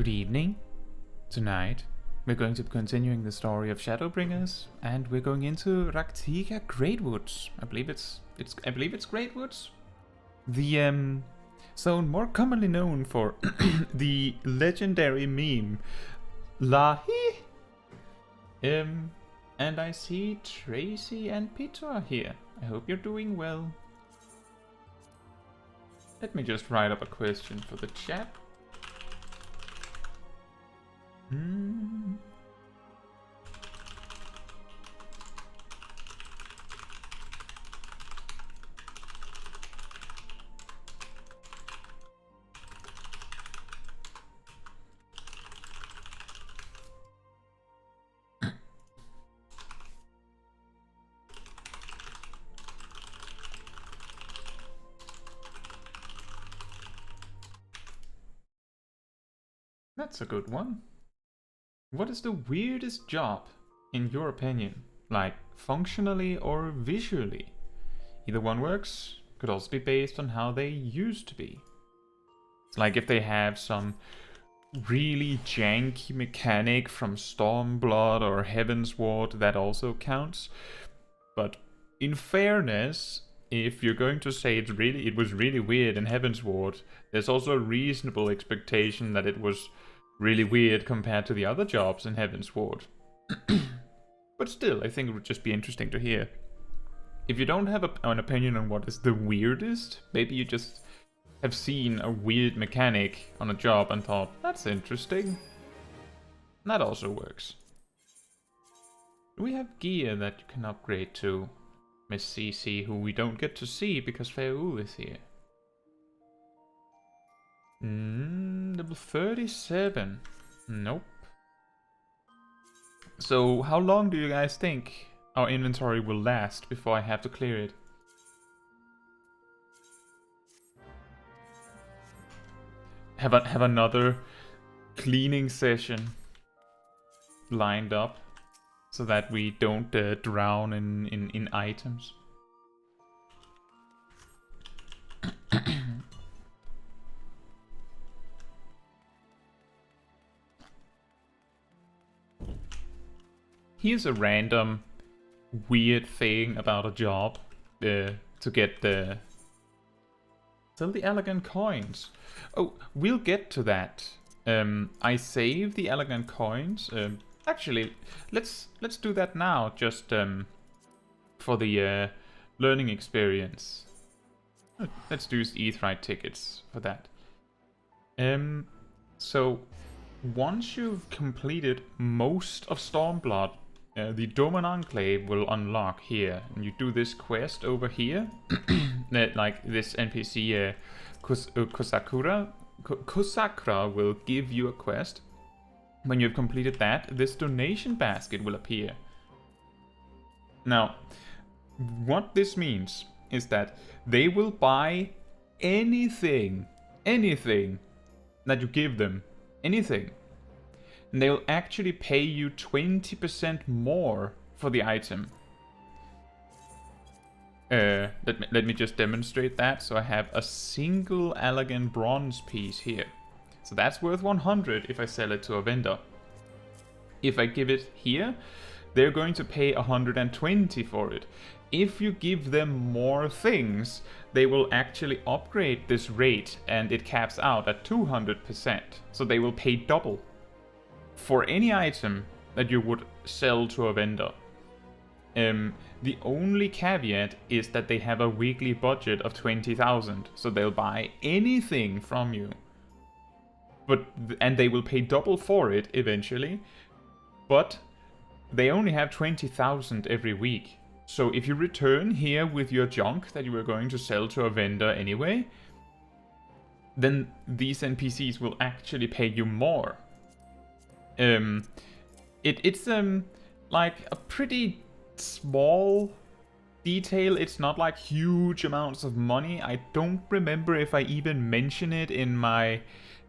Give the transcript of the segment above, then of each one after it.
Good evening. Tonight, we're going to be continuing the story of Shadowbringers, and we're going into Rak'tika Great Woods. I believe it's Great Woods. The zone more commonly known for the legendary meme Lahi. And I see Tracy and Peter are here. I hope you're doing well. Let me just write up a question for the chat. That's a good one. What is the weirdest job, in your opinion? Like, functionally or visually? Either one works, could also be based on how they used to be. It's like if they have some really janky mechanic from Stormblood or Heavensward, that also counts. But in fairness, if you're going to say it was really weird in Heavensward, there's also a reasonable expectation that it was really weird compared to the other jobs in Heavensward. But still, I think it would just be interesting to hear. If you don't have an opinion on what is the weirdest, maybe you just have seen a weird mechanic on a job and thought, that's interesting. That also works. Do we have gear that you can upgrade to, Miss CC, who we don't get to see because Feul is here? Level 37. Nope. So, how long do you guys think our inventory will last before I have to clear it? Have another cleaning session lined up so that we don't drown in items. Here's a random weird thing about a job to get the... Sell the elegant coins. Oh, we'll get to that. I save the elegant coins. Actually, let's do that now, just for the learning experience. Let's do Aetheryte tickets for that. So, once you've completed most of Stormblood, the Doman Enclave will unlock here, and you do this quest over here. Like this NPC Kosakura will give you a quest. When you've completed that, this donation basket will appear. Now, what this means is that they will buy anything that you give them, anything. And they'll actually pay you 20% more for the item. Let me just demonstrate that. So I have a single elegant bronze piece here. So that's worth 100 if I sell it to a vendor. If I give it here, they're going to pay 120 for it. If you give them more things, they will actually upgrade this rate, and it caps out at 200%. So they will pay double for any item that you would sell to a vendor. The only caveat is that they have a weekly budget of 20,000, so they'll buy anything from you. And they will pay double for it eventually, but they only have 20,000 every week. So if you return here with your junk that you were going to sell to a vendor anyway, then these NPCs will actually pay you more. It's like a pretty small detail. It's not like huge amounts of money. I don't remember if I even mention it in my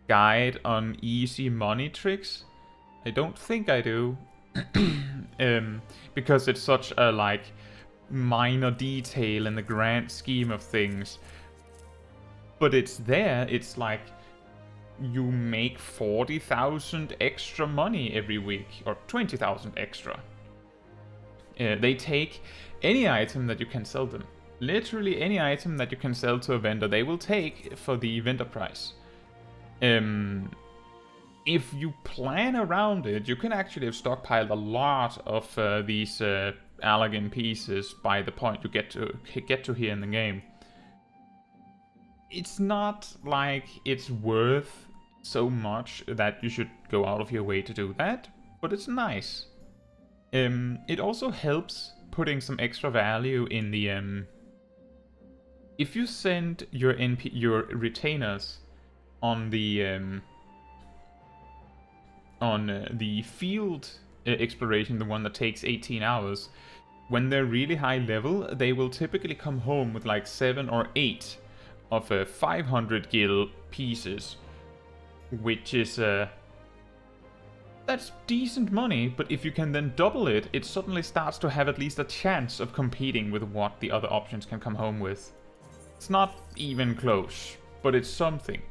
guide on easy money tricks. I don't think I do. Because it's such a like minor detail in the grand scheme of things. But it's there. It's like you make 40,000 extra money every week, or 20,000 extra. They take any item that you can sell them. Literally any item that you can sell to a vendor, they will take for the vendor price. If you plan around it, you can actually have stockpiled a lot of these Allergen pieces by the point you get to here in the game. It's not like it's worth so much that you should go out of your way to do that, but it's nice. It also helps putting some extra value in the if you send your retainers on the field exploration, the one that takes 18 hours, when they're really high level, they will typically come home with like 7 or 8 of 500 gil pieces, which is that's decent money, but if you can then double it, it suddenly starts to have at least a chance of competing with what the other options can come home with. It's not even close, but it's something.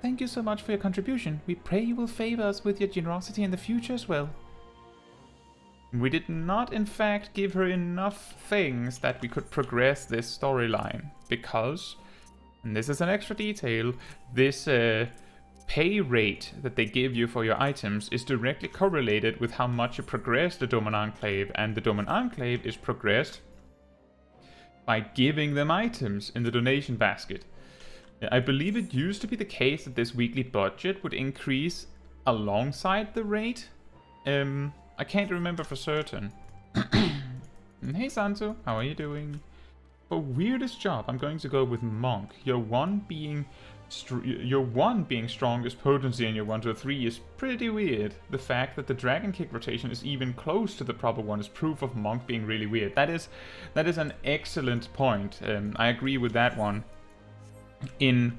Thank you so much for your contribution. We pray you will favor us with your generosity in the future as well. We did not, in fact, give her enough things that we could progress this storyline, because, and this is an extra detail, this pay rate that they give you for your items is directly correlated with how much you progress the Doman Enclave, and the Doman Enclave is progressed by giving them items in the donation basket. I believe it used to be the case that this weekly budget would increase alongside the rate. I can't remember for certain. Hey Santo, how are you doing? For weirdest job, I'm going to go with Monk. Your one being strongest potency and your 1 to 3 is pretty weird. The fact that the Dragon Kick rotation is even close to the proper one is proof of Monk being really weird. That is an excellent point. I agree with that one. In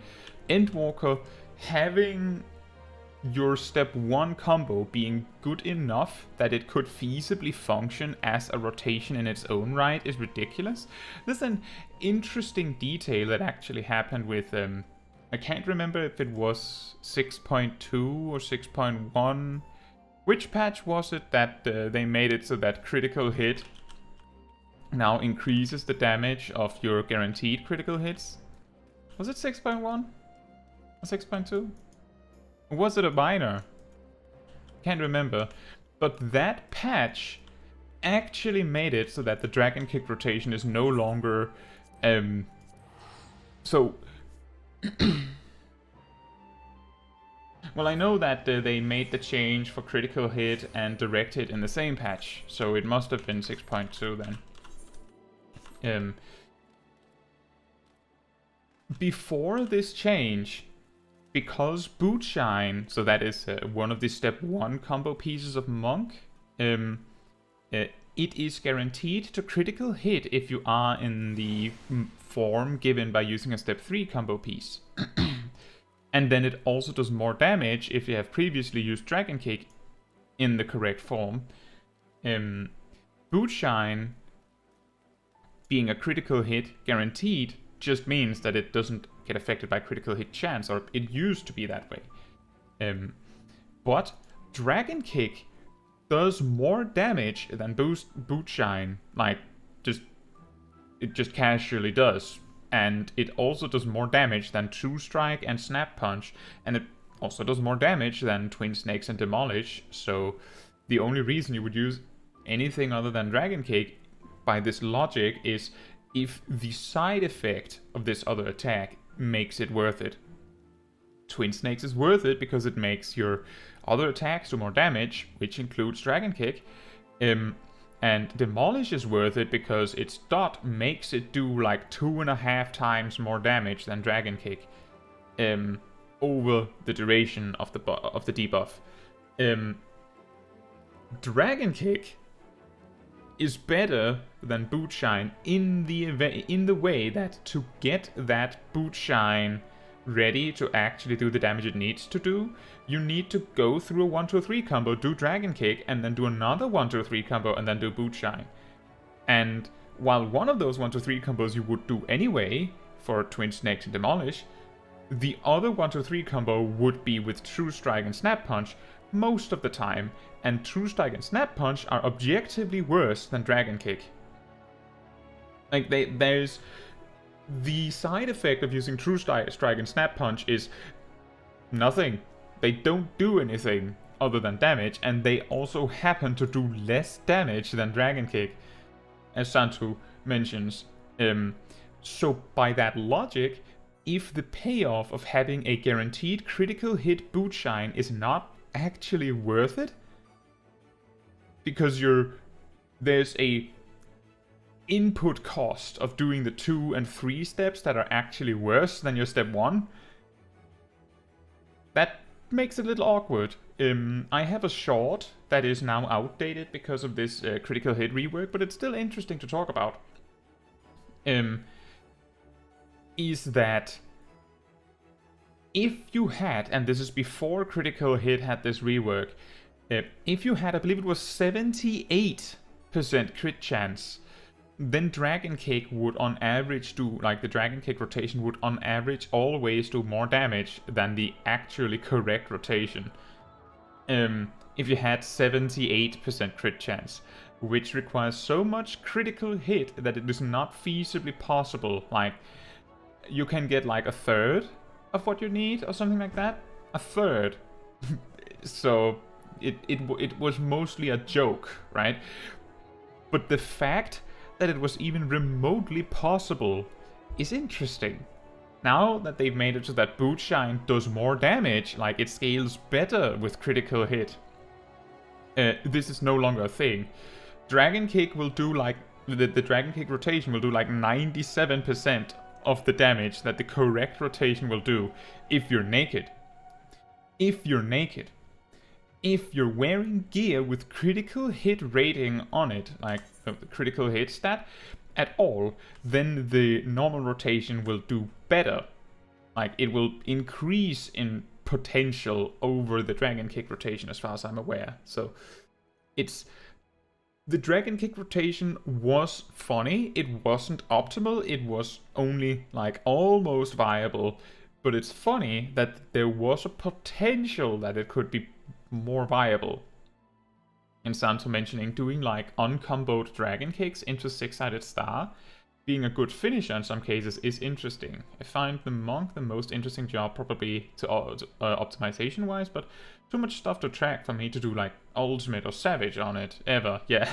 Endwalker, having your step 1 combo being good enough that it could feasibly function as a rotation in its own right is ridiculous. There's an interesting detail that actually happened with I can't remember if it was 6.2 or 6.1. Which patch was it that they made it so that critical hit now increases the damage of your guaranteed critical hits? Was it 6.1 or 6.2? Or was it a minor? Can't remember. But that patch actually made it so that the Dragon Kick rotation is no longer so well, I know that they made the change for critical hit and direct hit in the same patch, so it must have been 6.2 then. Before this change, because Bootshine, so that is one of the step 1 combo pieces of Monk, it is guaranteed to critical hit if you are in the form given by using a step 3 combo piece. And then it also does more damage if you have previously used Dragon Kick in the correct form. Bootshine being a critical hit guaranteed just means that it doesn't get affected by critical hit chance, or it used to be that way. But Dragon Kick does more damage than Bootshine, like it just casually does. And it also does more damage than True Strike and Snap Punch, and it also does more damage than Twin Snakes and Demolish, so the only reason you would use anything other than Dragon Kick by this logic is if the side effect of this other attack makes it worth it. Twin Snakes is worth it because it makes your other attacks do more damage, which includes Dragon Kick, and Demolish is worth it because its dot makes it do like 2.5 times more damage than Dragon Kick over the duration of the debuff. Dragon Kick is better than Bootshine in the way that to get that Bootshine ready to actually do the damage it needs to do, you need to go through a 1, 2, 3 combo, do Dragon Kick, and then do another 1, 2, 3 combo, and then do Bootshine. And while one of those 1, 2, 3 combos you would do anyway for Twin Snakes and Demolish, The other 1-2-3 combo would be with True Strike and Snap Punch most of the time, and True Strike and Snap Punch are objectively worse than Dragon Kick. Like, there's... The side effect of using True Strike and Snap Punch is nothing. They don't do anything other than damage, and they also happen to do less damage than Dragon Kick, as Santu mentions. So by that logic, if the payoff of having a guaranteed critical hit boot shine is not actually worth it, because there's a input cost of doing the 2 and 3 steps that are actually worse than your step 1, that makes it a little awkward. I have a short that is now outdated because of this critical hit rework, but it's still interesting to talk about. Is that if you had, and this is before critical hit had this rework, if you had, I believe it was 78% crit chance, then Dragon Kick would on average do, like the Dragon Kick rotation would on average always do more damage than the actually correct rotation. If you had 78% crit chance, which requires so much critical hit that it is not feasibly possible. Like, you can get like a third of what you need or something like that. A third. So it was mostly a joke, right? But the fact that it was even remotely possible is interesting. Now that they've made it so that boot shine does more damage, like it scales better with critical hit, this is no longer a thing. Dragon Kick will do like, the Dragon Kick rotation will do like 97% of the damage that the correct rotation will do if you're naked. If you're naked. If you're wearing gear with critical hit rating on it, like the critical hit stat, at all, then the normal rotation will do better. Like, it will increase in potential over the Dragon Kick rotation as far as I'm aware. So, the Dragon Kick rotation was funny, it wasn't optimal, it was only like almost viable, but it's funny that there was a potential that it could be more viable. And Santo mentioning doing like uncomboed Dragon Kicks into 6-sided star, being a good finisher in some cases, is interesting. I find the Monk the most interesting job, probably to optimization wise, but too much stuff to track for me to do like Ultimate or Savage on it, ever. Yeah,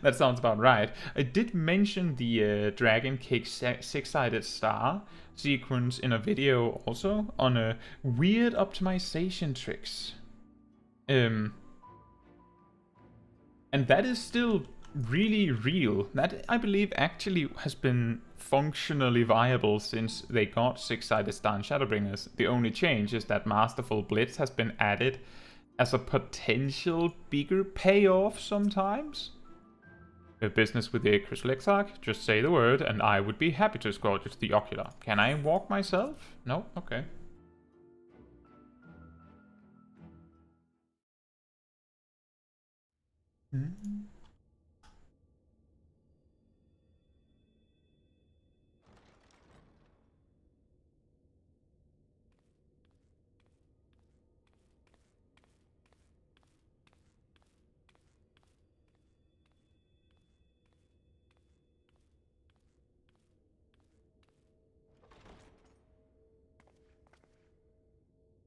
that sounds about right. I did mention the Dragon Kick 6-sided star sequence in a video also on a weird optimization tricks. And that is still really real. That, I believe, actually has been functionally viable since they got 6-sided star in Shadowbringers. The only change is that Masterful Blitz has been added as a potential bigger payoff sometimes. You have business with the Crystal Exarch, just say the word and I would be happy to escort you to the Ocular. Can I walk myself? No? Okay.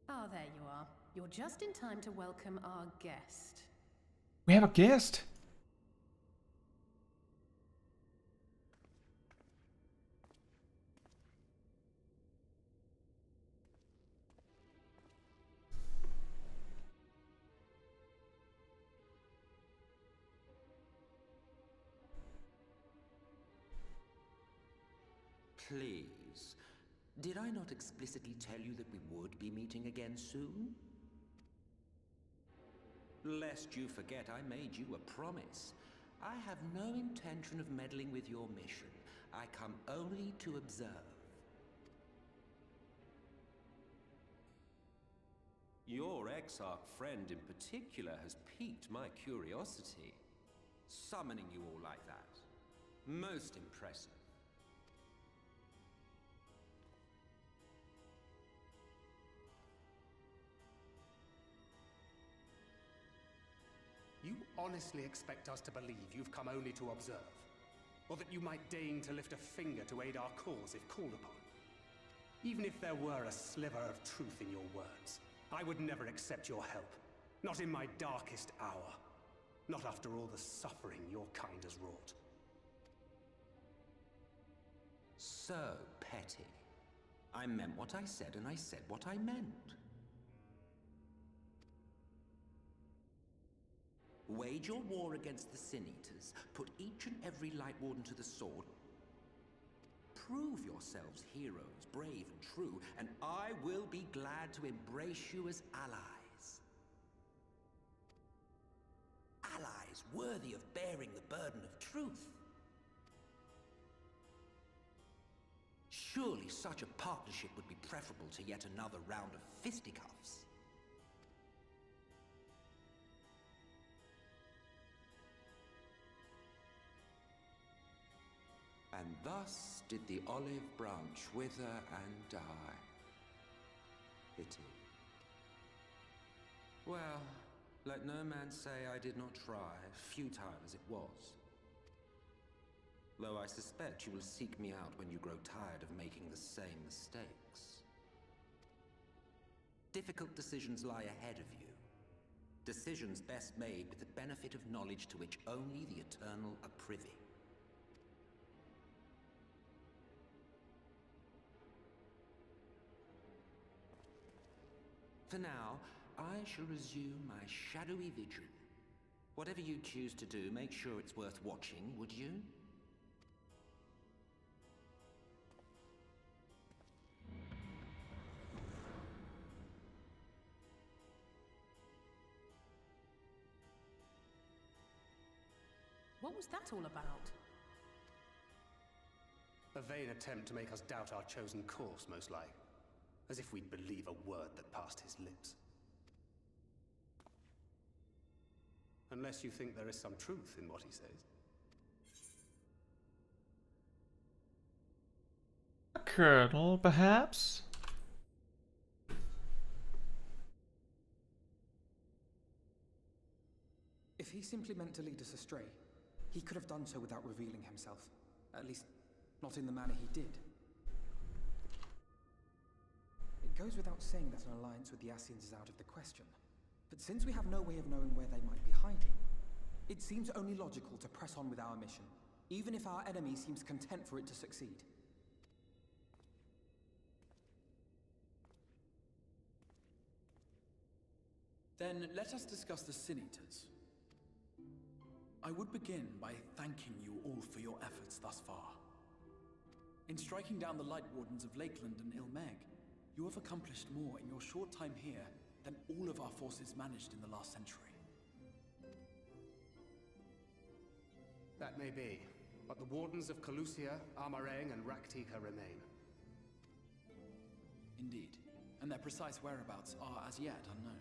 Ah, there you are. You're just in time to welcome our guest. We have a guest? Please, did I not explicitly tell you that we would be meeting again soon? Lest you forget, I made you a promise. I have no intention of meddling with your mission. I come only to observe. Your Exarch friend in particular has piqued my curiosity. Summoning you all like that. Most impressive. honestly expect us to believe you've come only to observe? Or that you might deign to lift a finger to aid our cause if called upon? Even if there were a sliver of truth in your words, I would never accept your help. Not in my darkest hour. Not after all the suffering your kind has wrought. So petty. I meant what I said, and I said what I meant. Wage your war against the Sin Eaters, put each and every Light Warden to the sword, prove yourselves heroes, brave and true, and I will be glad to embrace you as allies. Allies worthy of bearing the burden of truth. Surely such a partnership would be preferable to yet another round of fisticuffs. And thus did the olive branch wither and die. Pity. Well, let no man say I did not try, futile as it was. Though I suspect you will seek me out when you grow tired of making the same mistakes. Difficult decisions lie ahead of you. Decisions best made with the benefit of knowledge to which only the Eternal are privy. For now, I shall resume my shadowy vigil. Whatever you choose to do, make sure it's worth watching, would you? What was that all about? A vain attempt to make us doubt our chosen course, most like. As if we'd believe a word that passed his lips. Unless you think there is some truth in what he says. A kernel, perhaps? If he simply meant to lead us astray, he could have done so without revealing himself. At least, not in the manner he did. It goes without saying that an alliance with the Ascians is out of the question. But since we have no way of knowing where they might be hiding, it seems only logical to press on with our mission, even if our enemy seems content for it to succeed. Then let us discuss the Sin Eaters. I would begin by thanking you all for your efforts thus far. In striking down the Light Wardens of Lakeland and Ilmeg, you have accomplished more in your short time here than all of our forces managed in the last century. That may be, but the Wardens of Calusia, Amareng, and Rak'tika remain. Indeed, and their precise whereabouts are as yet unknown.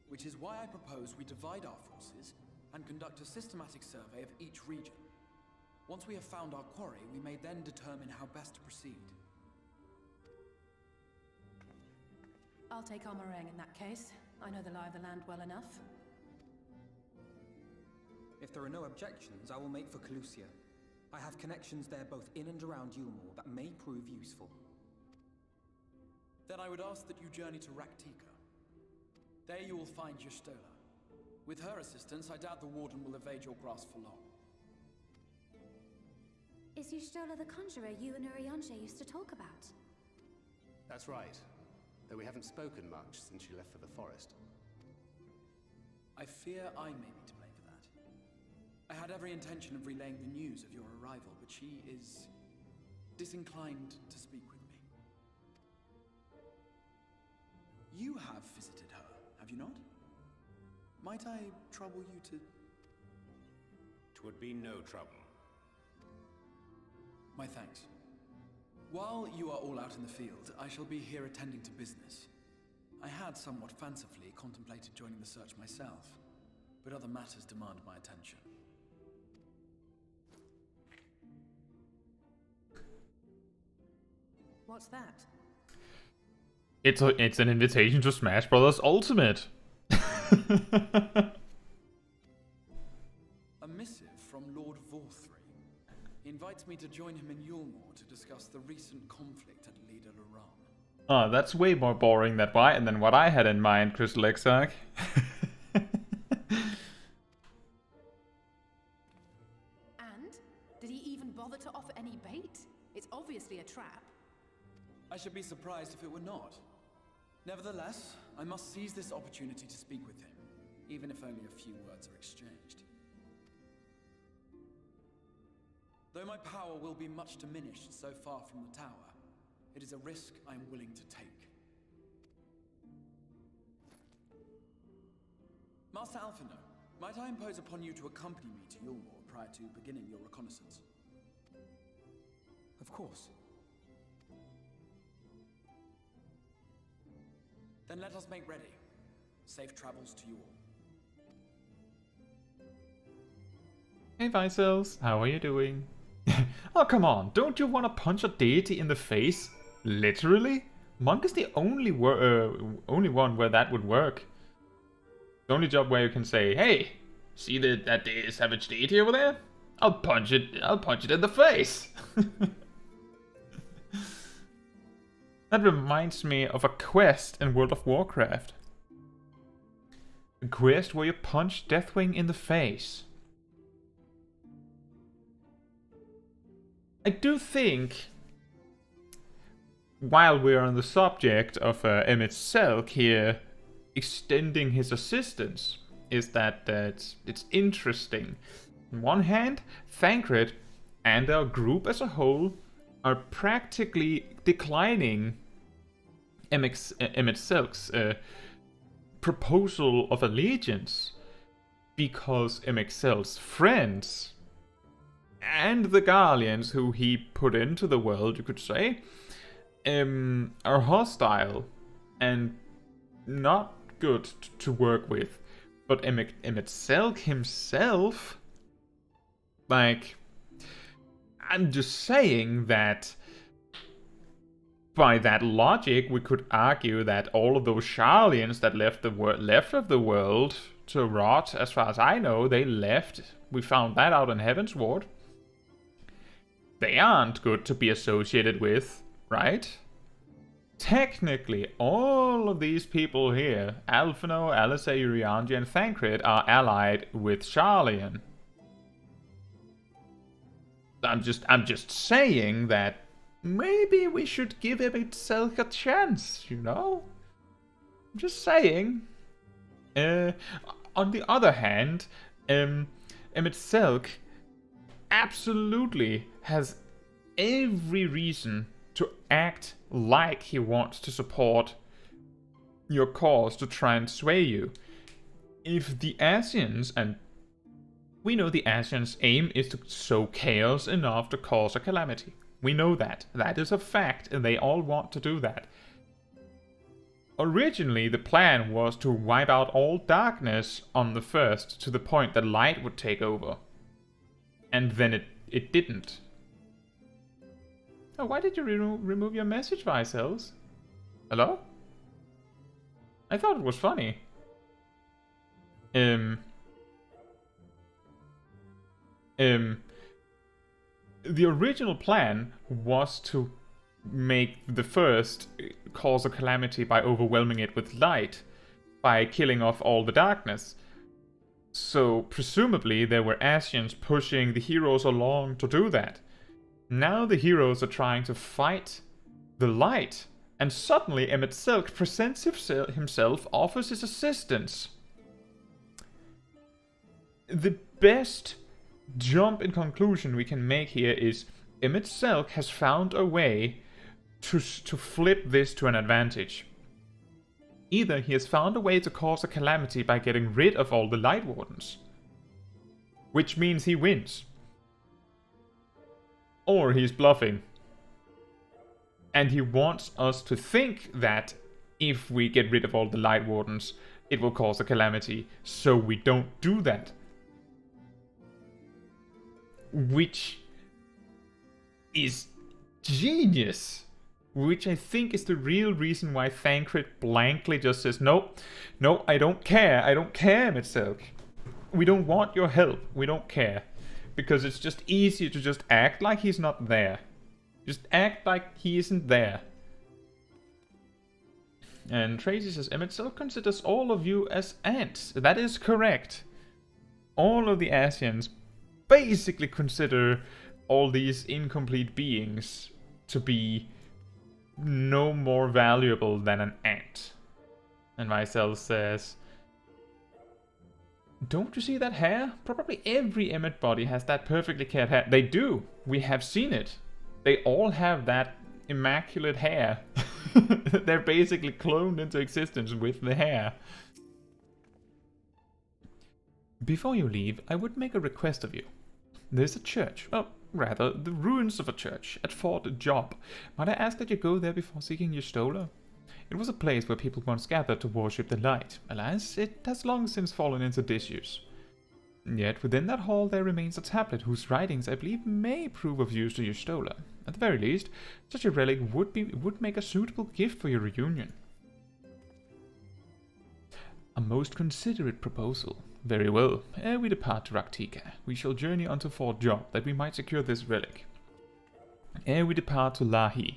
Which is why I propose we divide our forces and conduct a systematic survey of each region. Once we have found our quarry, we may then determine how best to proceed. I'll take Amareng in that case. I know the lie of the land well enough. If there are no objections, I will make for Calusia. I have connections there both in and around Yulmore that may prove useful. Then I would ask that you journey to Rak'tika. There you will find Y'shtola. With her assistance, I doubt the Warden will evade your grasp for long. Is Y'shtola the conjurer you and Urianger used to talk about? That's right. Though we haven't spoken much since she left for the forest. I fear I may be to blame for that. I had every intention of relaying the news of your arrival, but she is disinclined to speak with me. You have visited her, have you not? Might I trouble you to... 'Twould be no trouble. My thanks. While you are all out in the field, I shall be here attending to business. I had somewhat fancifully contemplated joining the search myself, but other matters demand my attention. What's that? It's an invitation to Smash Brothers Ultimate. invites me to join him in Yulmore to discuss the recent conflict at Lida Luran. Oh, that's way more boring than what I had in mind, Crystal Exarch. And? Did he even bother to offer any bait? It's obviously a trap. I should be surprised if it were not. Nevertheless, I must seize this opportunity to speak with him, even if only a few words are exchanged. Though my power will be much diminished so far from the tower, it is a risk I am willing to take. Master Alphino, might I impose upon you to accompany me to Yulmore prior to beginning your reconnaissance? Of course. Then let us make ready. Safe travels to you all. Hey Vicels, how are you doing? Oh come on, don't you want to punch a deity in the face? Literally? Monk is the only one where that would work. The only job where you can say, hey, see that savage deity over there? I'll punch it in the face. That reminds me of a quest in World of Warcraft. A quest where you punch Deathwing in the face. I do think, while we're on the subject of Emmett Selk here extending his assistance, is that it's interesting. On one hand, Thancred and our group as a whole are practically declining Emmett Selk's proposal of allegiance because Emmett Selk's friends and the Guardians who he put into the world, you could say, are hostile and not good to work with. But Emmett Selk himself, like, I'm just saying that by that logic, we could argue that all of those Sharlians that left of the world to rot, as far as I know, they left. We found that out in Heavensward. They aren't good to be associated with, right? Technically, all of these people here, Alphino, Alizé, Urianger, and Thancred, are allied with Sharlian. I'm just saying that maybe we should give Emmett Selk a chance, you know? I'm just saying. On the other hand, Emmett Selk absolutely has every reason to act like he wants to support your cause to try and sway you. If the Asians, and we know the Asians' aim is to sow chaos enough to cause a calamity. We know that. That is a fact, and they all want to do that. Originally, the plan was to wipe out all darkness on the first, to the point that light would take over. And then it didn't. Oh, why did you remove your message, Vicels? Hello? I thought it was funny. The original plan was to make the first cause a calamity by overwhelming it with light, by killing off all the darkness. So, presumably, there were Asians pushing the heroes along to do that. Now the heroes are trying to fight the light, and suddenly Emmett Selk presents himself, offers his assistance. The best jump in conclusion we can make here is Emmett Selk has found a way to flip this to an advantage. Either he has found a way to cause a calamity by getting rid of all the Light Wardens, which means he wins. Or he's bluffing. And he wants us to think that if we get rid of all the Light Wardens, it will cause a calamity, so we don't do that. Which is genius. Which I think is the real reason why Thancred blankly just says, no, I don't care, Emmett Selk. We don't want your help, we don't care. because it's just easier to just act like he's not there. Just act like he isn't there. And Tracy says, Emet considers all of you as ants. That is correct. All of the Asians basically consider all these incomplete beings to be no more valuable than an ant. And Mycel says, don't you see that hair? Probably every Emmet body has that perfectly cared hair. They do. We have seen it. They all have that immaculate hair. They're basically cloned into existence with the hair. Before you leave, I would make a request of you. There's a church, well, rather, the ruins of a church at Fort Job. Might I ask that you go there before seeking your stola? It was a place where people once gathered to worship the light. Alas, it has long since fallen into disuse. Yet within that hall there remains a tablet whose writings I believe may prove of use to your stola. At the very least, such a relic would make a suitable gift for your reunion. A most considerate proposal. Very well. Ere we depart to Rak'tika, we shall journey unto Fort Job that we might secure this relic. Ere we depart to Lahi.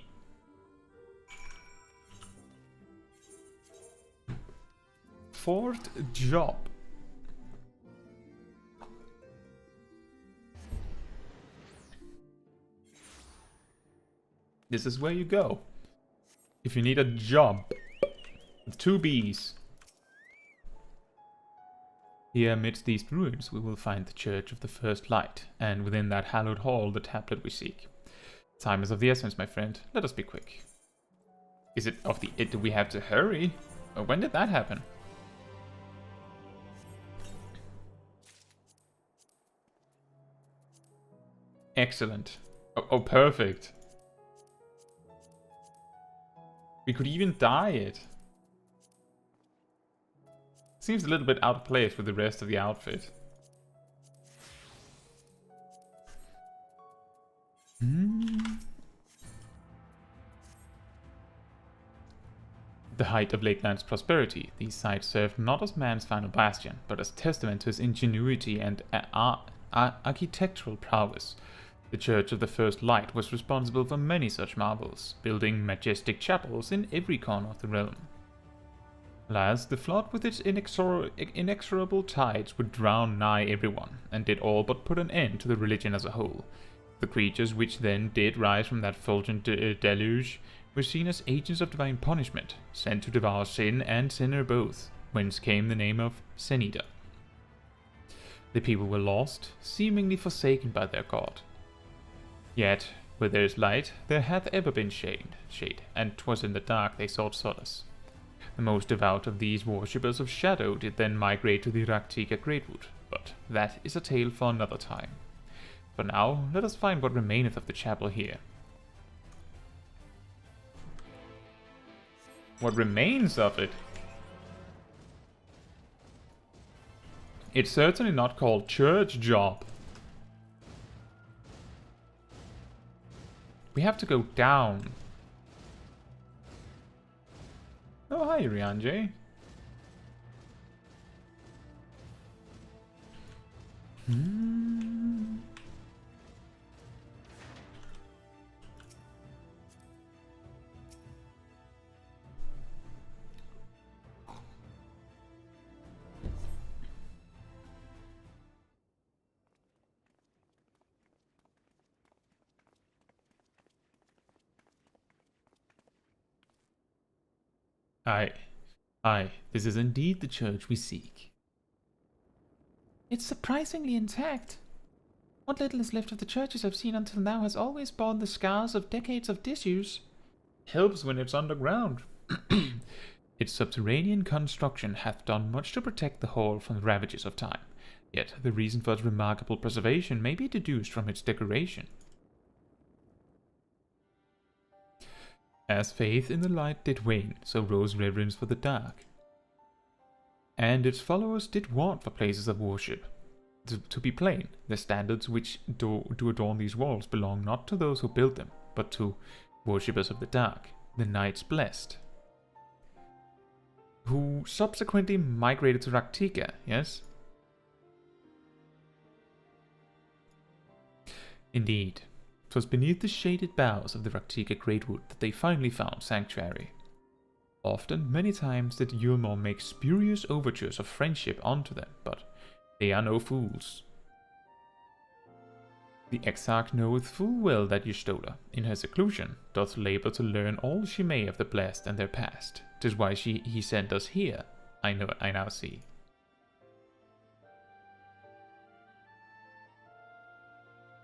Fort Job. This is where you go if you need a job with 2 B's. Here amidst these ruins we will find the Church of the First Light, and within that hallowed hall the tablet we seek. Time is of the essence, my friend. Let us be quick. Is it of the do we have to hurry? When did that happen? Excellent. Oh, perfect. We could even dye it. Seems a little bit out of place with the rest of the outfit. The height of Lakeland's prosperity, these sites served not as man's final bastion, but as testament to his ingenuity and architectural prowess. The Church of the First Light was responsible for many such marvels, building majestic chapels in every corner of the realm. Alas, the flood with its inexorable tides would drown nigh everyone, and did all but put an end to the religion as a whole. The creatures which then did rise from that fulgent deluge were seen as agents of divine punishment, sent to devour sin and sinner both, whence came the name of Zenita. The people were lost, seemingly forsaken by their god. Yet, where there is light, there hath ever been shade, and 'twas in the dark they sought solace. The most devout of these worshippers of shadow did then migrate to the Rak'tika Greatwood, but that is a tale for another time. For now, let us find what remaineth of the chapel here. What remains of it? It's certainly not called Church Job. We have to go down. Oh, hi, Rianjay. Aye, this is indeed the church we seek. It's surprisingly intact. What little is left of the churches I've seen until now has always borne the scars of decades of disuse. Helps when it's underground. Its subterranean construction hath done much to protect the whole from the ravages of time, yet the reason for its remarkable preservation may be deduced from its decoration. As faith in the light did wane, so rose reverence for the dark. And its followers did want for places of worship. To be plain, the standards which do adorn these walls belong not to those who built them, but to worshippers of the dark, the Knights Blessed, who subsequently migrated to Rak'tika, yes? Indeed, 'twas beneath the shaded boughs of the Rak'tika Greatwood that they finally found sanctuary. Often, many times, did Yulmor make spurious overtures of friendship unto them, but they are no fools. The Exarch knoweth full well that Y'shtola, in her seclusion, doth labour to learn all she may of the blessed and their past. 'Tis why he sent us here, I now see.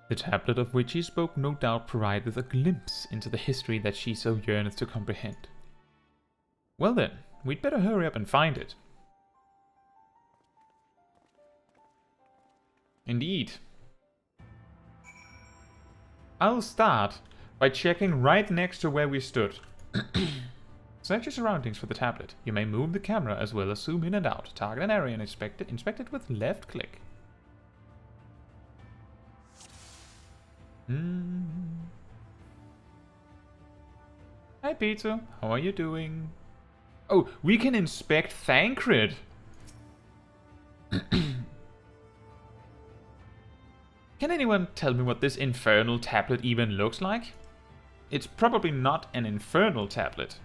The tablet of which he spoke no doubt provideth a glimpse into the history that she so yearneth to comprehend. Well then, we'd better hurry up and find it. Indeed. I'll start by checking right next to where we stood. Search your surroundings for the tablet. You may move the camera as well as zoom in and out. Target an area and inspect it with left click. Hi Peter, how are you doing? Oh, we can inspect Thancred! Can anyone tell me what this infernal tablet even looks like? It's probably not an infernal tablet.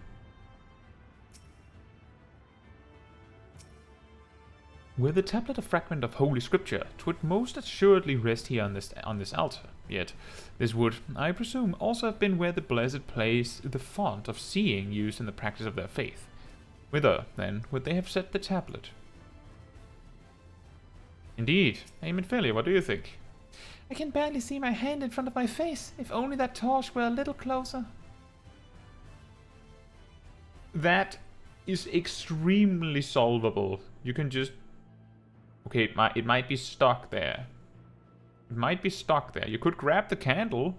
Were the tablet a fragment of Holy Scripture, 'twould most assuredly rest here on this altar. Yet, this would, I presume, also have been where the Blessed placed the font of seeing used in the practice of their faith. Whither, then, would they have set the tablet? Indeed. Aim and failure, what do you think? I can barely see my hand in front of my face. If only that torch were a little closer. That is extremely solvable. You can just... Okay, it might be stuck there. It might be stuck there. You could grab the candle.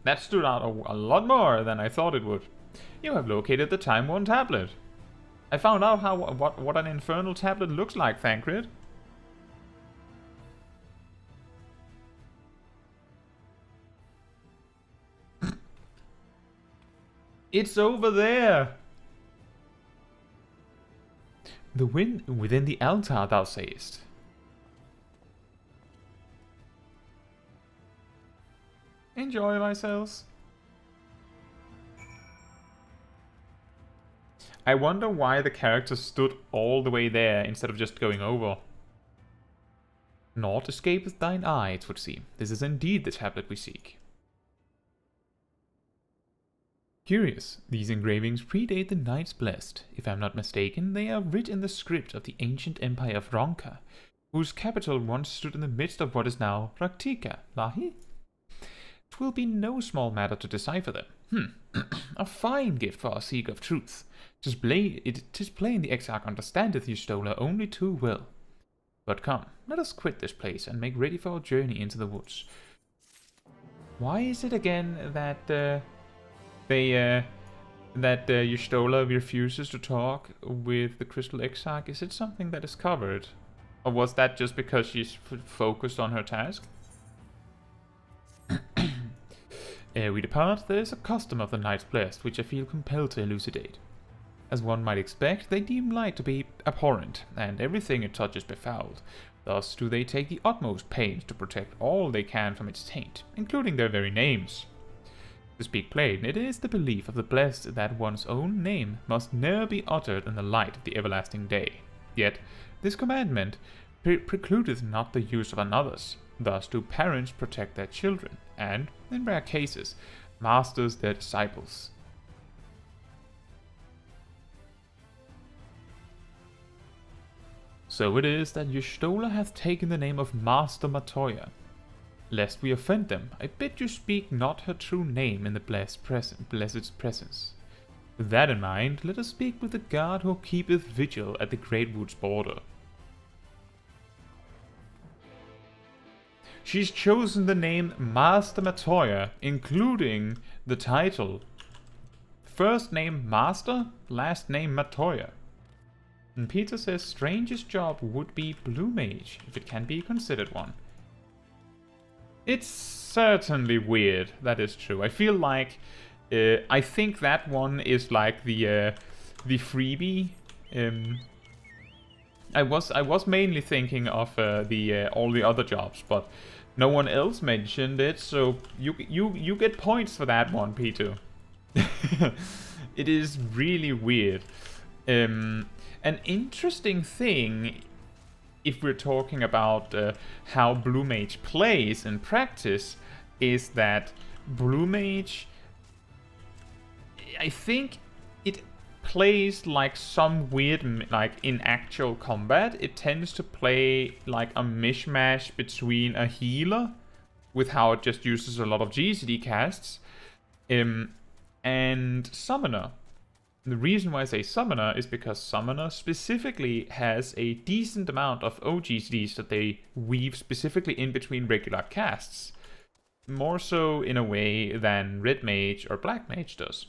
That stood out a lot more than I thought it would. You have located the time-worn tablet. I found out what an infernal tablet looks like, Thancred. It's over there. The wind within the altar, thou sayest. Enjoy myself. I wonder why the character stood all the way there instead of just going over. Naught escapeth thine eye, it would seem. This is indeed the tablet we seek. Curious, these engravings predate the Knights Blessed. If I am not mistaken, they are writ in the script of the ancient empire of Ronka, whose capital once stood in the midst of what is now Rak'tika. Lahi? 'Twill be no small matter to decipher them. A fine gift for our seeker of truth. 'Tis plain the Exarch understandeth Y'shtola only too well. But come, let us quit this place and make ready for our journey into the woods. Why is it again that Y'shtola refuses to talk with the Crystal Exarch? Is it something that is covered? Or was that just because she's focused on her task? Ere we depart, there is a custom of the Knights Blessed which I feel compelled to elucidate. As one might expect, they deem light to be abhorrent, and everything it touches befouled. Thus do they take the utmost pains to protect all they can from its taint, including their very names. To speak plain, it is the belief of the Blessed that one's own name must ne'er be uttered in the light of the everlasting day. Yet, this commandment precludeth not the use of another's. Thus do parents protect their children, and, in rare cases, masters their disciples. So it is that Y'shtola hath taken the name of Master Matoya. Lest we offend them, I bid you speak not her true name in the Blessed's presence. With that in mind, let us speak with the guard who keepeth vigil at the Great Wood's border. She's chosen the name Master Matoya, including the title. First name Master, last name Matoya. And Peter says strangest job would be Blue Mage, if it can be considered one. It's certainly weird. That is true. I feel like I think that one is like the freebie. I was mainly thinking of the all the other jobs, but no one else mentioned it, so you get points for that one, Peter. It is really weird. An interesting thing, if we're talking about how Blue Mage plays in practice, is that Blue Mage, I think it plays like some weird, like in actual combat, it tends to play like a mishmash between a healer, with how it just uses a lot of GCD casts, and Summoner. The reason why I say Summoner is because Summoner specifically has a decent amount of OGCDs that they weave specifically in between regular casts. More so in a way than Red Mage or Black Mage does.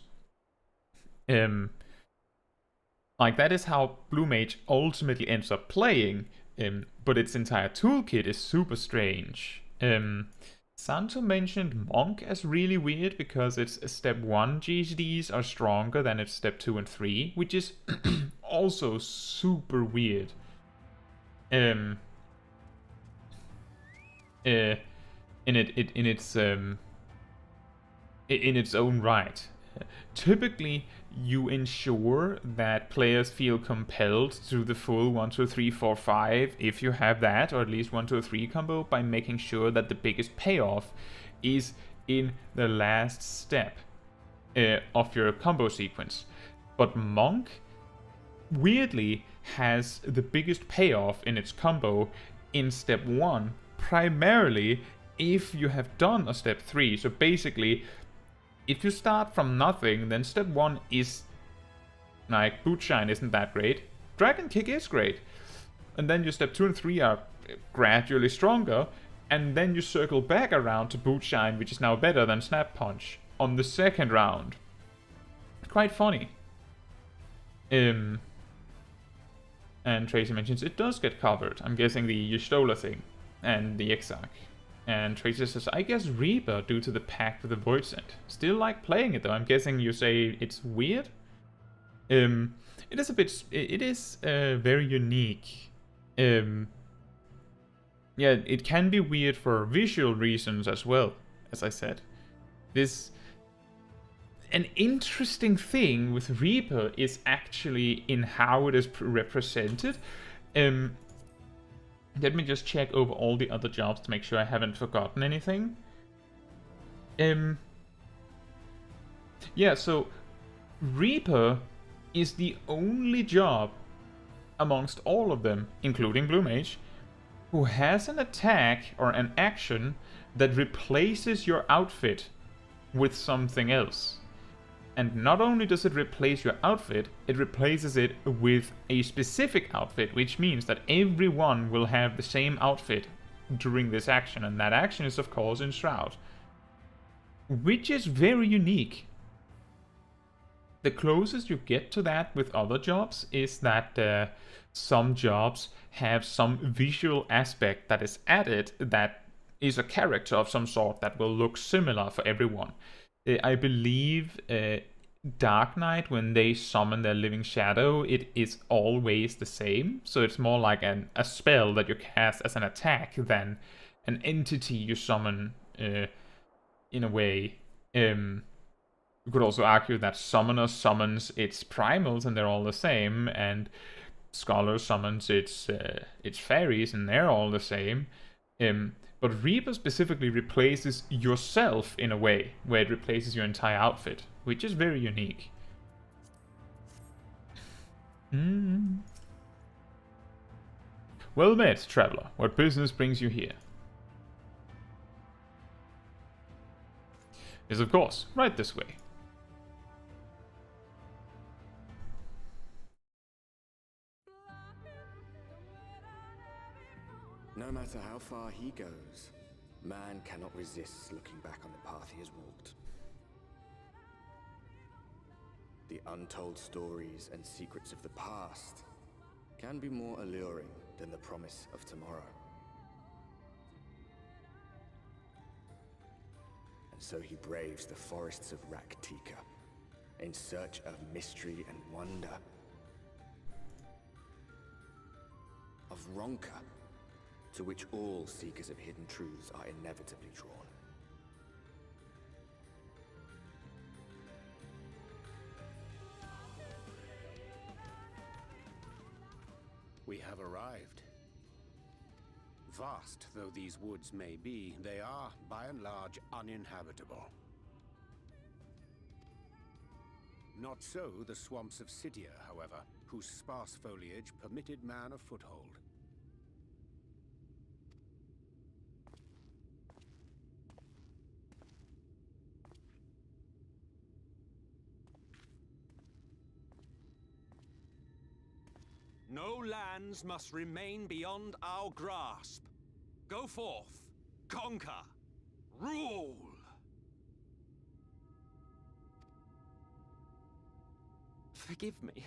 Like that is how Blue Mage ultimately ends up playing, but its entire toolkit is super strange. Santo mentioned Monk as really weird because its step 1 GCDs are stronger than its step 2 and 3, which is also super weird. In its own right. Typically, you ensure that players feel compelled to the full 1, 2, 3, 4, 5, if you have that, or at least 1, 2, 3 combo, by making sure that the biggest payoff is in the last step of your combo sequence. But Monk, weirdly, has the biggest payoff in its combo in step 1, primarily if you have done a step 3. So basically, if you start from nothing, then step 1 is like Boot Shine isn't that great. Dragon Kick is great. And then your step 2 and 3 are gradually stronger. And then you circle back around to Boot Shine, which is now better than Snap Punch on the second round. Quite funny. And Tracy mentions it does get covered. I'm guessing the Y'shtola thing and the Exarch. And Tracy says, I guess Reaper due to the pact with the Void Sent. Still like playing it though. I'm guessing you say it's weird? It is a bit... It is very unique. Yeah, it can be weird for visual reasons as well, as I said. An interesting thing with Reaper is actually in how it is represented. Let me just check over all the other jobs to make sure I haven't forgotten anything. Yeah, so Reaper is the only job amongst all of them, including Blue Mage, who has an attack or an action that replaces your outfit with something else. And not only does it replace your outfit, it replaces it with a specific outfit, which means that everyone will have the same outfit during this action, and that action is of course Enshroud. Which is very unique. The closest you get to that with other jobs is that some jobs have some visual aspect that is added that is a character of some sort that will look similar for everyone. I believe Dark Knight, when they summon their Living Shadow, it is always the same. So it's more like a spell that you cast as an attack than an entity you summon in a way. You could also argue that Summoner summons its primals and they're all the same, and Scholar summons its fairies and they're all the same. But Reaper specifically replaces yourself in a way, where it replaces your entire outfit, which is very unique. Well met, traveler. What business brings you here? Is of course, right this way. No matter how far he goes, man cannot resist looking back on the path he has walked. The untold stories and secrets of the past can be more alluring than the promise of tomorrow. So he braves the forests of Rak'tika in search of mystery and wonder. Of Ronka, to which all seekers of hidden truths are inevitably drawn. We have arrived. Vast though these woods may be, they are, by and large, uninhabitable. Not so the swamps of Sidia, however, whose sparse foliage permitted man a foothold. No lands must remain beyond our grasp. Go forth, conquer, rule! Forgive me.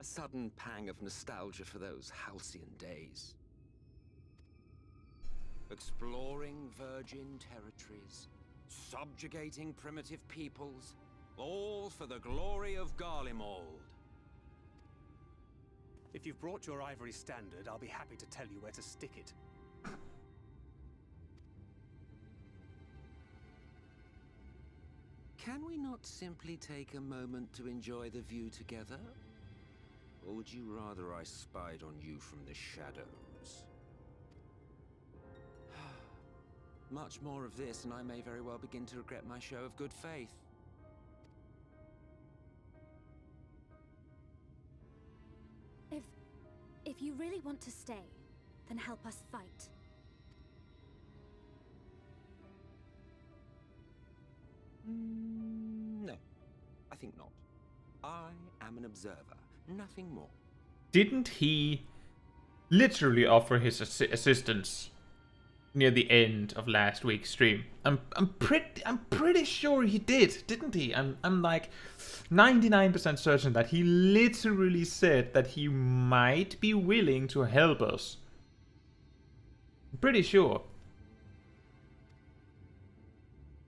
A sudden pang of nostalgia for those halcyon days. Exploring virgin territories, subjugating primitive peoples, all for the glory of Garlemald. If you've brought your ivory standard, I'll be happy to tell you where to stick it. Can we not simply take a moment to enjoy the view together? Or would you rather I spied on you from the shadows? Much more of this, and I may very well begin to regret my show of good faith. If you really want to stay, then help us fight. No, I think not. I am an observer, nothing more. Didn't he literally offer his assistance near the end of last week's stream? I'm pretty sure he did, didn't he? I'm like 99% certain that he literally said that he might be willing to help us. I'm pretty sure.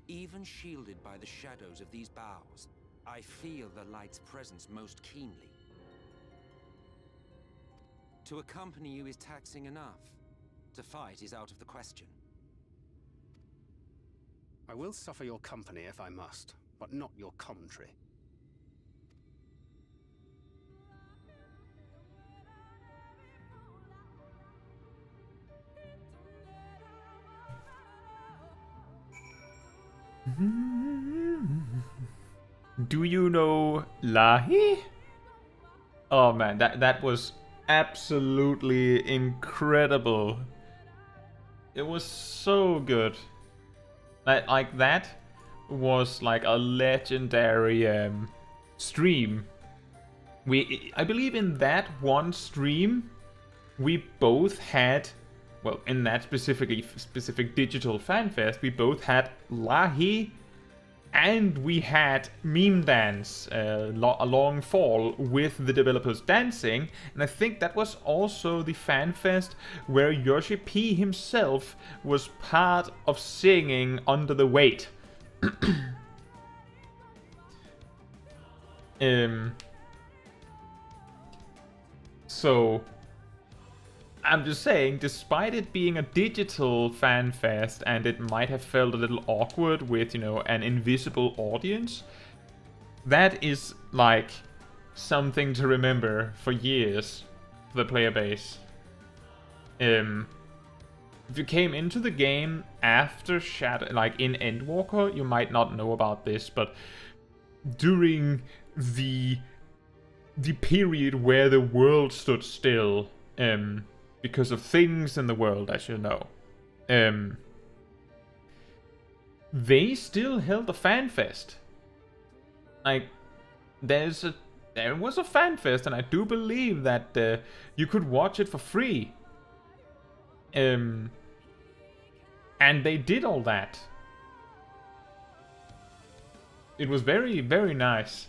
Even shielded by the shadows of these boughs, I feel the light's presence most keenly. To accompany you is taxing enough. To fight is out of the question. I will suffer your company if I must, but not your commentary. Do you know Lahi? Oh man, that was absolutely incredible. It was so good. Like that was like a legendary stream. I believe in that one stream we both had, well, in that specific digital fan fest, we both had Lahi and we had Meme Dance, a long fall with the developers dancing. And I think that was also the fan fest where Yoshi P himself was part of singing Under the Weight. So I'm just saying, despite it being a digital fan fest and it might have felt a little awkward with, you know, an invisible audience, that is like something to remember for years for the player base. If you came into the game after Shadow, like in Endwalker, you might not know about this, but during the period where the world stood still, because of things in the world, as you know, they still held a fan fest. Like, there was a fan fest, and I do believe that you could watch it for free. And they did all that. It was very, very nice.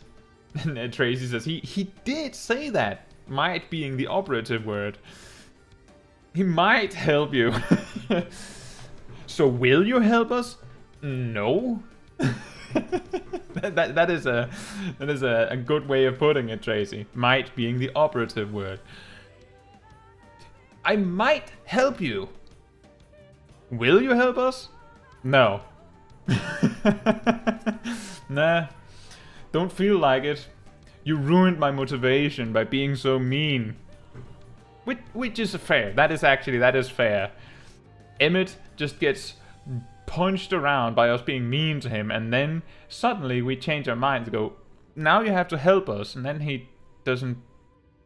And Tracy says he did say that, might being the operative word. He might help you. So will you help us? No. that is a good way of putting it, Tracy. Might being the operative word. I might help you. Will you help us? No. Nah. Don't feel like it. You ruined my motivation by being so mean. Which is fair. That is fair. Emmett just gets punched around by us being mean to him, and then suddenly we change our minds and go, now you have to help us, and then he doesn't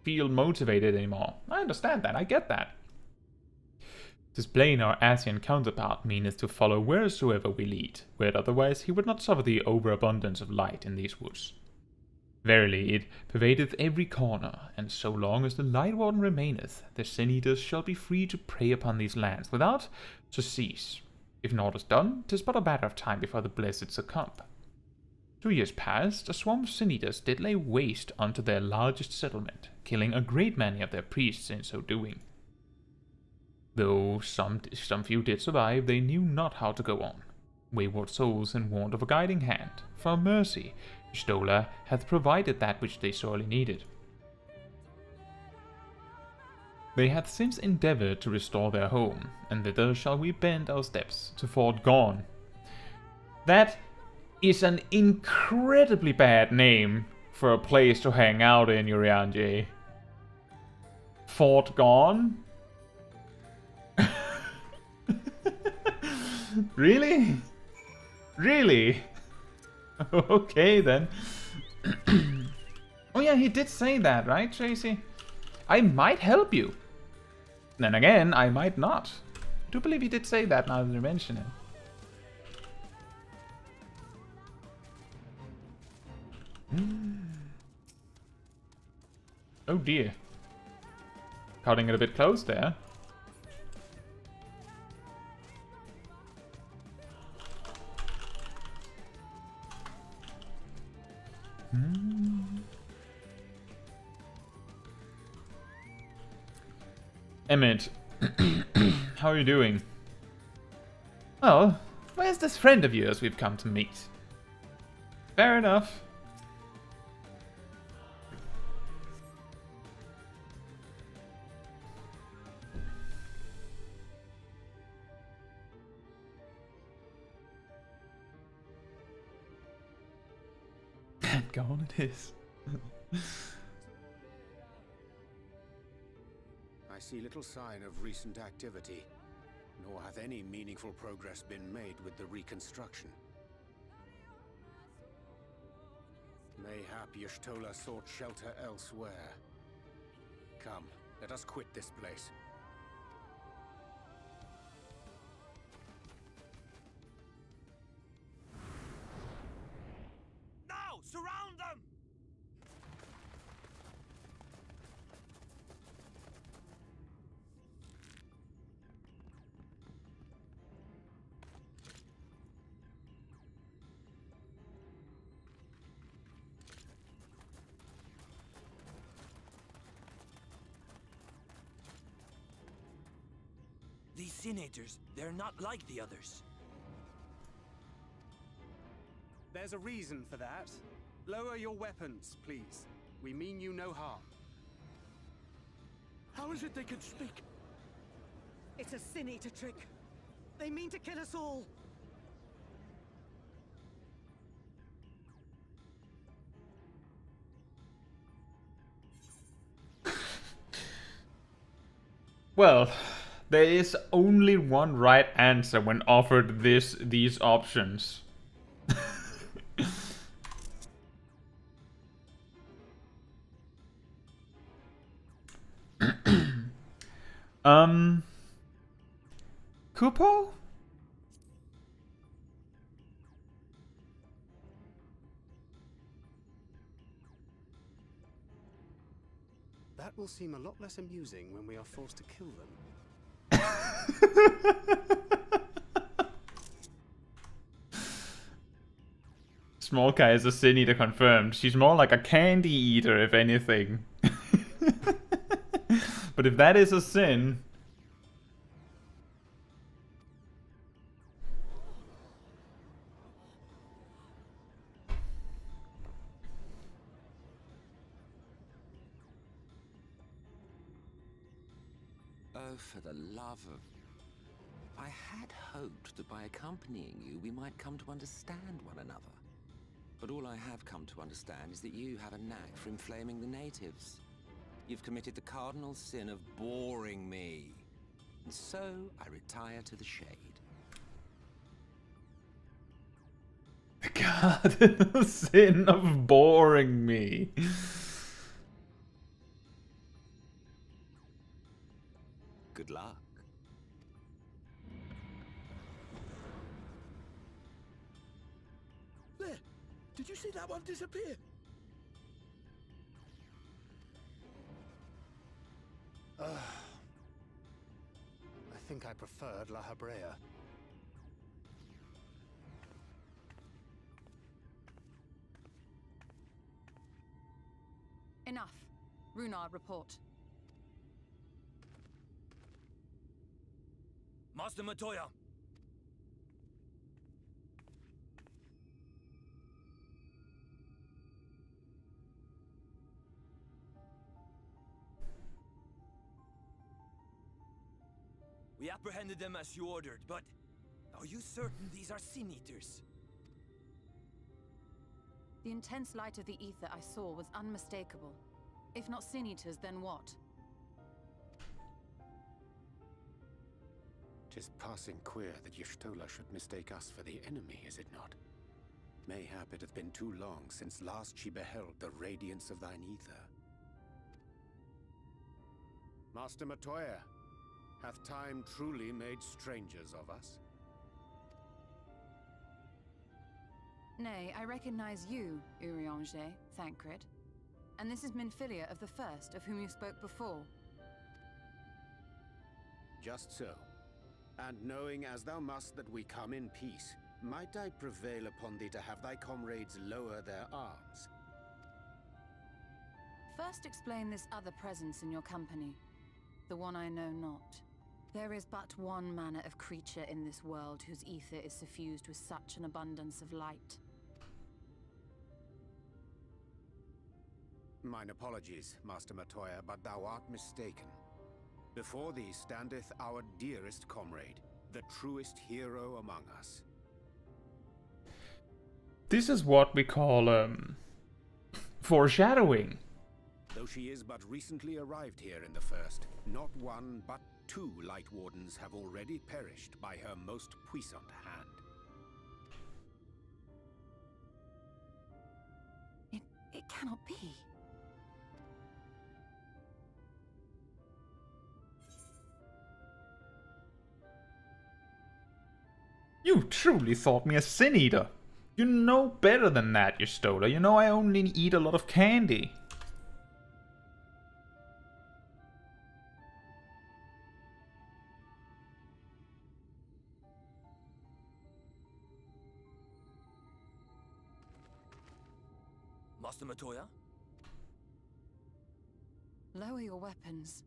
feel motivated anymore. I understand that, I get that. Displaying our Asian counterpart means to follow wheresoever we lead, where otherwise he would not suffer the overabundance of light in these woods. Verily, it pervadeth every corner, and so long as the Light Warden remaineth, the Sin-Eaters shall be free to prey upon these lands without surcease. If naught is done, 'tis but a matter of time before the blessed succumb. 2 years past, a swarm of Sin-Eaters did lay waste unto their largest settlement, killing a great many of their priests in so doing. Though some few did survive, they knew not how to go on. Wayward souls in want of a guiding hand, for mercy, Stola hath provided that which they sorely needed. They hath since endeavoured to restore their home, and thither shall we bend our steps to Fort Gone. That is an incredibly bad name for a place to hang out in, Urianger. Fort Gone? Really? Really? Okay then. Oh yeah, he did say that, right, Tracy? I might help you. Then again, I might not. I do believe he did say that now that you mention it. Oh dear. Cutting it a bit close there. Emmett, how are you doing? Oh, where's this friend of yours we've come to meet? Fair enough. Go on, it is. I see little sign of recent activity, nor hath any meaningful progress been made with the reconstruction. Mayhap Y'shtola sought shelter elsewhere. Come, let us quit this place. Now! Surround them! These Sin-Eaters, they're not like the others. There's a reason for that. Lower your weapons, please. We mean you no harm. How is it they can speak? It's a Sin-Eater trick. They mean to kill us all. Well, there is only one right answer when offered these options. Kupo? That will seem a lot less amusing when we are forced to kill them. Smol Caetsu Chaiji confirmed. She's more like a candy eater, if anything. But if that is a sin... Oh, for the love of... I had hoped that by accompanying you, we might come to understand one another. But all I have come to understand is that you have a knack for inflaming the natives. You've committed the cardinal sin of boring me. And so, I retire to the shade. The cardinal sin of boring me. Good luck. There! Did you see that one disappear? I think I preferred La Habrea. Enough. Runard, report. Master Matoya! We apprehended them as you ordered, but are you certain these are Sin Eaters? The intense light of the ether I saw was unmistakable. If not Sin Eaters, then what? 'Tis passing queer that Y'shtola should mistake us for the enemy, is it not? Mayhap it hath been too long since last she beheld the radiance of thine ether. Master Matoya, hath time truly made strangers of us? Nay, I recognize you, Urianger, Thancred. And this is Minfilia of the First, of whom you spoke before. Just so. And knowing as thou must that we come in peace, might I prevail upon thee to have thy comrades lower their arms? First explain this other presence in your company. The one I know not. There is but one manner of creature in this world whose ether is suffused with such an abundance of light. Mine apologies, Master Matoya, but thou art mistaken. Before thee standeth our dearest comrade, the truest hero among us. This is what we call, foreshadowing. Though she is but recently arrived here in the First, not one but 2 Light Wardens have already perished by her most puissant hand. It cannot be. You truly thought me a sin eater. You know better than that, Y'shtola. You know I only eat a lot of candy. Master Matoya? Lower your weapons.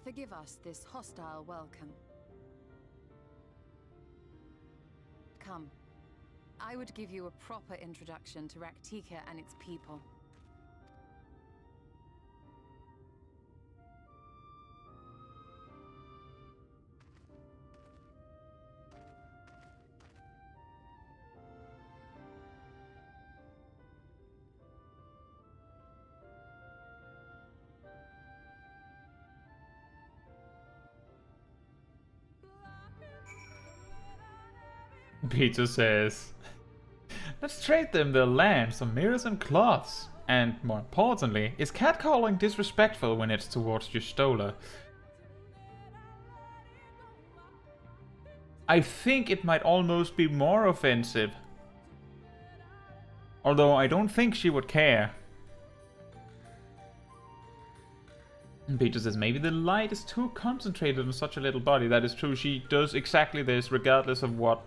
Forgive us this hostile welcome. Come. I would give you a proper introduction to Rak'tika and its people. Peter says, let's trade them their land, some mirrors and cloths. And more importantly, is catcalling disrespectful when it's towards Y'shtola? I think it might almost be more offensive. Although I don't think she would care. And Peter says, maybe the light is too concentrated on such a little body. That is true, she does exactly this regardless of what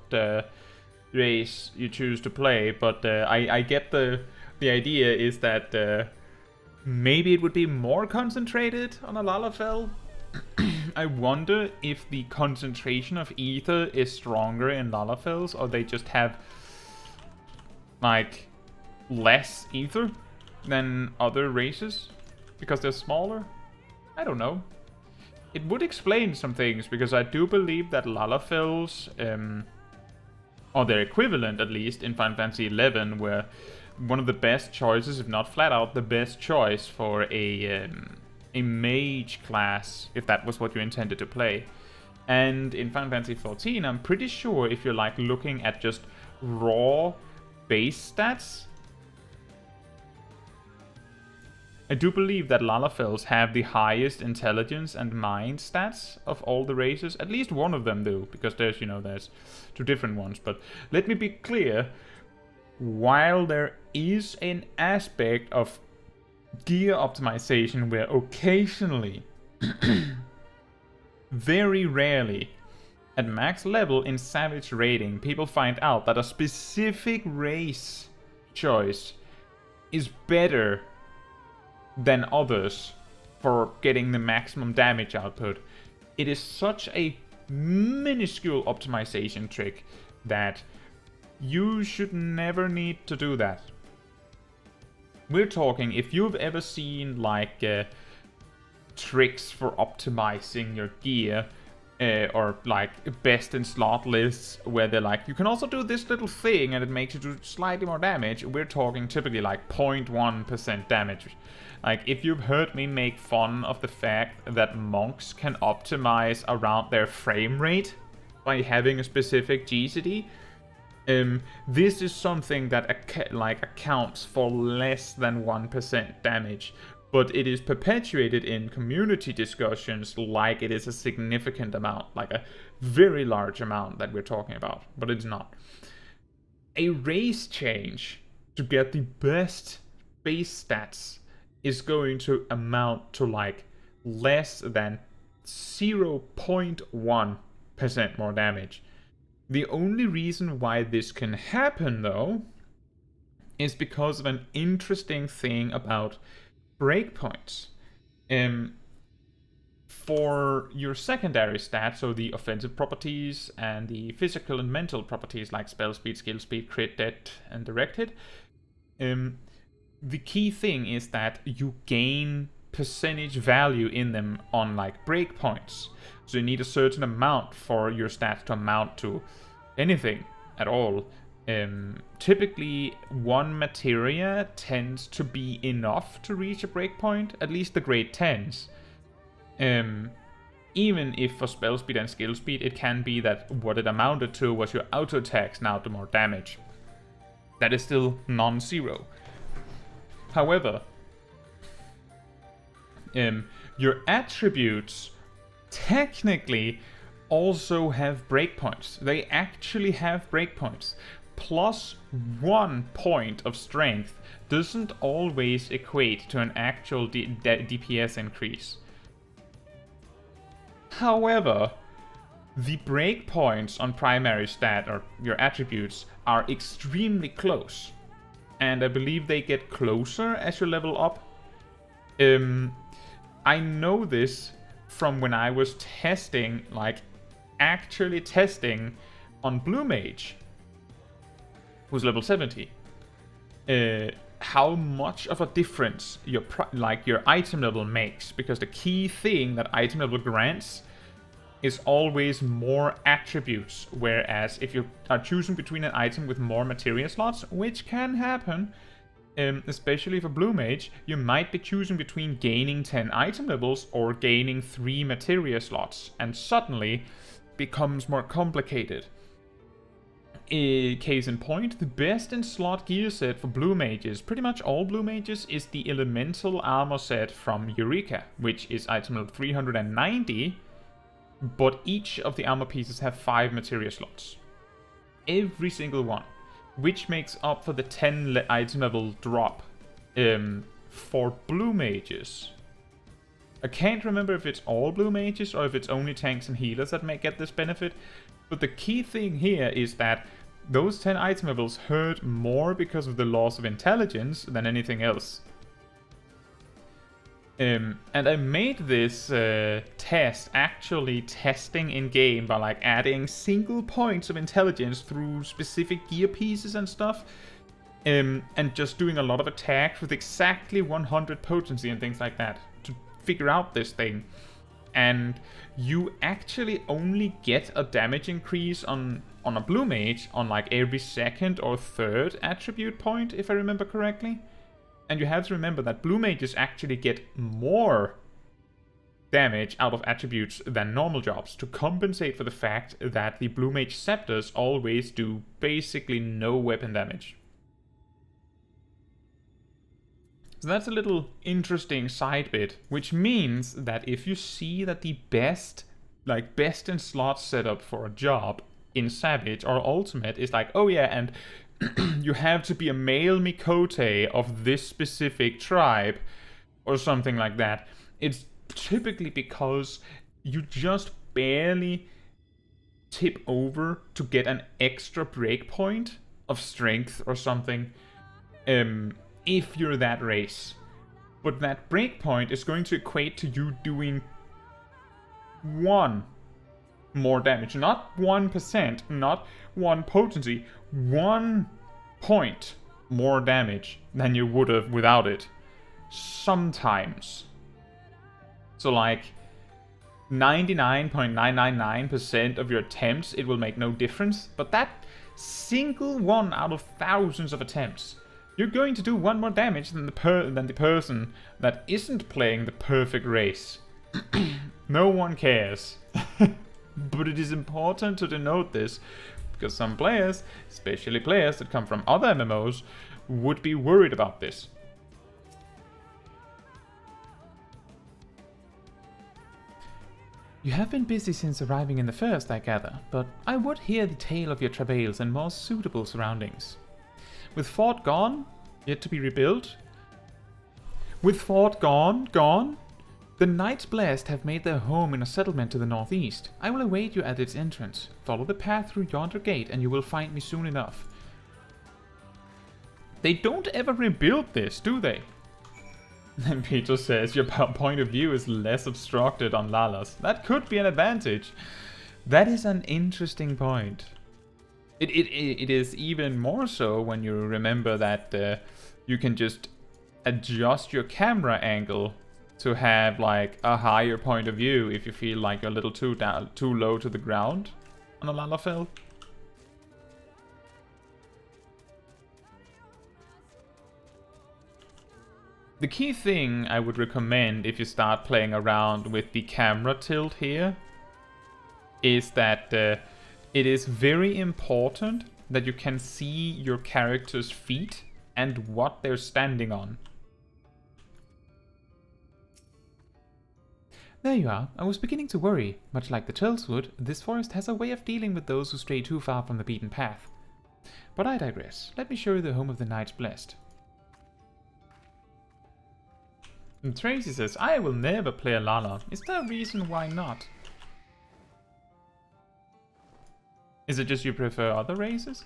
race you choose to play. But I get the idea is that maybe it would be more concentrated on a Lalafell. I wonder if the concentration of ether is stronger in Lalafells, or they just have like less ether than other races because they're smaller? I don't know. It would explain some things, because I do believe that Lalafels, or their equivalent at least in Final Fantasy XI, were one of the best choices, if not flat out the best choice for a mage class, if that was what you intended to play. And in Final Fantasy XIV, I'm pretty sure if you're like looking at just raw base stats, I do believe that Lalafels have the highest intelligence and mind stats of all the races. At least one of them do, because there's, you know, there's two different ones. But let me be clear, while there is an aspect of gear optimization where occasionally, very rarely, at max level in Savage raiding, people find out that a specific race choice is better than others for getting the maximum damage output. It is such a minuscule optimization trick that you should never need to do that. We're talking, if you've ever seen like tricks for optimizing your gear, or like best in slot lists where they're like, you can also do this little thing and it makes you do slightly more damage, we're talking typically like 0.1% damage. Like, if you've heard me make fun of the fact that monks can optimize around their frame rate by having a specific GCD, this is something that accounts for less than 1% damage, but it is perpetuated in community discussions like it is a significant amount, like a very large amount that we're talking about, but it's not. A race change to get the best base stats is going to amount to like less than 0.1% more damage. The only reason why this can happen, though, is because of an interesting thing about breakpoints. For your secondary stats, so the offensive properties and the physical and mental properties like spell speed, skill speed, crit, det, and direct hit, the key thing is that you gain percentage value in them on like breakpoints. So you need a certain amount for your stats to amount to anything at all. Typically, one materia tends to be enough to reach a breakpoint, at least the grade 10s. Even if for spell speed and skill speed, it can be that what it amounted to was your auto attacks now do more damage. That is still non-zero. However, your attributes technically also have breakpoints. They actually have breakpoints. Plus 1 point of strength doesn't always equate to an actual DPS increase. However, the breakpoints on primary stat, or your attributes, are extremely close. And I believe they get closer as you level up. I know this from when I was testing, like actually testing on Blue Mage, who's level 70. How much of a difference your item level makes, because the key thing that item level grants is always more attributes, whereas if you are choosing between an item with more materia slots, which can happen, especially for Blue Mage, you might be choosing between gaining 10 item levels or gaining 3 materia slots, and suddenly becomes more complicated. Case in point, the best in slot gear set for Blue Mages, pretty much all Blue Mages, is the Elemental Armor set from Eureka, which is item level 390, but each of the armor pieces have 5 materia slots. Every single one. Which makes up for the 10 item level drop for Blue Mages. I can't remember if it's all Blue Mages or if it's only tanks and healers that may get this benefit, but the key thing here is that those 10 item levels hurt more because of the loss of intelligence than anything else. And I made this test actually testing in game by like adding single points of intelligence through specific gear pieces and stuff. and just doing a lot of attacks with exactly 100 potency and things like that to figure out this thing. And you actually only get a damage increase on a blue mage on like every second or third attribute point, if I remember correctly. And you have to remember that blue mages actually get more damage out of attributes than normal jobs to compensate for the fact that the blue mage scepters always do basically no weapon damage. So that's a little interesting side bit, which means that if you see that the best in slot setup for a job in Savage or Ultimate is like, oh yeah, and you have to be a male Mikote of this specific tribe or something like that, it's typically because you just barely tip over to get an extra breakpoint of strength or something. If you're that race. But that breakpoint is going to equate to you doing 1 more damage. Not 1%, not 1 potency. 1 point more damage than you would have without it. Sometimes. So like 99.999% of your attempts it will make no difference. But that single one out of thousands of attempts, you're going to do 1 more damage than the person that isn't playing the perfect race. No one cares. But it is important to denote this, because some players, especially players that come from other MMOs, would be worried about this. You have been busy since arriving in the first, I gather, but I would hear the tale of your travails in more suitable surroundings. With Fort gone, yet to be rebuilt. With Fort gone, the Knights Blessed have made their home in a settlement to the northeast. I will await you at its entrance. Follow the path through yonder gate and you will find me soon enough. They don't ever rebuild this, do they? And Peter says, your point of view is less obstructed on Lalas. That could be an advantage. That is an interesting point. It is even more so when you remember that you can just adjust your camera angle to have like a higher point of view if you feel like you're a little too low to the ground on a Lalafell. The key thing I would recommend if you start playing around with the camera tilt here is that it is very important that you can see your character's feet and what they're standing on. There you are. I was beginning to worry. Much like the Turleswood, this forest has a way of dealing with those who stray too far from the beaten path. But I digress. Let me show you the home of the Knights Blessed. And Tracy says, I will never play a Lala. Is there a reason why not? Is it just you prefer other races?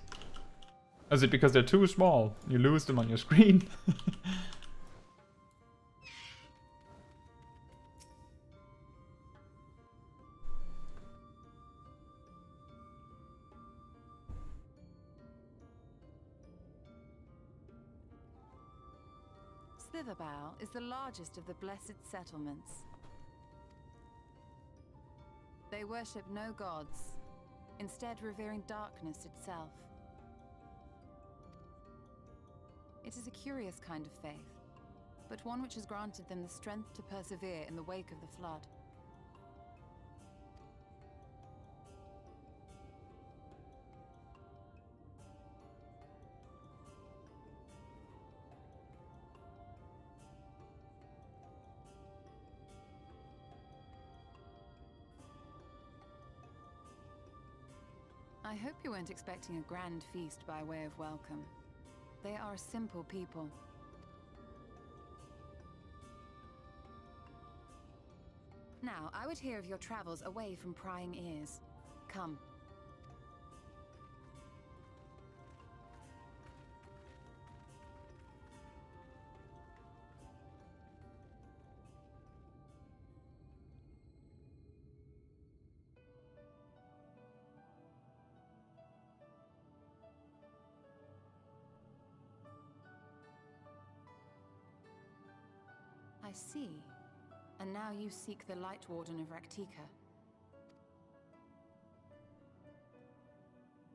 Or is it because they're too small? You lose them on your screen? Slitherbow is the largest of the blessed settlements. They worship no gods, instead revering darkness itself. It is a curious kind of faith, but one which has granted them the strength to persevere in the wake of the flood. I hope you weren't expecting a grand feast by way of welcome. They are a simple people. Now, I would hear of your travels away from prying ears. Come. see. And now you seek the Light Warden of Rak'tika.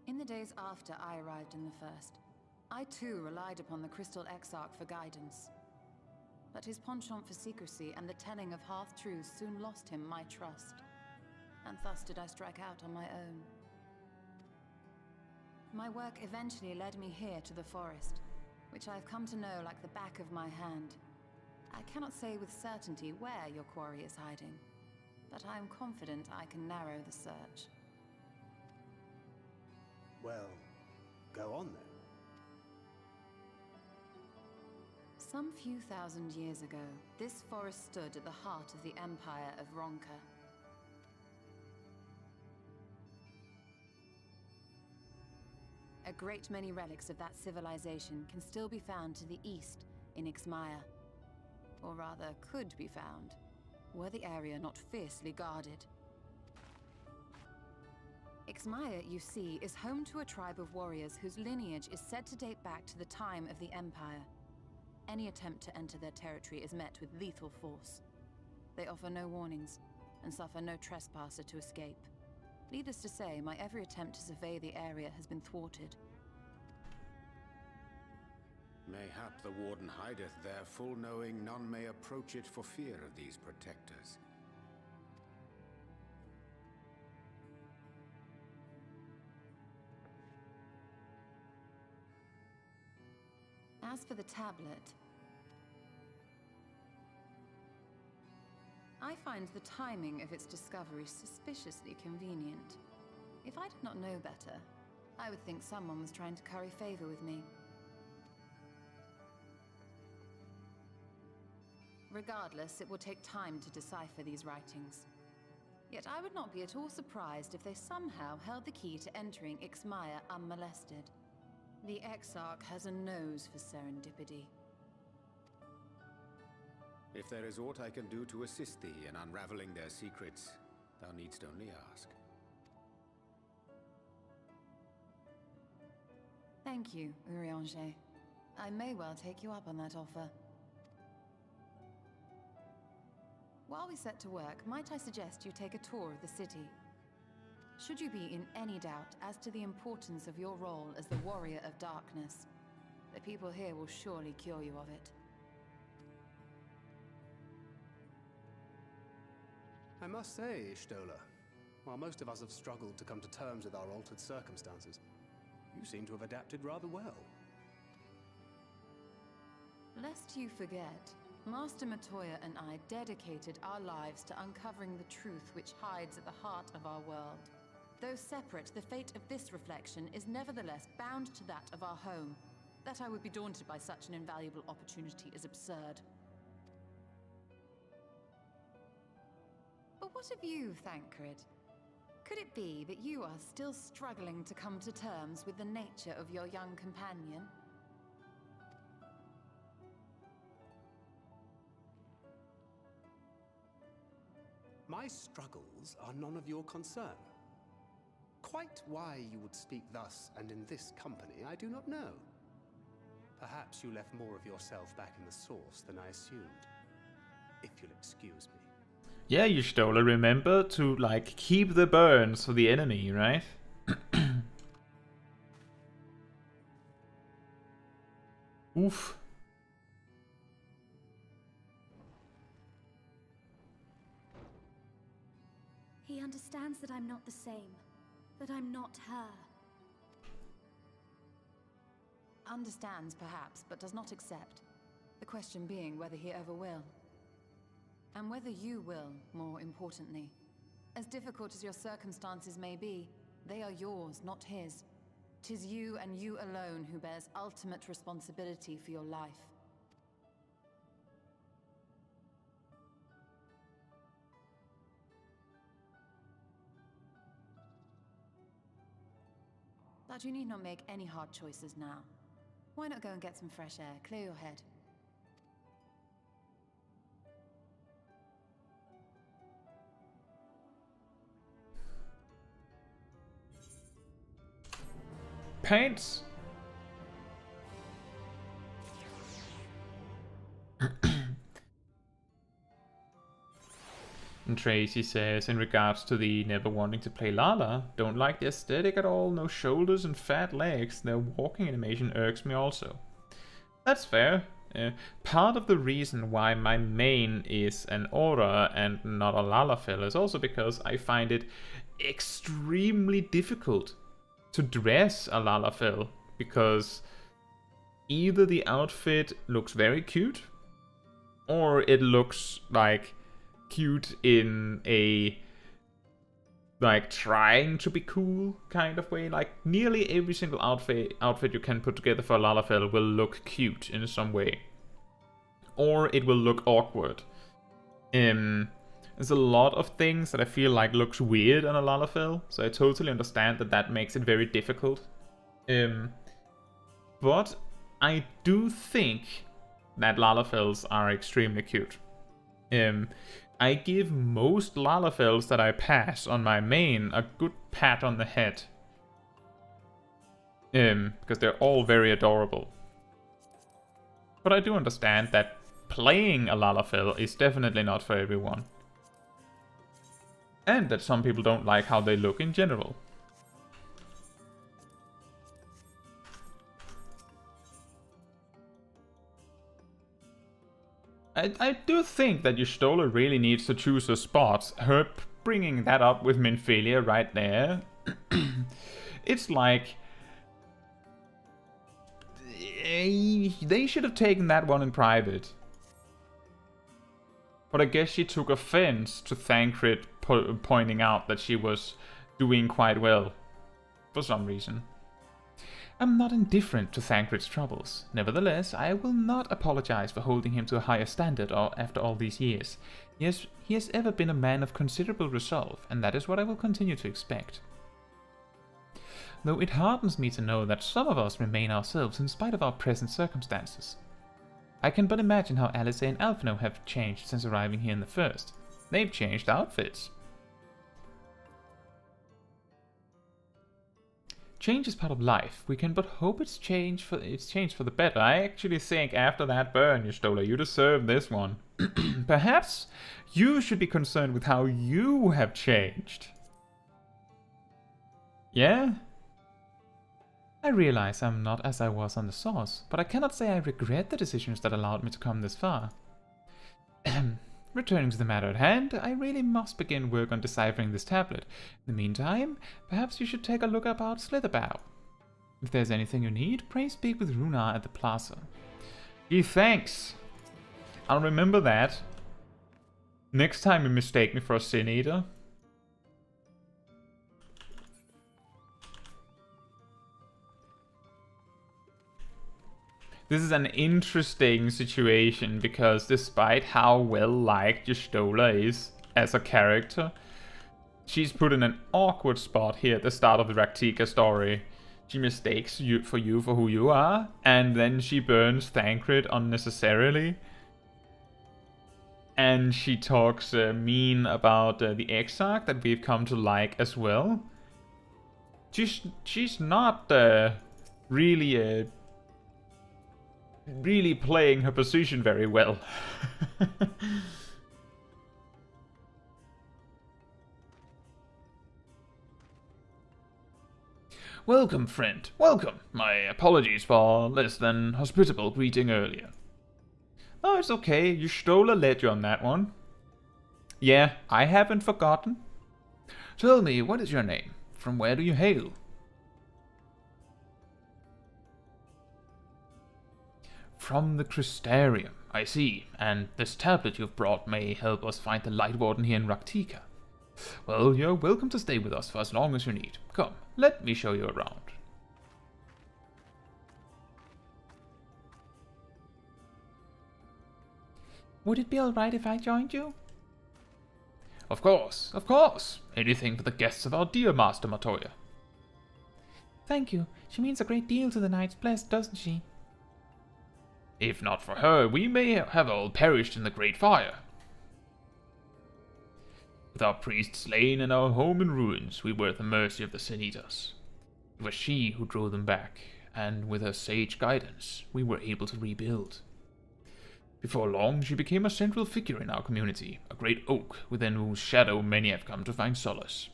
In the days after I arrived in the First, I too relied upon the Crystal Exarch for guidance. But his penchant for secrecy and the telling of half-truths soon lost him my trust. And thus did I strike out on my own. My work eventually led me here to the forest, which I have come to know like the back of my hand. I cannot say with certainty where your quarry is hiding, but I am confident I can narrow the search. Well, go on then. Some few thousand years ago, this forest stood at the heart of the Empire of Ronka. A great many relics of that civilization can still be found to the east in Ixmaya. Or rather, could be found, were the area not fiercely guarded. Ixmaya, you see, is home to a tribe of warriors whose lineage is said to date back to the time of the Empire. Any attempt to enter their territory is met with lethal force. They offer no warnings, and suffer no trespasser to escape. Needless to say, my every attempt to survey the area has been thwarted. Mayhap the Warden hideth there, full knowing none may approach it for fear of these protectors. As for the tablet, I find the timing of its discovery suspiciously convenient. If I did not know better, I would think someone was trying to curry favor with me. Regardless, it will take time to decipher these writings. Yet I would not be at all surprised if they somehow held the key to entering Ixmaya unmolested. The Exarch has a nose for serendipity. If there is aught I can do to assist thee in unraveling their secrets, thou needst only ask. Thank you, Urianger. I may well take you up on that offer. While we set to work, might I suggest you take a tour of the city? Should you be in any doubt as to the importance of your role as the Warrior of Darkness, the people here will surely cure you of it. I must say, Ishtola, while most of us have struggled to come to terms with our altered circumstances, you seem to have adapted rather well. Lest you forget, Master Matoya and I dedicated our lives to uncovering the truth which hides at the heart of our world. Though separate, the fate of this reflection is nevertheless bound to that of our home. That I would be daunted by such an invaluable opportunity is absurd. But what of you, Thancred? Could it be that you are still struggling to come to terms with the nature of your young companion? My struggles are none of your concern. Quite why you would speak thus and in this company, I do not know. Perhaps you left more of yourself back in the source than I assumed. If you'll excuse me. Yeah, you Stola, remember to, like, keep the burns for the enemy, right? Oof. He understands that I'm not the same. That I'm not her. Understands, perhaps, but does not accept. The question being whether he ever will. And whether you will, more importantly. As difficult as your circumstances may be, they are yours, not his. 'Tis you and you alone who bears ultimate responsibility for your life. But you need not make any hard choices now. Why not go and get some fresh air, clear your head? Paints. Tracy says in regards to the never wanting to play Lala. Don't like the aesthetic at all, no shoulders and fat legs. Their walking animation irks me also. That's fair. Part of the reason why my main is an Aura and not a Lalafell is also because I find it extremely difficult to dress a Lalafell, because either the outfit looks very cute or it looks like cute in a like trying to be cool kind of way. Like nearly every single outfit you can put together for a Lalafell will look cute in some way, or it will look awkward. There's a lot of things that I feel like looks weird on a Lalafell, so I totally understand that makes it very difficult. But I do think that Lalafells are extremely cute. I give most Lalafells that I pass on my main a good pat on the head. Because they're all very adorable. But I do understand that playing a Lalafell is definitely not for everyone. And that some people don't like how they look in general. I do think that Y'shtola really needs to choose her spots. Her bringing that up with Minfilia right there, it's like they should have taken that one in private. But I guess she took offense to Thancred pointing out that she was doing quite well for some reason. I'm not indifferent to Thancred's troubles. Nevertheless, I will not apologize for holding him to a higher standard after all these years. He has ever been a man of considerable resolve, and that is what I will continue to expect. Though it hardens me to know that some of us remain ourselves in spite of our present circumstances. I can but imagine how Alice and Alphino have changed since arriving here in the first. They've changed outfits. Change is part of life. We can but hope it's changed for the better. I actually think after that burn, Y'shtola, you deserve this one. Perhaps you should be concerned with how you have changed. Yeah? I realize I'm not as I was on the source, but I cannot say I regret the decisions that allowed me to come this far. Returning to the matter at hand, I really must begin work on deciphering this tablet. In the meantime, perhaps you should take a look about Slitherbow. If there's anything you need, pray speak with Runar at the plaza. Gee, thanks! I'll remember that. Next time you mistake me for a Sin Eater. This is an interesting situation, because despite how well liked Y'shtola is as a character, she's put in an awkward spot here at the start of the Rak'tika story. She mistakes you for who you are, and then she burns Thancred unnecessarily. And she talks mean about the Exarch that we've come to like as well. She's not really playing her position very well. Welcome, friend. Welcome. My apologies for less than hospitable greeting earlier. Oh, it's okay. Y'shtola led you on that one. Yeah, I haven't forgotten. Tell me, what is your name? From where do you hail? From the Crystarium, I see, and this tablet you've brought may help us find the Light Warden here in Rak'tika. Well, you're welcome to stay with us for as long as you need. Come, let me show you around. Would it be alright if I joined you? Of course, of course. Anything for the guests of our dear Master Matoya. Thank you. She means a great deal to the Knights Blessed, doesn't she? If not for her, we may have all perished in the Great Fire. With our priest slain and our home in ruins, we were at the mercy of the Sin Eaters. It was she who drove them back, and with her sage guidance, we were able to rebuild. Before long, she became a central figure in our community, a great oak within whose shadow many have come to find solace.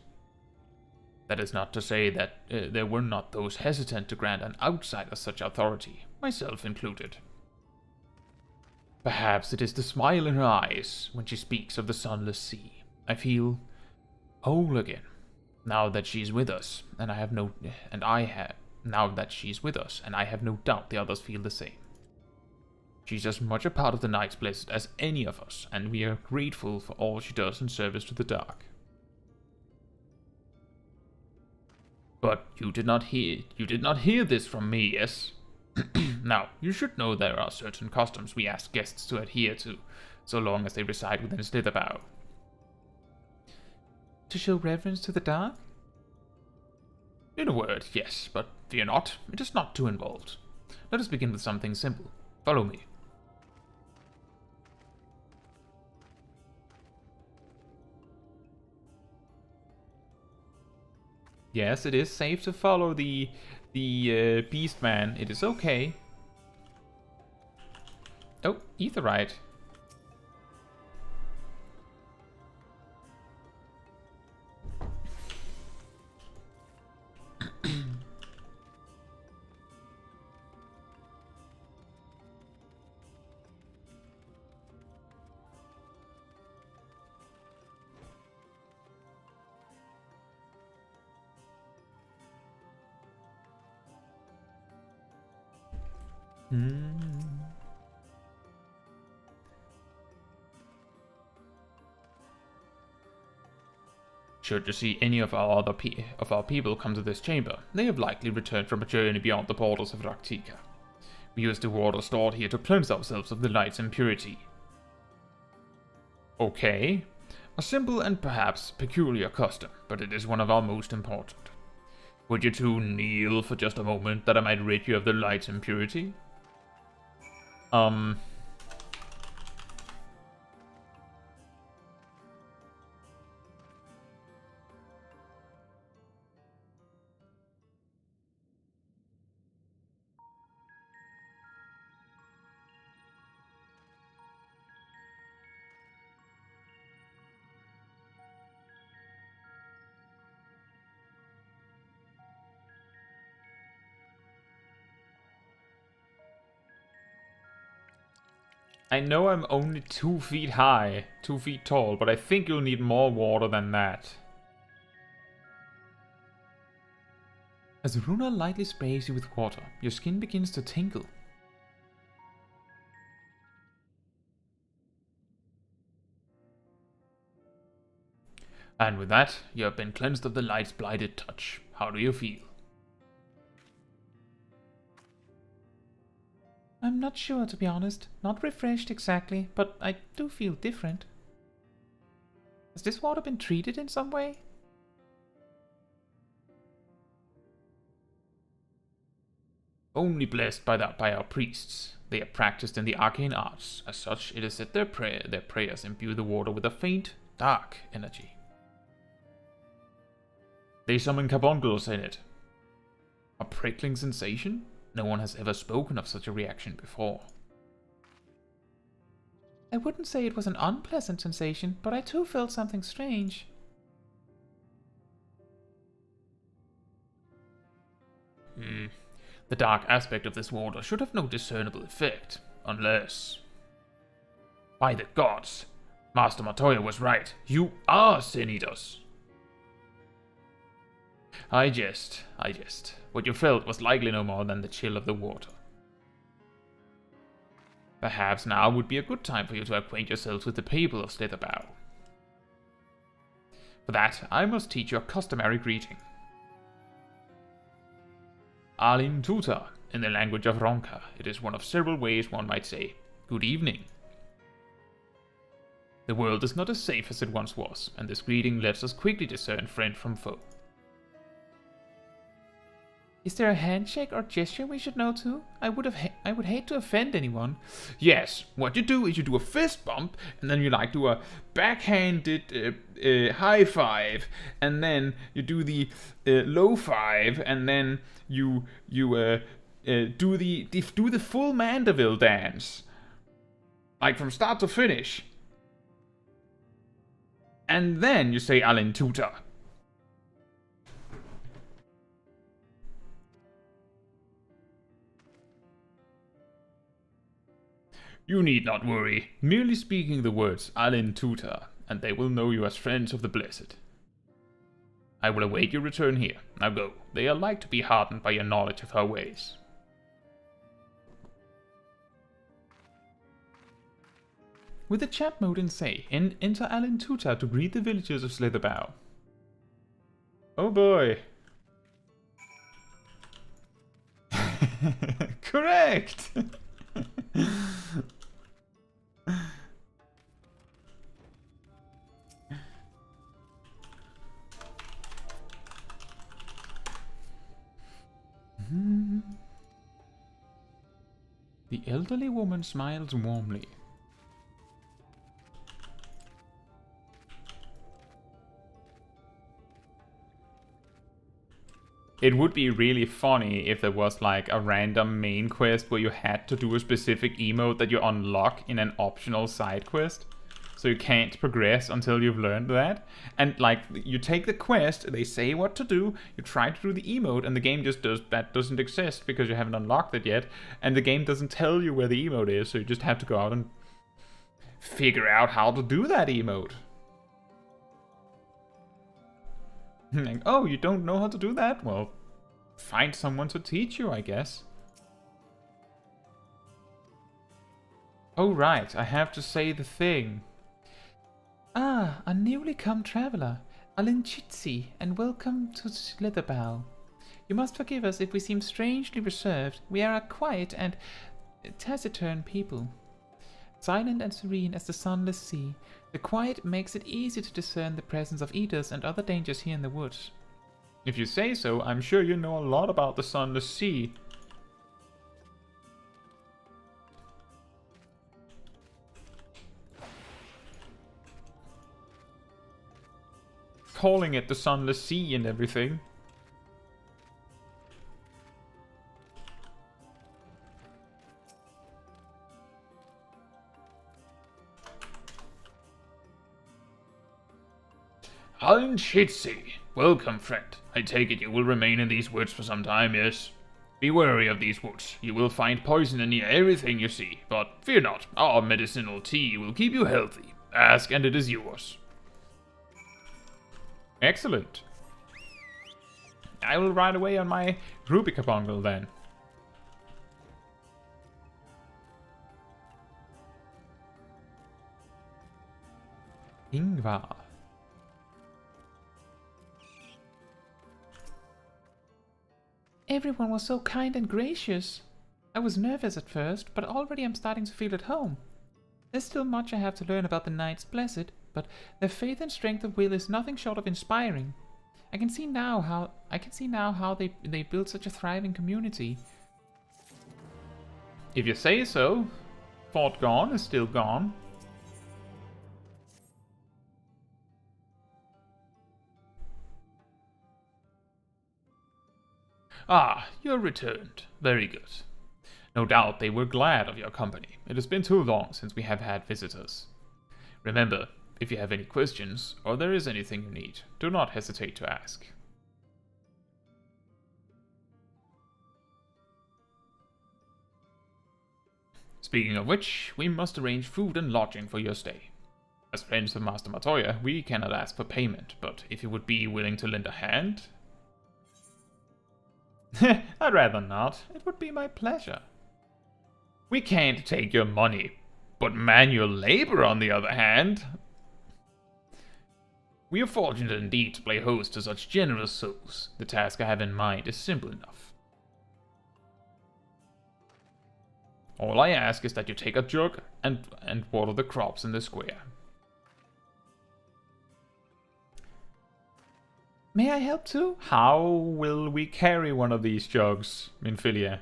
That is not to say that there were not those hesitant to grant an outsider such authority, myself included. Perhaps it is the smile in her eyes when she speaks of the sunless sea. I feel whole again, now that she's with us, and I have no doubt the others feel the same. She's as much a part of the Night's Blessed as any of us, and we are grateful for all she does in service to the Dark. But you did not hear this from me, yes? Now, you should know there are certain customs we ask guests to adhere to, so long as they reside within Slitherbow. To show reverence to the Dark? In a word, yes, but fear not, it is not too involved. Let us begin with something simple. Follow me. Yes, it is safe to follow the beast man. It is okay. Oh, Aetheryte. Should you see any of our people come to this chamber, they have likely returned from a journey beyond the borders of Rak'tika. We use the water stored here to cleanse ourselves of the light's impurity. Okay, a simple and perhaps peculiar custom, but it is one of our most important. Would you two kneel for just a moment that I might rid you of the light's impurity? I know I'm only 2 feet high, 2 feet tall, but I think you'll need more water than that. As Runa lightly sprays you with water, your skin begins to tingle. And with that, you have been cleansed of the light's blighted touch. How do you feel? I'm not sure, to be honest. Not refreshed exactly, but I do feel different. Has this water been treated in some way? Only blessed by our priests. They are practiced in the arcane arts. As such, it is said their prayers imbue the water with a faint, dark energy. They summon carbuncles in it. A prickling sensation? No one has ever spoken of such a reaction before. I wouldn't say it was an unpleasant sensation, but I too felt something strange. The dark aspect of this water should have no discernible effect, unless... By the gods! Master Matoya was right. You are Sin Eaters! I jest. What you felt was likely no more than the chill of the water. Perhaps now would be a good time for you to acquaint yourselves with the people of Slitherbow. For that, I must teach you a customary greeting. Alin Tuta, in the language of Ronka. It is one of several ways one might say, good evening. The world is not as safe as it once was, and this greeting lets us quickly discern friend from foe. Is there a handshake or gesture we should know too? I would hate to offend anyone. Yes, what you do is you do a fist bump, and then you like do a backhanded high five, and then you do the low five, and then you do the full Mandeville dance. Like from start to finish. And then you say Alin Tuta. You need not worry. Merely speaking the words Alin Tuta, and they will know you as friends of the Blessed. I will await your return here. Now go. They are like to be heartened by your knowledge of her ways. With the chat mode in say, enter Alin Tuta to greet the villagers of Slitherbow. Oh boy. Correct! The elderly woman smiles warmly. It would be really funny if there was like a random main quest where you had to do a specific emote that you unlock in an optional side quest. So you can't progress until you've learned that. And like, you take the quest, they say what to do, you try to do the emote, and the game just does, that doesn't exist because you haven't unlocked it yet. And the game doesn't tell you where the emote is, so you just have to go out and figure out how to do that emote. Like, oh, you don't know how to do that? Well, find someone to teach you, I guess. Oh right, I have to say the thing. Ah, a newly come traveller, Alin Chitsi, and welcome to Slitherbow. You must forgive us if we seem strangely reserved. We are a quiet and taciturn people. Silent and serene as the sunless sea, the quiet makes it easy to discern the presence of eaters and other dangers here in the woods. If you say so, I'm sure you know a lot about the sunless sea. Calling it the sunless sea and everything. Alin Chitsi, welcome friend. I take it you will remain in these woods for some time, yes? Be wary of these woods. You will find poison in near everything you see, but fear not, our medicinal tea will keep you healthy. Ask and it is yours. Excellent. I will ride away on my Rak'tika bungle then. Ingvar. Everyone was so kind and gracious. I was nervous at first, but already I'm starting to feel at home. There's still much I have to learn about the Knights Blessed, but their faith and strength of will is nothing short of inspiring. I can see now how they built such a thriving community. If you say so. Fort Gone is still gone. Ah, you're returned. Very good. No doubt they were glad of your company. It has been too long since we have had visitors. Remember, if you have any questions, or there is anything you need, do not hesitate to ask. Speaking of which, we must arrange food and lodging for your stay. As friends of Master Matoya, we cannot ask for payment, but if you would be willing to lend a hand... I'd rather not. It would be my pleasure. We can't take your money, but manual labor on the other hand... We are fortunate indeed to play host to such generous souls. The task I have in mind is simple enough. All I ask is that you take a jug and water the crops in the square. May I help too? How will we carry one of these jugs, Minfilia?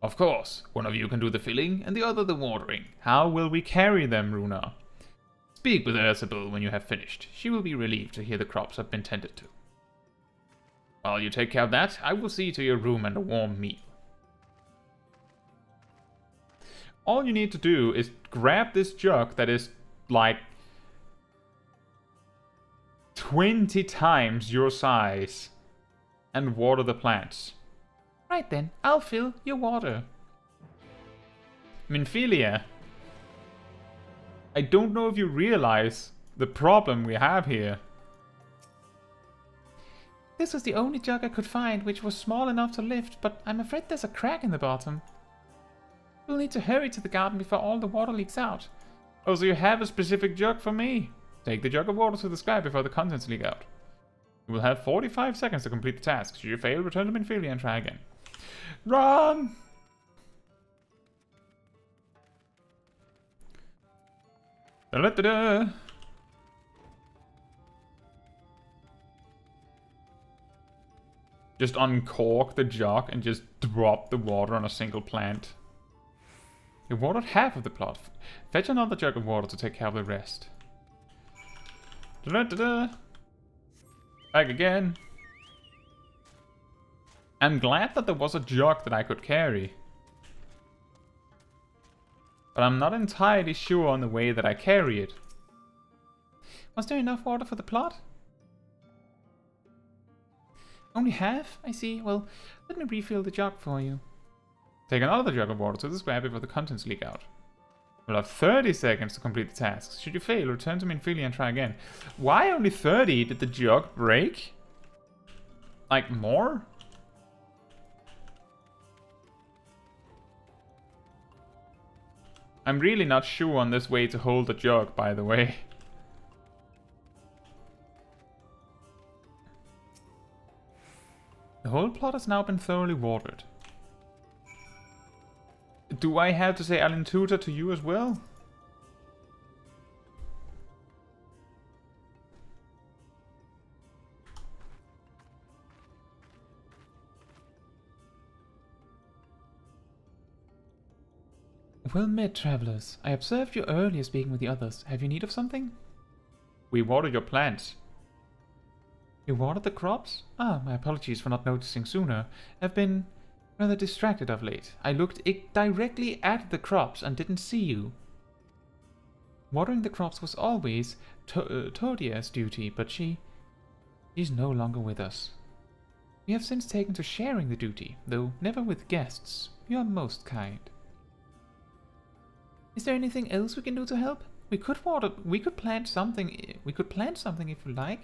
Of course, one of you can do the filling and the other the watering. How will we carry them, Runa? Speak with Ursabel when you have finished. She will be relieved to hear the crops have been tended to. While you take care of that, I will see to your room and a warm meal. All you need to do is grab this jug that is like 20 times your size and water the plants. Right then, I'll fill your water. Minfilia, I don't know if you realize the problem we have here. This was the only jug I could find which was small enough to lift, but I'm afraid there's a crack in the bottom. We'll need to hurry to the garden before all the water leaks out. Oh, so you have a specific jug for me? Take the jug of water to the sky before the contents leak out. You will have 45 seconds to complete the task. Should you fail, return to Minfilia and try again. Run! Da-da-da-da. Just uncork the jug and just drop the water on a single plant. You watered half of the plot. Fetch another jug of water to take care of the rest. Da-da-da-da. Back again. I'm glad that there was a jug that I could carry. But I'm not entirely sure on the way that I carry it. Was there enough water for the plot? Only half? I see. Well, let me refill the jug for you. Take another jug of water to the square before the contents leak out. You'll have 30 seconds to complete the task. Should you fail, return to Minfilia and try again. Why only 30? Did the jug break? Like more? I'm really not sure on this way to hold the jug, by the way. The whole plot has now been thoroughly watered. Do I have to say Alintuta to you as well? Well met, travelers. I observed you earlier speaking with the others. Have you need of something? We water your plants. You watered the crops? Ah, my apologies for not noticing sooner. I've been rather distracted of late. I looked directly at the crops and didn't see you. Watering the crops was always Todia's duty, but she's no longer with us. We have since taken to sharing the duty, though never with guests. You are most kind. Is there anything else we can do to help? We could plant something if you like.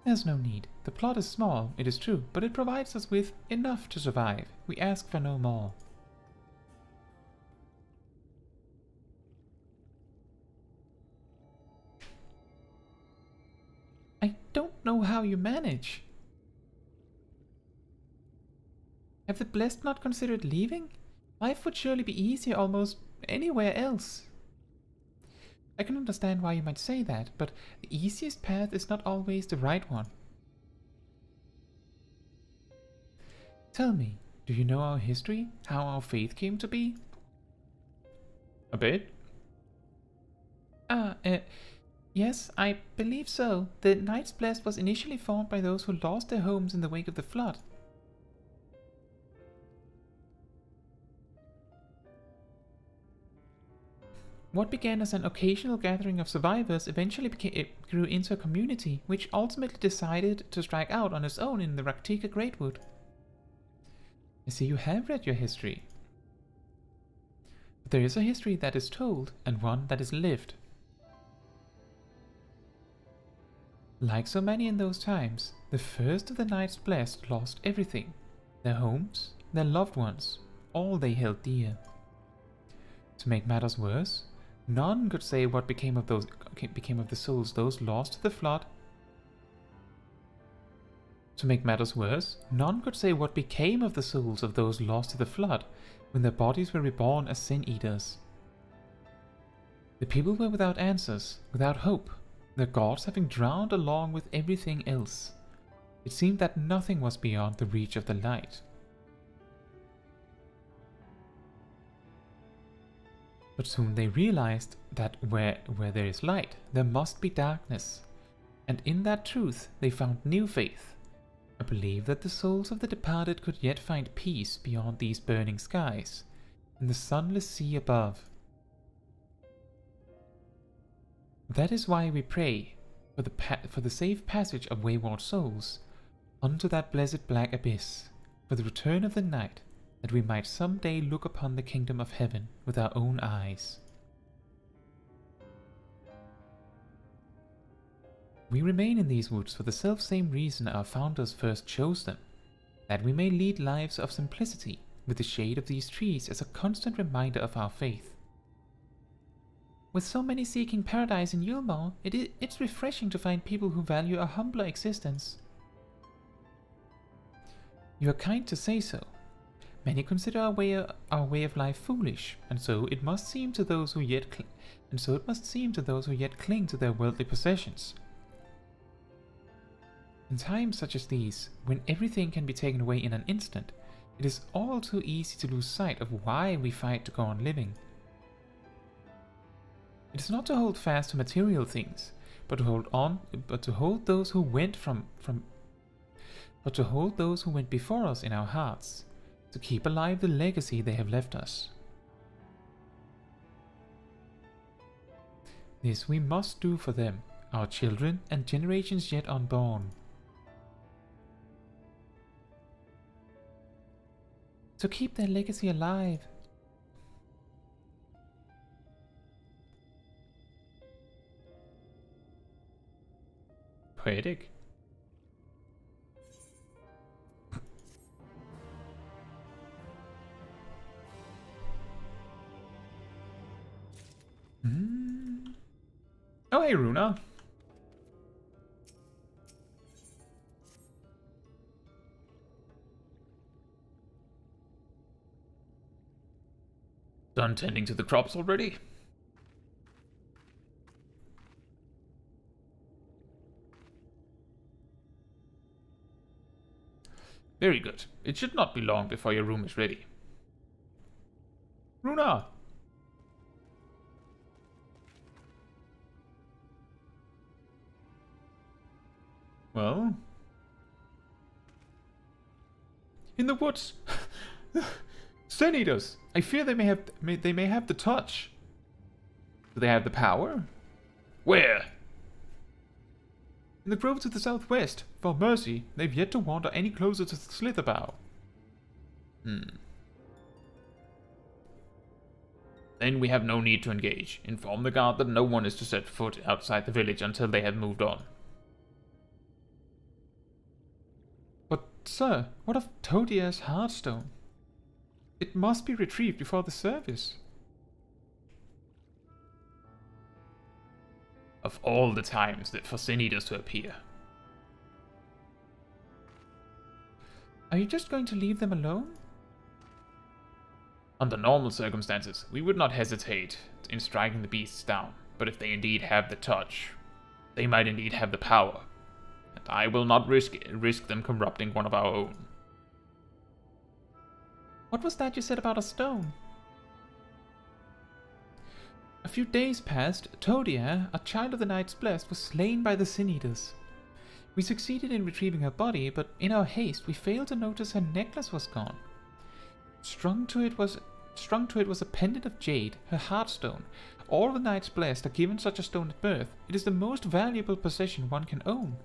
There's no need. The plot is small, it is true, but it provides us with enough to survive. We ask for no more. I don't know how you manage. Have the blessed not considered leaving? Life would surely be easier almost anywhere else. I can understand why you might say that, but the easiest path is not always the right one. Tell me, do you know our history? How our faith came to be? A bit. Yes, I believe so. The Knights Blessed was initially formed by those who lost their homes in the wake of the flood. What began as an occasional gathering of survivors eventually grew into a community, which ultimately decided to strike out on its own in the Rak'tika Greatwood. I see you have read your history. But there is a history that is told, and one that is lived. Like so many in those times, the first of the Knights Blessed lost everything. Their homes, their loved ones, all they held dear. To make matters worse, none could say what became of the souls those lost to the flood. To make matters worse, none could say what became of the souls of those lost to the flood when their bodies were reborn as sin-eaters. The people were without answers, without hope, their gods having drowned along with everything else. It seemed that nothing was beyond the reach of the light. But soon they realized that where there is light, there must be darkness. And in that truth they found new faith. I believe that the souls of the departed could yet find peace beyond these burning skies, in the sunless sea above. That is why we pray for the safe passage of wayward souls unto that blessed black abyss, for the return of the night, that we might some day look upon the kingdom of heaven with our own eyes. We remain in these woods for the self-same reason our founders first chose them, that we may lead lives of simplicity, with the shade of these trees as a constant reminder of our faith. With so many seeking paradise in Yulmore, it's refreshing to find people who value a humbler existence. You are kind to say so. Many consider our way of life foolish, and so it must seem to those who yet cling to their worldly possessions. In times such as these, when everything can be taken away in an instant, it is all too easy to lose sight of why we fight to go on living. It is not to hold fast to material things, but to hold those who went before us in our hearts, to keep alive the legacy they have left us. This we must do for them, our children and generations yet unborn. To keep their legacy alive. Poetic. Oh, hey, Runa. Done tending to the crops already? Very good. It should not be long before your room is ready. Runa! Well? In the woods! Sun Eaters! I fear they may have the touch. Do they have the power? Where? In the grove to the southwest. For mercy, they've yet to wander any closer to the Slitherbow. Then we have no need to engage. Inform the guard that no one is to set foot outside the village until they have moved on. But, sir, what of Todia's heartstone? It must be retrieved before the service. Of all the times that for Sin Eaters to appear. Are you just going to leave them alone? Under normal circumstances, we would not hesitate in striking the beasts down, but if they indeed have the touch, they might indeed have the power, and I will not risk them corrupting one of our own. What was that you said about a stone? A few days past, Todia, a child of the Knights Blessed, was slain by the Sin Eaters. We succeeded in retrieving her body, but in our haste we failed to notice her necklace was gone. Strung to it was a pendant of jade, her heartstone. All the Knights Blessed are given such a stone at birth. It is the most valuable possession one can own.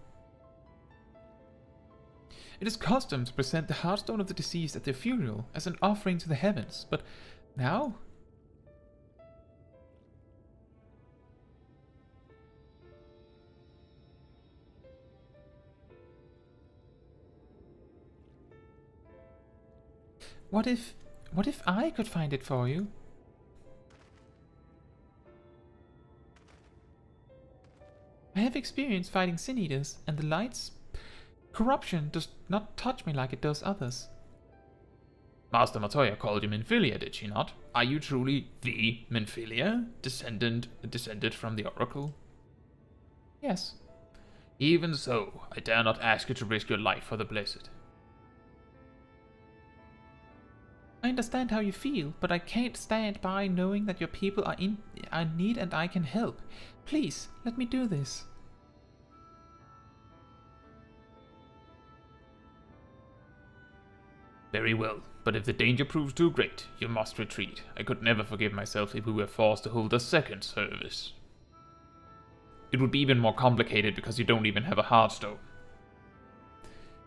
It is custom to present the heartstone of the deceased at their funeral as an offering to the heavens, but now? What if I could find it for you? I have experience fighting Sin Eaters, and the light's corruption does not touch me like it does others. Master Matoya called you Minfilia, did she not? Are you truly the Minfilia, descended from the Oracle? Yes. Even so, I dare not ask you to risk your life for the Blessed. I understand how you feel, but I can't stand by knowing that your people are in need and I can help. Please, let me do this. Very well, but if the danger proves too great, you must retreat. I could never forgive myself if we were forced to hold a second service. It would be even more complicated because you don't even have a Hearthstone.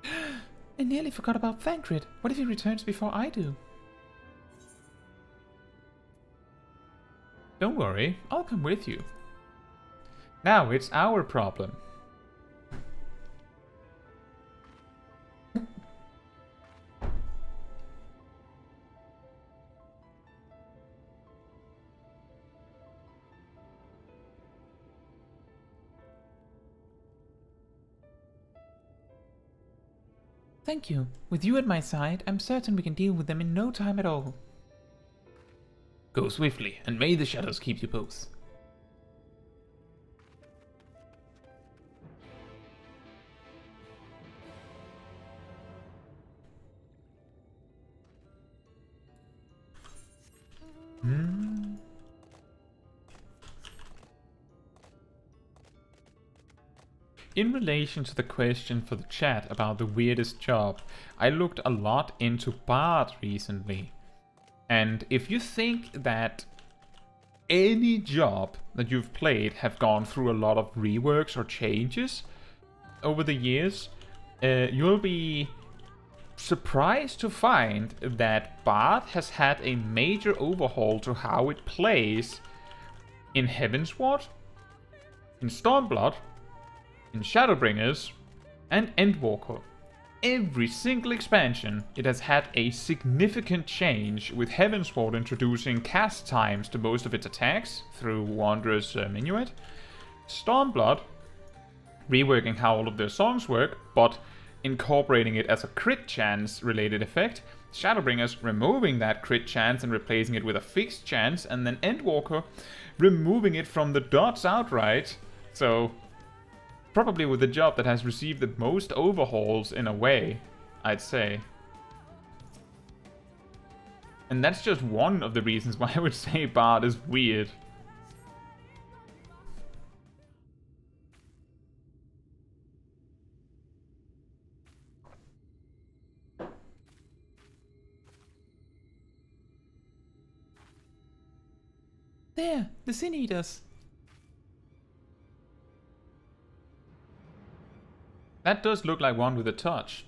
I nearly forgot about Thancred. What if he returns before I do? Don't worry, I'll come with you. Now it's our problem. Thank you. With you at my side, I'm certain we can deal with them in no time at all. Go swiftly, and may the shadows keep you both. In relation to the question for the chat about the weirdest job, I looked a lot into Bard recently. And if you think that any job that you've played have gone through a lot of reworks or changes over the years, you'll be surprised to find that Bard has had a major overhaul to how it plays in Heavensward, in Stormblood, in Shadowbringers, and Endwalker. Every single expansion, it has had a significant change, with Heavensward introducing cast times to most of its attacks through Wanderer's Minuet, Stormblood reworking how all of their songs work, but incorporating it as a crit chance related effect, Shadowbringers removing that crit chance and replacing it with a fixed chance, and then Endwalker removing it from the dots outright. So probably with the job that has received the most overhauls in a way, I'd say. And that's just one of the reasons why I would say Bard is weird. There, the Sin Eaters. That does look like one with a touch.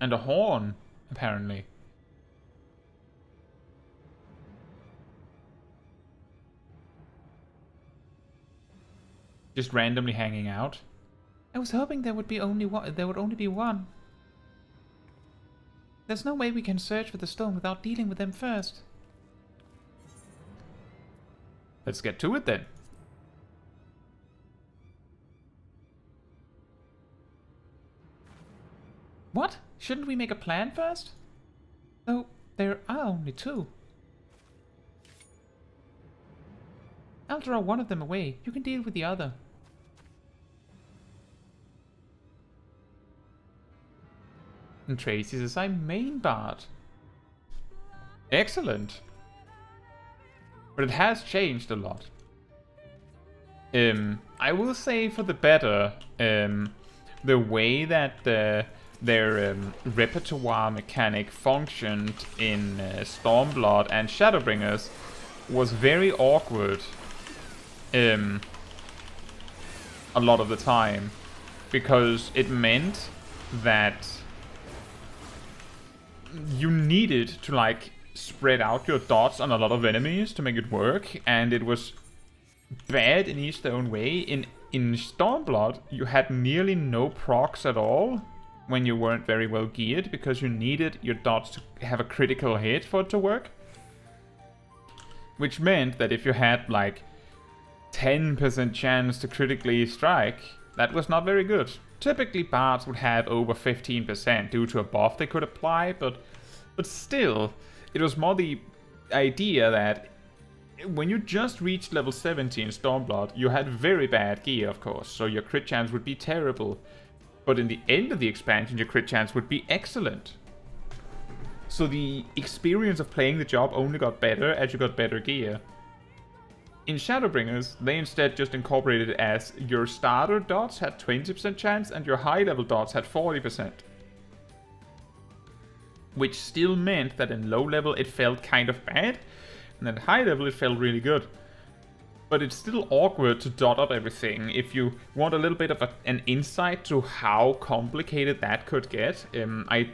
And a horn, apparently. Just randomly hanging out. I was hoping there would only be one. There's no way we can search for the stone without dealing with them first. Let's get to it then. What? Shouldn't we make a plan first? Oh, there are only two. I'll draw one of them away. You can deal with the other. And Tracy says I'm main bard. Excellent. But it has changed a lot. I will say for the better, the way that their repertoire mechanic functioned in Stormblood and Shadowbringers was very awkward a lot of the time, because it meant that you needed to like spread out your dots on a lot of enemies to make it work, and it was bad in each their own way. In Stormblood, you had nearly no procs at all when you weren't very well geared, because you needed your dots to have a critical hit for it to work. Which meant that if you had like 10% chance to critically strike, that was not very good. Typically bards would have over 15% due to a buff they could apply, but still, it was more the idea that when you just reached level 70 in Stormblood, you had very bad gear, of course, so your crit chance would be terrible. But in the end of the expansion, your crit chance would be excellent. So the experience of playing the job only got better as you got better gear. In Shadowbringers, they instead just incorporated it as your starter dots had 20% chance and your high level dots had 40%. which still meant that in low level it felt kind of bad, and at high level it felt really good. But it's still awkward to dot up everything. If you want a little bit of an insight to how complicated that could get, I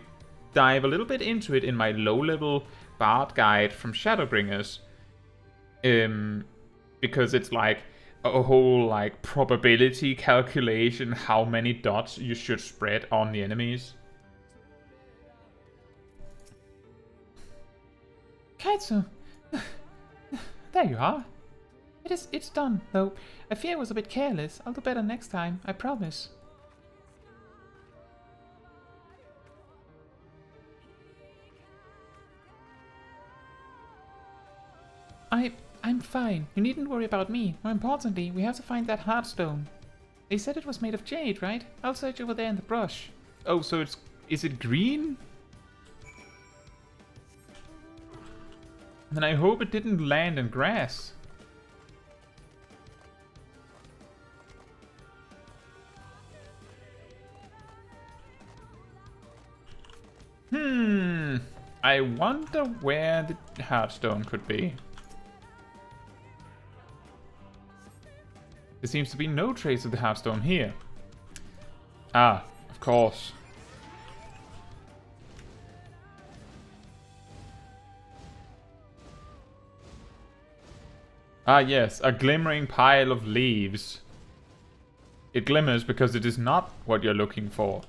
dive a little bit into it in my low-level bard guide from Shadowbringers. Because it's like a whole like probability calculation how many dots you should spread on the enemies. Caetsu! There you are. It's done, though I fear I was a bit careless. I'll do better next time, I promise. I'm fine. You needn't worry about me. More importantly, we have to find that heartstone. They said it was made of jade, right? I'll search over there in the brush. Oh, so is it green? Then I hope it didn't land in grass. I wonder where the heartstone could be. There seems to be no trace of the heartstone here. Ah, of course. Ah yes, a glimmering pile of leaves. It glimmers because it is not what you're looking for.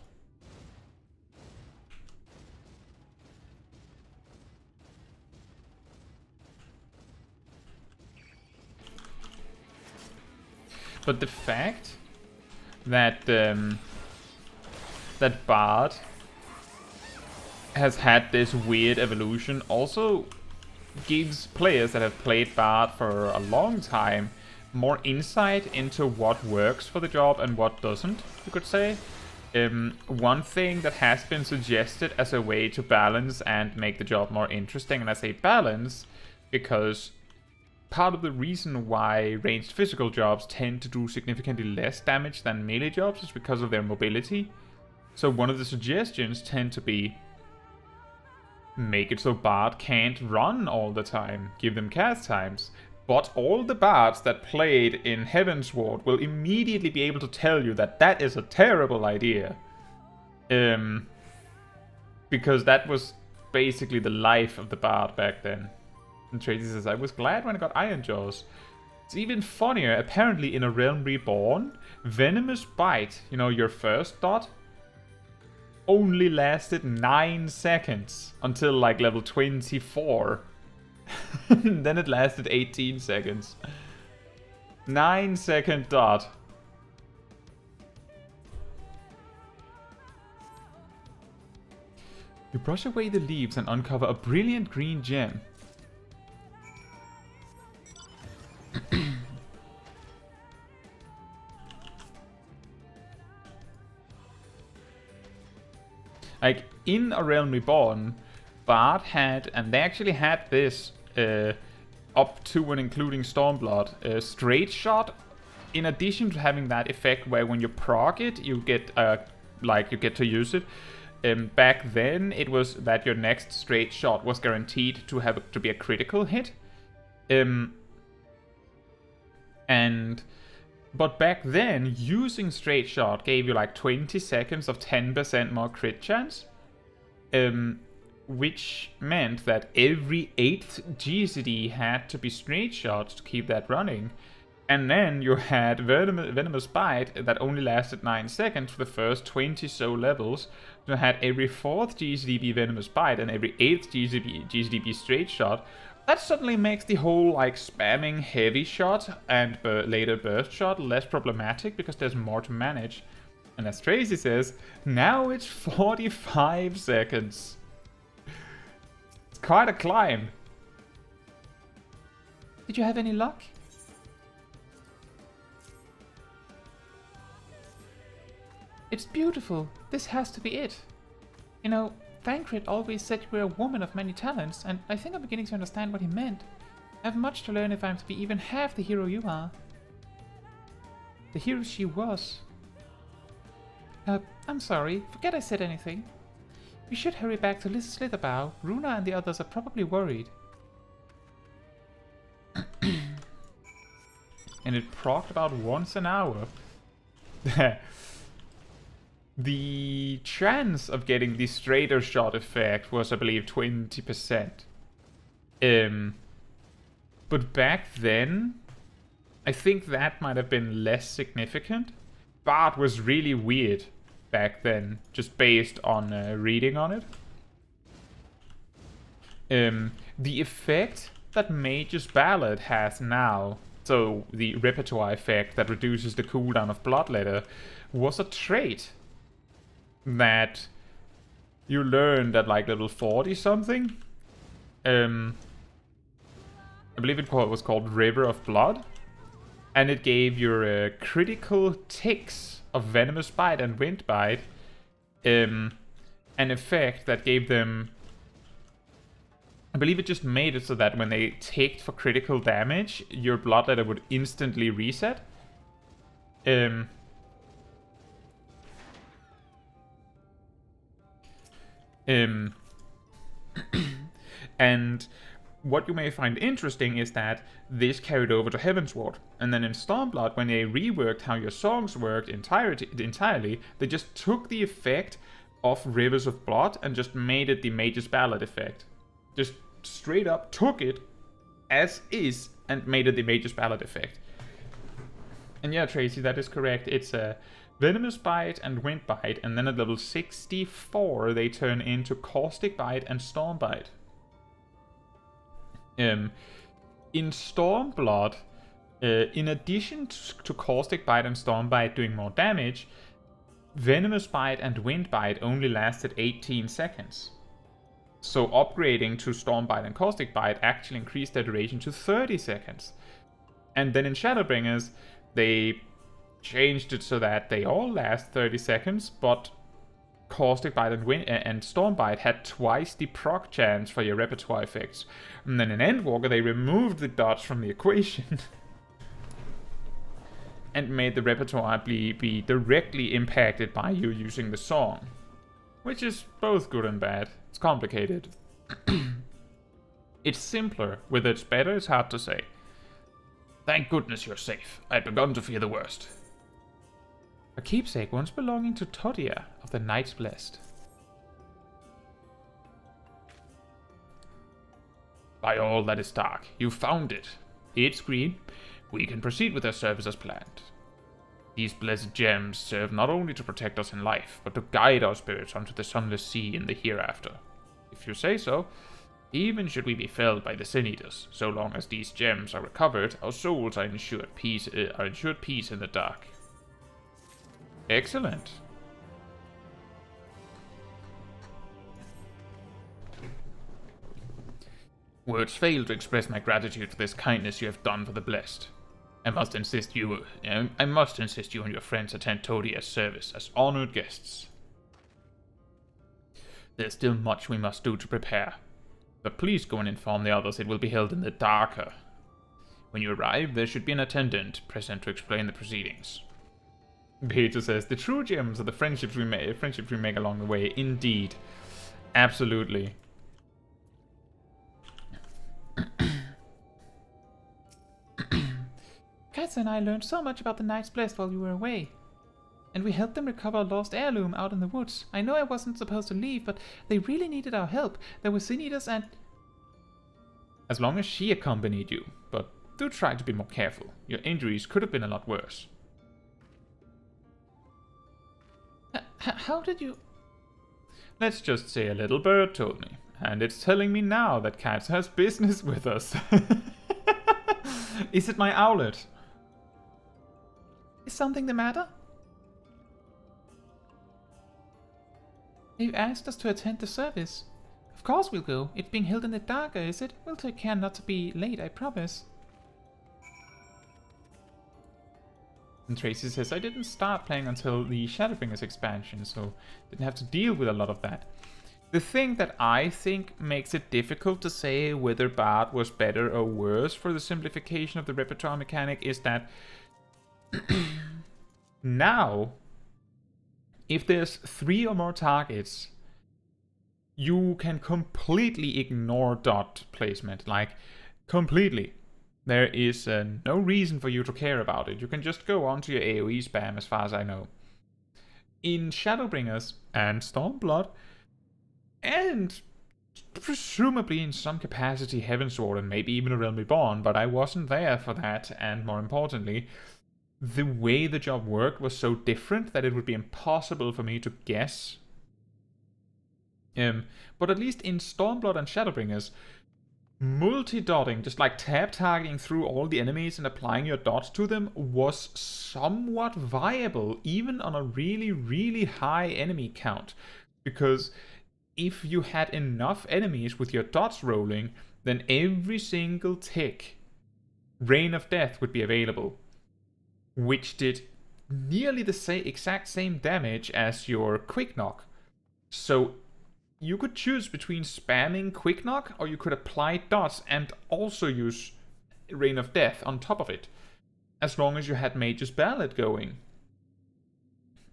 But the fact that that Bard has had this weird evolution also gives players that have played Bard for a long time more insight into what works for the job and what doesn't, you could say. One thing that has been suggested as a way to balance and make the job more interesting, and I say balance because part of the reason why ranged physical jobs tend to do significantly less damage than melee jobs is because of their mobility. So one of the suggestions tend to be make it so Bard can't run all the time, give them cast times. But all the Bards that played in Heavensward will immediately be able to tell you that that is a terrible idea. Because that was basically the life of the Bard back then. And Tracy says, I was glad when I got Iron Jaws. It's even funnier, apparently in A Realm Reborn, Venomous Bite, you know, your first dot, only lasted 9 seconds until like level 24. Then it lasted 18 seconds. 9-second dot. You brush away the leaves and uncover a brilliant green gem. Like, in A Realm Reborn, Bard had, and they actually had this up to and including Stormblood, straight shot, in addition to having that effect where when you proc it, you get, you get to use it. Back then, it was that your next straight shot was guaranteed to be a critical hit. But back then, using straight shot gave you like 20 seconds of 10% more crit chance. Which meant that every 8th GCD had to be straight shots to keep that running. And then you had Venomous Bite that only lasted 9 seconds for the first 20 so levels. You had every 4th GCD be Venomous Bite and every 8th GCD be straight shot. That suddenly makes the whole like spamming heavy shot and later burst shot less problematic because there's more to manage. And as Tracy says, now it's 45 seconds. It's quite a climb. Did you have any luck? It's beautiful. This has to be it. You know, Thancred always said you were a woman of many talents, and I think I'm beginning to understand what he meant. I have much to learn if I'm to be even half the hero you are. The hero she was. I'm sorry, forget I said anything. We should hurry back to Slitherbow. Runa and the others are probably worried. And it procced about once an hour. The chance of getting the straighter shot effect was, I believe, 20%. But back then, I think that might have been less significant. Bard was really weird back then, just based on reading on it. The effect that Mage's Ballad has now, so the repertoire effect that reduces the cooldown of Bloodletter, was a trait that you learned at like level 40 something. I believe it was called River of Blood, and it gave your critical ticks of Venomous Bite and Wind Bite an effect that gave them, I believe it just made it so that when they ticked for critical damage, your Bloodletter would instantly reset. And what you may find interesting is that this carried over to Heavensward, and then in Stormblood, when they reworked how your songs worked entirely, they just took the effect of Rivers of Blood and just made it the Mage's Ballad effect. Just straight up took it as is and made it the Mage's Ballad effect. And yeah, Tracy, that is correct. It's a Venomous Bite and Wind Bite, and then at level 64 they turn into Caustic Bite and Storm Bite. In Stormblood, in addition to Caustic Bite and Storm Bite doing more damage, Venomous Bite and Wind Bite only lasted 18 seconds. So upgrading to Storm Bite and Caustic Bite actually increased their duration to 30 seconds. And then in Shadowbringers, they changed it so that they all last 30 seconds, but Caustic Bite and Storm Bite had twice the proc chance for your repertoire effects. And then in Endwalker, they removed the dodge from the equation and made the repertoire be directly impacted by you using the song. Which is both good and bad. It's complicated. It's simpler. Whether it's better, it's hard to say. Thank goodness you're safe. I'd begun to fear the worst. A keepsake once belonging to Todia of the Knights Blessed. By all that is dark, you found it. It's green. We can proceed with our service as planned. These blessed gems serve not only to protect us in life, but to guide our spirits onto the sunless sea in the hereafter. If you say so, even should we be felled by the Sin Eaters, so long as these gems are recovered, our souls are ensured peace in the dark. Excellent. Words fail to express my gratitude for this kindness you have done for the blessed. I must insist you and your friends attend Todia's service as honored guests. There's still much we must do to prepare, but please go and inform the others it will be held in the Darker. When you arrive, there should be an attendant present to explain the proceedings. Peter says, the true gems are the friendships we make along the way. Indeed. Absolutely. Caetsu and I learned so much about the Knights Blessed while we were away. And we helped them recover a lost heirloom out in the woods. I know I wasn't supposed to leave, but they really needed our help. There were Sin Eaters and... As long as she accompanied you, but do try to be more careful. Your injuries could have been a lot worse. How did you... Let's just say a little bird told me, and it's telling me now that Caetsu has business with us. Is it my owlet? Is something the matter? You asked us to attend the service. Of course we'll go. It's being held in the Darker, is it? We'll take care not to be late, I promise. And Tracy says, I didn't start playing until the Shadowbringers expansion, so didn't have to deal with a lot of that. The thing that I think makes it difficult to say whether Bard was better or worse for the simplification of the repertoire mechanic is that now, if there's 3 or more targets you can completely ignore dot placement, like completely. There is no reason for you to care about it. You can just go on to your AoE spam as far as I know. In Shadowbringers and Stormblood, and presumably in some capacity Heavensward and maybe even A Realm Reborn, but I wasn't there for that, and more importantly, the way the job worked was so different that it would be impossible for me to guess. But at least in Stormblood and Shadowbringers, multi-dotting, just like tab targeting through all the enemies and applying your dots to them, was somewhat viable, even on a really, really high enemy count. Because if you had enough enemies with your dots rolling, then every single tick, Rain of Death would be available, which did nearly the exact same damage as your Quick Knock. So you could choose between spamming Quick Knock, or you could apply dots and also use Rain of Death on top of it, as long as you had Mage's Ballad going.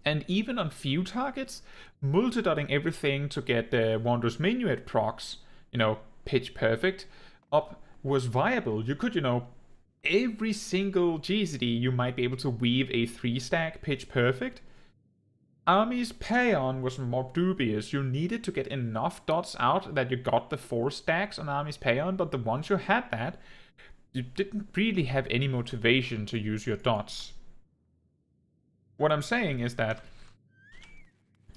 And even on few targets, multi-dotting everything to get the Wondrous Minuet procs, pitch perfect, up was viable. You could, every single GCD you might be able to weave a 3-stack pitch perfect. Army's Paeon was more dubious. You needed to get enough dots out that you got the 4 stacks on Army's Paeon, but the ones you had that, you didn't really have any motivation to use your dots. What I'm saying is that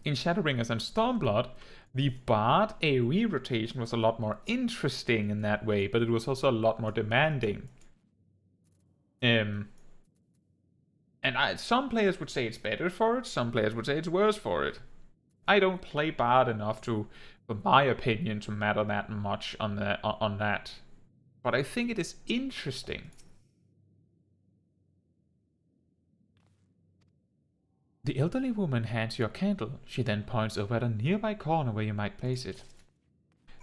in Shadowbringers and Stormblood, the Bard AoE rotation was a lot more interesting in that way, but it was also a lot more demanding. And some players would say it's better for it, some players would say it's worse for it. I don't play Bard enough for my opinion to matter that much on that. But I think it is interesting. The elderly woman hands you a candle. She then points over at a nearby corner where you might place it.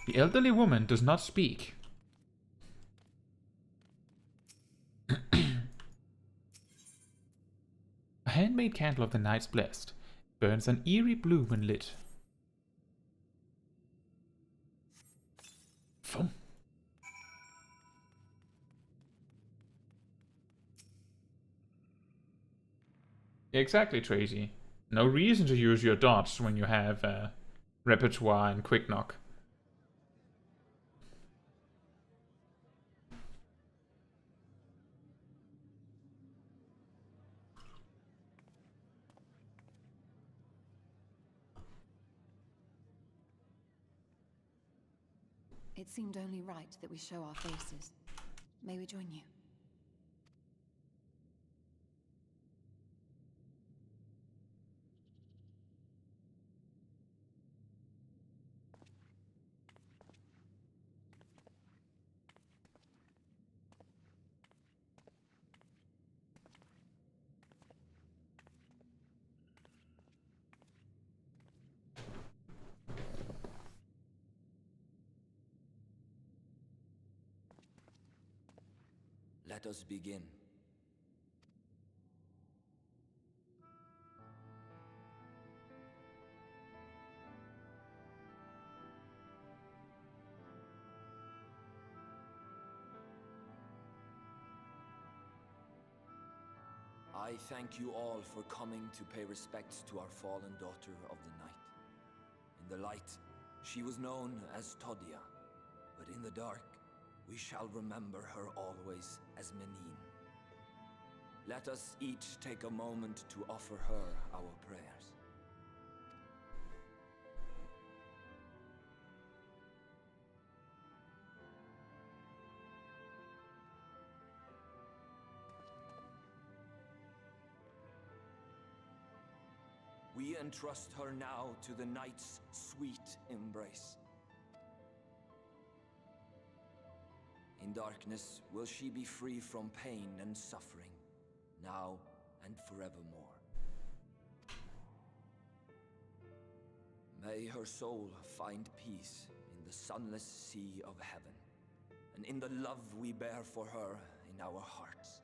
The elderly woman does not speak. A handmade candle of the Night's Blessed burns an eerie blue when lit. Thump. Exactly, Tracy. No reason to use your dots when you have repertoire and quick knock. It seemed only right that we show our faces. May we join you? Let us begin. I thank you all for coming to pay respects to our fallen daughter of the night. In the light, she was known as Todia, but in the dark, we shall remember her always as Menine. Let us each take a moment to offer her our prayers. We entrust her now to the night's sweet embrace. In darkness will she be free from pain and suffering, now and forevermore. May her soul find peace in the sunless sea of heaven, and in the love we bear for her in our hearts.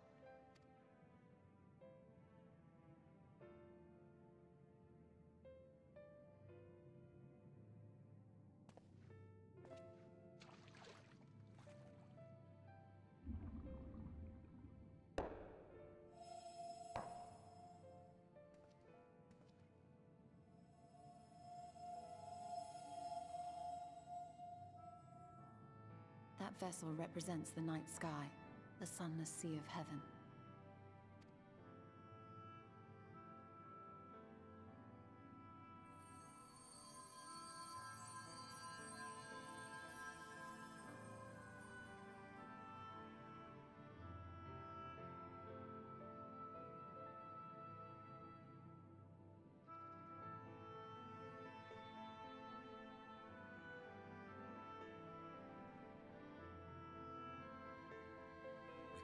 That vessel represents the night sky, the sunless sea of heaven.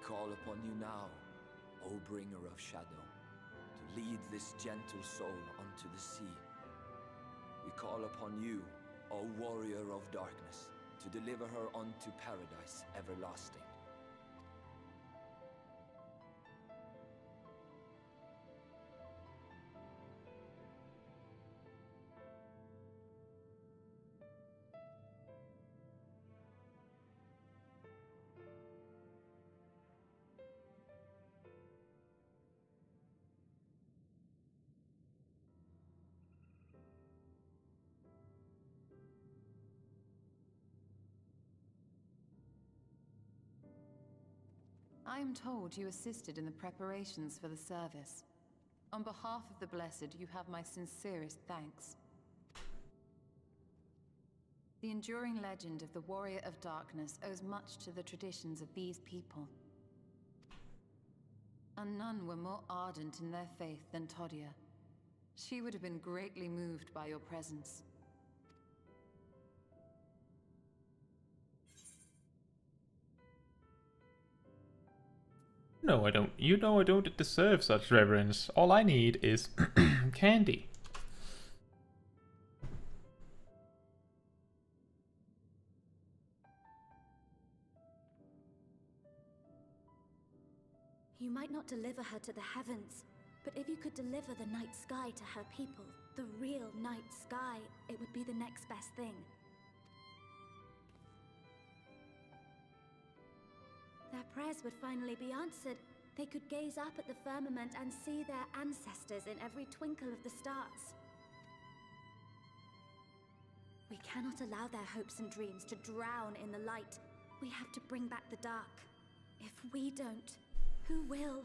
Call upon you now, O bringer of shadow, to lead this gentle soul onto the sea. We call upon you, O warrior of darkness, to deliver her unto paradise everlasting. I am told you assisted in the preparations for the service. On behalf of the Blessed, you have my sincerest thanks. The enduring legend of the Warrior of Darkness owes much to the traditions of these people. And none were more ardent in their faith than Todia. She would have been greatly moved by your presence. No, I don't. You know I don't deserve such reverence. All I need is candy. You might not deliver her to the heavens, but if you could deliver the night sky to her people, the real night sky, it would be the next best thing. Their prayers would finally be answered. They could gaze up at the firmament and see their ancestors in every twinkle of the stars. We cannot allow their hopes and dreams to drown in the light. We have to bring back the dark. If we don't, who will?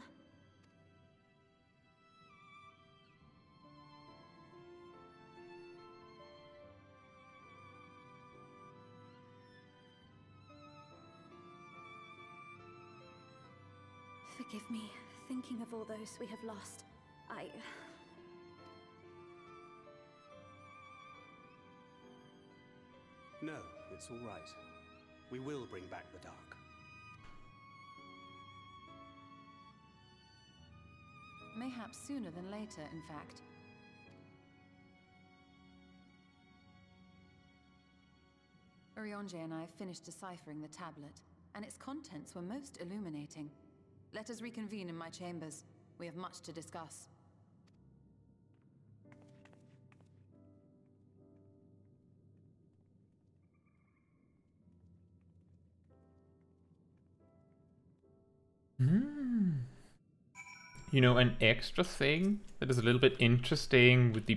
Forgive me, thinking of all those we have lost. No, it's all right. We will bring back the dark. Mayhaps sooner than later, in fact. Urianger and I have finished deciphering the tablet, and its contents were most illuminating. Let us reconvene in my chambers. We have much to discuss. You know, an extra thing that is a little bit interesting with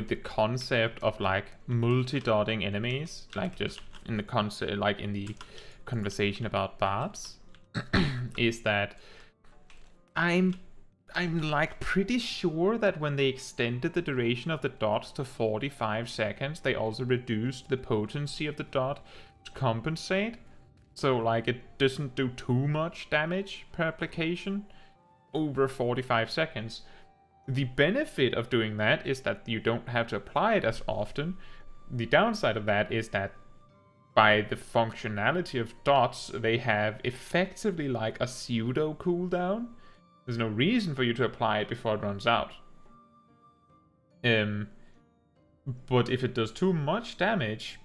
the concept of like multi-dotting enemies, like just in the concept, like in the conversation about barbs, is that I'm like pretty sure that when they extended the duration of the dots to 45 seconds, they also reduced the potency of the dot to compensate. So like it doesn't do too much damage per application over 45 seconds. The benefit of doing that is that you don't have to apply it as often. The downside of that is that by the functionality of dots, they have effectively like a pseudo cooldown. There's no reason for you to apply it before it runs out. But if it does too much damage,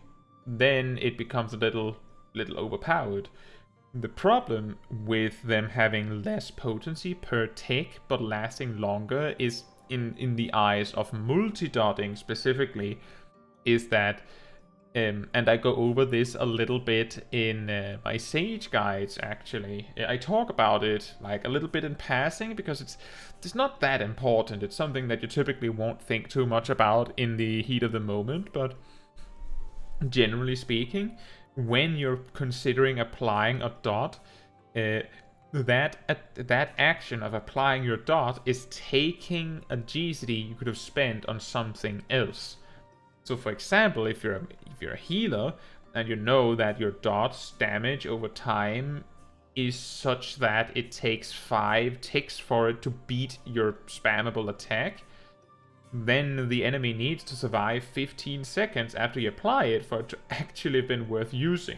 then it becomes a little overpowered. The problem with them having less potency per tick but lasting longer is, in the eyes of multi-dotting specifically, is that, and I go over this a little bit in my Sage guides actually. I talk about it like a little bit in passing because it's not that important. It's something that you typically won't think too much about in the heat of the moment, but generally speaking, when you're considering applying a dot, that action of applying your dot is taking a GCD you could have spent on something else. So for example, if you're a healer and you know that your dot's damage over time is such that it takes 5 ticks for it to beat your spammable attack, then the enemy needs to survive 15 seconds after you apply it for it to actually have been worth using.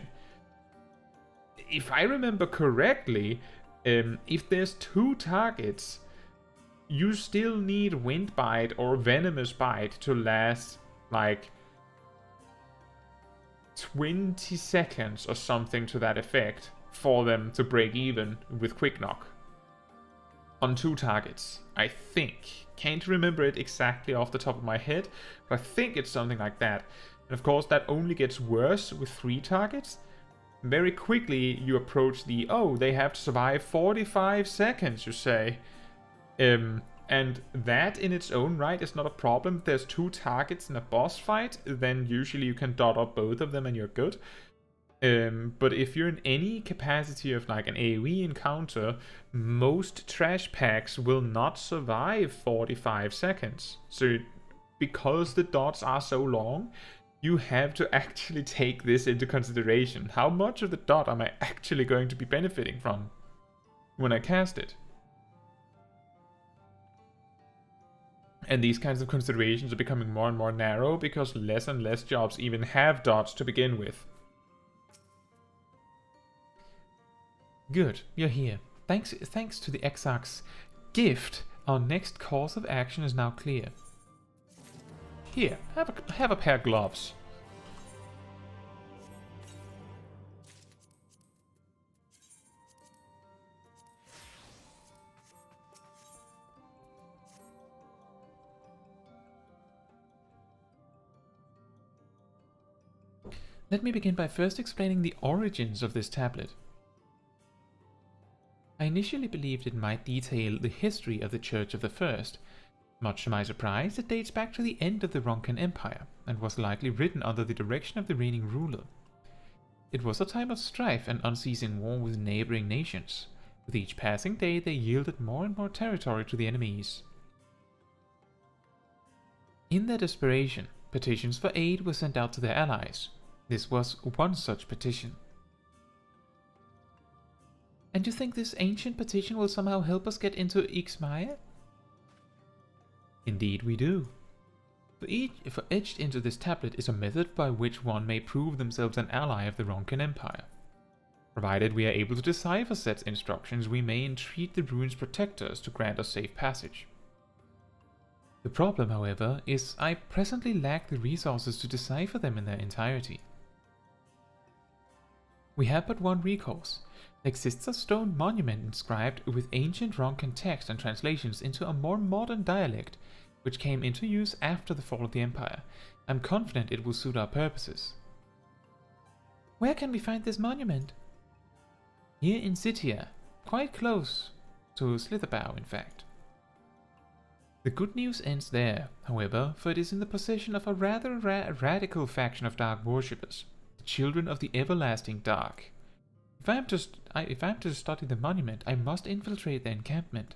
If I remember correctly, if there's 2 targets, you still need Wind Bite or Venomous Bite to last like 20 seconds or something to that effect for them to break even with Quick Knock. On 2 targets, I think. Can't remember it exactly off the top of my head, but I think it's something like that. And of course that only gets worse with 3 targets. Very quickly you approach the, oh, they have to survive 45 seconds, you say. And that in its own right is not a problem. If there's 2 targets in a boss fight, then usually you can dot up both of them and you're good. But if you're in any capacity of like an AoE encounter, most trash packs will not survive 45 seconds. So because the dots are so long, you have to actually take this into consideration. How much of the dot am I actually going to be benefiting from when I cast it? And these kinds of considerations are becoming more and more narrow because less and less jobs even have dots to begin with. Good, you're here. Thanks to the Exarch's gift, our next course of action is now clear. Here, have a pair of gloves. Let me begin by first explaining the origins of this tablet. I initially believed it might detail the history of the Church of the First. Much to my surprise, it dates back to the end of the Ronkan Empire, and was likely written under the direction of the reigning ruler. It was a time of strife and unceasing war with neighboring nations. With each passing day, they yielded more and more territory to the enemies. In their desperation, petitions for aid were sent out to their allies. This was one such petition. And you think this ancient petition will somehow help us get into Ixmaya? Indeed we do. For etched into this tablet is a method by which one may prove themselves an ally of the Ronkan Empire. Provided we are able to decipher such instructions, we may entreat the rune's protectors to grant us safe passage. The problem, however, is I presently lack the resources to decipher them in their entirety. We have but one recourse. There exists a stone monument inscribed with ancient Ronkan text and translations into a more modern dialect, which came into use after the fall of the Empire. I'm confident it will suit our purposes. Where can we find this monument? Here in Sitia, quite close to Slitherbow, in fact. The good news ends there, however, for it is in the possession of a rather radical faction of Dark worshippers, the Children of the Everlasting Dark. If I am to study the monument, I must infiltrate their encampment.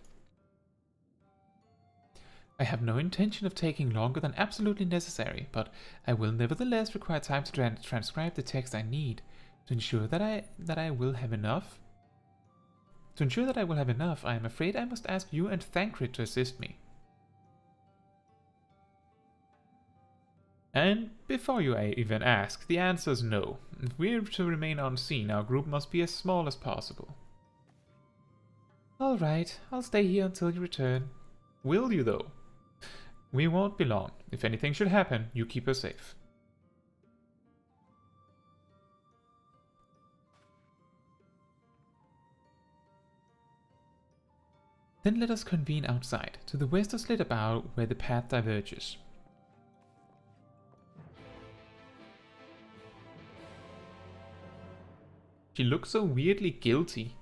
I have no intention of taking longer than absolutely necessary, but I will nevertheless require time to transcribe the text I need to ensure that I will have enough. To ensure that I will have enough, I am afraid I must ask you and Thancred to assist me. And before you even ask, the answer is no. If we're to remain unseen, our group must be as small as possible. Alright, I'll stay here until you return. Will you though? We won't be long. If anything should happen, you keep her safe. Then let us convene outside, to the west of Slitherbow, where the path diverges. She looks so weirdly guilty.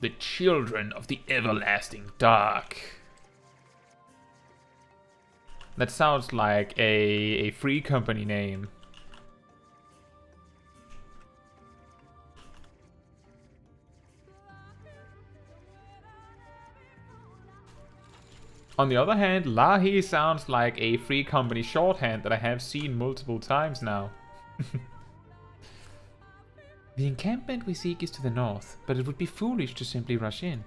The Children of the Everlasting Dark. That sounds like a free company name. On the other hand, Lahi sounds like a free company shorthand that I have seen multiple times now. The encampment we seek is to the north, but it would be foolish to simply rush in.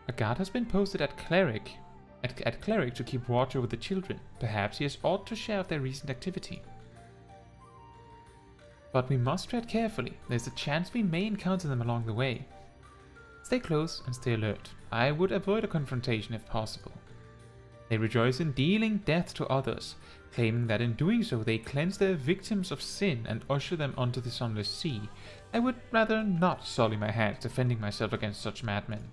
A guard has been posted at Cleric to keep watch over the children. Perhaps he has aught to share of their recent activity. But we must tread carefully. There's a chance we may encounter them along the way. Stay close and stay alert. I would avoid a confrontation if possible. They rejoice in dealing death to others, claiming that in doing so they cleanse their victims of sin and usher them onto the sunless sea. I would rather not sully my hands defending myself against such madmen.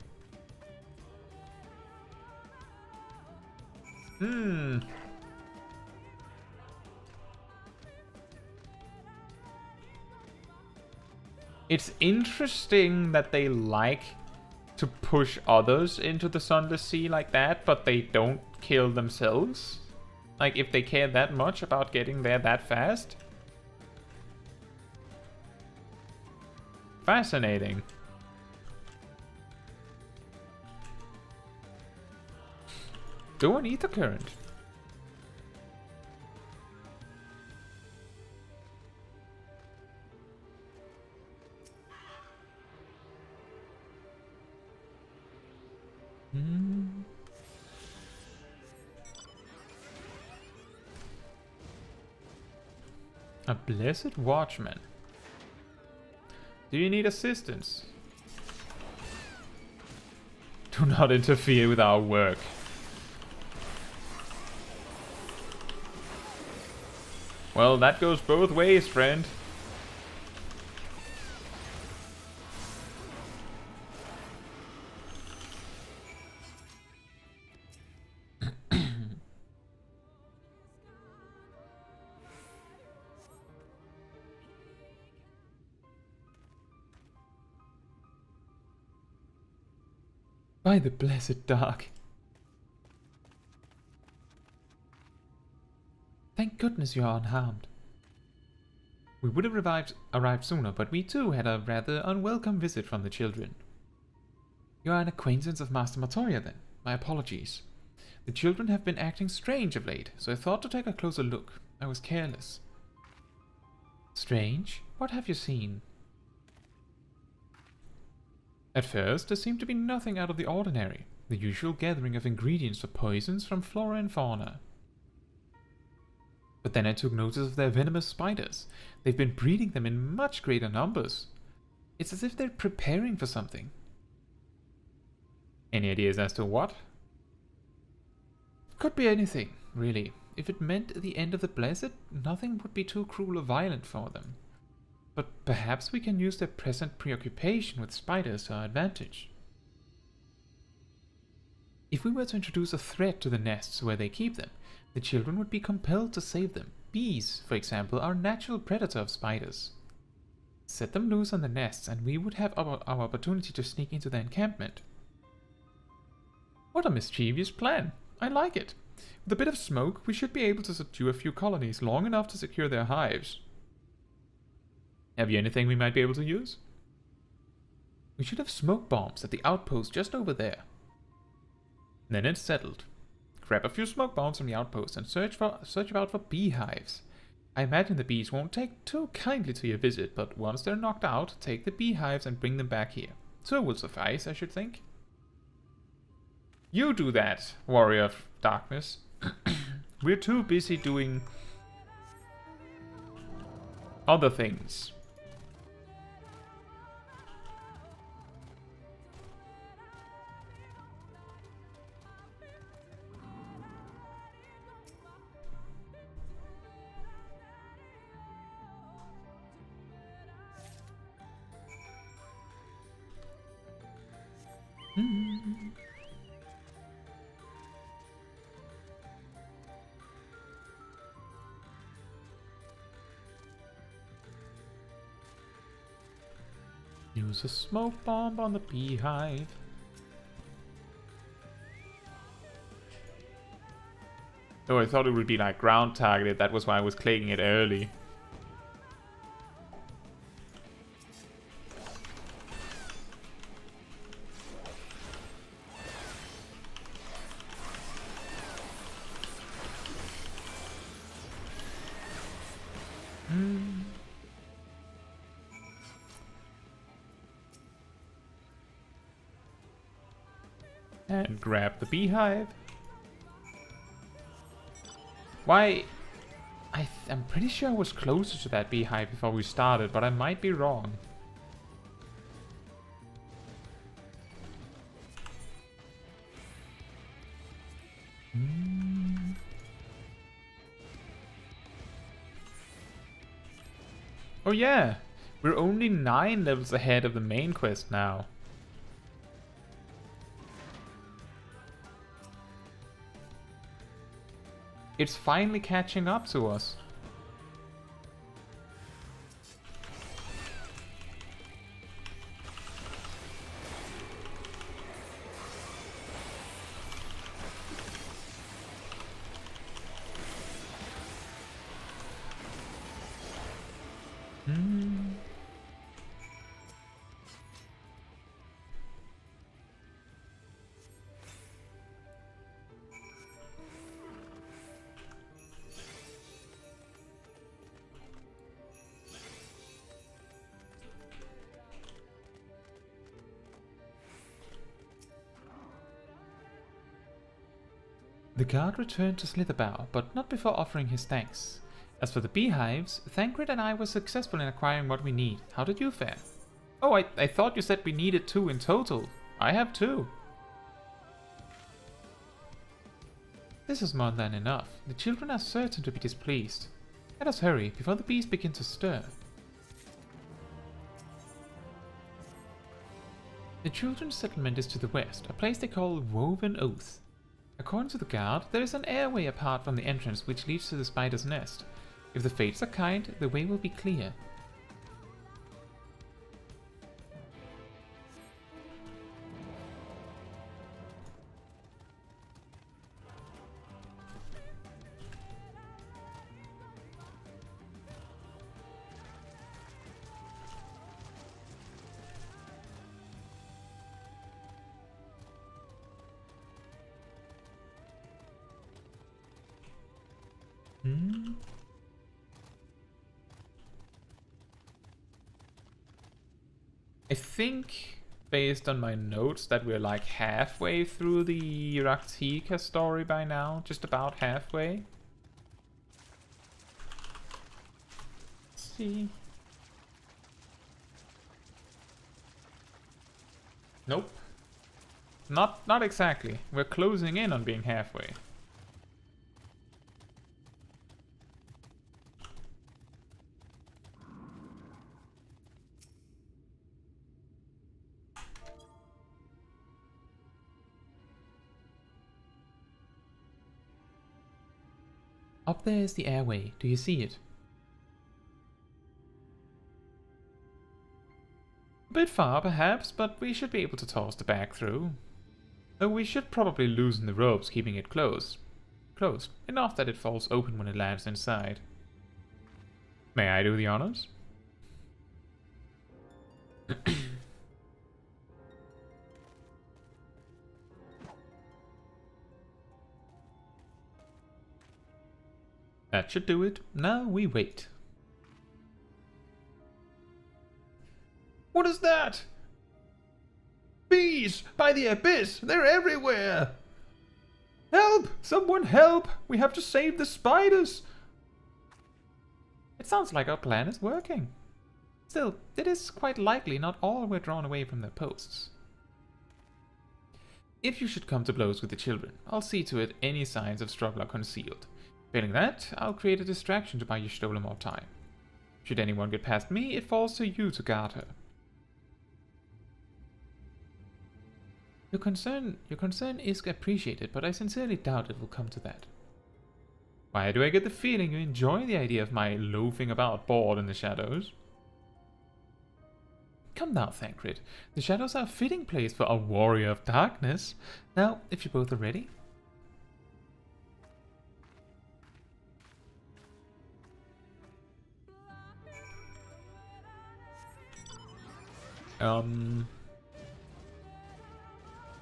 It's interesting that they like to push others into the sunless sea like that, but they don't kill themselves. Like, if they care that much about getting there that fast. Fascinating. Do an ether current. A blessed watchman. Do you need assistance? Do not interfere with our work. Well, that goes both ways, friend. By the blessed dark. Thank goodness you are unharmed. We would have arrived sooner, but we too had a rather unwelcome visit from the children. You are an acquaintance of Master Matoria then? My apologies. The children have been acting strange of late, so I thought to take a closer look. I was careless. Strange? What have you seen? At first, there seemed to be nothing out of the ordinary, the usual gathering of ingredients for poisons from flora and fauna. But then I took notice of their venomous spiders. They've been breeding them in much greater numbers. It's as if they're preparing for something. Any ideas as to what? Could be anything, really. If it meant the end of the Blessed, nothing would be too cruel or violent for them. But perhaps we can use their present preoccupation with spiders to our advantage. If we were to introduce a threat to the nests where they keep them, the children would be compelled to save them. Bees, for example, are a natural predator of spiders. Set them loose on the nests and we would have our opportunity to sneak into their encampment. What a mischievous plan! I like it. With a bit of smoke, we should be able to subdue a few colonies long enough to secure their hives. Have you anything we might be able to use? We should have smoke bombs at the outpost just over there. Then it's settled. Grab a few smoke bombs from the outpost and search about for beehives. I imagine the bees won't take too kindly to your visit, but once they're knocked out, take the beehives and bring them back here. 2 will suffice, I should think. You do that, warrior of darkness. We're too busy doing other things. Use a smoke bomb on the beehive. Oh, I thought it would be like ground targeted. That was why I was clicking it early. And grab the beehive. Why? I'm pretty sure I was closer to that beehive before we started, but I might be wrong. Oh yeah, we're only 9 levels ahead of the main quest now. It's finally catching up to us. The guard returned to Slitherbow, but not before offering his thanks. As for the beehives, Thancred and I were successful in acquiring what we need. How did you fare? Oh, I thought you said we needed 2 in total. I have 2. This is more than enough. The children are certain to be displeased. Let us hurry, before the bees begin to stir. The children's settlement is to the west, a place they call Woven Oath. According to the guard, there is an airway apart from the entrance which leads to the spider's nest. If the fates are kind, the way will be clear. I think, based on my notes, that we're like halfway through the Rak'tika story by now. Just about halfway. Let's see. Nope. Not exactly. We're closing in on being halfway. Up there is the airway. Do you see it? A bit far, perhaps, but we should be able to toss the bag through. Though we should probably loosen the ropes, keeping it closed. Enough that it falls open when it lands inside. May I do the honors? That should do it. Now we wait. What is that? Bees! By the abyss! They're everywhere! Help! Someone help! We have to save the spiders! It sounds like our plan is working. Still, it is quite likely not all were drawn away from their posts. If you should come to blows with the children, I'll see to it any signs of struggle are concealed. Failing that, I'll create a distraction to buy Y'shtola more time. Should anyone get past me, it falls to you to guard her. Your concern is appreciated, but I sincerely doubt it will come to that. Why do I get the feeling you enjoy the idea of my loafing about bored in the shadows? Come now, Thancred. The shadows are a fitting place for a warrior of darkness. Now, if you both are ready.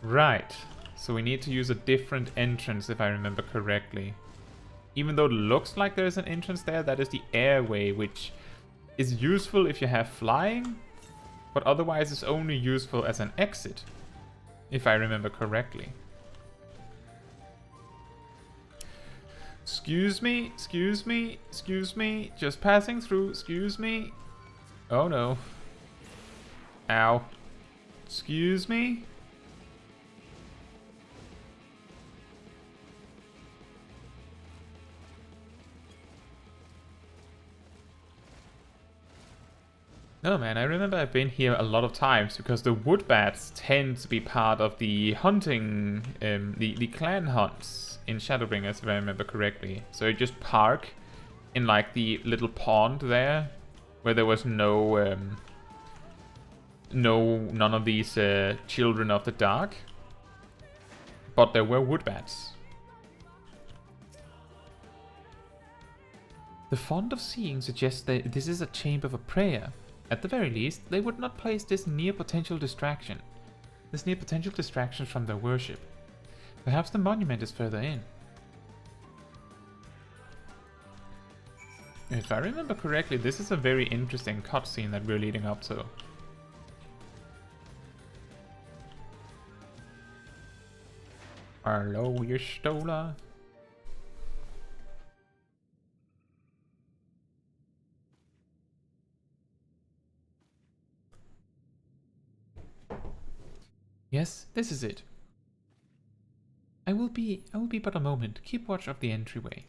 Right. So we need to use a different entrance if I remember correctly. Even though it looks like there's an entrance there, that is the airway, which is useful if you have flying, but otherwise is only useful as an exit, if I remember correctly. Excuse me, excuse me, excuse me, just passing through, excuse me. Oh no. Ow. Excuse me. No man, I remember I've been here a lot of times because the wood bats tend to be part of the hunting, the clan hunts in Shadowbringers, if I remember correctly. So you just park in like the little pond there, where there was none of these children of the dark, but there were wood bats. The Font of Seeing suggests that this is a chamber for prayer. At the very least, they would not place this near potential distraction from their worship. Perhaps the monument is further in. If I remember correctly, this is a very interesting cutscene that we're leading up to. Hello, Y'shtola. Yes, this is it. I will be but a moment. Keep watch of the entryway.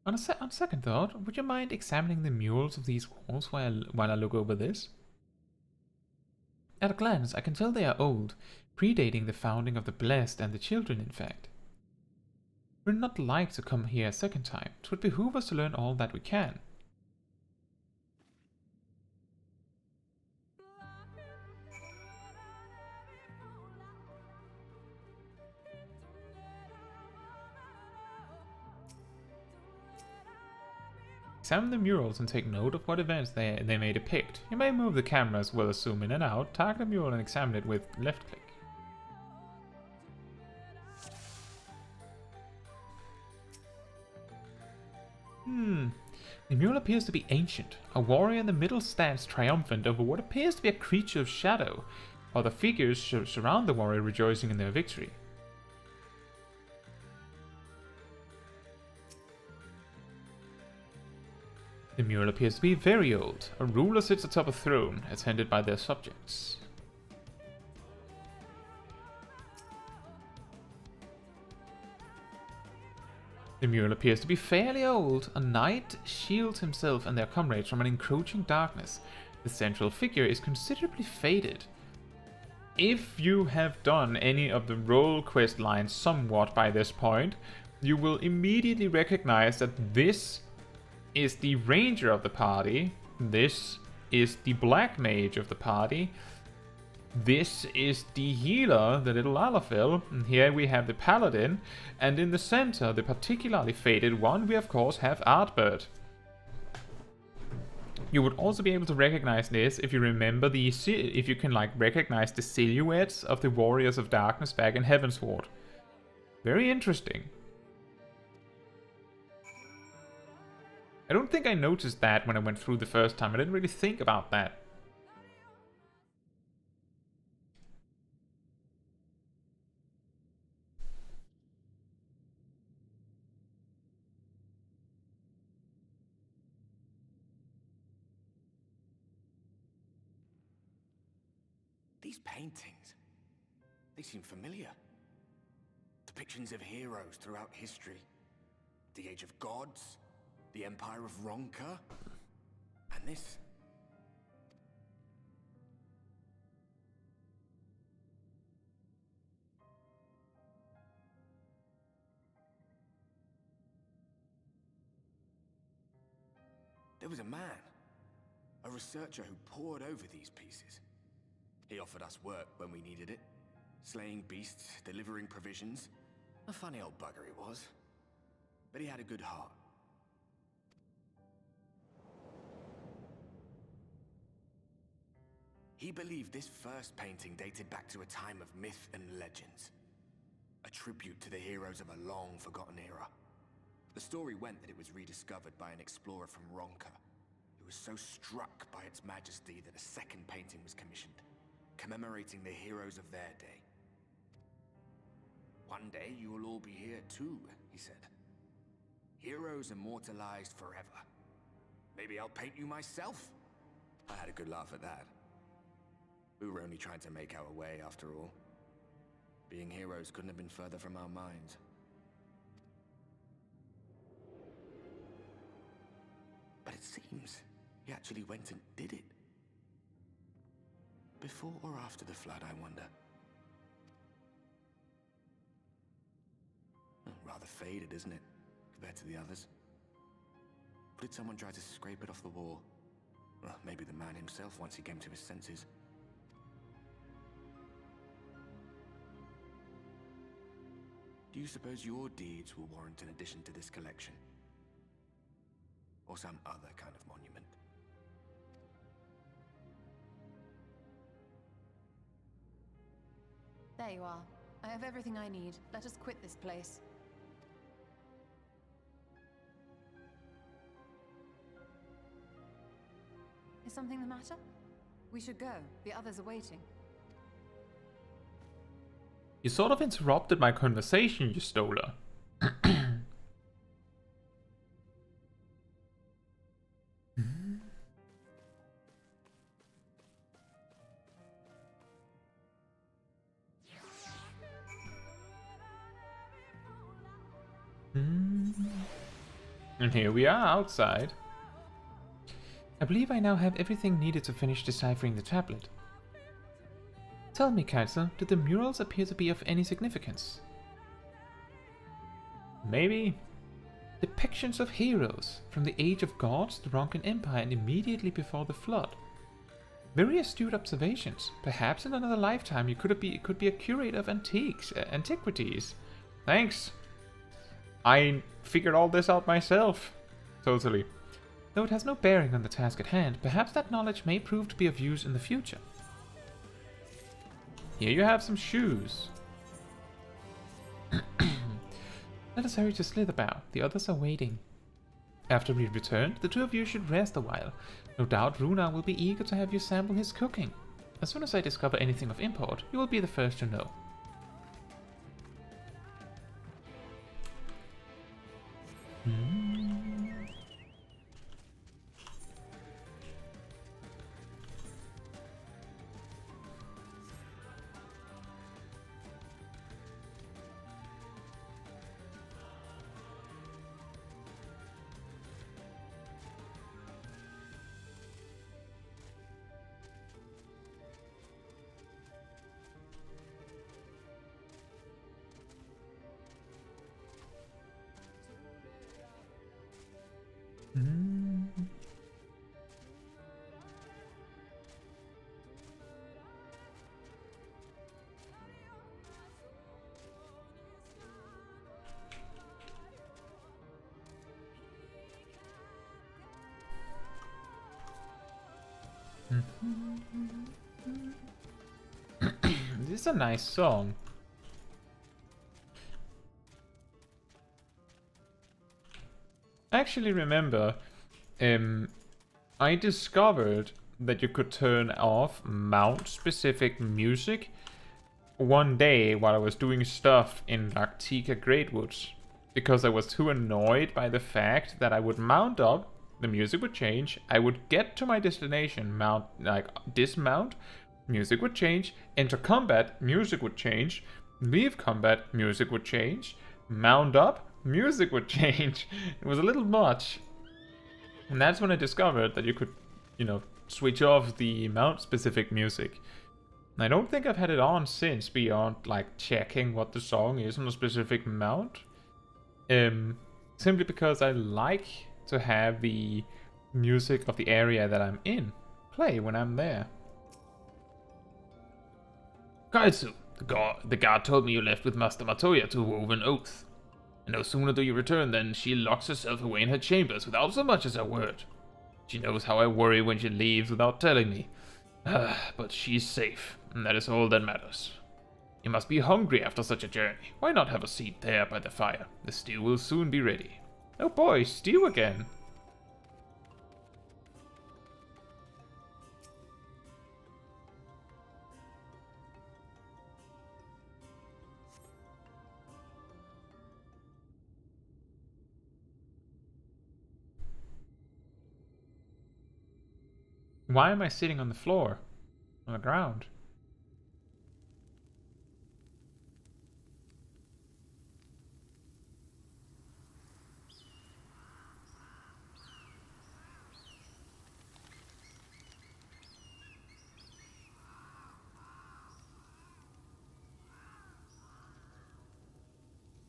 On second thought, would you mind examining the murals of these walls while I look over this? At a glance, I can tell they are old, predating the founding of the Blessed and the Children, in fact. We're not like to come here a second time. It would behoove us to learn all that we can. Examine the murals and take note of what events they may depict. You may move the camera as well as zoom in and out, target the mural and examine it with left click. The mural appears to be ancient. A warrior in the middle stands triumphant over what appears to be a creature of shadow, while the figures surround the warrior rejoicing in their victory. The mural appears to be very old. A ruler sits atop a throne, attended by their subjects. The mural appears to be fairly old. A knight shields himself and their comrades from an encroaching darkness. The central figure is considerably faded. If you have done any of the role quest lines somewhat by this point, you will immediately recognize that this is the ranger of the party, this is the black mage of the party, this is the healer, the little Alafil, and here we have the paladin, and in the center, the particularly faded one, we of course have Artbird. You would also be able to recognize this if you remember if you can like recognize the silhouettes of the Warriors of Darkness back in Heavensward. Very interesting. I don't think I noticed that when I went through the first time. I didn't really think about that. These paintings, they seem familiar. Depictions of heroes throughout history. The Age of Gods, the Empire of Ronka, and this. There was a man, A researcher who pored over these pieces. He offered us work when we needed it. Slaying beasts, delivering provisions. A funny old bugger he was. But he had a good heart. He believed this first painting dated back to a time of myth and legends. A tribute to the heroes of a long-forgotten era. The story went that it was rediscovered by an explorer from Ronka, who was so struck by its majesty that a second painting was commissioned, commemorating the heroes of their day. One day you will all be here too, he said. Heroes immortalized forever. Maybe I'll paint you myself? I had a good laugh at that. We were only trying to make our way after all. Being heroes couldn't have been further from our minds. But it seems he actually went and did it. Before or after the flood, I wonder. Rather faded, isn't it, compared to the others? Or did someone try to scrape it off the wall? Well, maybe the man himself once he came to his senses. Do you suppose your deeds will warrant an addition to this collection? Or some other kind of monument? There you are. I have everything I need. Let us quit this place. Is something the matter? We should go. The others are waiting. You sort of interrupted my conversation, you stoler. And here we are outside. I believe I now have everything needed to finish deciphering the tablet. Tell me, Caetsu, did the murals appear to be of any significance? Maybe. Depictions of heroes from the Age of Gods, the Ronkan Empire, and immediately before the flood. Very astute observations. Perhaps in another lifetime you could be a curator of antiquities. Thanks. I figured all this out myself. Totally. Though it has no bearing on the task at hand, perhaps that knowledge may prove to be of use in the future. Here you have some shoes. Let us hurry to Slitherbow. The others are waiting. After we return, the two of you should rest a while. No doubt Runa will be eager to have you sample his cooking. As soon as I discover anything of import, you will be the first to know. This is a nice song. I actually remember I discovered that you could turn off mount-specific music one day while I was doing stuff in Rak'tika Greatwoods, because I was too annoyed by the fact that I would mount up, the music would change, I would get to my destination, dismount, music would change, enter combat, music would change, leave combat, music would change, mount up, music would change. It was a little much. And that's when I discovered that you could, switch off the mount-specific music. I don't think I've had it on since, beyond, checking what the song is on a specific mount. Simply because I like to have the music of the area that I'm in play when I'm there. Caetsu, the guard told me you left with Master Matoya to wove an oath. And no sooner do you return than she locks herself away in her chambers without so much as a word. She knows how I worry when she leaves without telling me. But she's safe, and that is all that matters. You must be hungry after such a journey. Why not have a seat there by the fire? The stew will soon be ready. Oh boy, stew again. Why am I sitting on the floor? On the ground?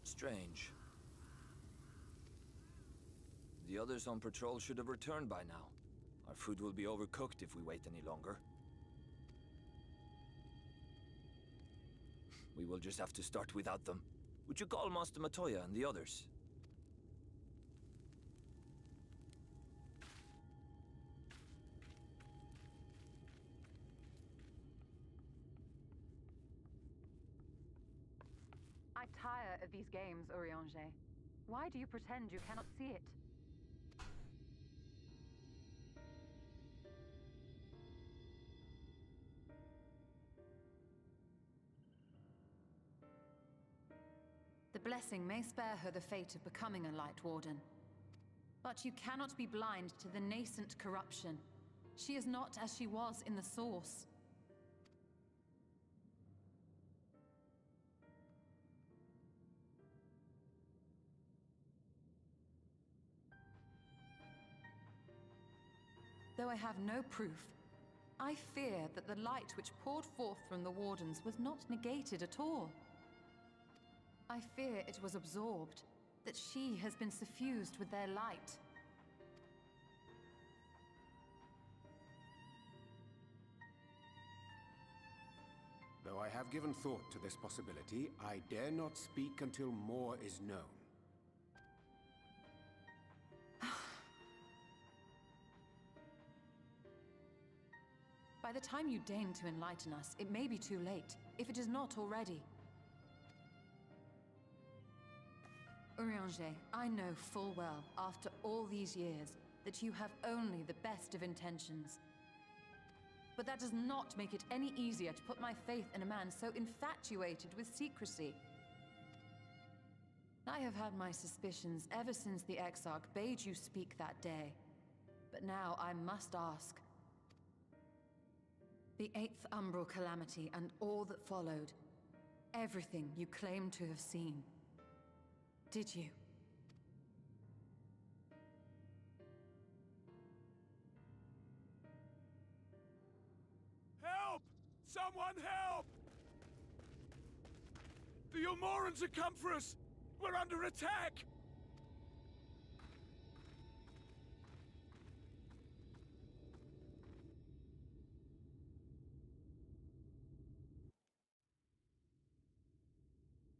Strange. The others on patrol should have returned by now. Our food will be overcooked if we wait any longer. We will just have to start without them. Would you call Master Matoya and the others? I tire of these games, Urianger. Why do you pretend you cannot see it? The blessing may spare her the fate of becoming a Light Warden. But you cannot be blind to the nascent corruption. She is not as she was in the Source. Though I have no proof, I fear that the light which poured forth from the Wardens was not negated at all. I fear it was absorbed, that she has been suffused with their light. Though I have given thought to this possibility, I dare not speak until more is known. By the time you deign to enlighten us, it may be too late, if it is not already. Urianger, I know full well, after all these years, that you have only the best of intentions. But that does not make it any easier to put my faith in a man so infatuated with secrecy. I have had my suspicions ever since the Exarch bade you speak that day. But now I must ask. The 8th Umbral Calamity and all that followed. Everything you claim to have seen. Did you? Help! Someone help! The Ilmorans have come for us! We're under attack!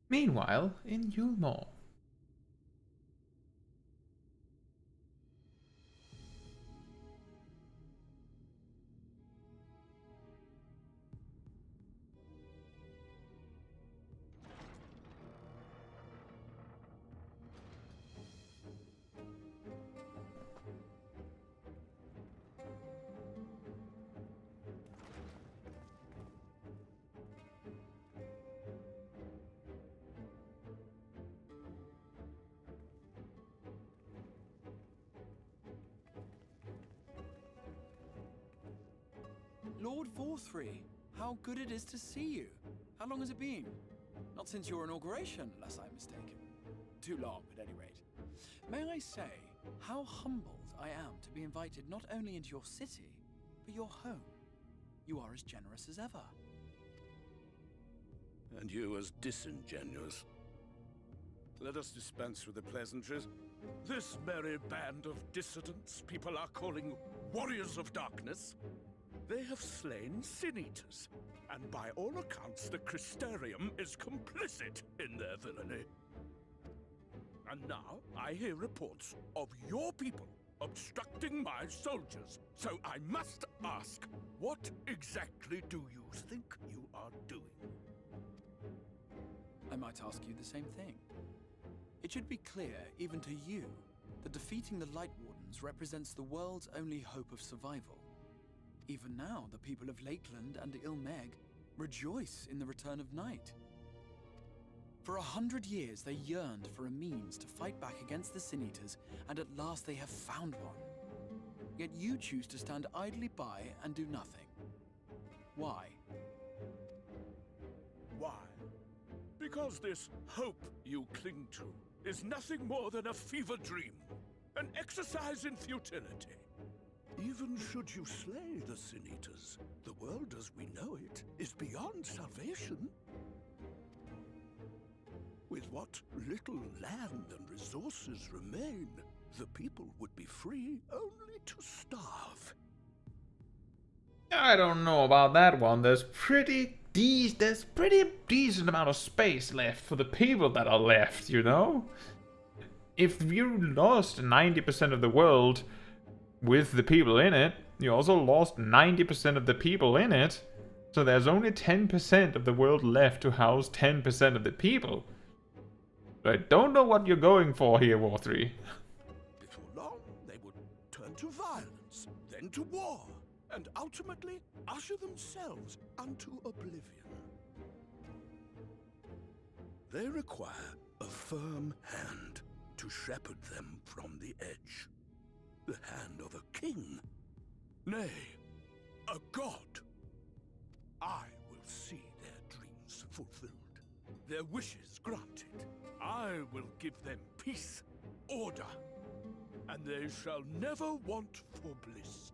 Meanwhile, in Yulmore. Lord Forthry, how good it is to see you. How long has it been? Not since your inauguration, unless I'm mistaken. Too long, at any rate. May I say how humbled I am to be invited not only into your city, but your home. You are as generous as ever. And you as disingenuous. let us dispense with the pleasantries. This merry band of dissidents people are calling Warriors of Darkness, they have slain Sin Eaters, and by all accounts the Crystarium is complicit in their villainy. And now I hear reports of your people obstructing my soldiers. So I must ask, what exactly do you think you are doing? I might ask you the same thing. It should be clear, even to you, that defeating the Light Wardens represents the world's only hope of survival. Even now, the people of Lakeland and Ilmeg rejoice in the return of night. For 100 years, they yearned for a means to fight back against the Sin Eaters, and at last they have found one. Yet you choose to stand idly by and do nothing. Why? Why? Because this hope you cling to is nothing more than a fever dream, an exercise in futility. Even should you slay the Sin Eaters, the world as we know it is beyond salvation. With what little land and resources remain, the people would be free only to starve. I don't know about that one. There's pretty decent amount of space left for the people that are left, you know? If you lost 90% of the world with the people in it, you also lost 90% of the people in it. So there's only 10% of the world left to house 10% of the people. I don't know what you're going for here, War 3. Before long, they would turn to violence, then to war, and ultimately usher themselves unto oblivion. They require a firm hand to shepherd them from the edge. The hand of a king. Nay, a god. I will see their dreams fulfilled, their wishes granted. I will give them peace, order, and they shall never want for bliss.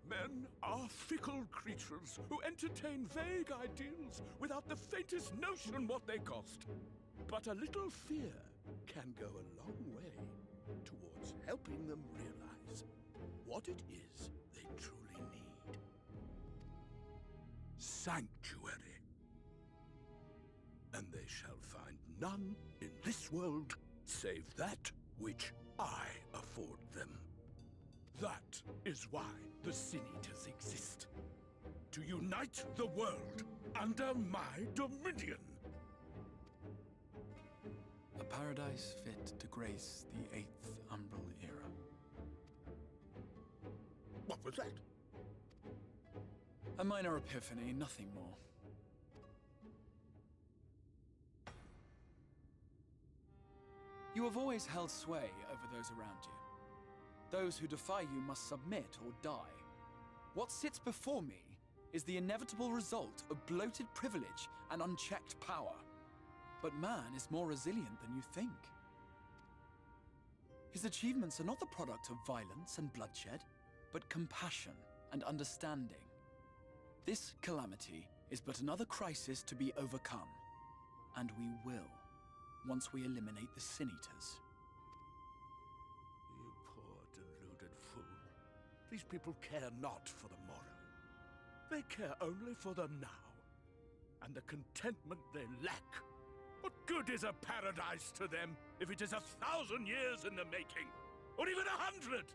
Men are fickle creatures who entertain vague ideals without the faintest notion what they cost. But a little fear can go a long way towards helping them realize what it is they truly need. Sanctuary. And they shall find none in this world save that which I afford them. That is why the Sin Eaters exist. To unite the world under my dominion. A paradise fit to grace the 8th Umbral era. What was that? A minor epiphany, nothing more. You have always held sway over those around you. Those who defy you must submit or die. What sits before me is the inevitable result of bloated privilege and unchecked power. But man is more resilient than you think. His achievements are not the product of violence and bloodshed, but compassion and understanding. This calamity is but another crisis to be overcome. And we will, once we eliminate the Sin Eaters. You poor deluded fool. These people care not for the morrow. They care only for the now, and the contentment they lack. What good is a paradise to them if it is 1,000 years in the making, or even 100?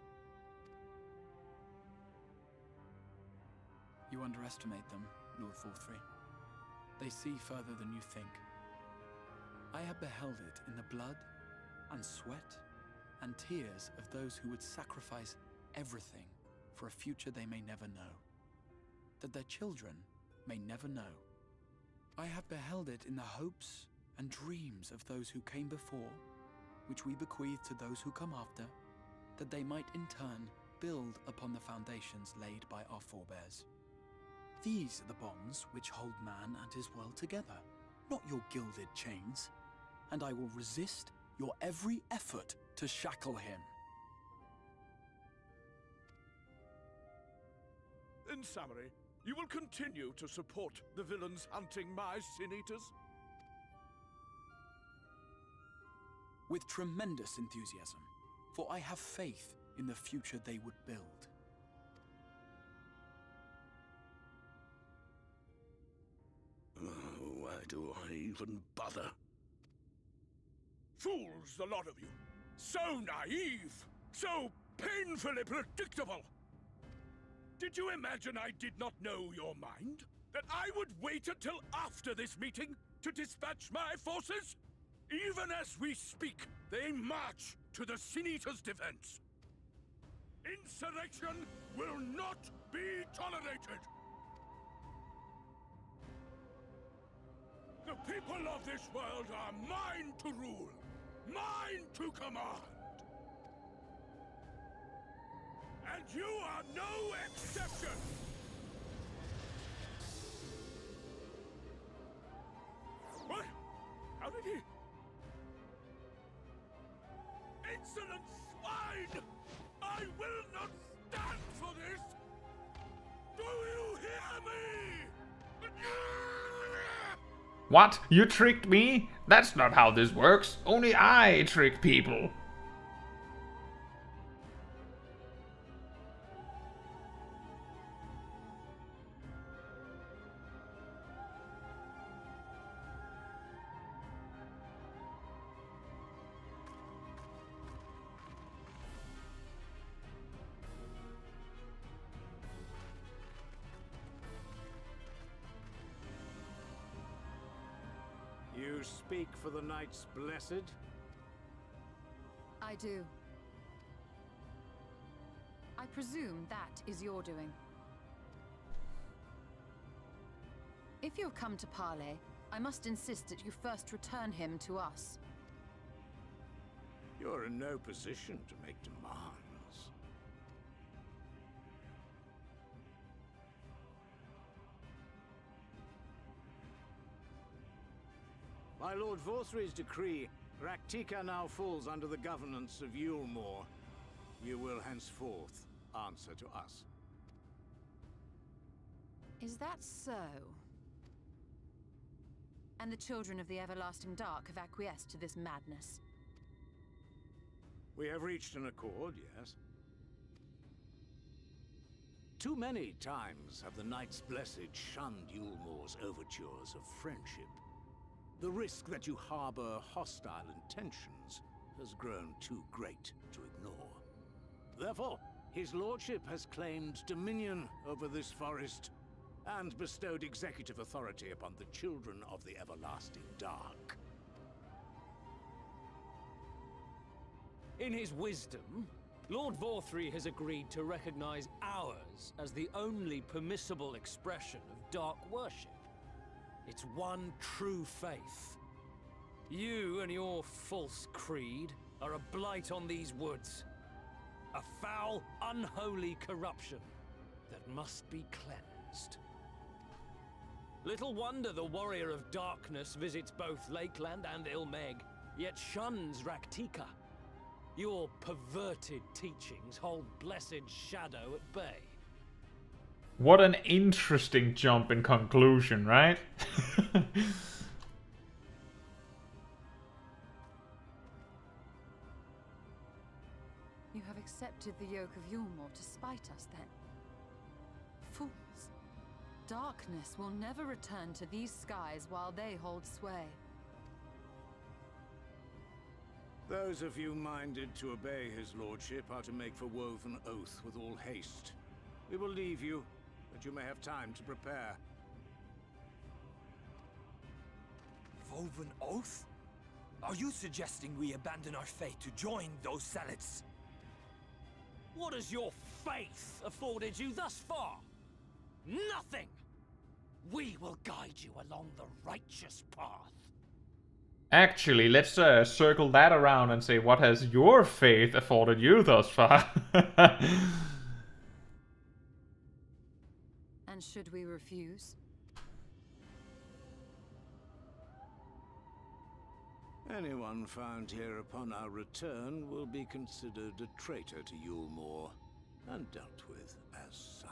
You underestimate them, Lord 4-3. They see further than you think. I have beheld it in the blood and sweat and tears of those who would sacrifice everything for a future they may never know, that their children may never know. I have beheld it in the hopes and dreams of those who came before, which we bequeath to those who come after, that they might in turn build upon the foundations laid by our forebears. These are the bonds which hold man and his world together, not your gilded chains, and I will resist your every effort to shackle him. In summary, You will continue to support the villains hunting my Sin Eaters? With tremendous enthusiasm, for I have faith in the future they would build. Why do I even bother? Fools, the lot of you! So naive! So painfully predictable! Did you imagine I did not know your mind? That I would wait until after this meeting to dispatch my forces? Even as we speak, they march to the Sin Eaters' defense. Insurrection will not be tolerated! The people of this world are mine to rule, mine to command. And you are no exception! What? How did he... Insolent swine! I will not stand for this! Do you hear me? What? You tricked me? That's not how this works. Only I trick people. You speak for the Knights Blessed? I do. I presume that is your doing. If you've come to parley, I must insist that you first return him to us. You're in no position to make demands. By Lord Vorthry's decree, Rak'tika now falls under the governance of Yulmore. You will henceforth answer to us. Is that so? And the children of the Everlasting Dark have acquiesced to this madness? We have reached an accord, yes. Too many times have the Knights Blessed shunned Yulmore's overtures of friendship. The risk that you harbor hostile intentions has grown too great to ignore. Therefore, his lordship has claimed dominion over this forest and bestowed executive authority upon the children of the Everlasting Dark. In his wisdom, Lord Vorthry has agreed to recognize ours as the only permissible expression of dark worship. It's one true faith. You and your false creed are a blight on these woods. A foul, unholy corruption that must be cleansed. Little wonder the Warrior of Darkness visits both Lakeland and Ilmeg, yet shuns Rak'tika. Your perverted teachings hold blessed Shadow at bay. What an interesting jump in conclusion, right? You have accepted the yoke of Yulmore to spite us, then? Fools. Darkness will never return to these skies while they hold sway. Those of you minded to obey his lordship are to make for Woven Oath with all haste. We will leave you, that you may have time to prepare. Woven Oath? Are you suggesting we abandon our fate to join those zealots? What has your faith afforded you thus far? Nothing! We will guide you along the righteous path. Actually, let's circle that around and say, what has your faith afforded you thus far? And should we refuse? Anyone found here upon our return will be considered a traitor to Yulmore and dealt with as such.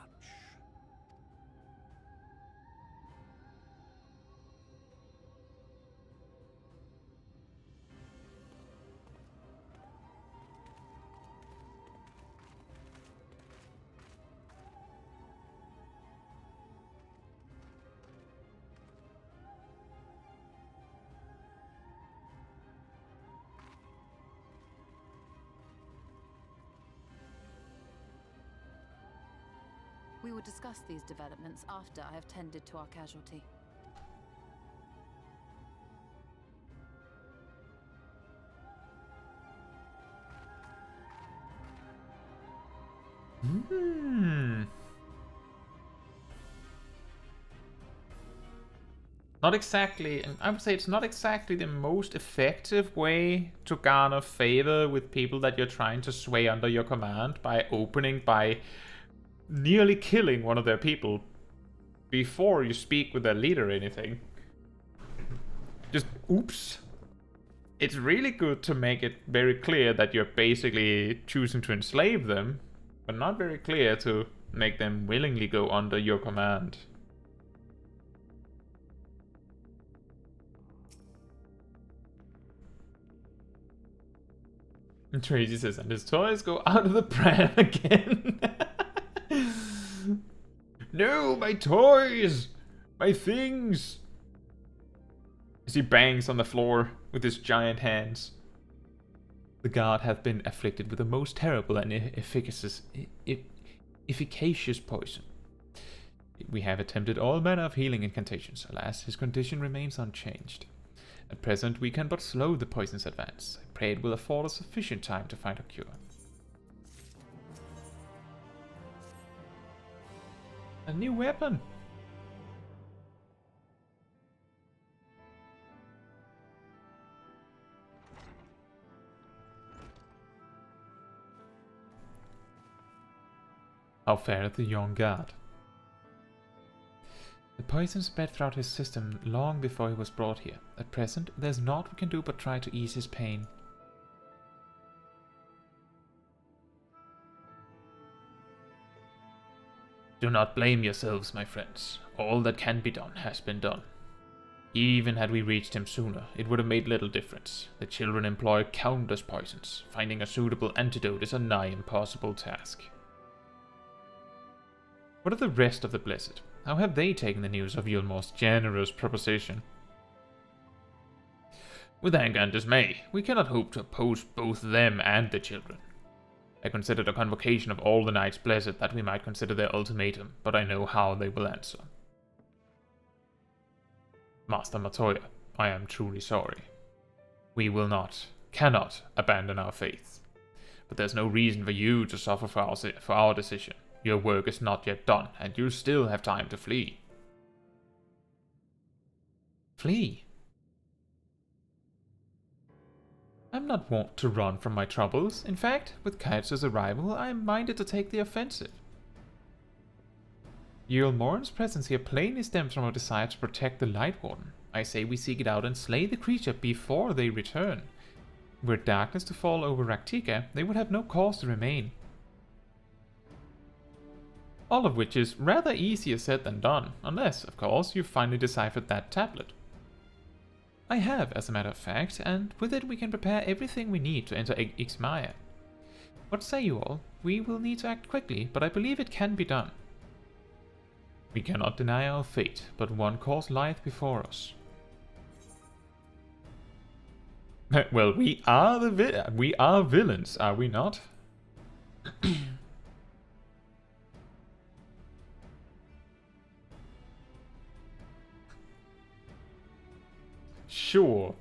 We will discuss these developments after I have tended to our casualty. Not exactly, and I would say it's not exactly the most effective way to garner favor with people that you're trying to sway under your command by nearly killing one of their people before you speak with their leader or anything. Just oops. It's really good to make it very clear that you're basically choosing to enslave them, but not very clear to make them willingly go under your command. And Tracy says, and his toys go out of the pram again. No, my toys! My things! As he bangs on the floor with his giant hands. The guard hath been afflicted with the most terrible and efficacious poison. We have attempted all manner of healing incantations. Alas, his condition remains unchanged. At present, we can but slow the poison's advance. I pray it will afford us sufficient time to find a cure. A new weapon! How fareth the young guard? The poison spread throughout his system long before he was brought here. At present, there's naught we can do but try to ease his pain. Do not blame yourselves, my friends. All that can be done has been done. Even had we reached him sooner, it would have made little difference. The children employ countless poisons. Finding a suitable antidote is a nigh impossible task. What of the rest of the Blessed? How have they taken the news of Yulmor's generous proposition? With anger and dismay, we cannot hope to oppose both them and the children. I considered a convocation of all the Knights Blessed that we might consider their ultimatum, but I know how they will answer. Master Matoya, I am truly sorry. We will not, cannot abandon our faith. But there's no reason for you to suffer for our decision. Your work is not yet done, and you still have time to flee. Flee? I'm not wont to run from my troubles. In fact, with Caetsu's arrival, I am minded to take the offensive. Yulmoran's presence here plainly stems from our desire to protect the Light Warden. I say we seek it out and slay the creature before they return. Were darkness to fall over Rak'tika, they would have no cause to remain. All of which is rather easier said than done, unless, of course, you've finally deciphered that tablet. I have, as a matter of fact, and with it we can prepare everything we need to enter Ixmaya. What say you all? We will need to act quickly, but I believe it can be done. We cannot deny our fate, but one course lieth before us. Well, we are villains, are we not? Sure.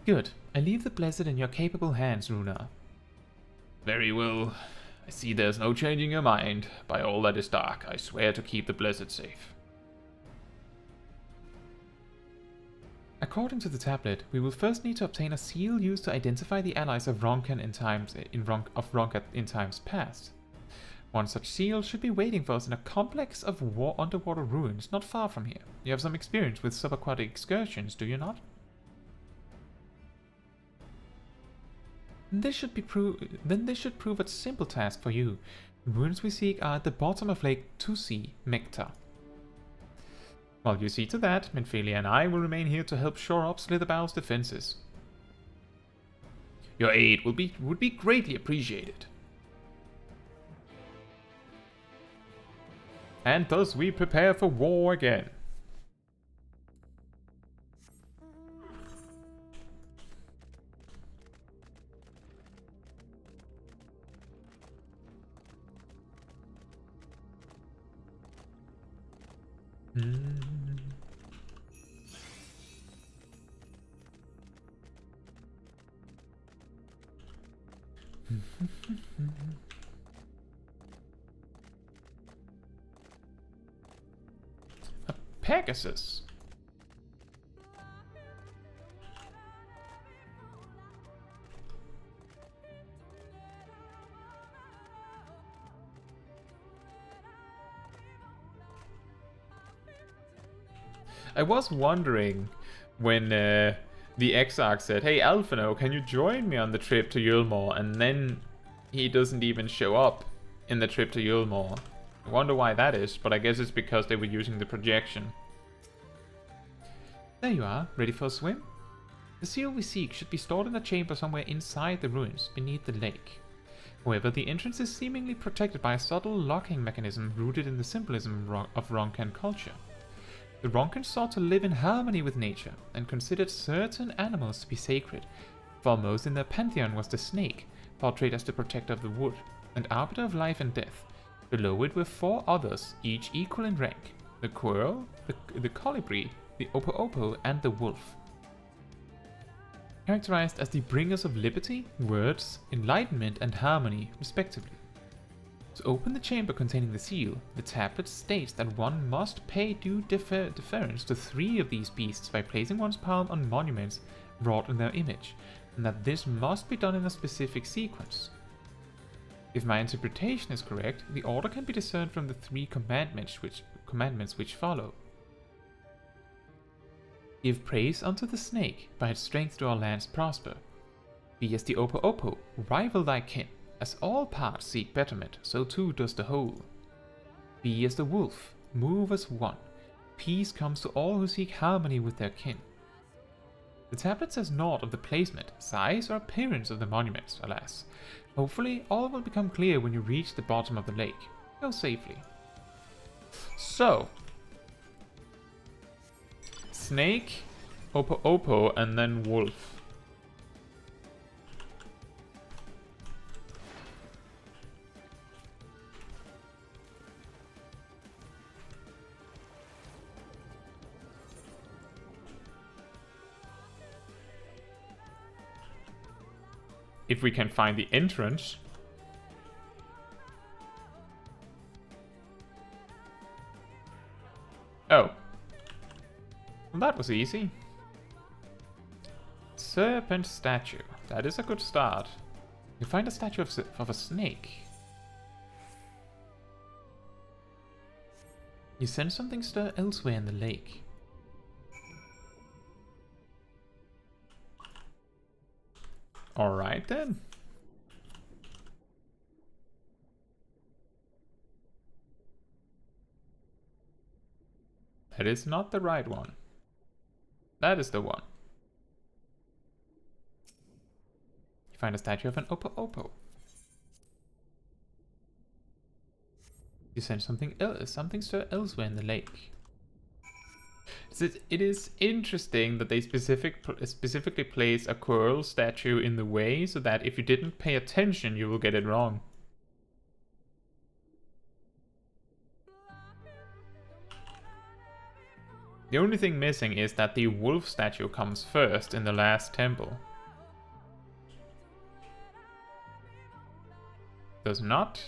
Good. I leave the Blessed in your capable hands, Runa. Very well. I see there's no changing your mind. By all that is dark, I swear to keep the Blessed safe. According to the tablet, we will first need to obtain a seal used to identify the allies of Ronkan in times past. One such seal should be waiting for us in a complex of underwater ruins not far from here. You have some experience with subaquatic excursions, do you not? Then this should prove a simple task for you. The ruins we seek are at the bottom of Lake Tusi, Mekta. While you see to that, Minfilia and I will remain here to help shore up Slitherbow's defenses. Your aid would be greatly appreciated. And thus we prepare for war again. A Pegasus. I was wondering when the Exarch said, "Hey Alphino, can you join me on the trip to Yulmore?" And then he doesn't even show up in the trip to Yulmore. I wonder why that is, but I guess it's because they were using the projection. There you are, ready for a swim? The seal we seek should be stored in a chamber somewhere inside the ruins, beneath the lake. However, the entrance is seemingly protected by a subtle locking mechanism rooted in the symbolism of Ronkan culture. The Ronkans sought to live in harmony with nature, and considered certain animals to be sacred. Foremost in their pantheon was the snake, portrayed as the protector of the wood, and arbiter of life and death. Below it were 4 others, each equal in rank: the squirrel, the colibri, the opo-opo, and the wolf. Characterized as the bringers of liberty, words, enlightenment, and harmony, respectively. To open the chamber containing the seal, the tablet states that one must pay due deference to 3 of these beasts by placing one's palm on monuments wrought in their image, and that this must be done in a specific sequence. If my interpretation is correct, the order can be discerned from the 3 commandments which follow. Give praise unto the snake, by its strength do our lands prosper. Be as the opo-opo, rival thy kin. As all parts seek betterment, so too does the whole. Be as the wolf, move as one. Peace comes to all who seek harmony with their kin. The tablet says naught of the placement, size, or appearance of the monuments, alas. Hopefully, all will become clear when you reach the bottom of the lake. Go safely. So, snake, opo-opo, and then wolf. If we can find the entrance. Oh. Well, that was easy. Serpent statue. That is a good start. You find a statue of a snake. You sense something stir elsewhere in the lake. Alright then. That is not the right one. That is the one. You find a statue of an opo-opo. You sense something stir elsewhere in the lake. It is interesting that they specifically place a coral statue in the way so that if you didn't pay attention, you will get it wrong. The only thing missing is that the wolf statue comes first in the last temple. Does not.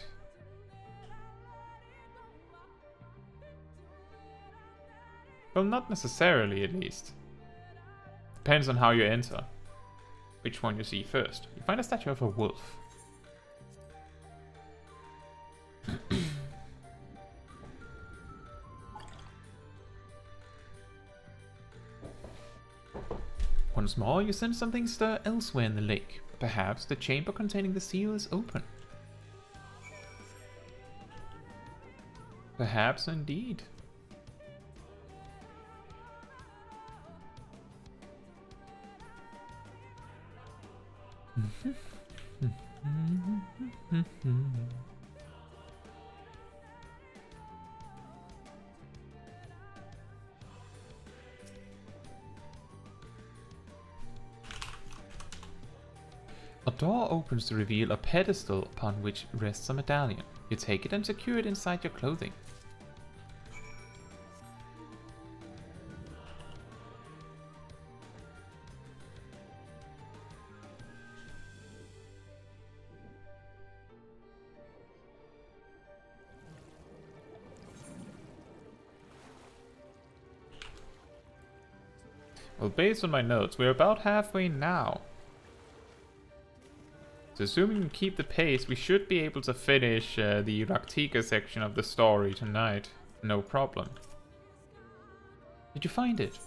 Well, not necessarily, at least. Depends on how you enter. Which one you see first. You find a statue of a wolf. Once more, you sense something stir elsewhere in the lake. Perhaps the chamber containing the seal is open. Perhaps indeed. A door opens to reveal a pedestal upon which rests a medallion. You take it and secure it inside your clothing. Well, based on my notes, we're about halfway now. So assuming we keep the pace, we should be able to finish the Rak'tika section of the story tonight. No problem. Did you find it?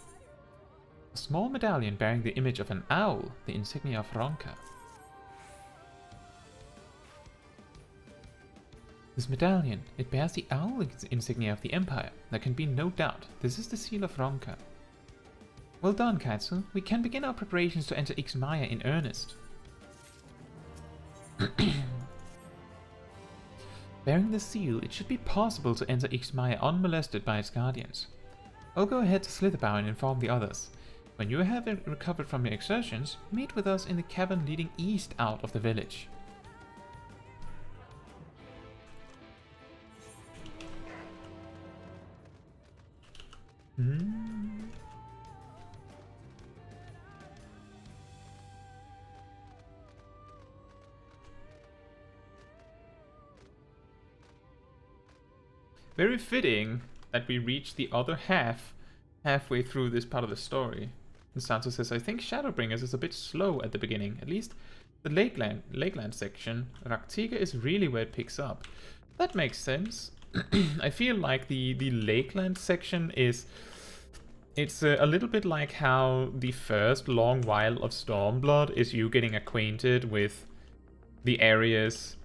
A small medallion bearing the image of an owl, the insignia of Ronka. This medallion, it bears the owl insignia of the Empire. There can be no doubt. This is the seal of Ronka. Well done, Caetsu. We can begin our preparations to enter Ixmaya in earnest. Bearing the seal, it should be possible to enter Ixmaya unmolested by its guardians. I'll go ahead to Slitherbow and inform the others. When you have recovered from your exertions, meet with us in the cavern leading east out of the village. Very fitting that we reach the other halfway through this part of the story. And Sansa says, I think Shadowbringers is a bit slow at the beginning. At least the Lakeland section. Rak'tika is really where it picks up. That makes sense. I feel like the Lakeland section is... It's a little bit like how the first long while of Stormblood is you getting acquainted with the areas,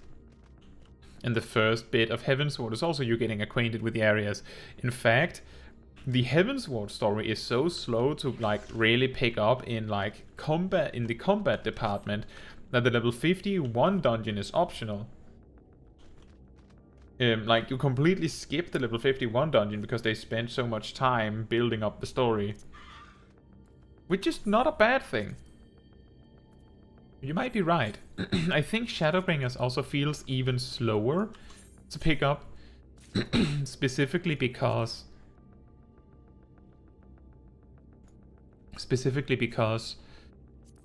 and the first bit of Heavensward is also you getting acquainted with the areas. In fact, the Heavensward story is so slow to like really pick up in like combat, in the combat department, that the level 51 dungeon is optional. Like, you completely skip the level 51 dungeon because they spent so much time building up the story. Which is not a bad thing. You might be right. I think Shadowbringers also feels even slower to pick up. Specifically because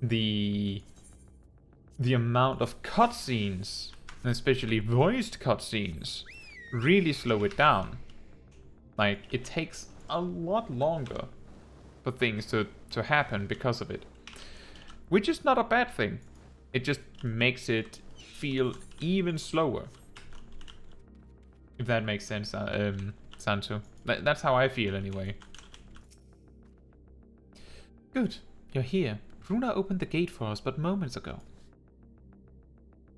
the amount of cutscenes, and especially voiced cutscenes, really slow it down. Like, it takes a lot longer for things to happen because of it. Which is not a bad thing. It just makes it feel even slower. If that makes sense, Santo. That's how I feel anyway. Good, you're here. Runa opened the gate for us but moments ago.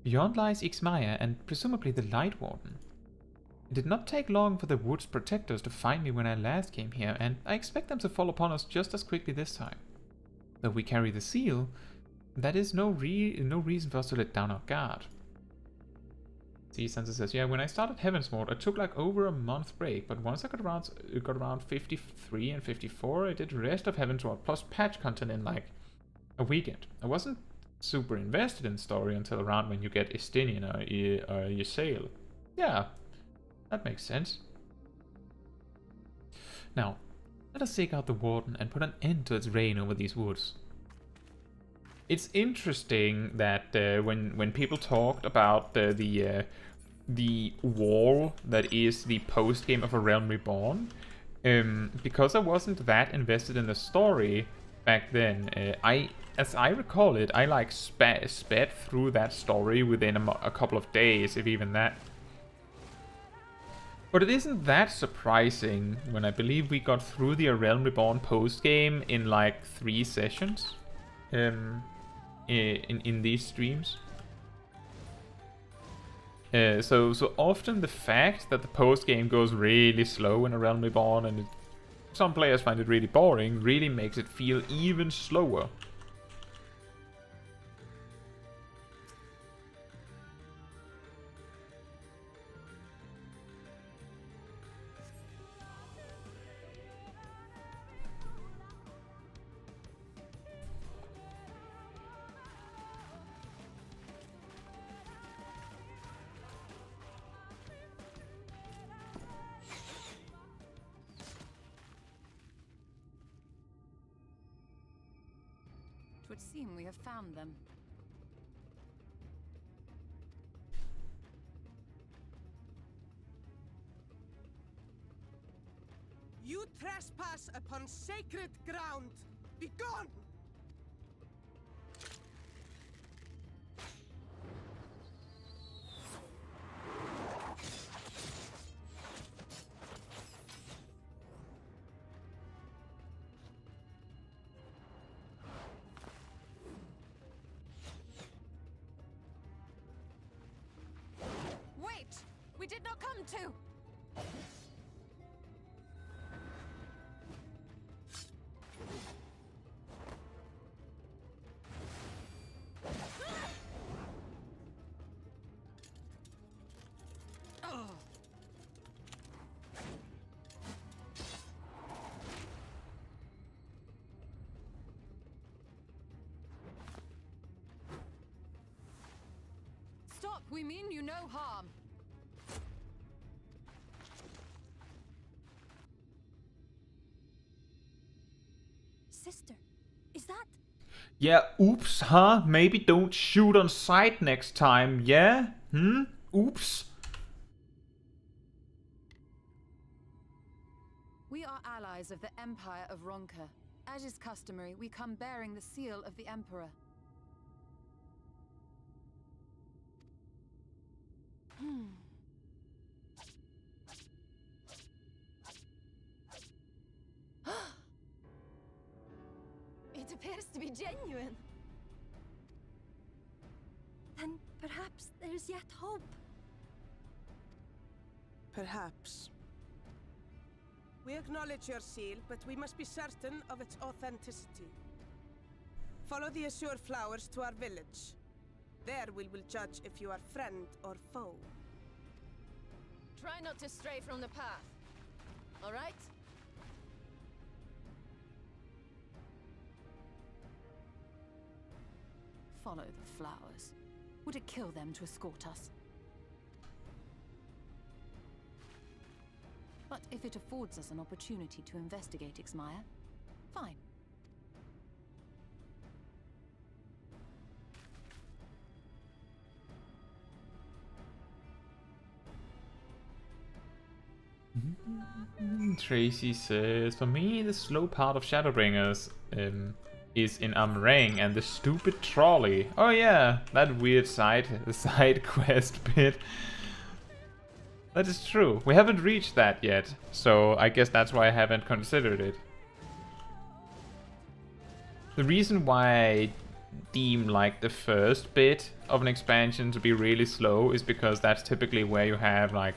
Beyond lies Ixmaya and presumably the Light Warden. It did not take long for the Wood's protectors to find me when I last came here, and I expect them to fall upon us just as quickly this time. Though we carry the seal, that is no reason for us to let down our guard. See, Sansa says, yeah, when I started Heavensward, I took like over a month break, but once I got around 53 and 54, I did the rest of Heavensward plus patch content in like a weekend. I wasn't super invested in the story until around when you get Estinian or Ysayle. Yeah, that makes sense. Now, let us seek out the Warden and put an end to its reign over these woods. It's interesting that when people talked about the wall that is the post-game of A Realm Reborn, because I wasn't that invested in the story back then, as I recall it, I like sped through that story within a couple of days, if even that. But it isn't that surprising when I believe we got through the A Realm Reborn post-game in like 3 sessions in these streams. So often the fact that the post-game goes really slow in A Realm Reborn, and some players find it really boring, really makes it feel even slower. It would seem we have found them. You trespass upon sacred ground. Be gone! Wait! We did not come to! Stop! We mean you no harm. Sister, is that? Yeah, oops, huh? Maybe don't shoot on sight next time, yeah? Oops. We are allies of the Empire of Ronka. As is customary, we come bearing the seal of the Emperor. It appears to be genuine. Then perhaps there's yet hope. Perhaps. We acknowledge your seal, but we must be certain of its authenticity. Follow the azure flowers to our village. There we will judge if you are friend or foe. Try not to stray from the path. All right? Follow the flowers. Would it kill them to escort us? But if it affords us an opportunity to investigate Ixmaya, fine. Tracy says, for me, the slow part of Shadowbringers is in Amrang and the stupid trolley. Oh yeah, that weird side quest bit. That is true. We haven't reached that yet, so I guess that's why I haven't considered it. The reason why I deem like the first bit of an expansion to be really slow is because that's typically where you have like,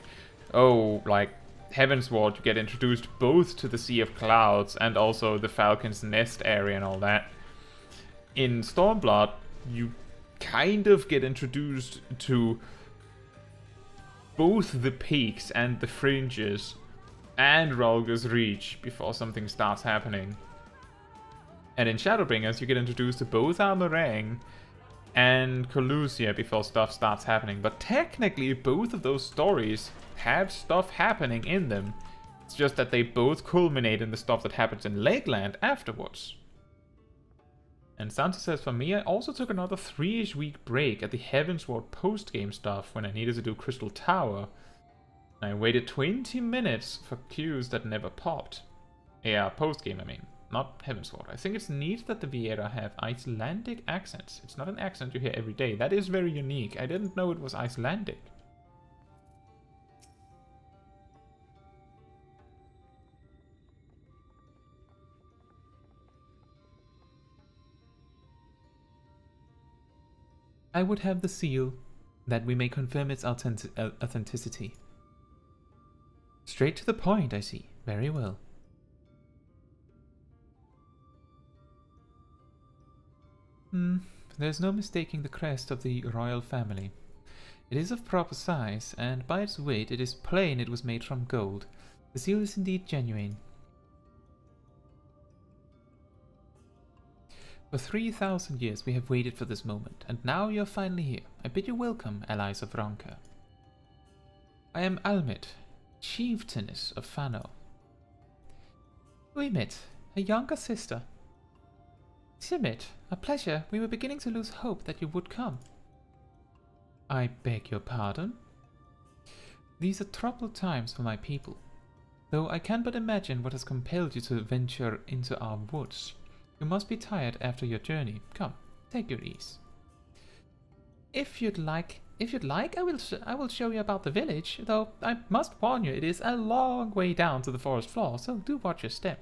oh, like Heavensward, you get introduced both to the Sea of Clouds and also the Falcon's Nest area and all that. In Stormblood, you kind of get introduced to both the peaks and the fringes and Rhalgr's Reach before something starts happening. And in Shadowbringers, you get introduced to both Armorang and Colusia before stuff starts happening. But technically, both of those stories have stuff happening in them. It's just that they both culminate in the stuff that happens in Lakeland afterwards. And Santa says, for me, I also took another 3-ish week break at the Heavensward post-game stuff when I needed to do Crystal Tower. I waited 20 minutes for queues that never popped. Yeah, post-game I mean, not Heavensward. I think it's neat that the Viera have Icelandic accents. It's not an accent you hear every day. That is very unique. I didn't know it was Icelandic. I would have the seal, that we may confirm its authenticity. Straight to the point, I see. Very well. There's no mistaking the crest of the royal family. It is of proper size, and by its weight it is plain it was made from gold. The seal is indeed genuine. For 3,000 years we have waited for this moment, and now you are finally here. I bid you welcome, allies of Ronka. I am Almit, chieftainess of Fano. Uimit, a younger sister. Simit, a pleasure. We were beginning to lose hope that you would come. I beg your pardon? These are troubled times for my people, though I can but imagine what has compelled you to venture into our woods. You must be tired after your journey. Come, take your ease. If you'd like, I will show you about the village, though I must warn you, it is a long way down to the forest floor, so do watch your step.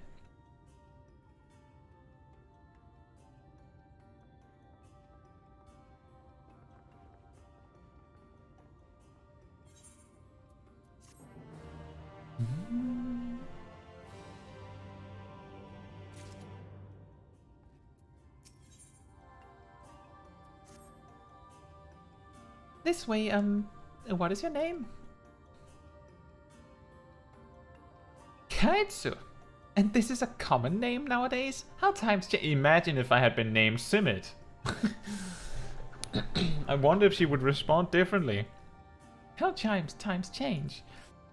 This way, what is your name? Caetsu! And this is a common name nowadays? How times change? Imagine if I had been named Simit. I wonder if she would respond differently. How times change.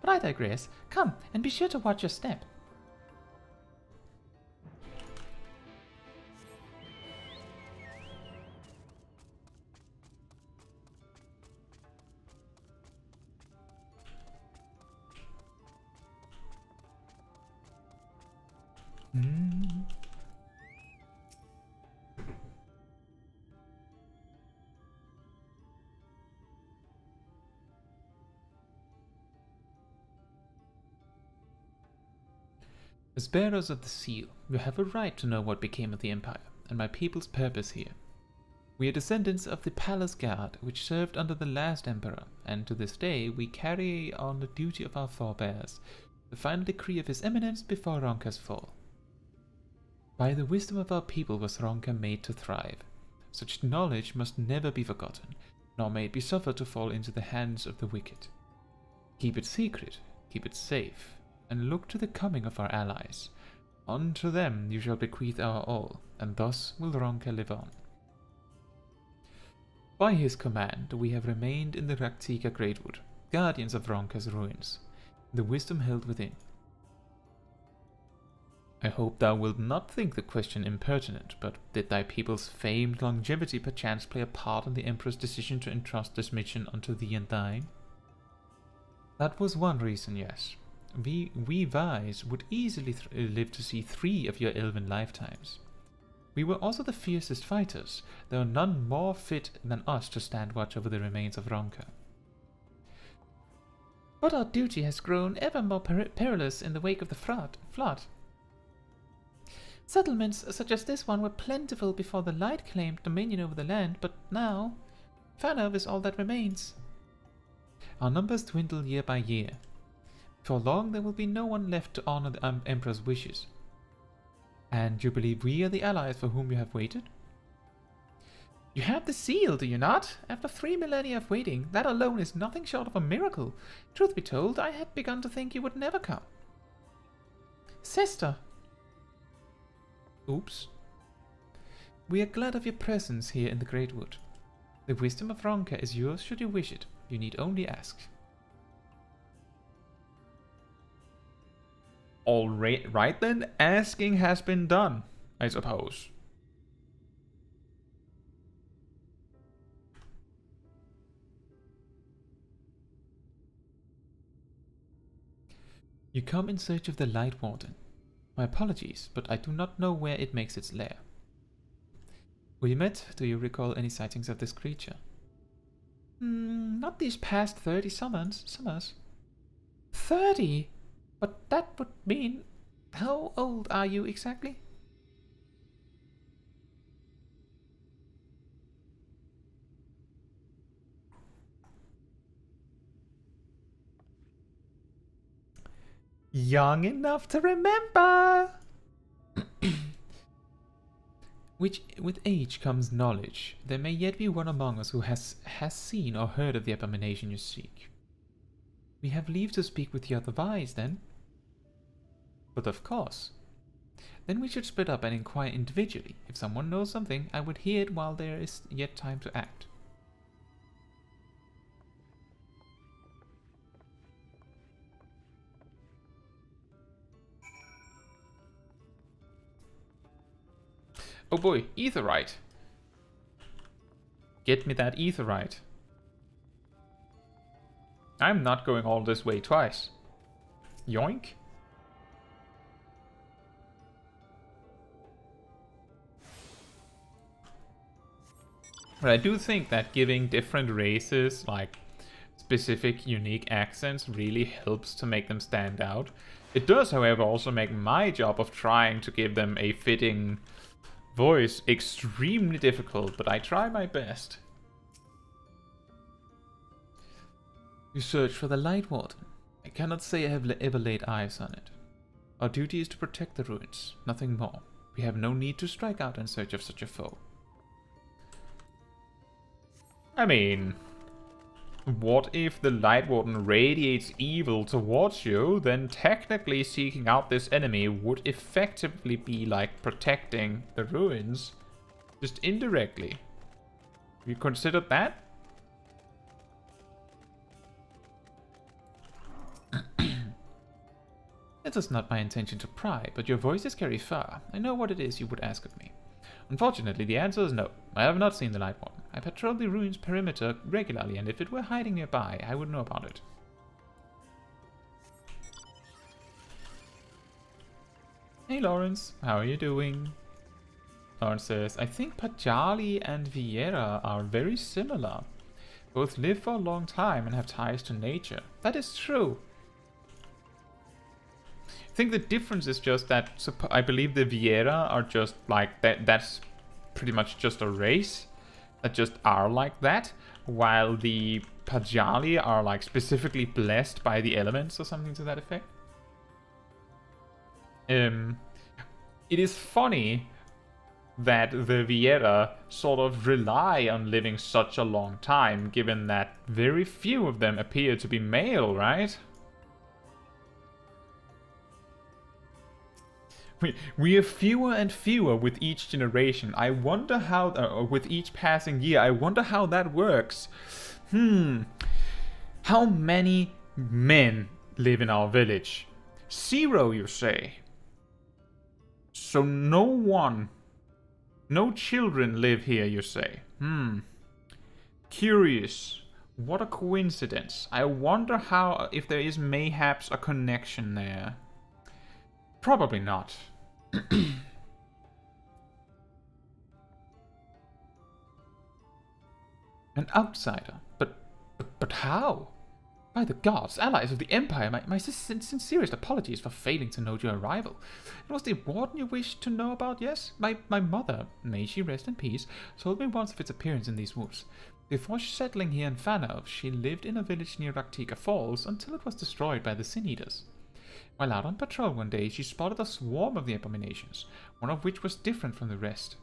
But I digress. Come, and be sure to watch your step. As bearers of the seal, you have a right to know what became of the Empire, and my people's purpose here. We are descendants of the Palace Guard, which served under the last Emperor, and to this day we carry on the duty of our forebears, the final decree of His Eminence before Ronka's fall. By the wisdom of our people was Ronka made to thrive. Such knowledge must never be forgotten, nor may it be suffered to fall into the hands of the wicked. Keep it secret, keep it safe, and look to the coming of our allies. Unto them you shall bequeath our all, and thus will Ronka live on. By his command we have remained in the Rak'tika Greatwood, guardians of Ronka's ruins, the wisdom held within. I hope thou wilt not think the question impertinent, but did thy people's famed longevity perchance play a part in the Emperor's decision to entrust this mission unto thee and thine? That was one reason, yes. We Vais would easily live to see 3 of your elven lifetimes. We were also the fiercest fighters, though none more fit than us to stand watch over the remains of Ronka. But our duty has grown ever more perilous in the wake of the flood. Settlements such as this one were plentiful before the light claimed dominion over the land, but now Fanov is all that remains. Our numbers dwindle year by year. For long there will be no one left to honor the Emperor's wishes. And you believe we are the allies for whom you have waited? You have the seal, do you not? After 3 millennia of waiting, that alone is nothing short of a miracle. Truth be told, I had begun to think you would never come. Sister! Oops. We are glad of your presence here in the Great Wood. The wisdom of Ronka is yours should you wish it. You need only ask. All right then, asking has been done, I suppose. You come in search of the Light Warden. My apologies, but I do not know where it makes its lair. We met, do you recall any sightings of this creature? Not these past 30 summers. 30? But that would mean... How old are you exactly? Young enough to remember! With age comes knowledge. There may yet be one among us who has seen or heard of the abomination you seek. We have leave to speak with the other Vais, then? But of course. Then we should split up and inquire individually. If someone knows something, I would hear it while there is yet time to act. Oh boy, Aetheryte. Get me that Aetheryte. I'm not going all this way twice. Yoink. But I do think that giving different races like specific unique accents really helps to make them stand out. It does, however, also make my job of trying to give them a fitting voice extremely difficult, but I try my best. You search for the Light Warden. I cannot say I have ever laid eyes on it. Our duty is to protect the ruins, nothing more. We have no need to strike out in search of such a foe. I mean, what if the Light Warden radiates evil towards you? Then technically seeking out this enemy would effectively be like protecting the ruins, just indirectly. Have you considered that? It is not my intention to pry, but your voices carry far. I know what it is you would ask of me. Unfortunately, the answer is no. I have not seen the Light Warden. I patrol the ruins perimeter regularly, and if it were hiding nearby, I would know about it. Hey Lawrence, how are you doing? Lawrence says, I think Pajali and Vieira are very similar. Both live for a long time and have ties to nature. That is true. I think the difference is just that I believe the Vieira are just like that's pretty much just a race that just are like that, while the Pajali are like specifically blessed by the elements or something to that effect. It is funny that the Vieira sort of rely on living such a long time, given that very few of them appear to be male, right? We have fewer and fewer with each generation. I wonder how, with each passing year, I wonder how that works. How many men live in our village? 0, you say? So no children live here, you say? Curious. What a coincidence. I wonder if there is mayhaps a connection there. Probably not. An outsider? But how? By the gods, allies of the Empire, my sincerest apologies for failing to note your arrival. It was the warden you wished to know about, yes? My mother, may she rest in peace, told me once of its appearance in these woods. Before settling here in Fanov, she lived in a village near Rak'tika Falls until it was destroyed by the Sin Eaters. While out on patrol one day, she spotted a swarm of the abominations, one of which was different from the rest.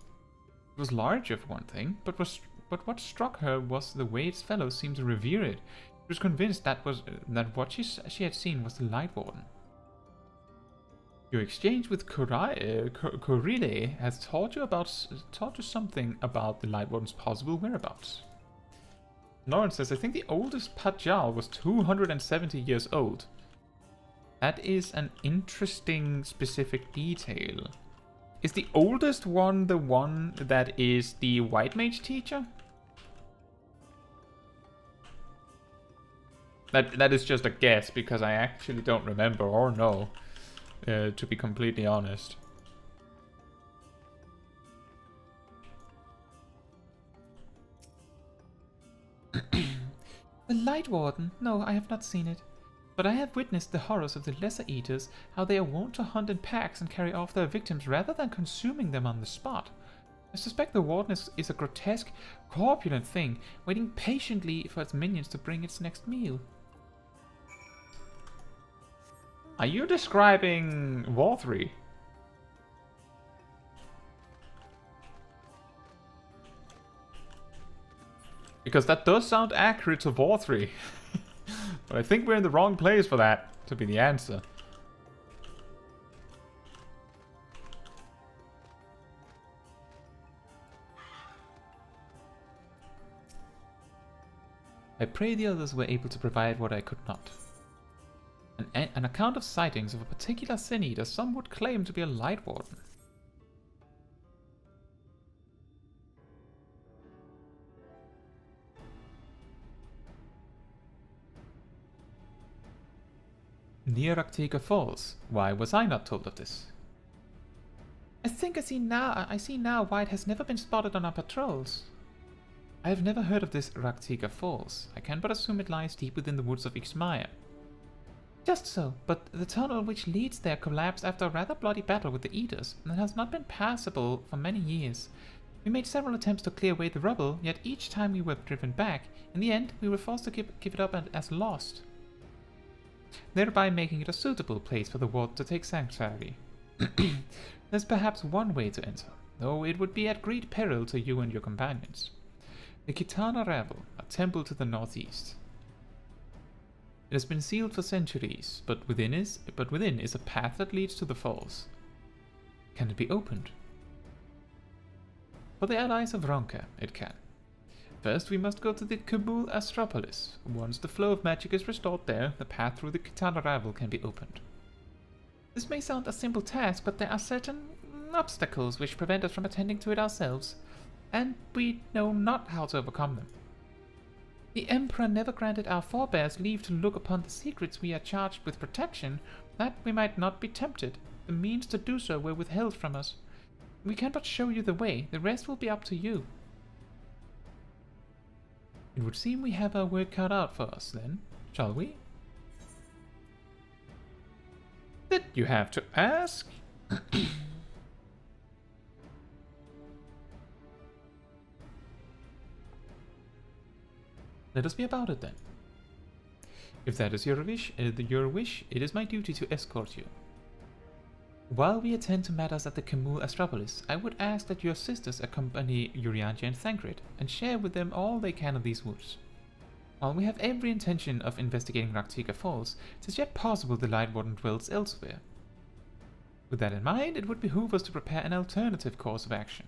It was larger for one thing, but what struck her was the way its fellows seemed to revere it. She was convinced that what she had seen was the Light Warden. Your exchange with Korile has taught you something about the Light Warden's possible whereabouts. Lawrence says, I think the oldest Pajal was 270 years old. That is an interesting specific detail. Is the oldest one the one that is the White Mage teacher? That is just a guess, because I actually don't remember or know, to be completely honest. The Light Warden? No, I have not seen it. But I have witnessed the horrors of the Lesser Eaters, how they are wont to hunt in packs and carry off their victims rather than consuming them on the spot. I suspect the Warden is a grotesque, corpulent thing, waiting patiently for its minions to bring its next meal. Are you describing War3? Because that does sound accurate to War3. But I think we're in the wrong place for that to be the answer. I pray the others were able to provide what I could not. An account of sightings of a particular Sin Eater some would claim to be a Light Warden. Near Rak'tika Falls. Why was I not told of this? I see now why it has never been spotted on our patrols. I have never heard of this Rak'tika Falls. I can but assume it lies deep within the woods of Ixmaya. Just so, but the tunnel which leads there collapsed after a rather bloody battle with the Eaters, and has not been passable for many years. We made several attempts to clear away the rubble, yet each time we were driven back. In the end, we were forced to give it up as lost, thereby making it a suitable place for the Ward to take sanctuary. There's perhaps one way to enter, though it would be at great peril to you and your companions. The Kitana Ravel, a temple to the northeast. It has been sealed for centuries, but within is a path that leads to the falls. Can it be opened? For the allies of Ronka, it can. First, we must go to the Kabul Astropolis. Once the flow of magic is restored there, the path through the Kitana Ravel can be opened. This may sound a simple task, but there are certain obstacles which prevent us from attending to it ourselves, and we know not how to overcome them. The Emperor never granted our forebears leave to look upon the secrets we are charged with protection, that we might not be tempted. The means to do so were withheld from us. We can but show you the way, the rest will be up to you. It would seem we have our work cut out for us, then, shall we? Did you have to ask? Let us be about it, then. If that is your wish, it is my duty to escort you. While we attend to matters at the Kamul Astropolis, I would ask that your sisters accompany Urianger and Thancred, and share with them all they can of these woods. While we have every intention of investigating Rak'tika Falls, it is yet possible the Light Warden dwells elsewhere. With that in mind, it would behoove us to prepare an alternative course of action.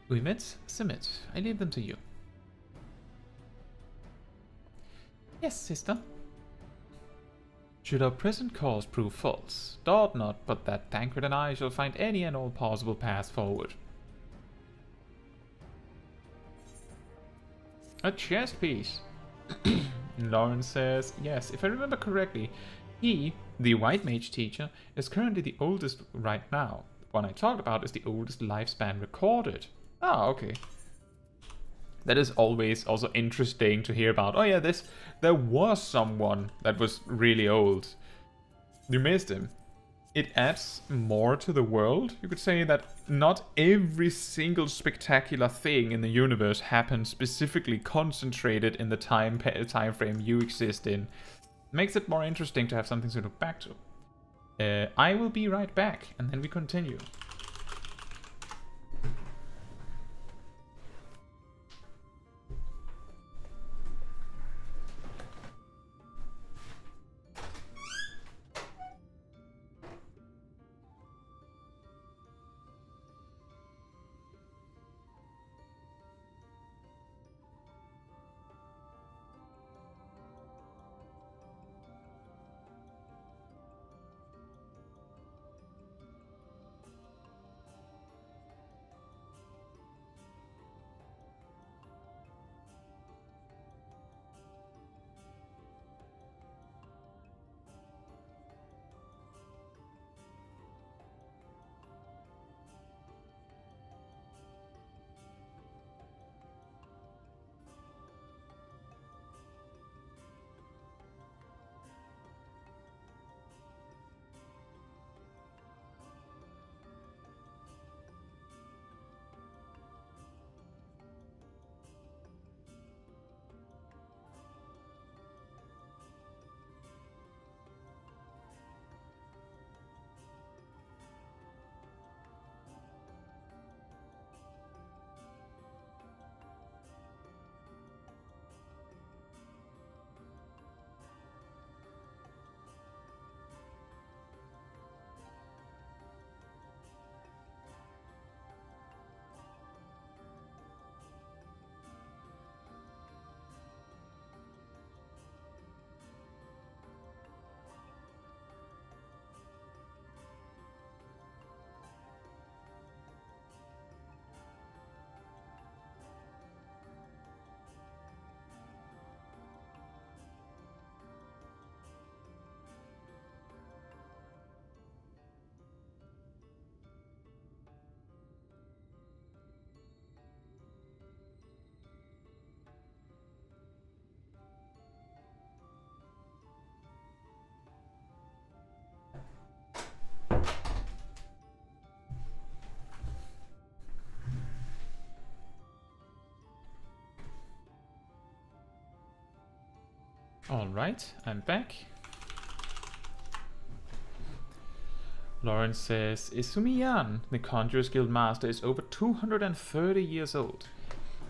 Uimet, Simit, I leave them to you. Yes, sister. Should our present course prove false, doubt not but that Thancred and I shall find any and all possible paths forward. A chest piece. Lawrence says, yes, if I remember correctly, he, the White Mage teacher, is currently the oldest right now. The one I talked about is the oldest lifespan recorded. Ah, okay. That is always also interesting to hear about. Oh yeah, there was someone that was really old. You missed him. It adds more to the world. You could say that not every single spectacular thing in the universe happens specifically concentrated in the time frame you exist in. Makes it more interesting to have something to look back to. I will be right back, and then we continue. Alright, I'm back. Lawrence says, Izumi-yan, the Conjurer's Guild Master, is over 230 years old.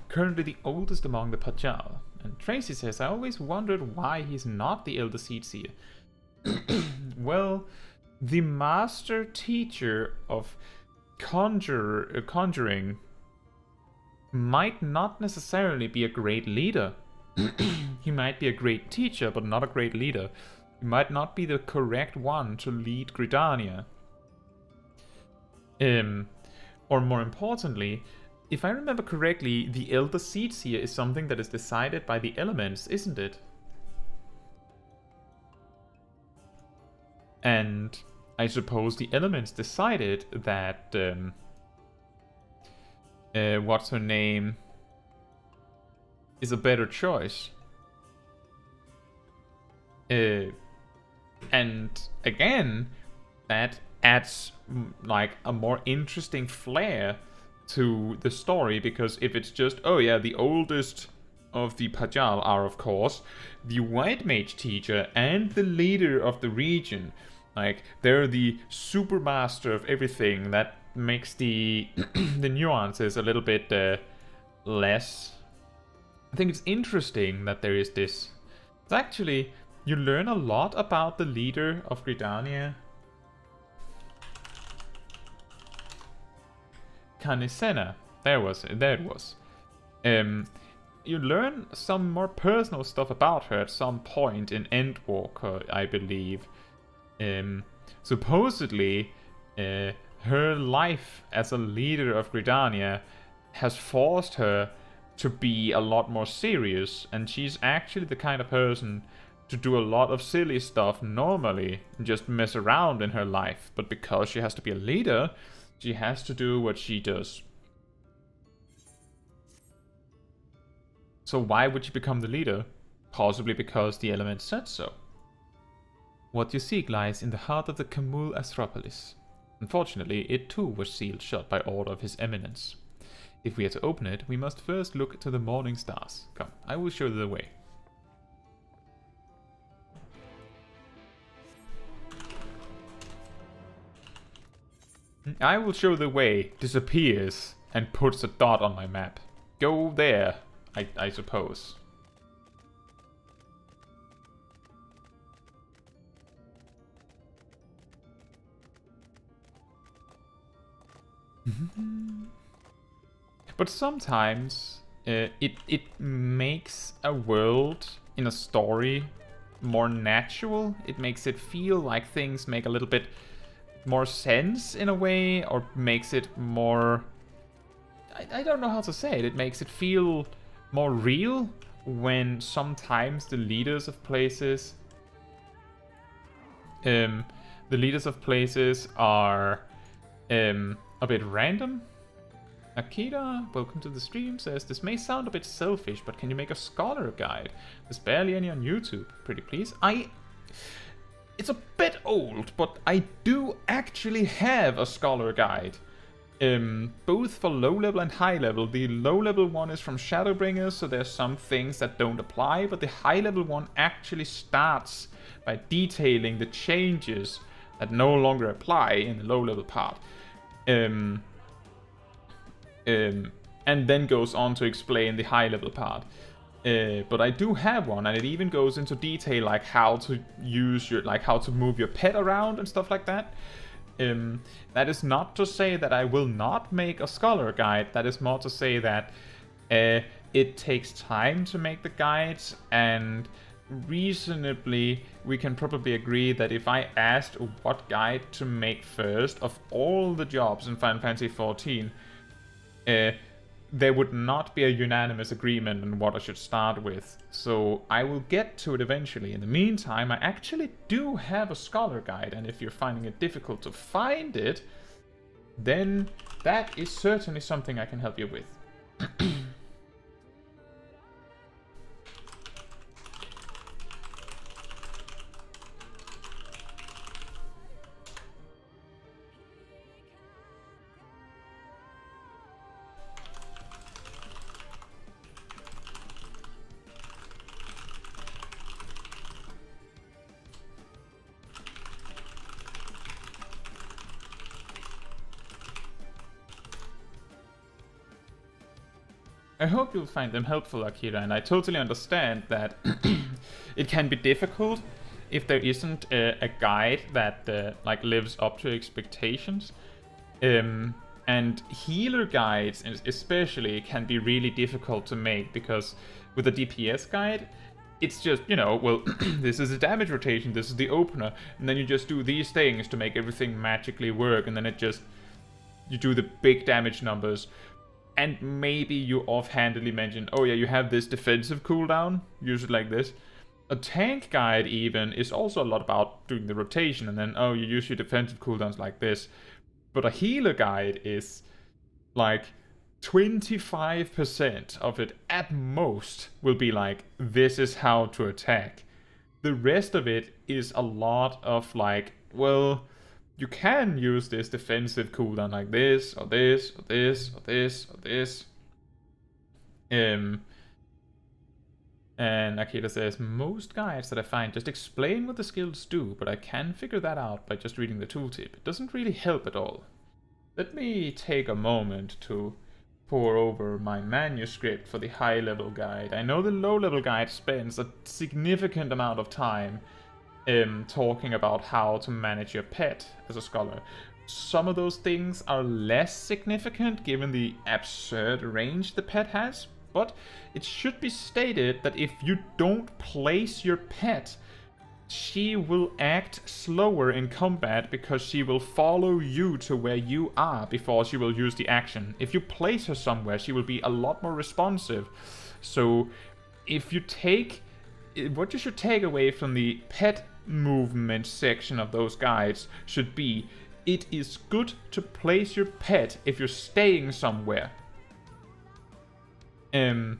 Currently the oldest among the Pajal. And Tracy says, I always wondered why he's not the Elder Seed Seer. Well, the master teacher of conjuring might not necessarily be a great leader. He might be a great teacher, but not a great leader. He might not be the correct one to lead Gridania. Or more importantly, if I remember correctly, the Elder Seed Seer is something that is decided by the elements, isn't it? And I suppose the elements decided that what's her name is a better choice. And again, that adds like a more interesting flair to the story, because if it's just, oh yeah, the oldest of the Pajal are of course the White Mage teacher and the leader of the region, like they're the super master of everything, that makes the the nuances a little bit less. I think it's interesting that there is this. It's actually, you learn a lot about the leader of Gridania. Kanisena. There it was. You learn some more personal stuff about her at some point in Endwalker, I believe. Supposedly, her life as a leader of Gridania has forced her to be a lot more serious, and she's actually the kind of person to do a lot of silly stuff normally, and just mess around in her life, but because she has to be a leader, she has to do what she does. So why would she become the leader? Possibly because the element said so. What you seek lies in the heart of the Kamul Astropolis. Unfortunately, it too was sealed shut by order of His Eminence. If we are to open it, we must first look to the morning stars. Come, I will show you the way. I will show the way disappears and puts a dot on my map. Go there, I suppose. But sometimes it makes a world in a story more natural. It makes it feel like things make a little bit more sense in a way, or makes it more... I don't know how to say it. It makes it feel more real when sometimes the leaders of places... the leaders of places are a bit random. Akira, welcome to the stream, says, this may sound a bit selfish, but can you make a scholar guide? There's barely any on YouTube. Pretty please. It's a bit old, but I do actually have a scholar guide. Both for low level and high level. The low level one is from Shadowbringers, so there's some things that don't apply, but the high level one actually starts by detailing the changes that no longer apply in the low level part. And then goes on to explain the high level part. But I do have one, and it even goes into detail, like how to use your, like how to move your pet around and stuff like that. That is not to say that I will not make a scholar guide. That is more to say that it takes time to make the guides, and reasonably we can probably agree that if I asked what guide to make first of all the jobs in Final Fantasy XIV, there would not be a unanimous agreement on what I should start with. So I will get to it eventually. In the meantime, I actually do have a scholar guide, and if you're finding it difficult to find it, then that is certainly something I can help you with. I hope you'll find them helpful, Akira, and I totally understand that it can be difficult if there isn't a guide that like lives up to expectations. And healer guides especially can be really difficult to make, because with a DPS guide, it's just, you know, well, this is a damage rotation, this is the opener, and then you just do these things to make everything magically work, and then it just, you do the big damage numbers. And maybe you offhandedly mention, oh yeah, you have this defensive cooldown, use it like this. A tank guide even is also a lot about doing the rotation, and then, oh, you use your defensive cooldowns like this. But a healer guide is like 25% of it at most will be like, this is how to attack. The rest of it is a lot of like, well, you can use this defensive cooldown like this, or this, or this, or this, or this. And Akira says, most guides that I find just explain what the skills do, but I can figure that out by just reading the tooltip. It doesn't really help at all. Let me take a moment to pour over my manuscript for the high-level guide. I know the low-level guide spends a significant amount of time talking about how to manage your pet as a scholar. Some of those things are less significant given the absurd range the pet has, but it should be stated that if you don't place your pet, she will act slower in combat because she will follow you to where you are before she will use the action. If you place her somewhere, she will be a lot more responsive. So if you take, what you should take away from the pet movement section of those guides should be, it is good to place your pet if you're staying somewhere. And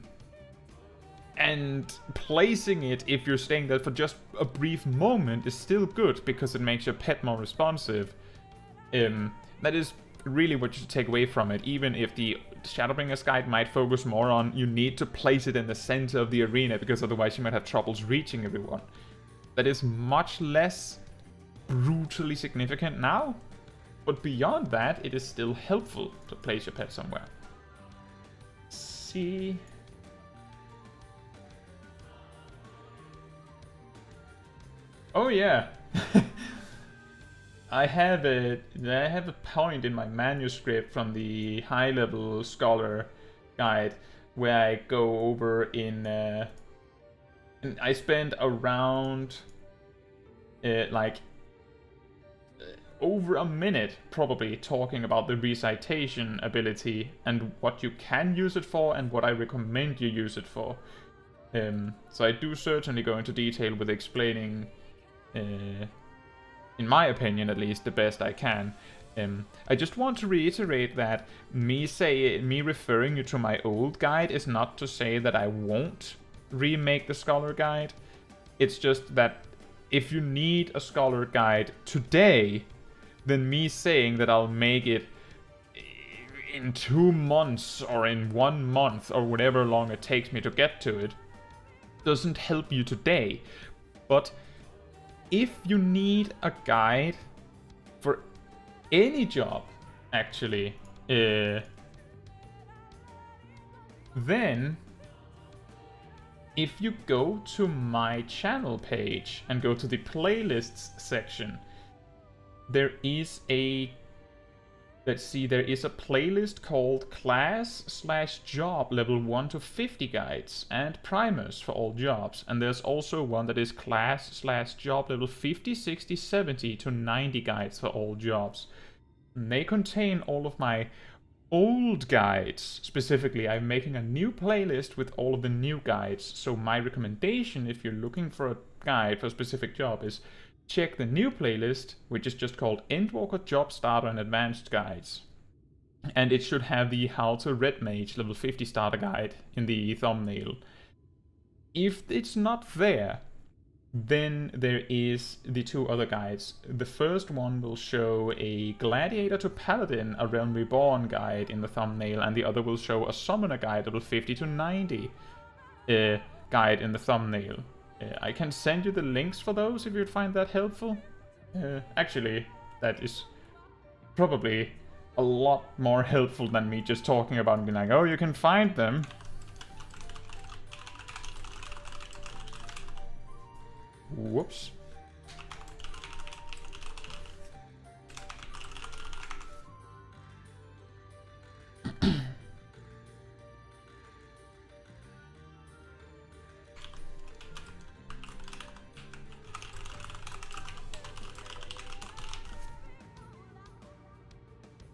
placing it if you're staying there for just a brief moment is still good because it makes your pet more responsive. That is really what you should take away from it, even if the Shadowbringers guide might focus more on you need to place it in the center of the arena because otherwise you might have troubles reaching everyone. That is much less brutally significant now, but beyond that it is still helpful to place your pet somewhere. See... Oh yeah, I have a point in my manuscript from the high-level scholar guide where I go over in. And I spend around over a minute probably talking about the recitation ability and what you can use it for and what I recommend you use it for. So I do certainly go into detail with explaining. In my opinion at least, the best I can. I just want to reiterate that me referring you to my old guide is not to say that I won't remake the Scholar Guide. It's just that if you need a Scholar Guide today, then me saying that I'll make it in 2 months or in 1 month or whatever long it takes me to get to it doesn't help you today. But if you need a guide for any job, actually, then if you go to my channel page and go to the playlists section, there is a, let's see, there is a playlist called class/job level 1 to 50 guides and primers for all jobs. And there's also one that is class/job level 50, 60, 70 to 90 guides for all jobs. And they contain all of my old guides. Specifically, I'm making a new playlist with all of the new guides. So my recommendation, if you're looking for a guide for a specific job, is check the new playlist, which is just called Endwalker, Job Starter and Advanced Guides. And it should have the How to Red Mage level 50 starter guide in the thumbnail. If it's not there, then there is the 2 other guides. The first one will show a Gladiator to Paladin, a Realm Reborn guide in the thumbnail, and the other will show a Summoner guide level 50 to 90 guide in the thumbnail. I can send you the links for those if you'd find that helpful. Actually, that is probably a lot more helpful than me just talking about and being like, oh, you can find them. Whoops.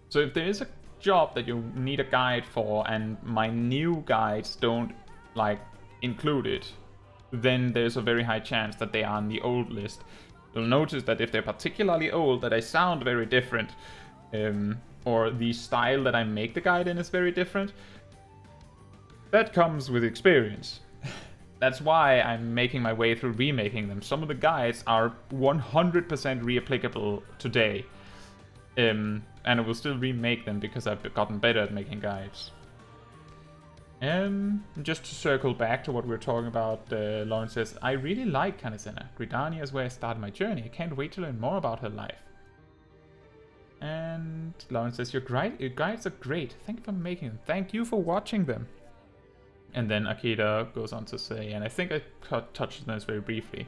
So if there is a job that you need a guide for and my new guides don't like include it, then there's a very high chance that they are on the old list. You'll notice that if they're particularly old, that they sound very different, or the style that I make the guide in is very different. That comes with experience. That's why I'm making my way through remaking them. Some of the guides are 100% re-applicable today. And I will still remake them because I've gotten better at making guides. Just to circle back to what we were talking about, Lauren says, I really like Kanisena. Gridania is where I started my journey. I can't wait to learn more about her life. And Lauren says, your guides are great. Thank you for making them. Thank you for watching them. And then Akira goes on to say, and I think I touched on this very briefly,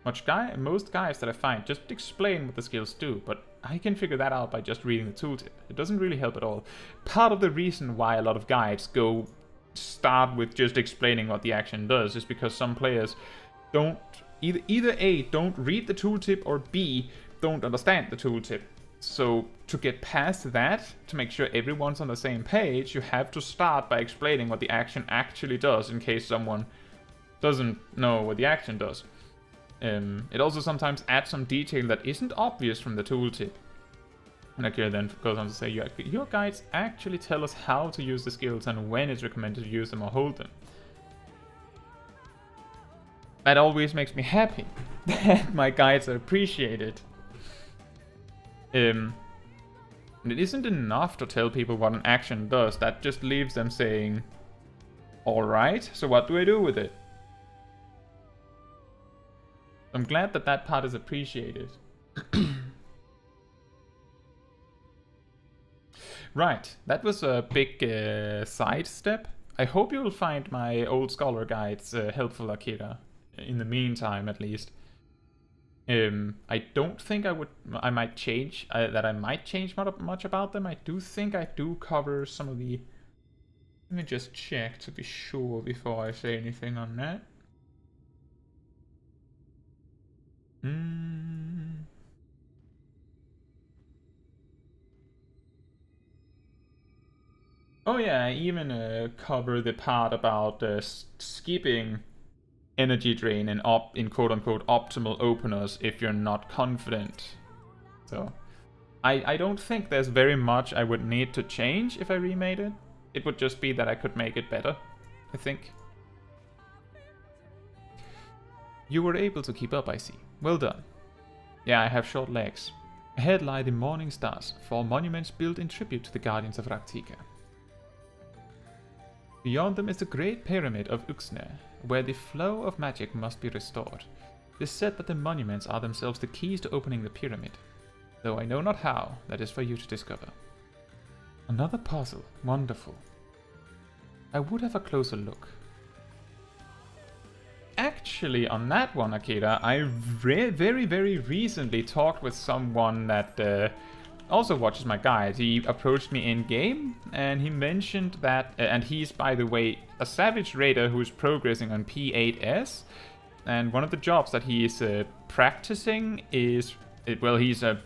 most guides that I find just explain what the skills do, but I can figure that out by just reading the tooltip. It doesn't really help at all. Part of the reason why a lot of guides start with just explaining what the action does is because some players don't, either A, don't read the tooltip, or B, don't understand the tooltip. So to get past that, to make sure everyone's on the same page, you have to start by explaining what the action actually does in case someone doesn't know what the action does. It also sometimes adds some detail that isn't obvious from the tooltip. And Akira then goes on to say, your guides actually tell us how to use the skills and when it's recommended to use them or hold them. That always makes me happy, that my guides are appreciated. And it isn't enough to tell people what an action does, that just leaves them saying, alright, so what do I do with it? I'm glad that that part is appreciated. Right, that was a big side step. I hope you will find my old scholar guides helpful, Akira. In the meantime, at least. I don't think I might change much about them. I do think I do cover some of the... Let me just check to be sure before I say anything on that. Oh yeah, I even cover the part about skipping energy drain in quote-unquote optimal openers if you're not confident. So I don't think there's very much I would need to change if I remade it. It would just be that I could make it better, I think. You were able to keep up, I see. Well done. Yeah, I have short legs. Ahead lie the Morning Stars, 4 monuments built in tribute to the Guardians of Rak'tika. Beyond them is the Great Pyramid of Uxner, where the flow of magic must be restored. It is said that the monuments are themselves the keys to opening the pyramid. Though I know not how, that is for you to discover. Another puzzle. Wonderful. I would have a closer look. Actually, on that one, Akira, I very, very recently talked with someone that also watches my guides. He approached me in-game, and he mentioned that, and he's, by the way, a Savage Raider who's progressing on P8S, and one of the jobs that he is practicing is, well, he's an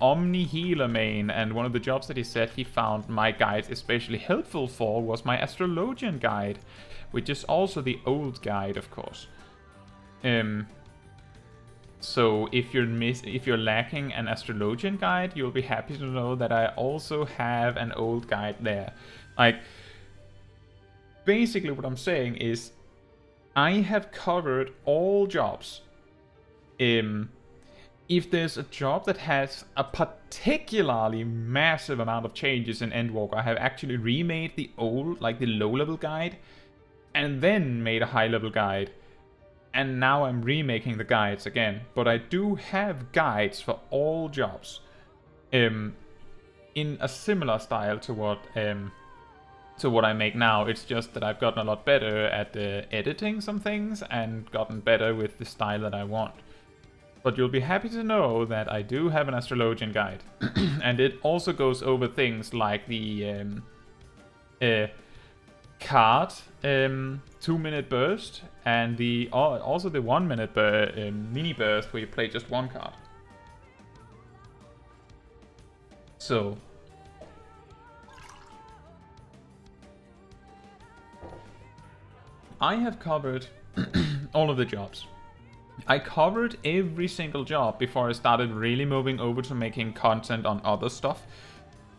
Omni Healer main, and one of the jobs that he said he found my guides especially helpful for was my Astrologian guide, which is also the old guide, of course. So if you're lacking an Astrologian guide, you'll be happy to know that I also have an old guide there. Like, basically what I'm saying is, I have covered all jobs. If there's a job that has a particularly massive amount of changes in Endwalker, I have actually remade the old, like the low-level guide, and then made a high-level guide. And now I'm remaking the guides again. But I do have guides for all jobs. In a similar style to what So what I make now, it's just that I've gotten a lot better at editing some things and gotten better with the style that I want. But you'll be happy to know that I do have an astrologian guide. And it also goes over things like the card 2-minute burst and the also the 1-minute mini burst where you play just one card. So I have covered all of the jobs. I covered every single job before I started really moving over to making content on other stuff.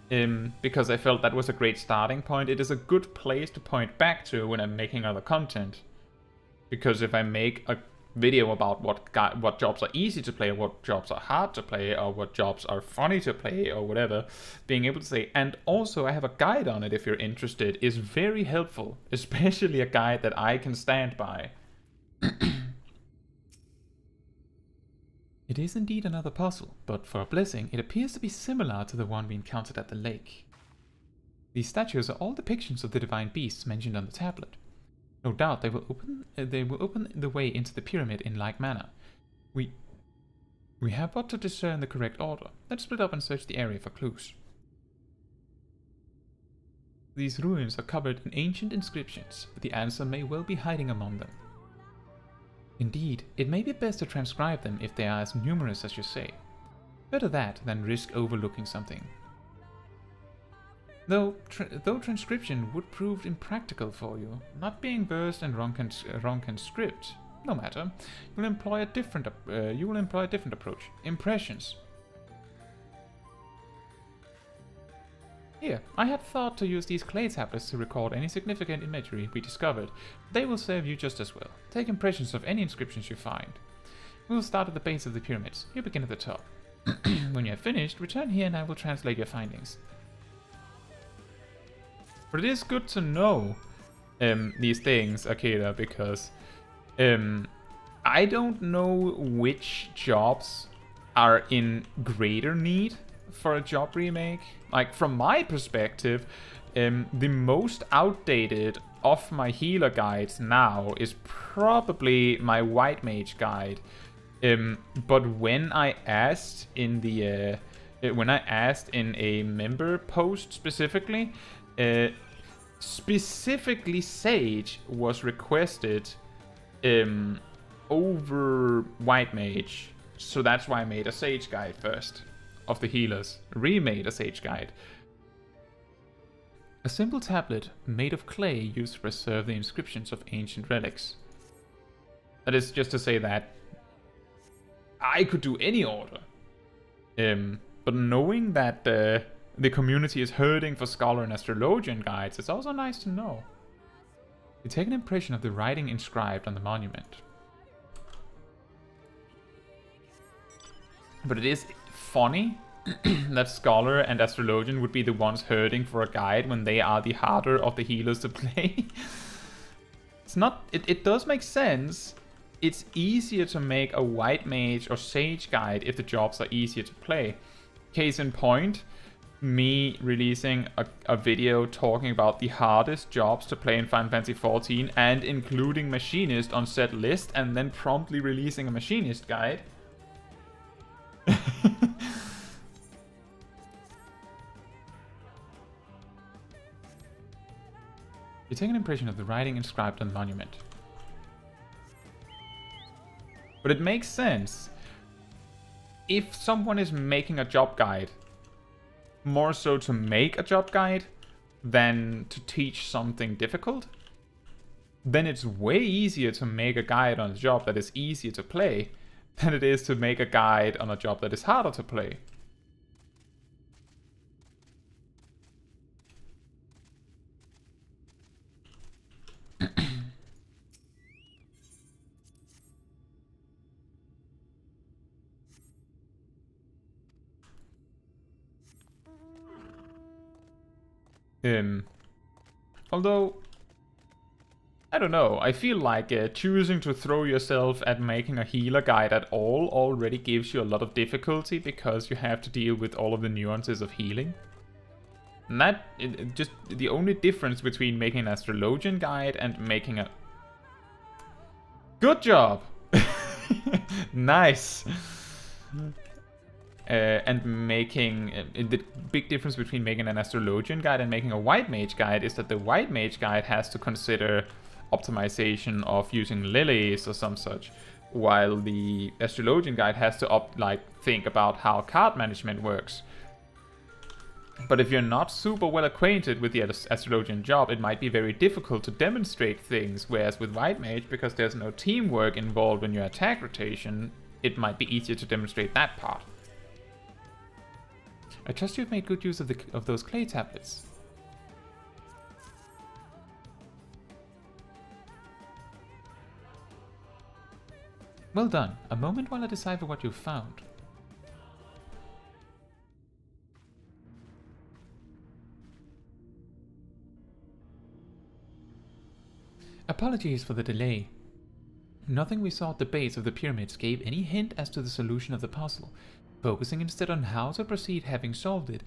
Because I felt that was a great starting point. It is a good place to point back to when I'm making other content. Because if I make a video about what jobs are easy to play, or what jobs are hard to play, or what jobs are funny to play, or whatever, being able to say, and also I have a guide on it if you're interested, is very helpful. Especially a guide that I can stand by. It is indeed another puzzle, but for a blessing, it appears to be similar to the one we encountered at the lake. These statues are all depictions of the divine beasts mentioned on the tablet. No doubt they will open the way into the pyramid in like manner. We have but to discern the correct order. Let's split up and search the area for clues. These ruins are covered in ancient inscriptions, but the answer may well be hiding among them. Indeed, it may be best to transcribe them if they are as numerous as you say. Better that than risk overlooking something. Though transcription would prove impractical for you, not being versed in Ronkan script, no matter, you will employ a different approach. Impressions. Here, I had thought to use these clay tablets to record any significant imagery we discovered. They will serve you just as well. Take impressions of any inscriptions you find. We will start at the base of the pyramids. You begin at the top. When you have finished, return here and I will translate your findings. But it is good to know these things, Akira, because I don't know which jobs are in greater need for a job remake. Like, from my perspective, the most outdated of my healer guides now is probably my white mage guide. But when I asked in the a member post specifically, Sage was requested over white mage, so that's why I made a Sage guide first. Of the healers, remade a Sage guide. A simple tablet made of clay used to preserve the inscriptions of ancient relics. That is just to say that I could do any order. But knowing that the community is hurting for scholar and astrologian guides, it's also nice to know. You take an impression of the writing inscribed on the monument. But it is funny that scholar and astrologian would be the ones hurting for a guide when they are the harder of the healers to play. It's not. It does make sense. It's easier to make a white mage or sage guide if the jobs are easier to play. Case in point, me releasing a video talking about the hardest jobs to play in Final Fantasy XIV and including machinist on said list, and then promptly releasing a machinist guide. You take an impression of the writing inscribed on the monument. But it makes sense. If someone is making a job guide, more so to make a job guide than to teach something difficult, then it's way easier to make a guide on a job that is easier to play than it is to make a guide on a job that is harder to play. Although, I don't know, I feel like choosing to throw yourself at making a healer guide at all already gives you a lot of difficulty because you have to deal with all of the nuances of healing. And that, just the only difference between making an astrologian guide and making a... Good job! Nice! And making... the big difference between making an astrologian guide and making a white mage guide is that the white mage guide has to consider optimization of using lilies or some such, while the astrologian guide has to think about how card management works. But if you're not super well acquainted with the astrologian job, it might be very difficult to demonstrate things, whereas with white mage, because there's no teamwork involved in your attack rotation, it might be easier to demonstrate that part. I trust you've made good use of those clay tablets. Well done. A moment while I decipher what you've found. Apologies for the delay. Nothing we saw at the base of the pyramids gave any hint as to the solution of the puzzle. Focusing instead on how to proceed having solved it.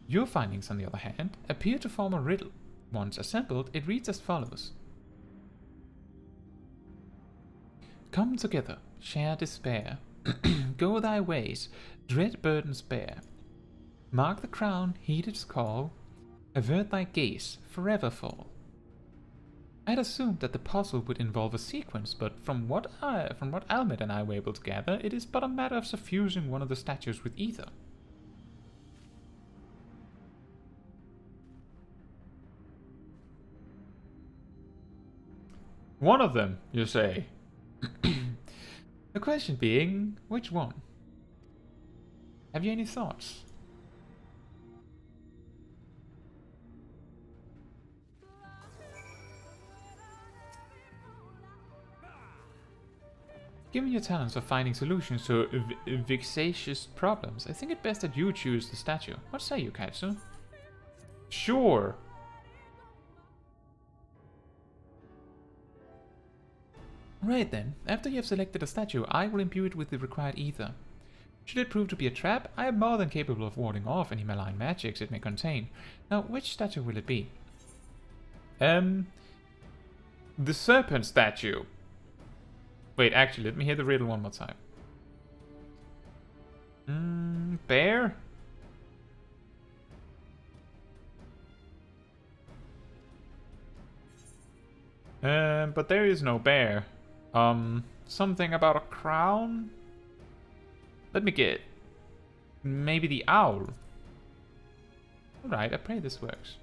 Your findings, on the other hand, appear to form a riddle. Once assembled, it reads as follows. Come together, share despair. Go thy ways, dread burdens bear. Mark the crown, heed its call. Avert thy gaze, forever fall. I had assumed that the puzzle would involve a sequence, but from what Almed and I were able to gather, it is but a matter of suffusing one of the statues with ether. One of them, you say? The question being, which one? Have you any thoughts? Given your talents for finding solutions to vexatious problems, I think it best that you choose the statue. What say you, Caetsu? Sure. Right then, after you have selected a statue, I will imbue it with the required ether. Should it prove to be a trap, I am more than capable of warding off any malign magics it may contain. Now, which statue will it be? The serpent statue. Wait, actually, let me hear the riddle one more time. Bear? But there is no bear. Something about a crown? Let me get... maybe the owl. Alright, I pray this works.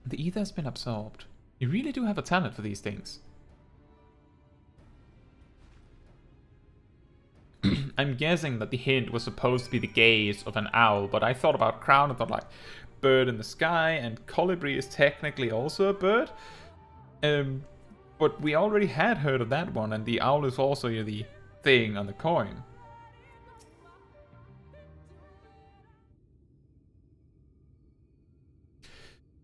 The ether has been absorbed. You really do have a talent for these things. I'm guessing that the hint was supposed to be the gaze of an owl, but I thought about crown and thought like bird in the sky, and colibri is technically also a bird. But we already had heard of that one, and the owl is also the thing on the coin.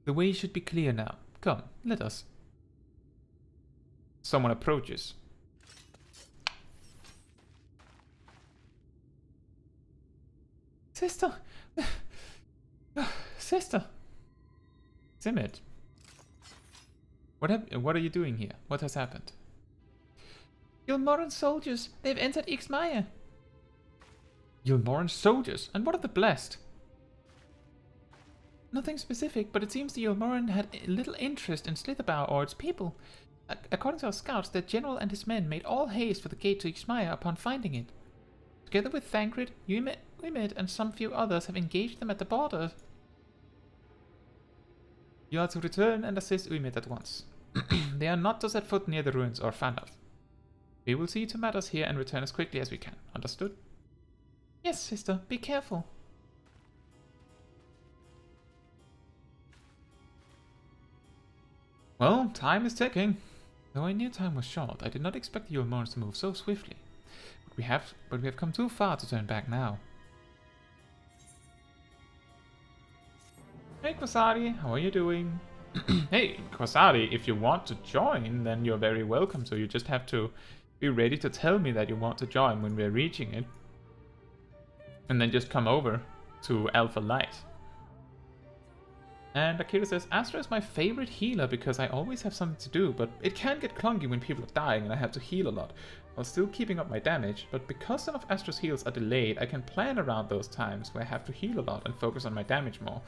The way should be clear now. Come, let us. Someone approaches. Sister! Sister! Simit. What are you doing here? What has happened? Yulmoran soldiers! They've entered Ixmaya! Yulmoran soldiers? And what of the blessed? Nothing specific, but it seems the Yulmoran had little interest in Slitherbow or its people. According to our scouts, their general and his men made all haste for the gate to Ixmaya upon finding it. Together with Thancred, Uimid and some few others have engaged them at the border. You are to return and assist Uimid at once. They are not to set foot near the ruins or Fanath. We will see to matters here and return as quickly as we can. Understood? Yes, sister. Be careful. Well, time is ticking. Though I knew time was short, I did not expect the Yulmorans to move so swiftly. we have come too far to turn back now. Hey Kwasari, how are you doing? Hey Kwasari, if you want to join, then you're very welcome. So you just have to be ready to tell me that you want to join when we're reaching it. And then just come over to Alpha Light. And Akira says, Astra is my favorite healer because I always have something to do, but it can get clunky when people are dying and I have to heal a lot, while still keeping up my damage. But because some of Astra's heals are delayed, I can plan around those times where I have to heal a lot and focus on my damage more.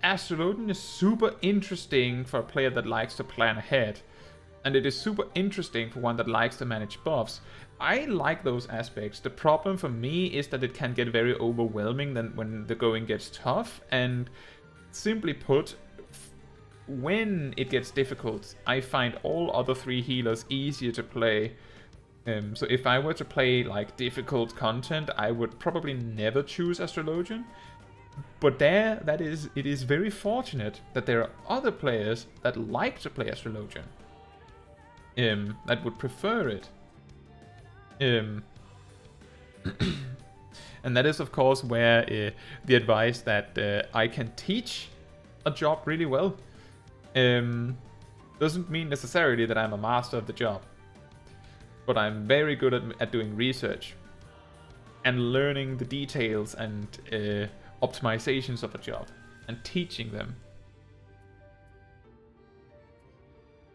Astrologian is super interesting for a player that likes to plan ahead. And it is super interesting for one that likes to manage buffs. I like those aspects. The problem for me is that it can get very overwhelming when the going gets tough. And simply put, when it gets difficult, I find all other 3 healers easier to play. So if I were to play like difficult content, I would probably never choose Astrologian. But it is very fortunate that there are other players that like to play Astrologian. That would prefer it. And that is of course where the advice that I can teach a job really well doesn't mean necessarily that I'm a master of the job. But I'm very good at doing research and learning the details and optimizations of a job and teaching them.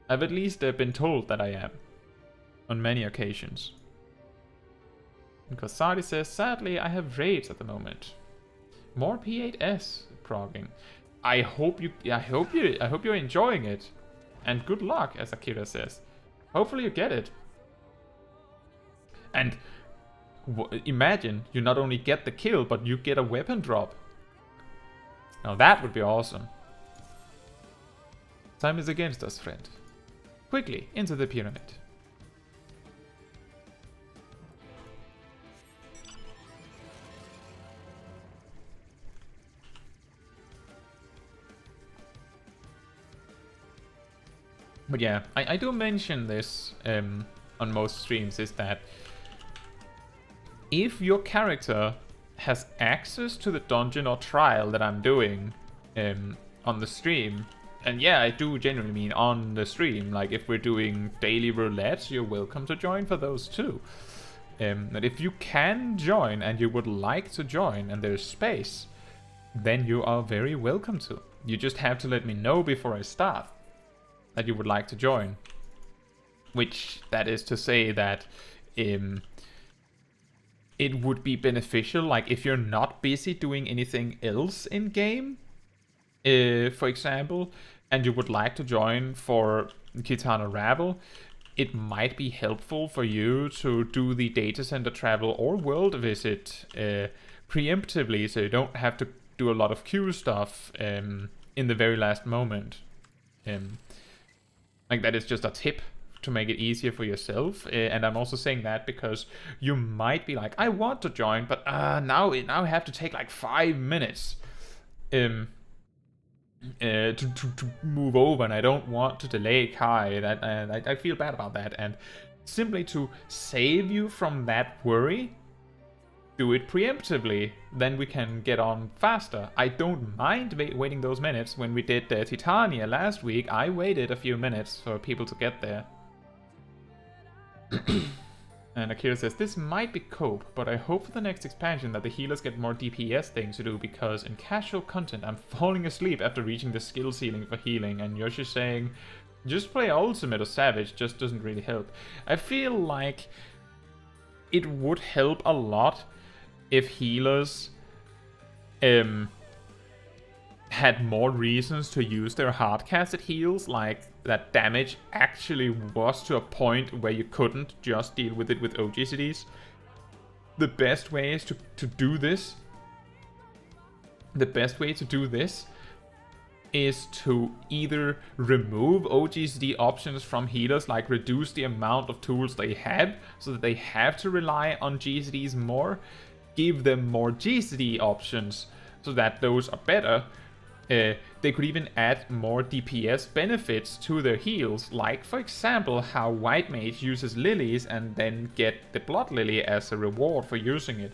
I've at least been told that I am on many occasions. Because Sadi says, sadly, I have raids at the moment. More P8S progging. I hope you're enjoying it, and good luck, as Akira says. Hopefully you get it. And imagine you not only get the kill, but you get a weapon drop. Now that would be awesome. Time is against us, friend. Quickly into the pyramid. But yeah, I do mention this on most streams, is that if your character has access to the dungeon or trial that I'm doing on the stream, and yeah, I do genuinely mean on the stream, like if we're doing daily roulettes, you're welcome to join for those too. But if you can join and you would like to join and there's space, then you are very welcome to. You just have to let me know before I start that you would like to join. Which, that is to say that it would be beneficial, like if you're not busy doing anything else in game, for example, and you would like to join for Kitana Ravel, it might be helpful for you to do the data center travel or world visit preemptively, so you don't have to do a lot of queue stuff in the very last moment. Like, that is just a tip to make it easier for yourself. And I'm also saying that because you might be like, I want to join, but now I have to take like 5 minutes to move over, and I don't want to delay Kai. I feel bad about that. And simply to save you from that worry, do it preemptively, then we can get on faster. I don't mind waiting those minutes. When we did Titania last week, I waited a few minutes for people to get there. And Akira says, this might be cope, but I hope for the next expansion that the healers get more DPS things to do, because in casual content I'm falling asleep after reaching the skill ceiling for healing, and Yoshi's saying, just play Ultimate or Savage, just doesn't really help. I feel like it would help a lot if healers had more reasons to use their hard-casted heals, like that damage actually was to a point where you couldn't just deal with it with OGCDs. The best way is to do this. The best way to do this is to either remove OGCD options from healers, like reduce the amount of tools they have so that they have to rely on GCDs more, give them more GCD options so that those are better, they could even add more DPS benefits to their heals, like for example how White Mage uses lilies and then get the Blood Lily as a reward for using it.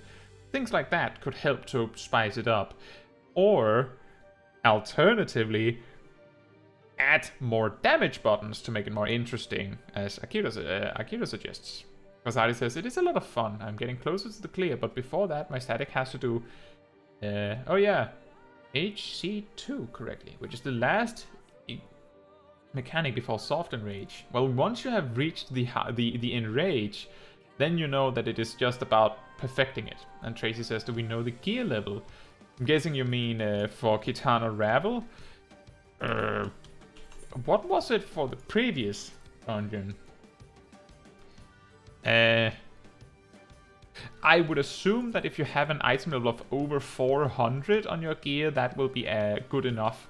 Things like that could help to spice it up. Or, alternatively, add more damage buttons to make it more interesting, as Akira suggests. Rosati says, it is a lot of fun. I'm getting closer to the clear, but before that my static has to do... oh yeah, HC2 correctly, which is the last mechanic before soft enrage. Well, once you have reached the enrage, then you know that it is just about perfecting it. And Tracy says, do we know the gear level? I'm guessing you mean for Kitana Ravel? What was it for the previous dungeon? I would assume that if you have an item level of over 400 on your gear, that will be good enough.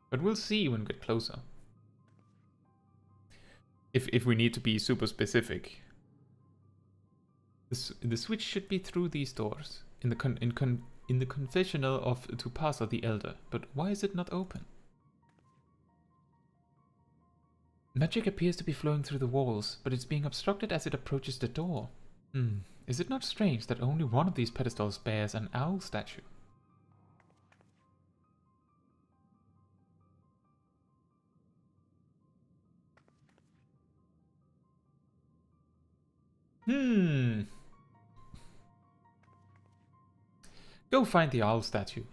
But we'll see when we get closer. If we need to be super specific. The switch should be through these doors. In the confessional of Tupasa the Elder. But why is it not open? Magic appears to be flowing through the walls, but it's being obstructed as it approaches the door. Is it not strange that only one of these pedestals bears an owl statue? Go find the owl statue.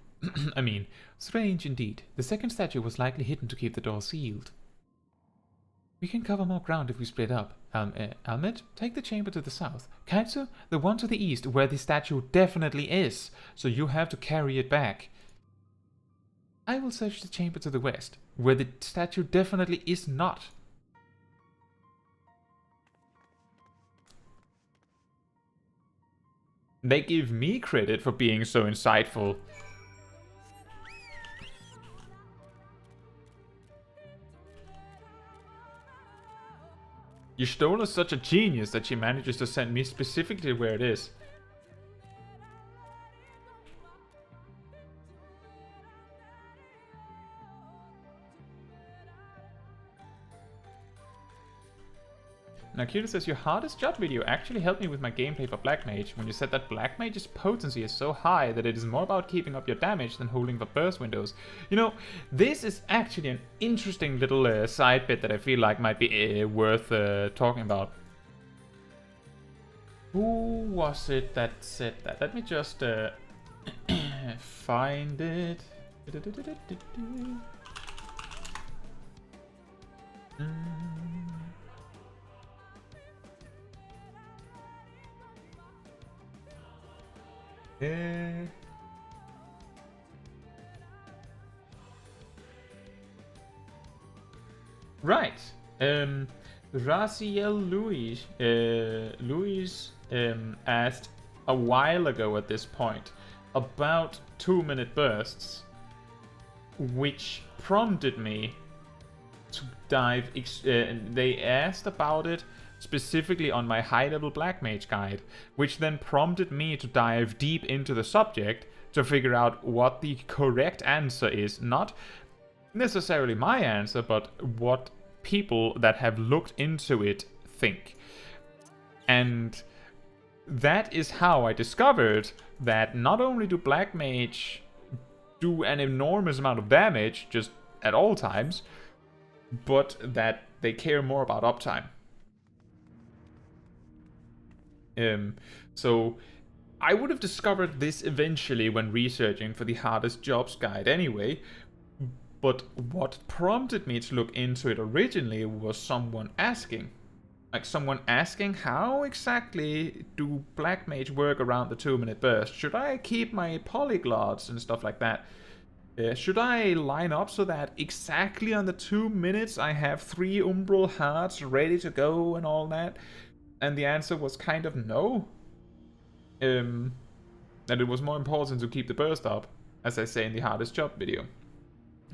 I mean, strange indeed. The second statue was likely hidden to keep the door sealed. We can cover more ground if we split up. Almed, take the chamber to the south. Caetsu, the one to the east, where the statue definitely is, so you have to carry it back. I will search the chamber to the west, where the statue definitely is not. They give me credit for being so insightful. Y'shtola is such a genius that she manages to send me specifically where it is. Now Kira says, your hardest job video actually helped me with my gameplay for Black Mage when you said that Black Mage's potency is so high that it is more about keeping up your damage than holding the burst windows. You know, this is actually an interesting little side bit that I feel like might be worth talking about. Who was it that said that? Let me just find it. Right. Raziel Louise asked a while ago at this point about 2-minute bursts, which prompted me to dive. They asked about it specifically on my high-level Black Mage guide, which then prompted me to dive deep into the subject to figure out what the correct answer is. Not necessarily my answer, but what people that have looked into it think. And that is how I discovered that not only do Black Mage do an enormous amount of damage just at all times, but that they care more about uptime. So I would have discovered this eventually when researching for the hardest jobs guide anyway, but what prompted me to look into it originally was someone asking. Like someone asking, how exactly do Black Mage work around the 2-minute burst? Should I keep my polyglots and stuff like that? Should I line up so that exactly on the 2 minutes I have 3 Umbral Hearts ready to go and all that? And the answer was kind of no. That it was more important to keep the burst up, as I say in the hardest job video.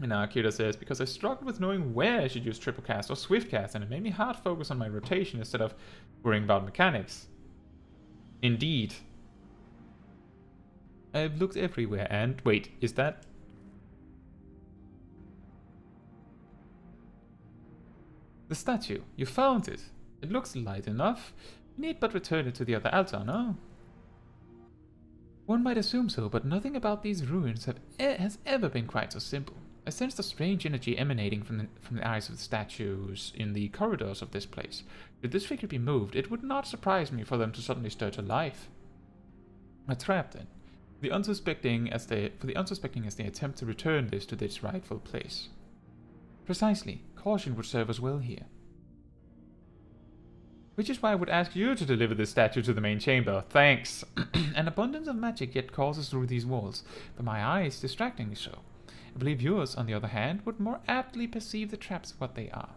And now Akira says, because I struggled with knowing where I should use triple cast or swift cast, and it made me hard focus on my rotation instead of worrying about mechanics. Indeed. I've looked everywhere and... Wait, is that... The statue. You found it. It looks light enough. You need but return it to the other altar, no? One might assume so, but nothing about these ruins has ever been quite so simple. I sensed a strange energy emanating from the eyes of the statues in the corridors of this place. Should this figure be moved, it would not surprise me for them to suddenly stir to life. A trap, then. For the unsuspecting as they attempt to return this to its rightful place. Precisely. Caution would serve us well here. Which is why I would ask you to deliver this statue to the main chamber. Thanks. An abundance of magic yet courses through these walls, but my eyes distractingly so. I believe yours, on the other hand, would more aptly perceive the traps for what they are.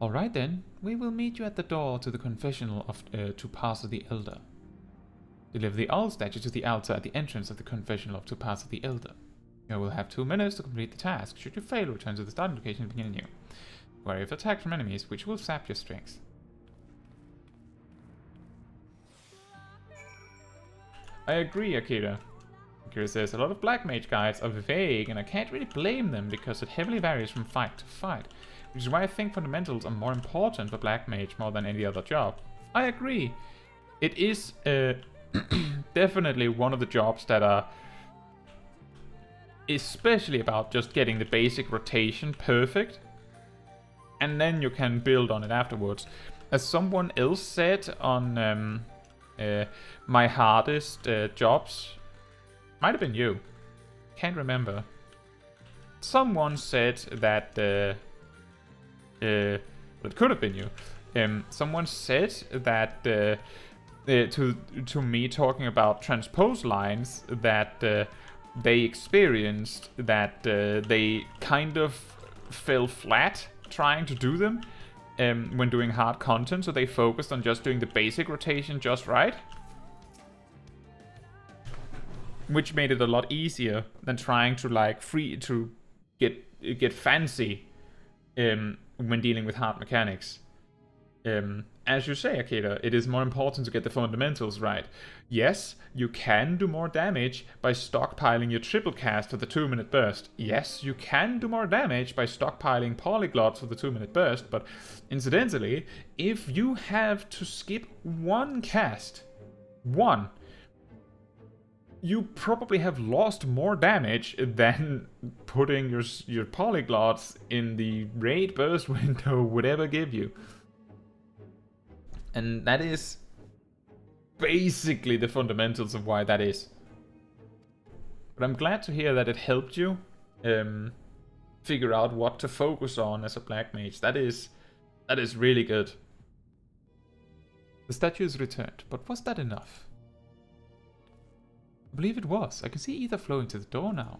Alright then, we will meet you at the door to the confessional of Tupasa the Elder. Deliver the owl statue to the altar at the entrance of the confessional of Tupasa the Elder. You will have 2 minutes to complete the task. Should you fail, return to the starting location and begin anew. Wary of attacks from enemies, which will sap your strength. I agree, Akira. Akira says, a lot of Black Mage guides are vague, and I can't really blame them because it heavily varies from fight to fight, which is why I think fundamentals are more important for Black Mage more than any other job. I agree. It is definitely one of the jobs that are especially about just getting the basic rotation perfect, and then you can build on it afterwards. As someone else said on my hardest jobs, might have been you, can't remember. Someone said that it could have been you. Someone said that to me talking about transpose lines that they experienced that they kind of fell flat trying to do them when doing hard content, so they focused on just doing the basic rotation just right, which made it a lot easier than trying to like get fancy when dealing with hard mechanics. As you say, Akira, it is more important to get the fundamentals right. Yes, you can do more damage by stockpiling your triple cast for the 2-minute burst. Yes, you can do more damage by stockpiling polyglots for the 2-minute burst, but incidentally, if you have to skip one cast, you probably have lost more damage than putting your polyglots in the raid burst window would ever give you. And that is basically the fundamentals of why that is. But I'm glad to hear that it helped you figure out what to focus on as a Black Mage. That is really good. The statue is returned, but was that enough? I believe it was. I can see ether flowing to the door now.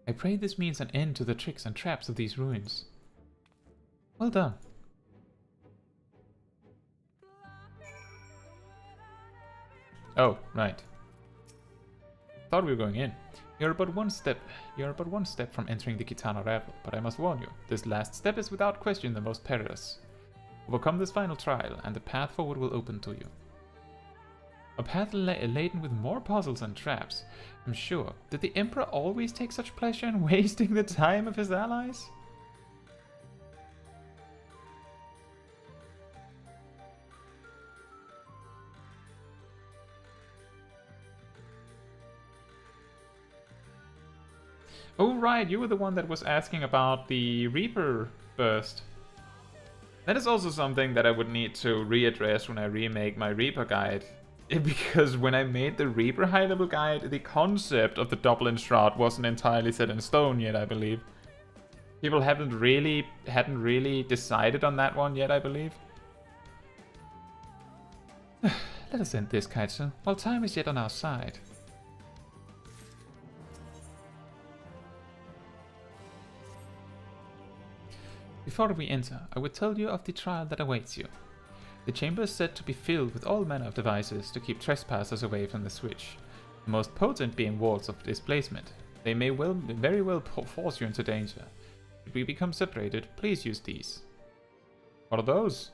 I pray this means an end to the tricks and traps of these ruins. Well done. Oh, right. Thought we were going in. You're but one step from entering the Kitana Ravel, but I must warn you, this last step is without question the most perilous. Overcome this final trial, and the path forward will open to you. A path laden with more puzzles and traps, I'm sure. Did the Emperor always take such pleasure in wasting the time of his allies? Oh right, you were the one that was asking about the Reaper burst. That is also something that I would need to readdress when I remake my Reaper guide. Because when I made the Reaper high level guide, the concept of the Dublin Shroud wasn't entirely set in stone yet, I believe. People hadn't really decided on that one yet, I believe. Let us end this, Caetsu, while time is yet on our side. Before we enter, I will tell you of the trial that awaits you. The chamber is said to be filled with all manner of devices to keep trespassers away from the switch, the most potent being walls of displacement. They may very well force you into danger. If we become separated, please use these. What are those?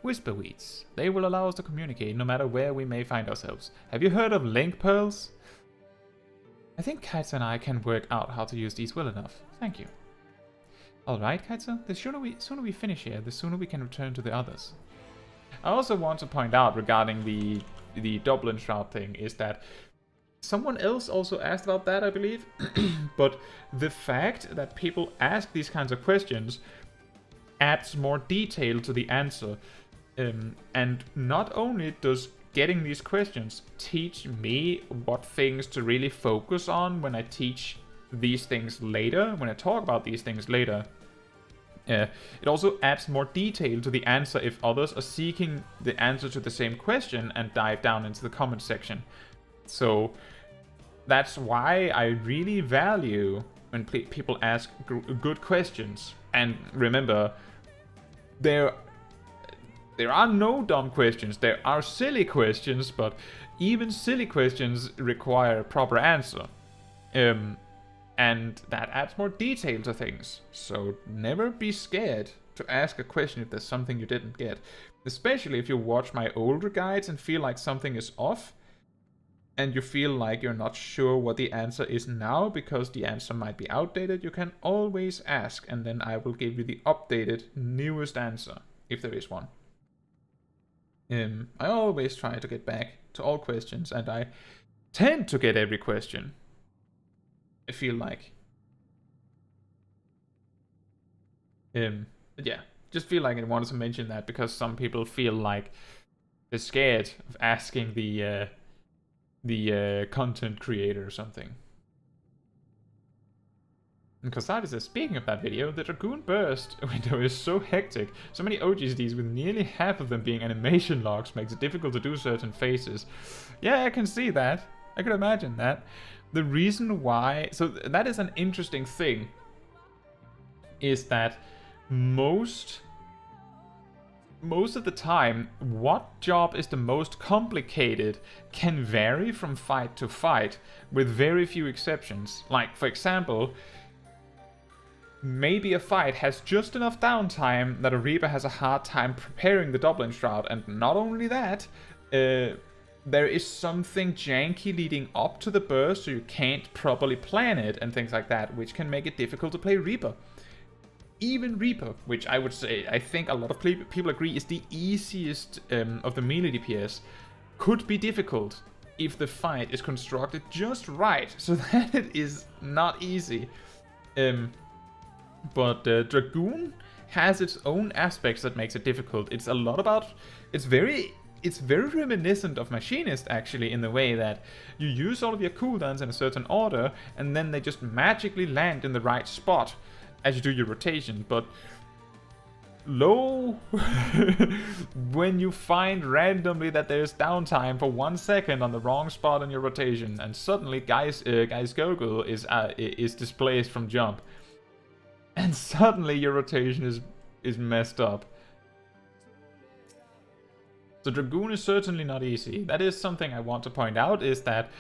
Whisper weeds. They will allow us to communicate no matter where we may find ourselves. Have you heard of link pearls? I think Caetsu and I can work out how to use these well enough. Thank you. Alright, Caetsu, the sooner we finish here, the sooner we can return to the others. I also want to point out regarding the Dublin Shroud thing is that someone else also asked about that, I believe. But the fact that people ask these kinds of questions adds more detail to the answer. And not only does getting these questions teach me what things to really focus on when I teach these things later, when I talk about these things later, it also adds more detail to the answer if others are seeking the answer to the same question and dive down into the comment section. So that's why I really value when people ask good questions. And remember, there are no dumb questions. There are silly questions, but even silly questions require a proper answer. And that adds more detail to things. So never be scared to ask a question if there's something you didn't get. Especially if you watch my older guides and feel like something is off, and you feel like you're not sure what the answer is now because the answer might be outdated, you can always ask, and then I will give you the updated, newest answer, if there is one. I always try to get back to all questions, and I tend to get every question, I feel like. But yeah, just feel like I wanted to mention that because some people feel like they're scared of asking the content creator or something. And Kosadi says, speaking of that video, the Dragoon Burst window is so hectic. So many OGSDs with nearly half of them being animation logs makes it difficult to do certain phases. Yeah, I can see that. I can imagine that. The reason why... So that is an interesting thing. Is that most of the time, what job is the most complicated can vary from fight to fight, with very few exceptions. Like, for example, maybe a fight has just enough downtime that a Reaper has a hard time preparing the Dublin Shroud, and not only that, there is something janky leading up to the burst, so you can't properly plan it, and things like that, which can make it difficult to play Reaper. Even Reaper, which I would say, I think a lot of people agree is the easiest of the melee DPS, could be difficult if the fight is constructed just right, so that it is not easy. But Dragoon has its own aspects that makes it difficult. It's a lot about... It's very reminiscent of Machinist, actually, in the way that you use all of your cooldowns in a certain order, and then they just magically land in the right spot as you do your rotation, but when you find randomly that there's downtime for 1 second on the wrong spot in your rotation, and suddenly Guy's Goggle is displaced from jump, and suddenly your rotation is messed up. So Dragoon is certainly not easy. That is something I want to point out, is that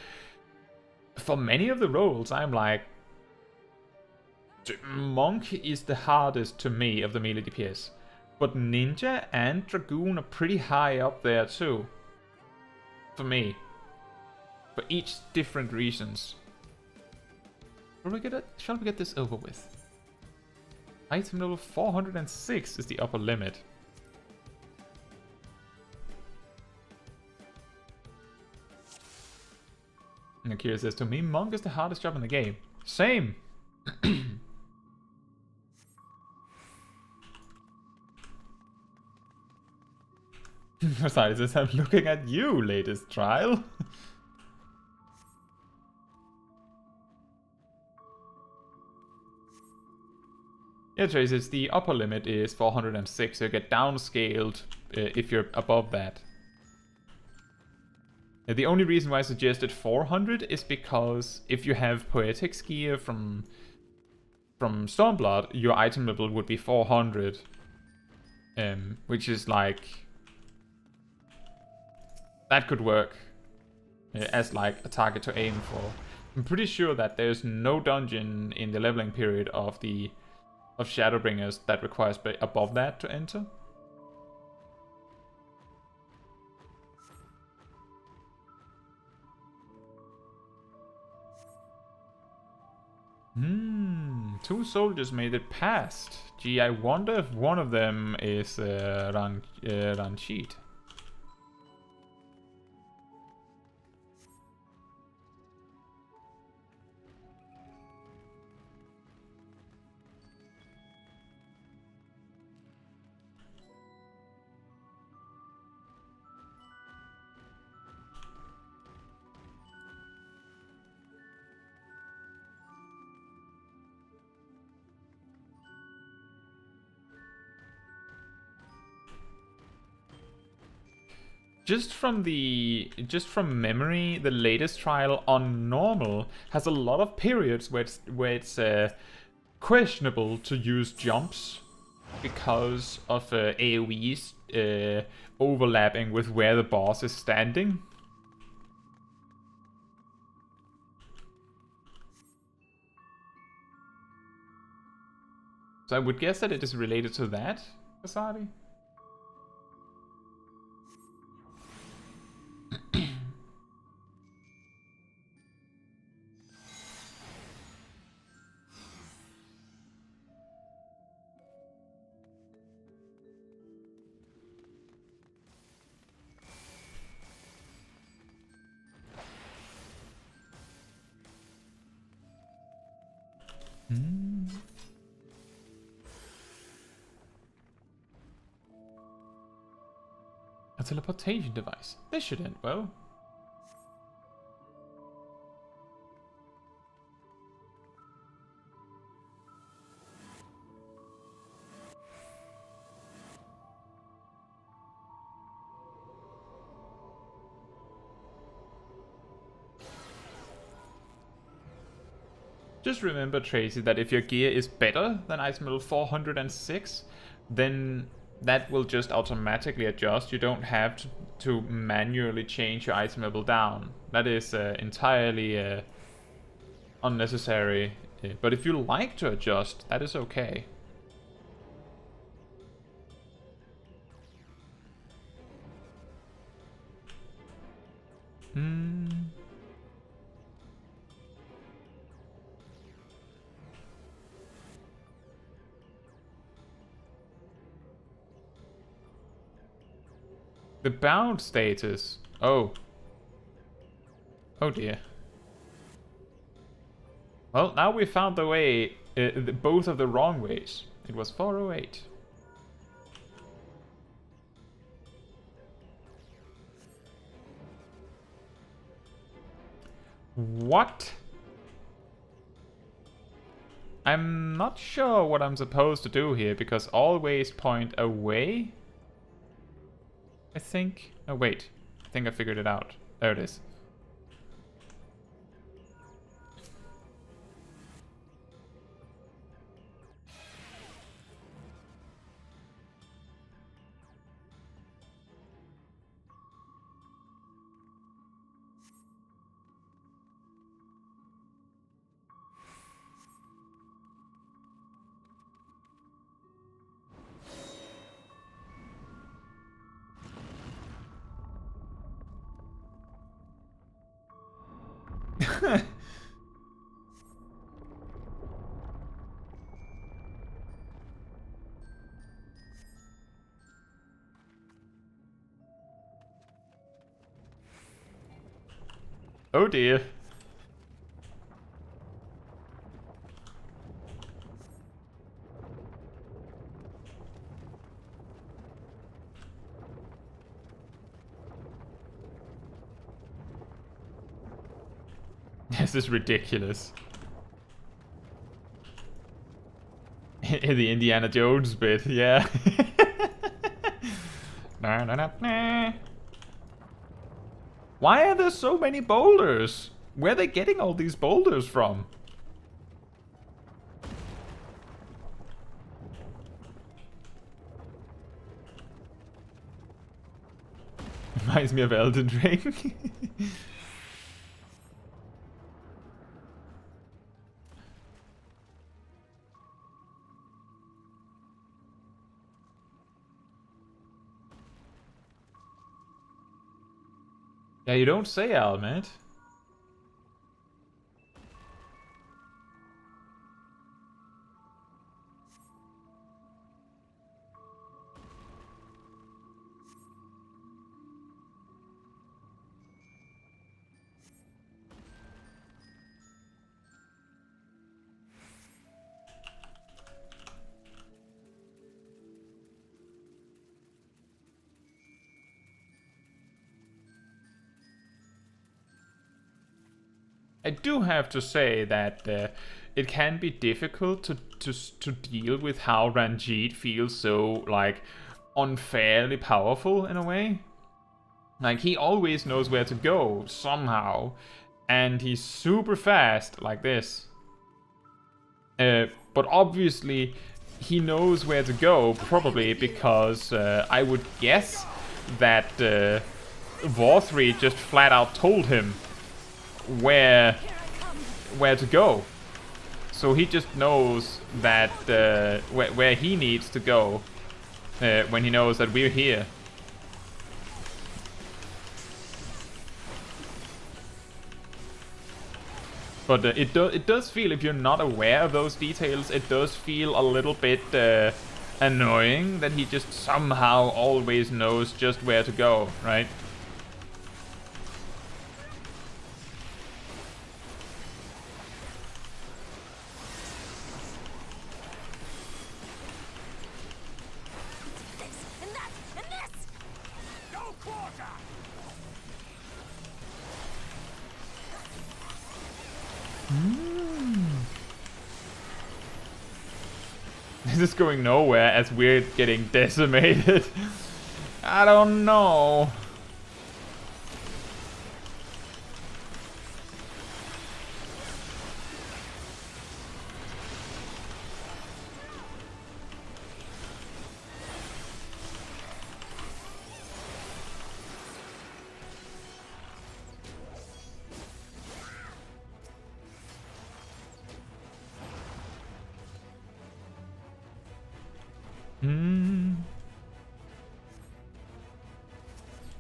for many of the roles, I'm like, Monk is the hardest to me of the melee DPS, but Ninja and Dragoon are pretty high up there too, for me, for each different reasons. Shall we get this over with? Item level 406 is the upper limit. And Akira says, to me, Monk is the hardest job in the game. Same! Besides this, I'm looking at you, latest trial. Yeah, Trace, it's the upper limit is 406, so you get downscaled if you're above that. The only reason why I suggested 400 is because if you have Poetics gear from from Stormblood, your item level would be 400. Which is like... That could work as like a target to aim for. I'm pretty sure that there's no dungeon in the leveling period of Shadowbringers that requires above that to enter. Two soldiers made it past. Gee, I wonder if one of them is Ranchit. Just from memory, the latest trial on normal has a lot of periods where it's questionable to use jumps because of AoEs overlapping with where the boss is standing. So I would guess that it is related to that, Kasadi. A teleportation device. This should end well. Just remember, Tracy, that if your gear is better than item level 406, then that will just automatically adjust. You don't have to manually change your item level down. That is entirely unnecessary. But if you like to adjust, that is okay. The bound status. Oh. Oh dear. Well, now we found the way, both of the wrong ways. It was 408. What? I'm not sure what I'm supposed to do here, because all ways point away. I think... Oh, wait. I think I figured it out. There it is. Oh dear. This is ridiculous. The Indiana Jones bit, yeah. Nah, nah, nah, nah. Why are there so many boulders? Where are they getting all these boulders from? reminds me of Elden Ring. Yeah, you don't say, Almed. I do have to say that it can be difficult to deal with how Ranjit feels so, like, unfairly powerful in a way. Like, he always knows where to go, somehow. And he's super fast, like this. But obviously, he knows where to go, probably because I would guess that Vorthri just flat out told him where to go. So he just knows that where he needs to go when he knows that we're here. But it does feel, if you're not aware of those details, it does feel a little bit annoying that he just somehow always knows just where to go, right? This is going nowhere as we're getting decimated. I don't know.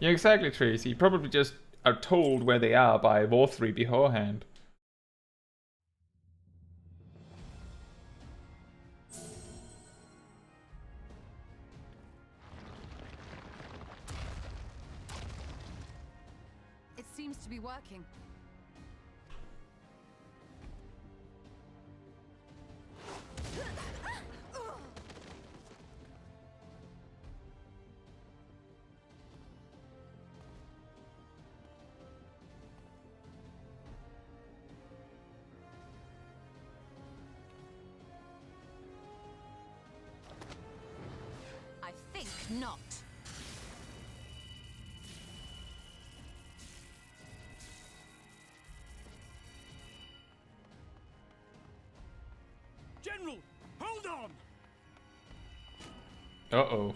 Yeah, exactly, Tracy. You probably just are told where they are by Vorthri beforehand. It seems to be working. Not. General, hold on! Uh-oh.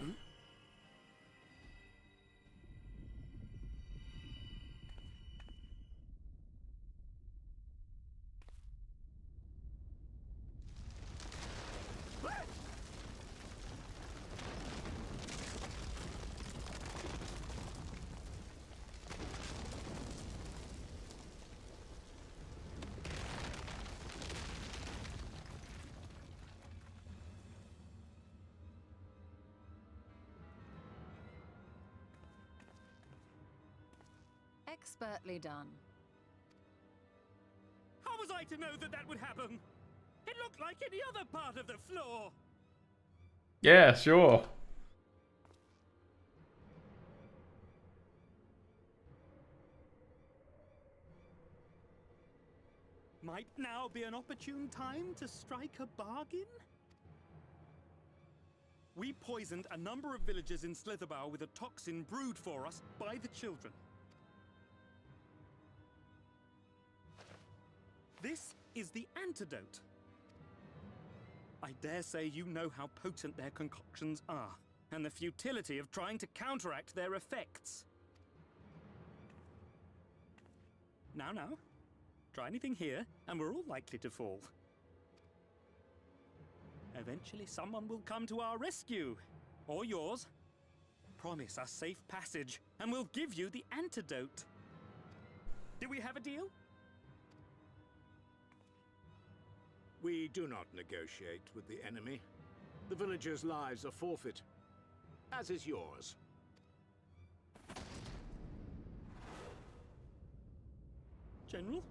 Expertly done. How was I to know that that would happen? It looked like any other part of the floor. Yeah, sure. Might now be an opportune time to strike a bargain? We poisoned a number of villagers in Slitherbough with a toxin brewed for us by the children. This is the antidote. I dare say you know how potent their concoctions are, and the futility of trying to counteract their effects. Now. Try anything here, and we're all likely to fall. Eventually someone will come to our rescue. Or yours. Promise us safe passage, and we'll give you the antidote. Do we have a deal? We do not negotiate with the enemy. The villagers' lives are forfeit, as is yours. General?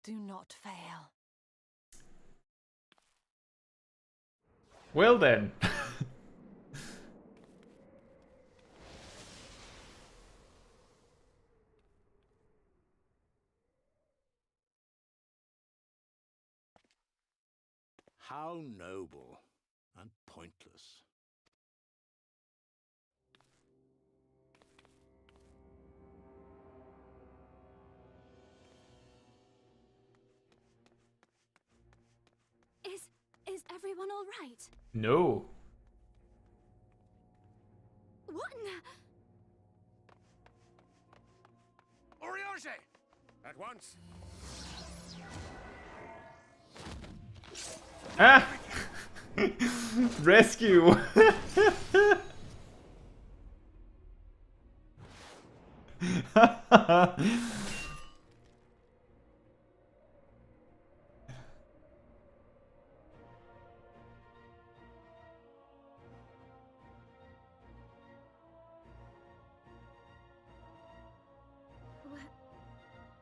Do not fail. Well then. How noble and pointless. Is everyone all right? No. What in the... Oriage! At once. Ah! Rescue!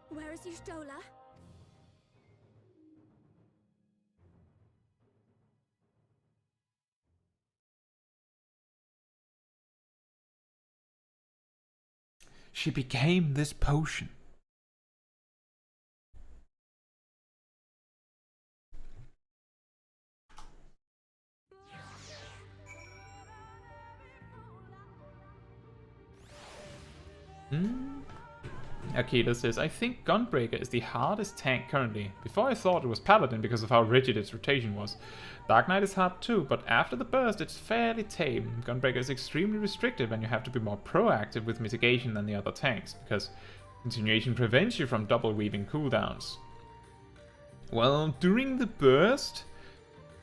Where is Y'shtola? She became this potion. Akita says, I think Gunbreaker is the hardest tank currently. Before I thought it was Paladin because of how rigid its rotation was. Dark Knight is hard too, but after the burst it's fairly tame. Gunbreaker is extremely restrictive and you have to be more proactive with mitigation than the other tanks, because continuation prevents you from double weaving cooldowns. Well, during the burst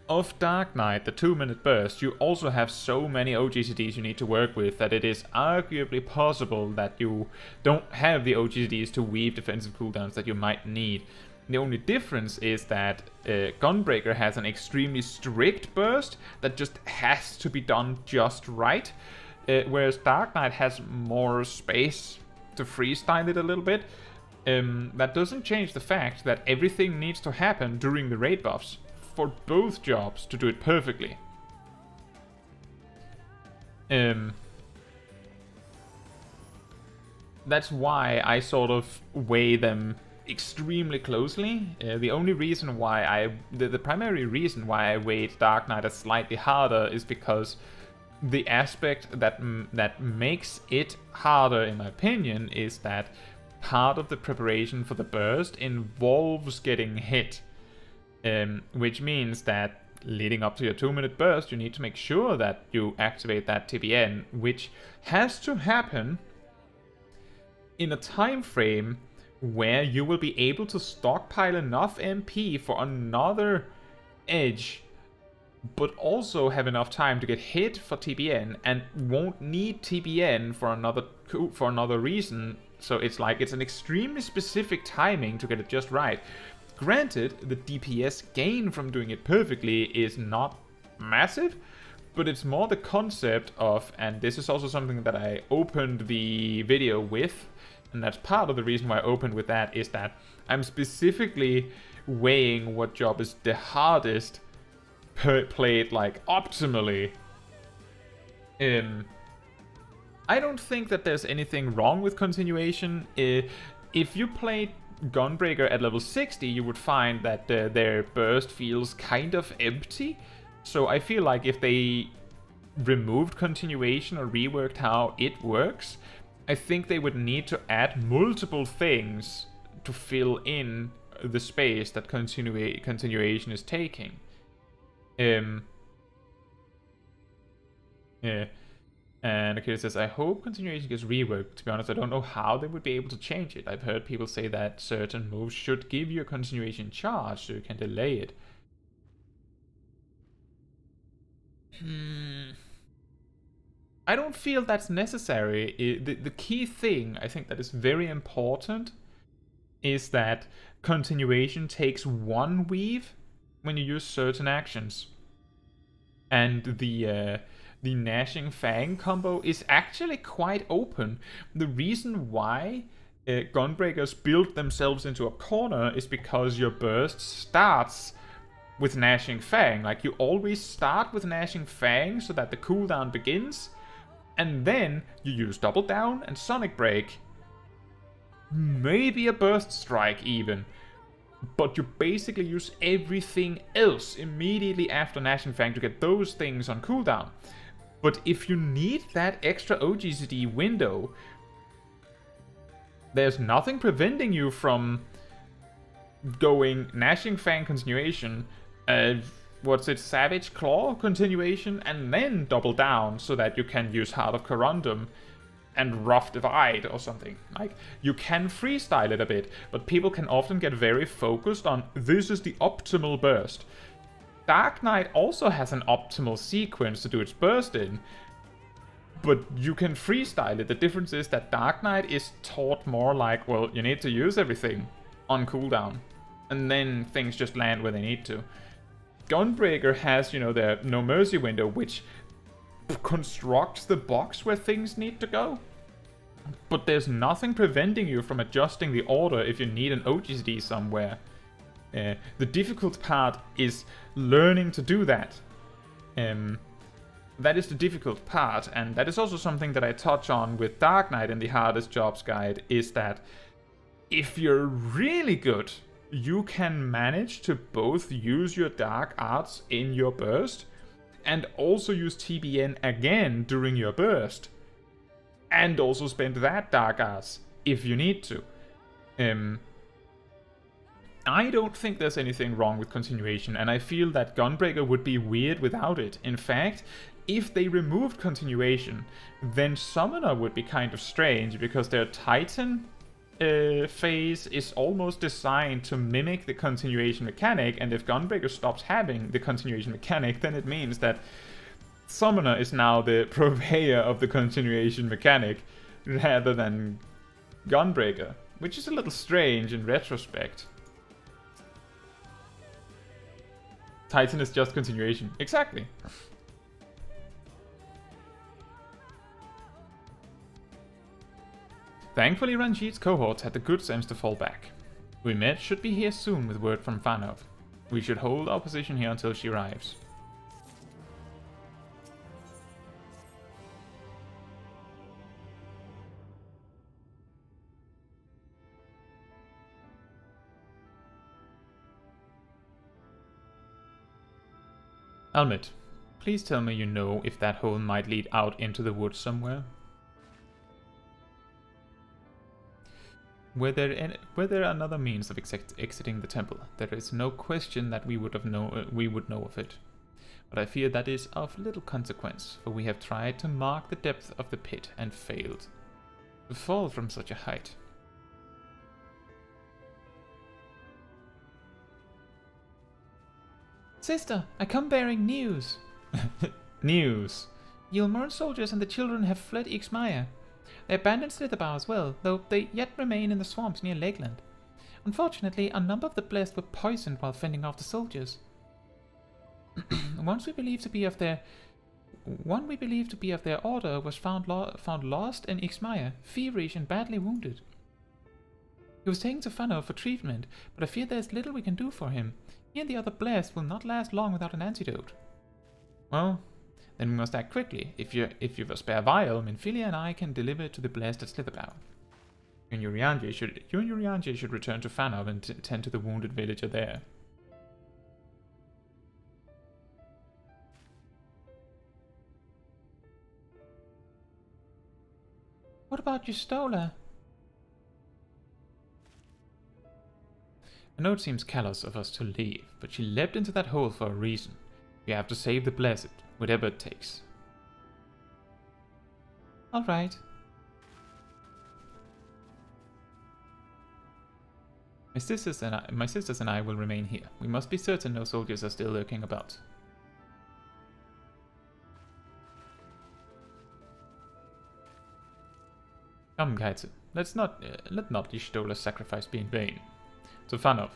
of Dark Knight, the 2-minute burst, you also have so many OGCDs you need to work with that it is arguably possible that you don't have the OGCDs to weave defensive cooldowns that you might need. The only difference is that Gunbreaker has an extremely strict burst that just has to be done just right, whereas Dark Knight has more space to freestyle it a little bit. That doesn't change the fact that everything needs to happen during the raid buffs for both jobs to do it perfectly. That's why I sort of weigh them extremely closely. The only reason why the primary reason why I weighed Dark Knight as slightly harder is because the aspect that makes it harder, in my opinion, is that part of the preparation for the burst involves getting hit. Which means that leading up to your 2-minute burst, you need to make sure that you activate that TBN, which has to happen in a time frame where you will be able to stockpile enough MP for another edge, but also have enough time to get hit for TBN and won't need TBN for another reason. So it's like it's an extremely specific timing to get it just right. Granted, the DPS gain from doing it perfectly is not massive, but it's more the concept of, and this is also something that I opened the video with, and that's part of the reason why I opened with that, is that I'm specifically weighing what job is the hardest played like optimally. I don't think that there's anything wrong with continuation. If you played Gunbreaker at level 60, you would find that their burst feels kind of empty. So I feel like if they removed continuation or reworked how it works, I think they would need to add multiple things to fill in the space that continuation is taking. Yeah. And Akira says, I hope continuation gets reworked. To be honest, I don't know how they would be able to change it. I've heard people say that certain moves should give you a continuation charge so you can delay it. I don't feel that's necessary. The key thing, I think, that is very important is that continuation takes one weave when you use certain actions. And the Gnashing Fang combo is actually quite open. The reason why Gunbreakers build themselves into a corner is because your burst starts with Gnashing Fang. Like, you always start with Gnashing Fang so that the cooldown begins, and then you use Double Down and Sonic Break. Maybe a Burst Strike even. But you basically use everything else immediately after Gnashing Fang to get those things on cooldown. But if you need that extra OGCD window, there's nothing preventing you from going Gnashing Fang continuation, Savage Claw continuation, and then Double Down so that you can use Heart of Corundum and Rough Divide or something. Like, you can freestyle it a bit, but people can often get very focused on this is the optimal burst. Dark Knight also has an optimal sequence to do its burst in, but you can freestyle it. The difference is that Dark Knight is taught more like, well, you need to use everything on cooldown, and then things just land where they need to. Gunbreaker has, you know, the No Mercy window, which constructs the box where things need to go. But there's nothing preventing you from adjusting the order if you need an OGCD somewhere. The difficult part is learning to do that. That is the difficult part, and that is also something that I touch on with Dark Knight in the Hardest Jobs Guide, is that if you're really good, you can manage to both use your Dark Arts in your burst, and also use TBN again during your burst. And also spend that Dark Arts if you need to. I don't think there's anything wrong with continuation, and I feel that Gunbreaker would be weird without it. In fact, if they removed continuation, then Summoner would be kind of strange, because their Titan phase is almost designed to mimic the continuation mechanic, and if Gunbreaker stops having the continuation mechanic, then it means that Summoner is now the purveyor of the continuation mechanic rather than Gunbreaker, which is a little strange in retrospect. Titan is just continuation. Exactly. Thankfully, Ranjit's cohorts had the good sense to fall back. Uimet should be here soon with word from Fanov. We should hold our position here until she arrives. Almit, please tell me you know if that hole might lead out into the woods somewhere. Were there another means of exiting the temple? There is no question that we would know of it. But I fear that is of little consequence, for we have tried to mark the depth of the pit and failed. To fall from such a height. Sister, I come bearing news. News. Yulmorn soldiers and the children have fled Ixmaya. They abandoned Slitherbow as well, though they yet remain in the swamps near Lakeland. Unfortunately, a number of the blessed were poisoned while fending off the soldiers. One we believe to be of their order was found lost in Ixmaya, feverish and badly wounded. He was taken to Fanov for treatment, but I fear there is little we can do for him. He and the other blessed will not last long without an antidote. Well, then we must act quickly. If you've a spare vial, Minfilia and I can deliver it to the blessed at Slitherbow. You and Urianger should return to Fanov and tend to the wounded villager there. What about Y'shtola? I know it seems callous of us to leave, but she leapt into that hole for a reason. We have to save the Blessed, whatever it takes. Alright. My sisters and I will remain here. We must be certain no soldiers are still lurking about. Come, Caetsu. let not Y'shtola's sacrifice be in vain. To fun of.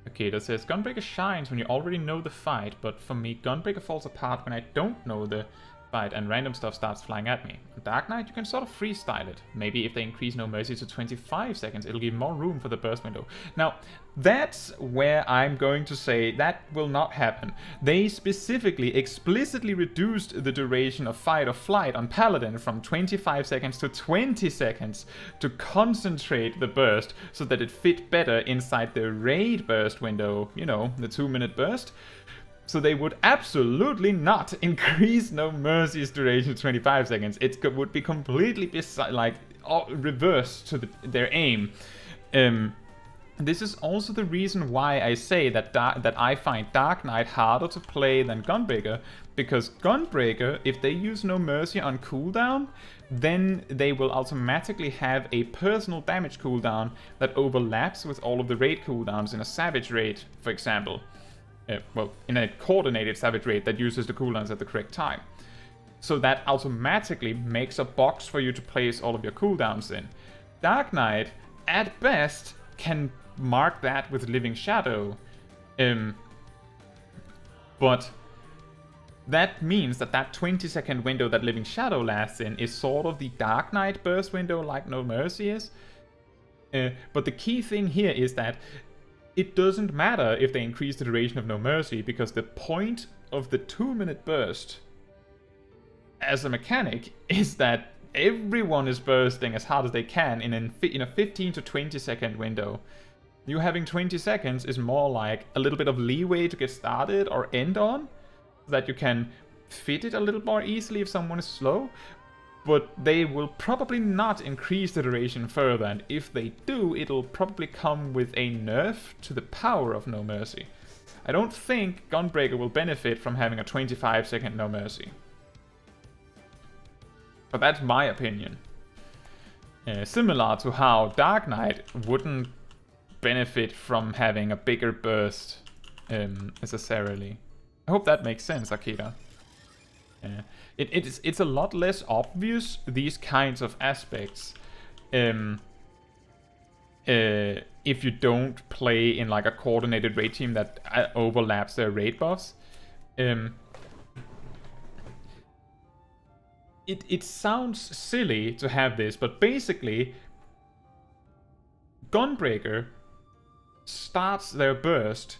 Rak'tika says, Gunbreaker shines when you already know the fight, but for me, Gunbreaker falls apart when I don't know the fight and random stuff starts flying at me. On Dark Knight, you can sort of freestyle it. Maybe if they increase No Mercy to 25 seconds, it'll give more room for the burst window. Now, that's where I'm going to say that will not happen. They specifically, explicitly reduced the duration of fight or flight on Paladin from 25 seconds to 20 seconds to concentrate the burst so that it fit better inside the raid burst window, you know, the 2-minute burst. So they would absolutely not increase No Mercy's duration to 25 seconds. It would be completely reverse to their aim. This is also the reason why I say that I find Dark Knight harder to play than Gunbreaker, because Gunbreaker, if they use No Mercy on cooldown, then they will automatically have a personal damage cooldown that overlaps with all of the raid cooldowns in a Savage raid, for example. Well, in a coordinated Savage raid that uses the cooldowns at the correct time. So that automatically makes a box for you to place all of your cooldowns in. Dark Knight, at best, can mark that with Living Shadow. But that means that 20-second window that Living Shadow lasts in is sort of the Dark Knight burst window like No Mercy is. But the key thing here is that it doesn't matter if they increase the duration of No Mercy, because the point of the 2-minute burst as a mechanic is that everyone is bursting as hard as they can in a 15 to 20 second window. You having 20 seconds is more like a little bit of leeway to get started or end on, so that you can fit it a little more easily if someone is slow. But they will probably not increase the duration further, and if they do, it'll probably come with a nerf to the power of No Mercy. I don't think Gunbreaker will benefit from having a 25-second No Mercy. But that's my opinion. Similar to how Dark Knight wouldn't benefit from having a bigger burst necessarily. I hope that makes sense, Rak'tika. It's a lot less obvious, these kinds of aspects, if you don't play in like a coordinated raid team that overlaps their raid buffs. It sounds silly to have this, but basically Gunbreaker starts their burst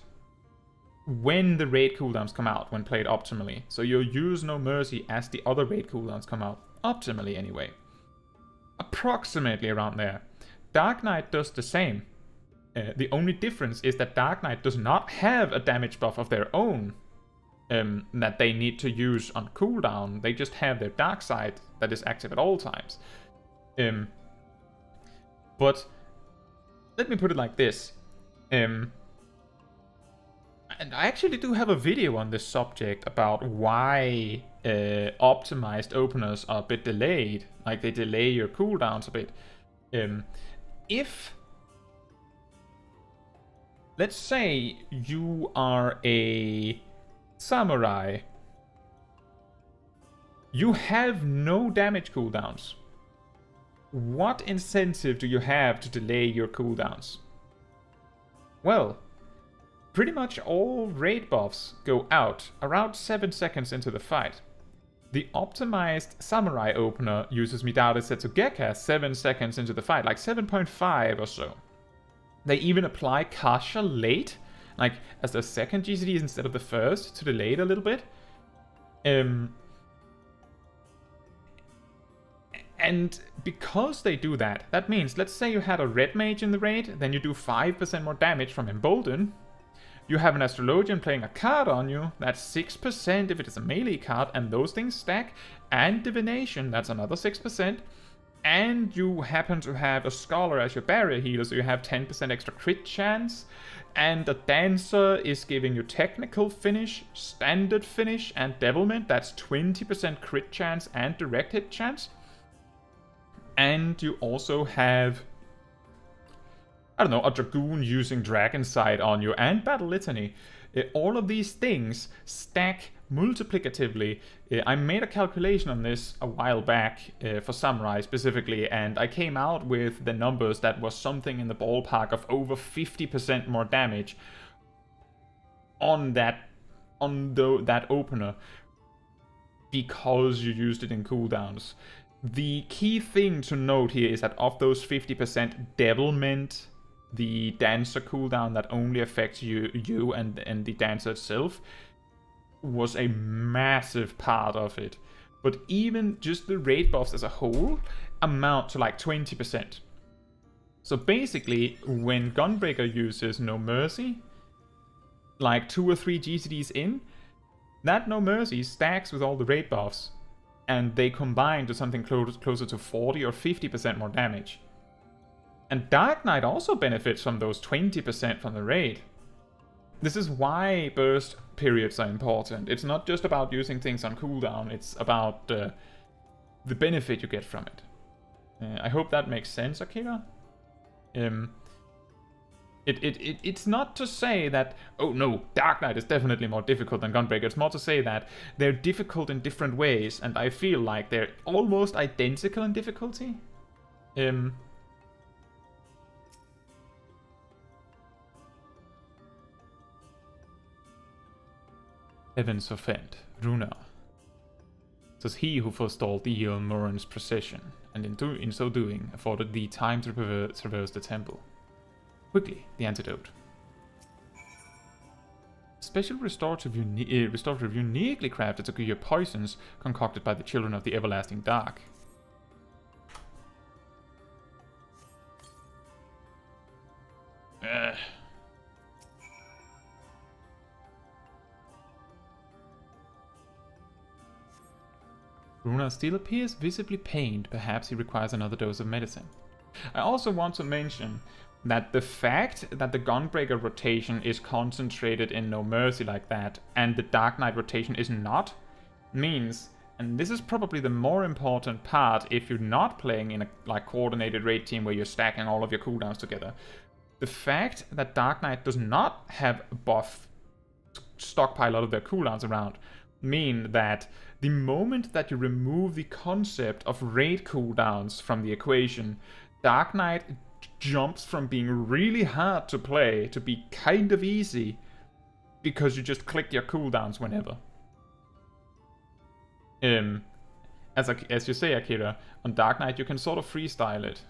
when the raid cooldowns come out, when played optimally. So you'll use No Mercy as the other raid cooldowns come out, optimally anyway. Approximately around there. Dark Knight does the same. The only difference is that Dark Knight does not have a damage buff of their own that they need to use on cooldown. They just have their dark side that is active at all times. But let me put it like this. And I actually do have a video on this subject about why optimized openers are a bit delayed. Like, they delay your cooldowns a bit. If, let's say you are a samurai, you have no damage cooldowns. What incentive do you have to delay your cooldowns? Well, pretty much all raid buffs go out around 7 seconds into the fight. The optimized samurai opener uses Midare Setsugeka 7 seconds into the fight, like 7.5 or so. They even apply Kasha late, like as the second GCD instead of the first, to delay it a little bit. And because they do that, that means, let's say you had a red mage in the raid, then you do 5% more damage from Embolden. You have an astrologian playing a card on you, that's 6% if it is a melee card, and those things stack. And divination, that's another 6%. And you happen to have a scholar as your barrier healer, so you have 10% extra crit chance. And the dancer is giving you technical finish, standard finish, and devilment. That's 20% crit chance and direct hit chance. And you also have, I don't know, a dragoon using dragon sight on you, and battle litany. All of these things stack multiplicatively. I made a calculation on this a while back for Samurai specifically, and I came out with the numbers that was something in the ballpark of over 50% more damage on that opener because you used it in cooldowns. The key thing to note here is that of those 50%, devilment, the dancer cooldown that only affects you and the dancer itself, was a massive part of it. But even just the raid buffs as a whole amount to like 20%. So basically, when Gunbreaker uses No Mercy, like 2 or 3 GCDs in, that No Mercy stacks with all the raid buffs, and they combine to something closer to 40 or 50% more damage. And Dark Knight also benefits from those 20% from the raid. This is why burst periods are important. It's not just about using things on cooldown, it's about the benefit you get from it. I hope that makes sense, Akira. It's not to say that, oh no, Dark Knight is definitely more difficult than Gunbreaker. It's more to say that they're difficult in different ways, and I feel like they're almost identical in difficulty. Heavens forfend, Runa. 'Twas he who forestalled the Eon Moran's procession, and in so doing afforded thee time to traverse the temple. Quickly, the antidote. Special restorative uniquely crafted to cure poisons concocted by the children of the everlasting dark. Runa still appears visibly pained. Perhaps he requires another dose of medicine. I also want to mention that the fact that the Gunbreaker rotation is concentrated in No Mercy like that, and the Dark Knight rotation is not, means, and this is probably the more important part if you're not playing in a like coordinated raid team where you're stacking all of your cooldowns together, the fact that Dark Knight does not have a buff to stockpile all of their cooldowns around mean that the moment that you remove the concept of raid cooldowns from the equation, Dark Knight jumps from being really hard to play to be kind of easy because you just click your cooldowns whenever. As you say, Akira, on Dark Knight you can sort of freestyle it.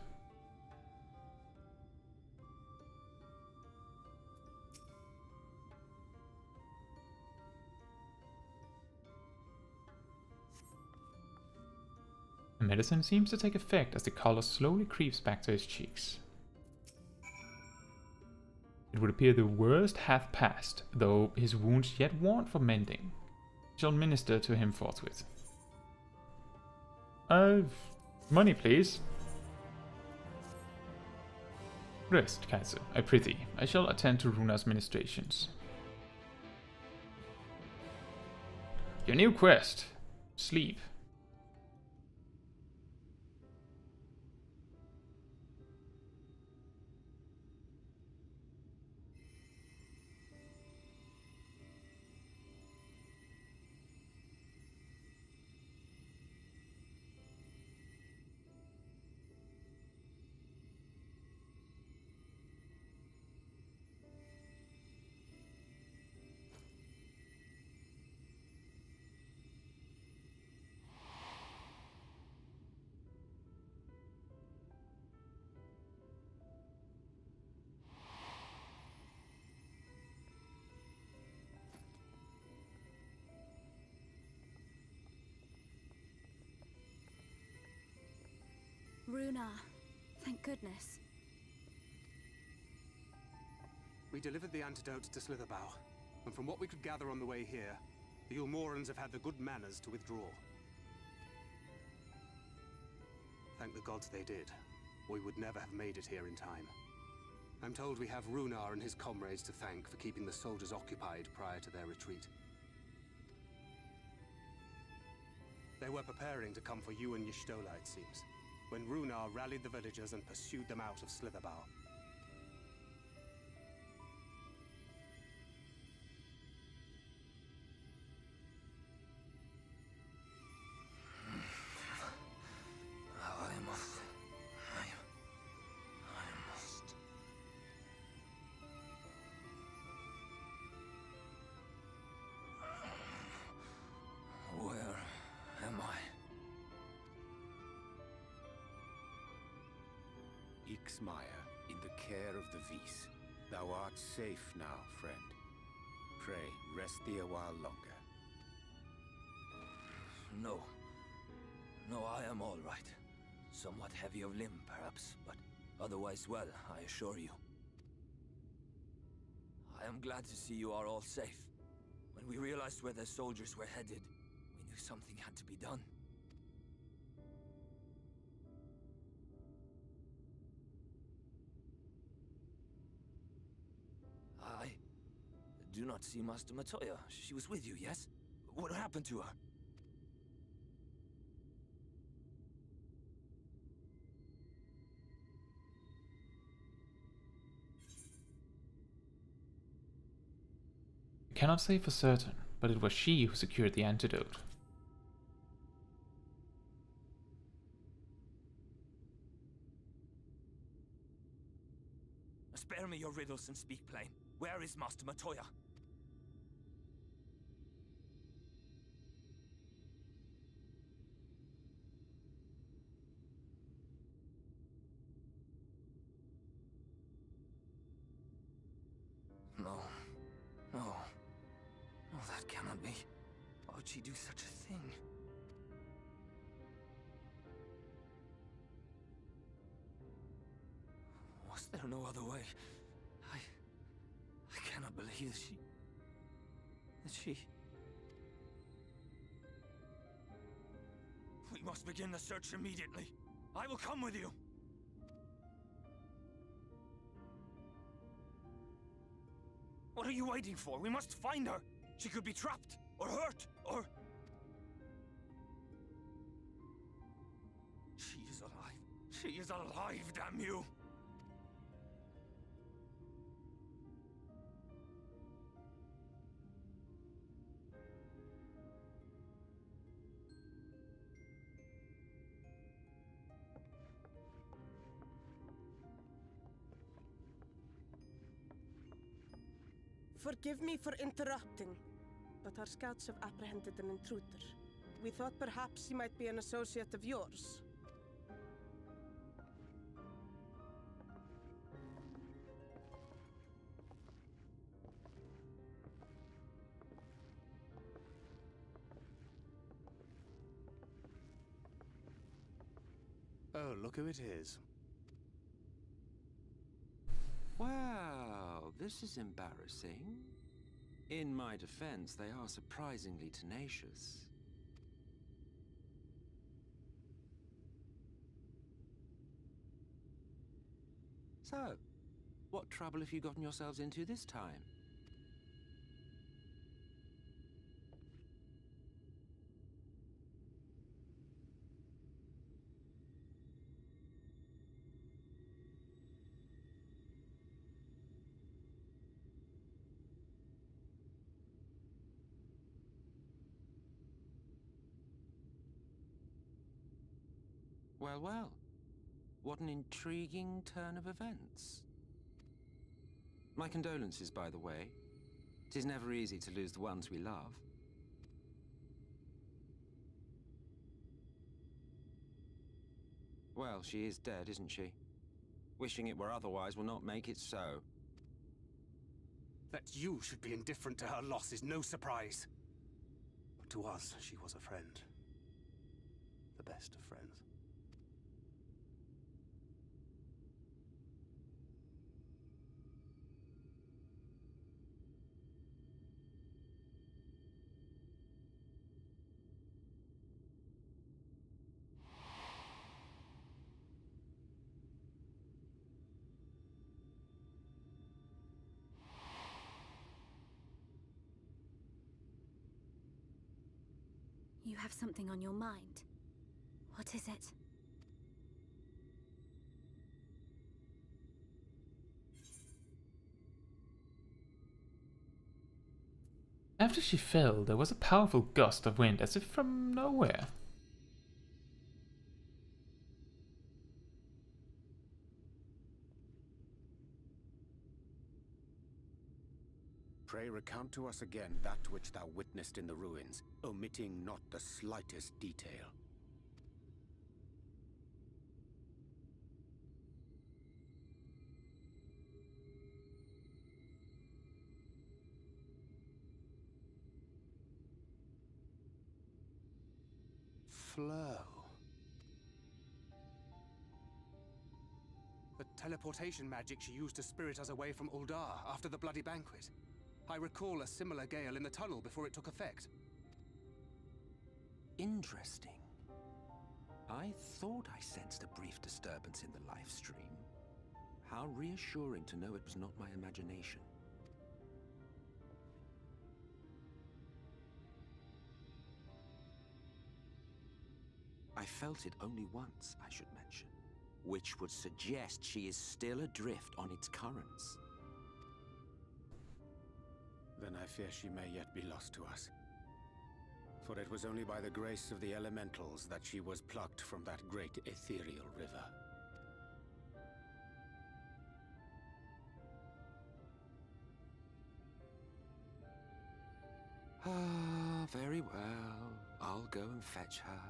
The medicine seems to take effect as the color slowly creeps back to his cheeks. It would appear the worst hath passed, though his wounds yet want for mending. I shall minister to him forthwith. Money, please. Rest, Caetsu, I prithee. I shall attend to Runa's ministrations. Your new quest. Sleep. Runa, thank goodness. We delivered the antidote to Slitherbow, and from what we could gather on the way here, the Ulmorans have had the good manners to withdraw. Thank the gods they did. We would never have made it here in time. I'm told we have Runar and his comrades to thank for keeping the soldiers occupied prior to their retreat. They were preparing to come for you and Y'shtola, it seems, when Runar rallied the villagers and pursued them out of Slitherbow. In the care of the Vis. Thou art safe now, friend. Pray, rest thee a while longer. No. No, I am all right. Somewhat heavy of limb, perhaps, but otherwise well, I assure you. I am glad to see you are all safe. When we realized where the soldiers were headed, we knew something had to be done. I do not see Master Matoya. She was with you, yes? What happened to her? We cannot say for certain, but it was she who secured the antidote. Spare me your riddles and speak plain. Where is Master Matoya? No. No. No, that cannot be. Why would she do such a thing? Was there no other way? I cannot believe that she... We must begin the search immediately. I will come with you. What are you waiting for? We must find her. She could be trapped, or hurt, or... She is alive. She is alive, damn you! Forgive me for interrupting, but our scouts have apprehended an intruder. We thought perhaps he might be an associate of yours. Oh, look who it is. Well, this is embarrassing. In my defense, they are surprisingly tenacious. So, what trouble have you gotten yourselves into this time? Well, well. What an intriguing turn of events. My condolences, by the way. It is never easy to lose the ones we love. Well, she is dead, isn't she? Wishing it were otherwise will not make it so. That you should be indifferent to her loss is no surprise. But to us, she was a friend. The best of friends. You have something on your mind. What is it? After she fell, there was a powerful gust of wind, as if from nowhere. Pray recount to us again that which thou witnessed in the ruins, omitting not the slightest detail. Flow. The teleportation magic she used to spirit us away from Uldar after the bloody banquet. I recall a similar gale in the tunnel before it took effect. Interesting. I thought I sensed a brief disturbance in the live stream. How reassuring to know it was not my imagination. I felt it only once, I should mention, which would suggest she is still adrift on its currents. Then I fear she may yet be lost to us. For it was only by the grace of the elementals that she was plucked from that great ethereal river. Ah, very well. I'll go and fetch her.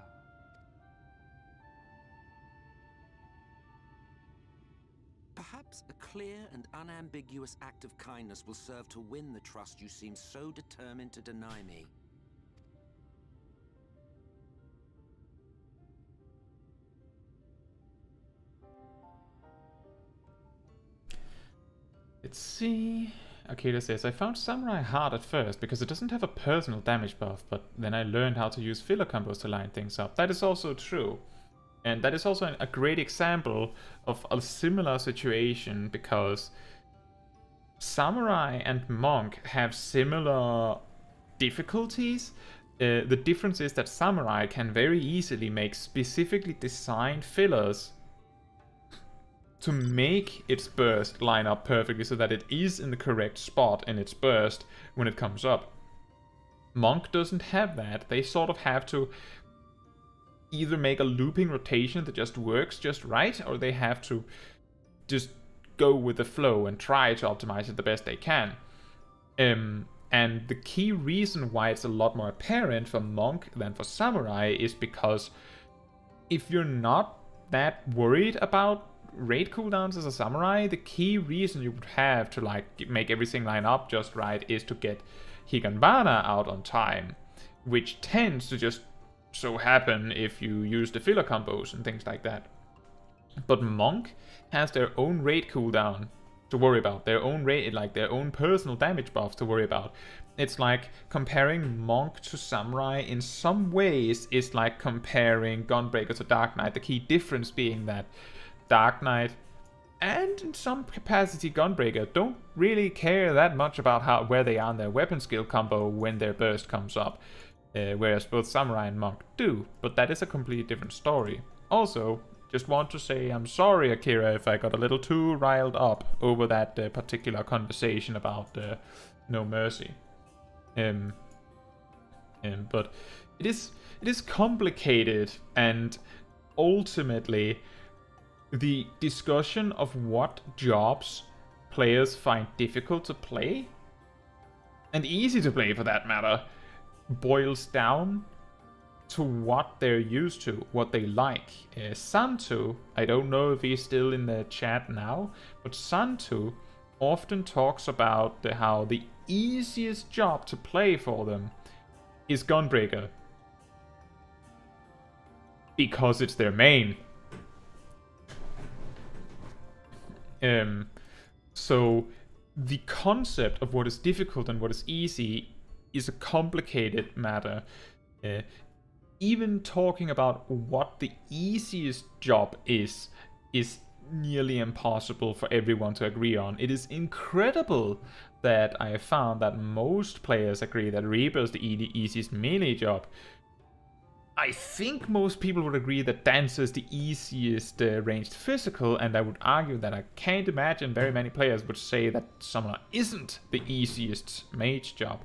Perhaps a clear and unambiguous act of kindness will serve to win the trust you seem so determined to deny me. Let's see. Akira says, I found Samurai hard at first because it doesn't have a personal damage buff, but then I learned how to use filler combos to line things up. That is also true. And that is also a great example of a similar situation, because Samurai and Monk have similar difficulties. The difference is that Samurai can very easily make specifically designed fillers to make its burst line up perfectly so that it is in the correct spot in its burst when it comes up. Monk doesn't have that. They sort of have to either make a looping rotation that just works just right, or they have to just go with the flow and try to optimize it the best they can. And the key reason why it's a lot more apparent for Monk than for Samurai is because if you're not that worried about raid cooldowns as a Samurai, the key reason you would have to like make everything line up just right is to get Higanbana out on time, which tends to just so happen if you use the filler combos and things like that. But Monk has their own raid cooldown to worry about, their own raid, like their own personal damage buffs to worry about. It's like comparing Monk to Samurai in some ways is like comparing Gunbreaker to Dark Knight. The key difference being that Dark Knight and in some capacity Gunbreaker don't really care that much about where they are in their weapon skill combo when their burst comes up. Whereas both Samurai and Monk do, but that is a completely different story. Also, just want to say I'm sorry, Akira, if I got a little too riled up over that particular conversation about No Mercy. But it is complicated, and ultimately the discussion of what jobs players find difficult to play, and easy to play for that matter, boils down to what they're used to, what they like. Santu, I don't know if he's still in the chat now, but Santu often talks about how the easiest job to play for them is Gunbreaker, because it's their main. So the concept of what is difficult and what is easy is a complicated matter. Even talking about what the easiest job is nearly impossible for everyone to agree on. It is incredible that I have found that most players agree that Reaper is the easiest melee job. I think most people would agree that Dancer is the easiest ranged physical, and I would argue that I can't imagine very many players would say that Summoner isn't the easiest mage job.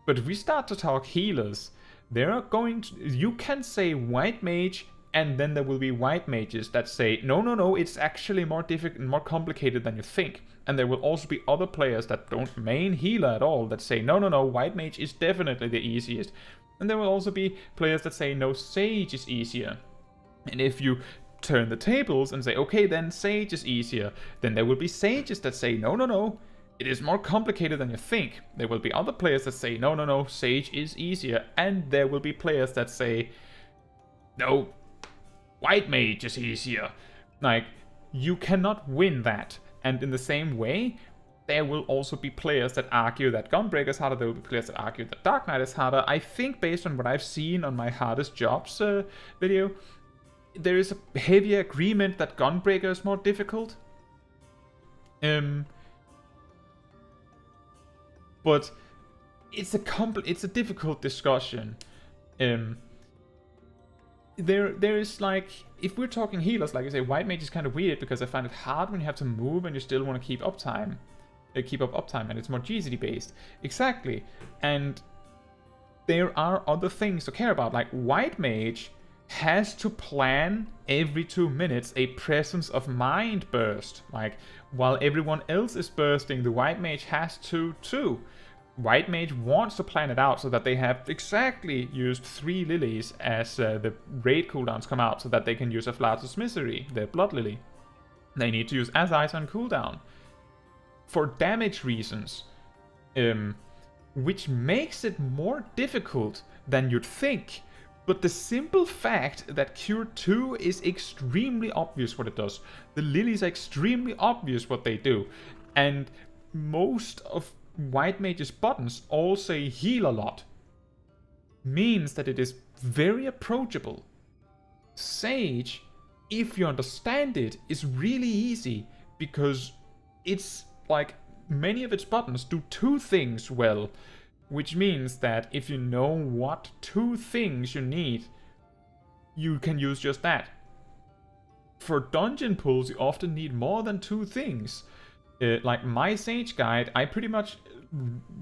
But if we start to talk healers, there are going to, you can say White Mage, and then there will be White Mages that say, no, it's actually more difficult, more complicated than you think. And there will also be other players that don't main healer at all that say, no, White Mage is definitely the easiest. And there will also be players that say, no, Sage is easier. And if you turn the tables and say, okay, then Sage is easier, then there will be Sages that say, no, it is more complicated than you think. There will be other players that say, no, Sage is easier. And there will be players that say, no, White Mage is easier. Like, you cannot win that. And in the same way, there will also be players that argue that Gunbreaker is harder. There will be players that argue that Dark Knight is harder. I think based on what I've seen on my hardest jobs video, there is a heavier agreement that Gunbreaker is more difficult. But it's a difficult discussion. There is, like, if we're talking healers, like I say, White Mage is kind of weird because I find it hard when you have to move and you still want to keep up uptime, and it's more GCD based. Exactly. And there are other things to care about. Like, White Mage has to plan every 2 minutes a presence of mind burst. Like, while everyone else is bursting, the White Mage has to too. White Mage wants to plan it out so that they have exactly used 3 lilies as the raid cooldowns come out, so that they can use a Afflatus Misery, their Blood Lily. They need to use As Eyes on cooldown for damage reasons, which makes it more difficult than you'd think. But the simple fact that Cure 2 is extremely obvious what it does, the lilies are extremely obvious what they do, and most of White Mage's buttons all say heal a lot, means that it is very approachable. Sage, if you understand it, is really easy because it's like many of its buttons do 2 things well, which means that if you know what 2 things you need, you can use just that. For dungeon pulls, you often need more than 2 things. Like my Sage guide, I pretty much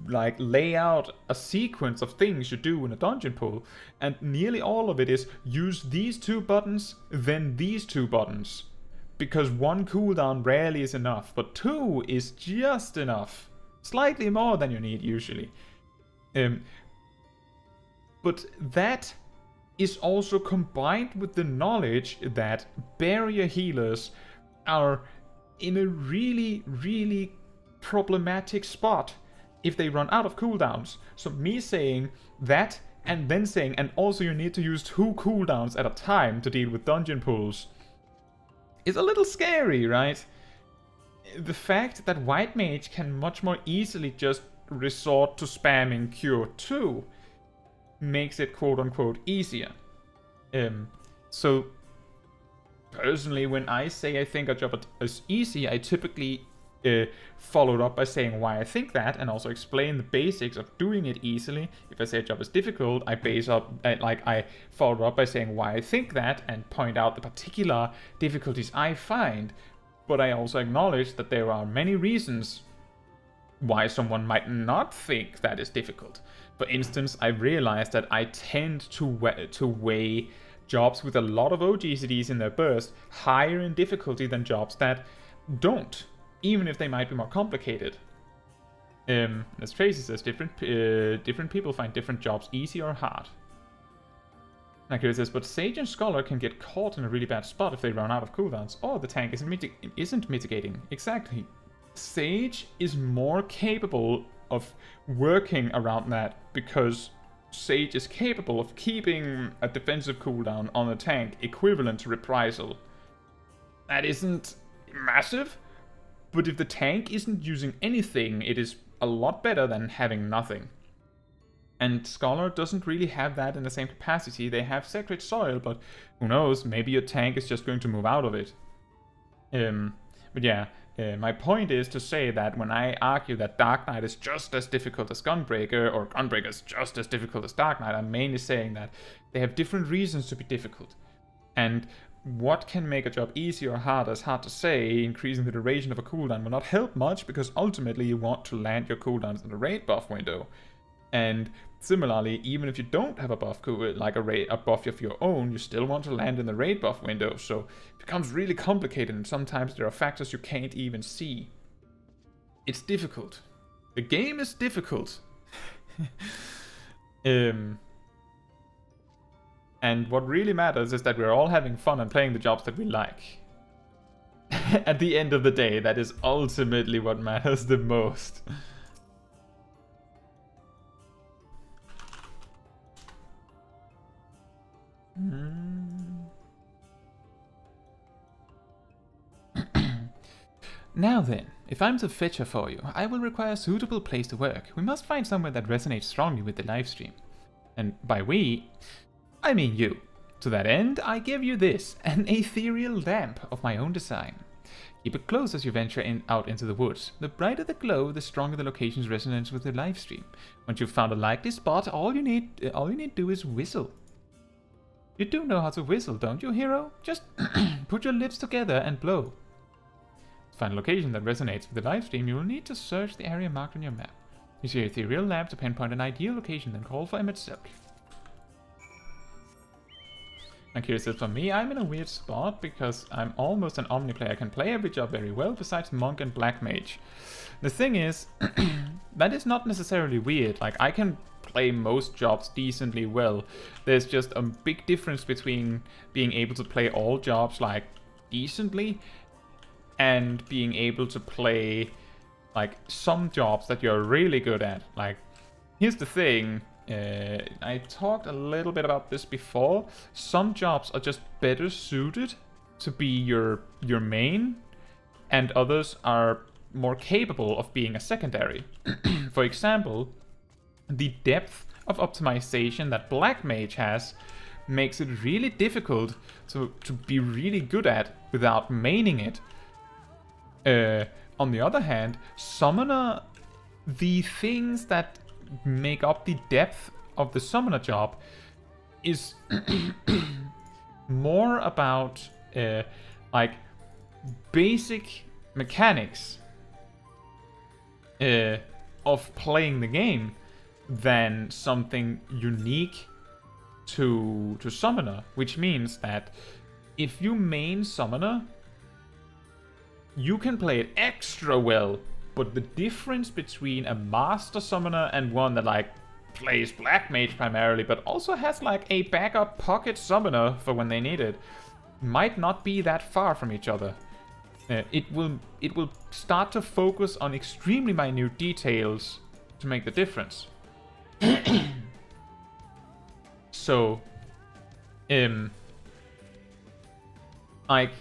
like lay out a sequence of things you do in a dungeon pull, and nearly all of it is use these 2 buttons, then these 2 buttons. Because 1 cooldown rarely is enough, but 2 is just enough. Slightly more than you need usually. But that is also combined with the knowledge that barrier healers are in a really problematic spot if they run out of cooldowns. So me saying that and then saying, and also you need to use 2 cooldowns at a time to deal with dungeon pulls, is a little scary, right? The fact that White Mage can much more easily just resort to spamming Cure 2 makes it quote-unquote easier. So personally, when I say I think a job is easy, I typically follow it up by saying why I think that, and also explain the basics of doing it easily. If I say a job is difficult, I follow it up by saying why I think that, and point out the particular difficulties I find. But I also acknowledge that there are many reasons why someone might not think that is difficult. For instance, I've realized that I tend to weigh jobs with a lot of OGCDs in their burst higher in difficulty than jobs that don't, even if they might be more complicated. As Tracy says, different people find different jobs easy or hard. Nakira says, but Sage and Scholar can get caught in a really bad spot if they run out of cooldowns, or the tank isn't mitigating. Exactly. Sage is more capable of working around that because Sage is capable of keeping a defensive cooldown on a tank equivalent to Reprisal. That isn't massive, but if the tank isn't using anything, it is a lot better than having nothing. And Scholar doesn't really have that in the same capacity. They have Sacred Soil, but who knows, maybe your tank is just going to move out of it. But yeah, My point is to say that when I argue that Dark Knight is just as difficult as Gunbreaker, or Gunbreaker is just as difficult as Dark Knight, I'm mainly saying that they have different reasons to be difficult. And what can make a job easy or hard is hard to say. Increasing the duration of a cooldown will not help much, because ultimately you want to land your cooldowns in the raid buff window. And similarly, even if you don't have a buff, like a buff of your own, you still want to land in the raid buff window. So it becomes really complicated, and sometimes there are factors you can't even see. It's difficult. The game is difficult. And what really matters is that we're all having fun and playing the jobs that we like. At the end of the day, that is ultimately what matters the most. Now then, if I'm to fetch her for you, I will require a suitable place to work. We must find somewhere that resonates strongly with the livestream. And by we, I mean you. To that end, I give you this, an ethereal lamp of my own design. Keep it close as you venture out into the woods. The brighter the glow, the stronger the location's resonance with the livestream. Once you've found a likely spot, all you need to do is whistle. You do know how to whistle, don't you, hero? Just put your lips together and blow. To find a location that resonates with the livestream, you will need to search the area marked on your map. Use your ethereal lamp to pinpoint an ideal location, then call for Emmett Silk. I'm curious, for me, I'm in a weird spot because I'm almost an Omni player. I can play every job very well besides Monk and Black Mage. The thing is, that is not necessarily weird. Like, I can play most jobs decently well. There's just a big difference between being able to play all jobs, like, decently, and being able to play, like, some jobs that you're really good at. Like, here's the thing. I talked a little bit about this before. Some jobs are just better suited to be your main, and others are more capable of being a secondary. For example, the depth of optimization that Black Mage has makes it really difficult to be really good at without maining it. On the other hand, Summoner, the things that make up the depth of the Summoner job is more about like basic mechanics of playing the game than something unique to Summoner, which means that if you main Summoner, you can play it extra well, but the difference between a Master Summoner and one that like plays Black Mage primarily, but also has like a backup pocket Summoner for when they need it, might not be that far from each other. It will start to focus on extremely minute details to make the difference. So, like,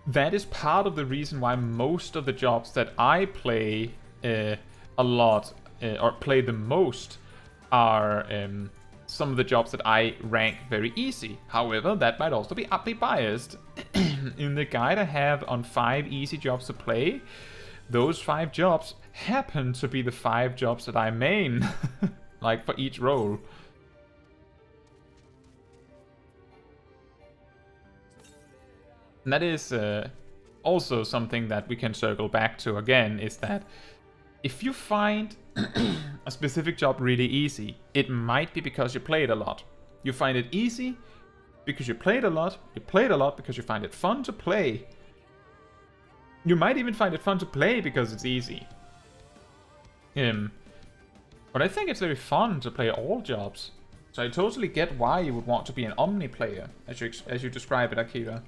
that is part of the reason why most of the jobs that I play a lot, or play the most, are some of the jobs that I rank very easy. However, that might also be utterly biased. In the guide I have on 5 easy jobs to play, those 5 jobs happen to be the 5 jobs that I main, like for each role. And that is also something that we can circle back to again, is that if you find a specific job really easy, it might be because you play it a lot. You find it easy because you played a lot. You played a lot because you find it fun to play. You might even find it fun to play because it's easy. But I think it's very fun to play all jobs. So I totally get why you would want to be an Omni player, as you describe it, Akira.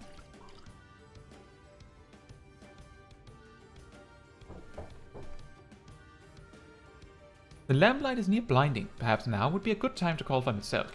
The lamplight is near blinding. Perhaps now would be a good time to call for Mitselk.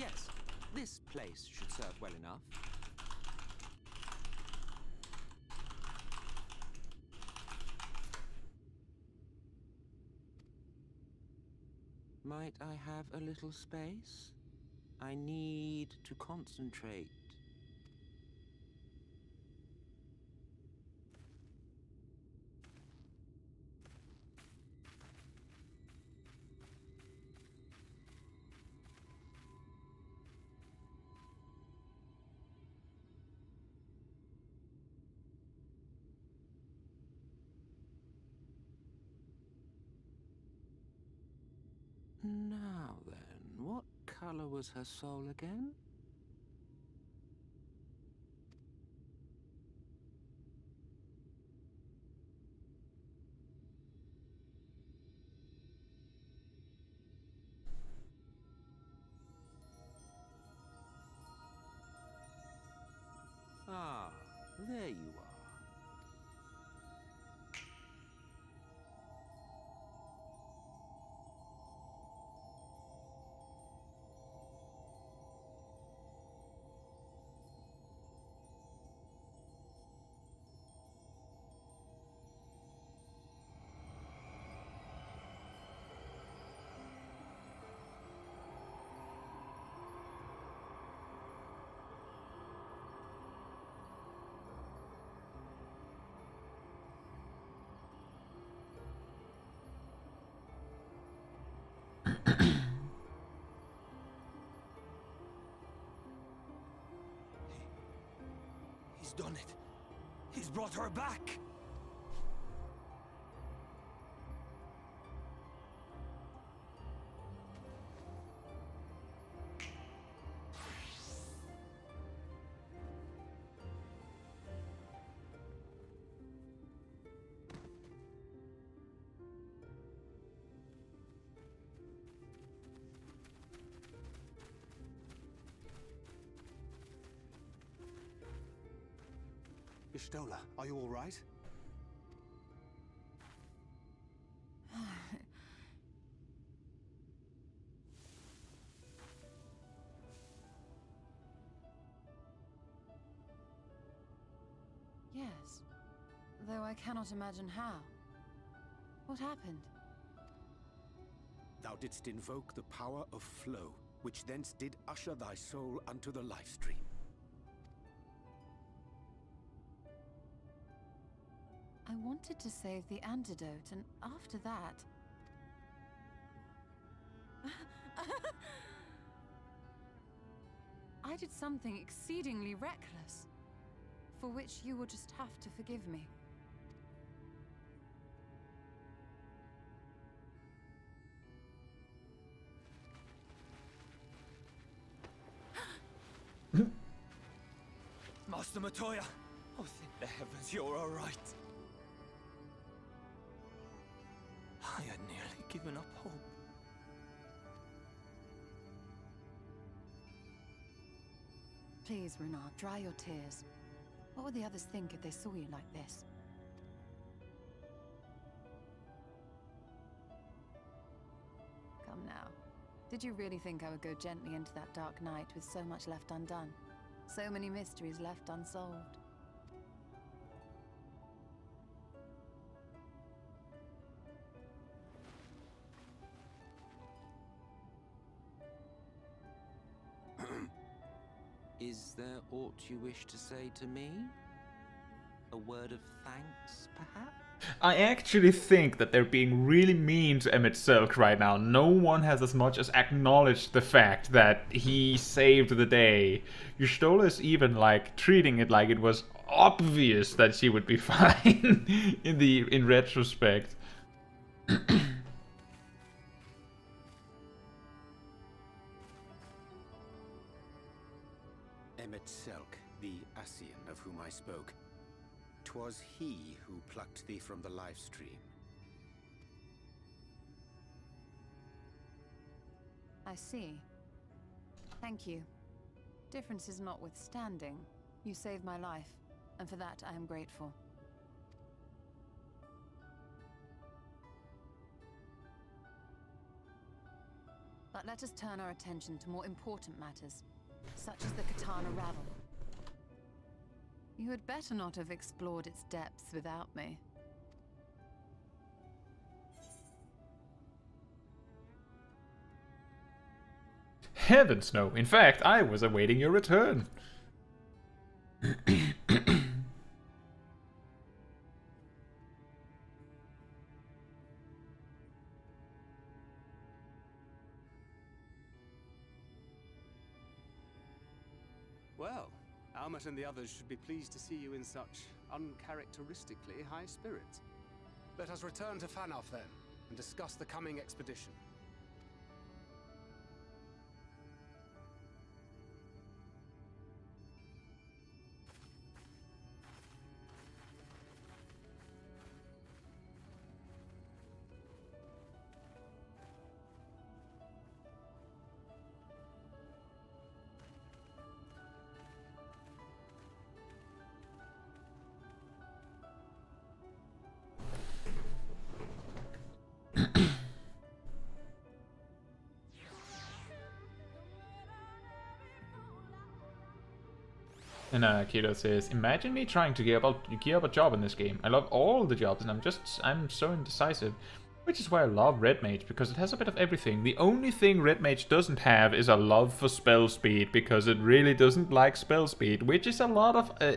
Yes, this place should serve well enough. Might I have a little space? I need to concentrate. Now then, what color was her soul again? Ah, there you are. He's done it. He's brought her back. Y'shtola, are you all right? Yes, though I cannot imagine how. What happened? Thou didst invoke the power of flow, which thence did usher thy soul unto the life stream. I wanted to save the antidote, and after that... I did something exceedingly reckless, for which you will just have to forgive me. Master Matoya! Oh, thank the heavens you're all right. I had nearly given up hope. Please, Renard, dry your tears. What would the others think if they saw you like this? Come now. Did you really think I would go gently into that dark night with so much left undone? So many mysteries left unsolved. Is there aught you wish to say to me? A word of thanks, perhaps? I actually think that they're being really mean to Emmett Silk right now. No one has as much as acknowledged the fact that he saved the day. Y'shtola is even like treating it like it was obvious that she would be fine in retrospect. Emmett Selk, the Ascian of whom I spoke. 'Twas he who plucked thee from the life stream. I see. Thank you. Differences notwithstanding, you saved my life, and for that I am grateful. But let us turn our attention to more important matters, such as the Katana Ravel. You had better not have explored its depths without me. Heavens no. In fact, I was awaiting your return. Well, Almet and the others should be pleased to see you in such uncharacteristically high spirits. Let us return to Fanoff then, and discuss the coming expedition. And Kira says, imagine me trying to gear up a job in this game. I love all the jobs and I'm so indecisive. Which is why I love Red Mage, because it has a bit of everything. The only thing Red Mage doesn't have is a love for spell speed, because it really doesn't like spell speed, which is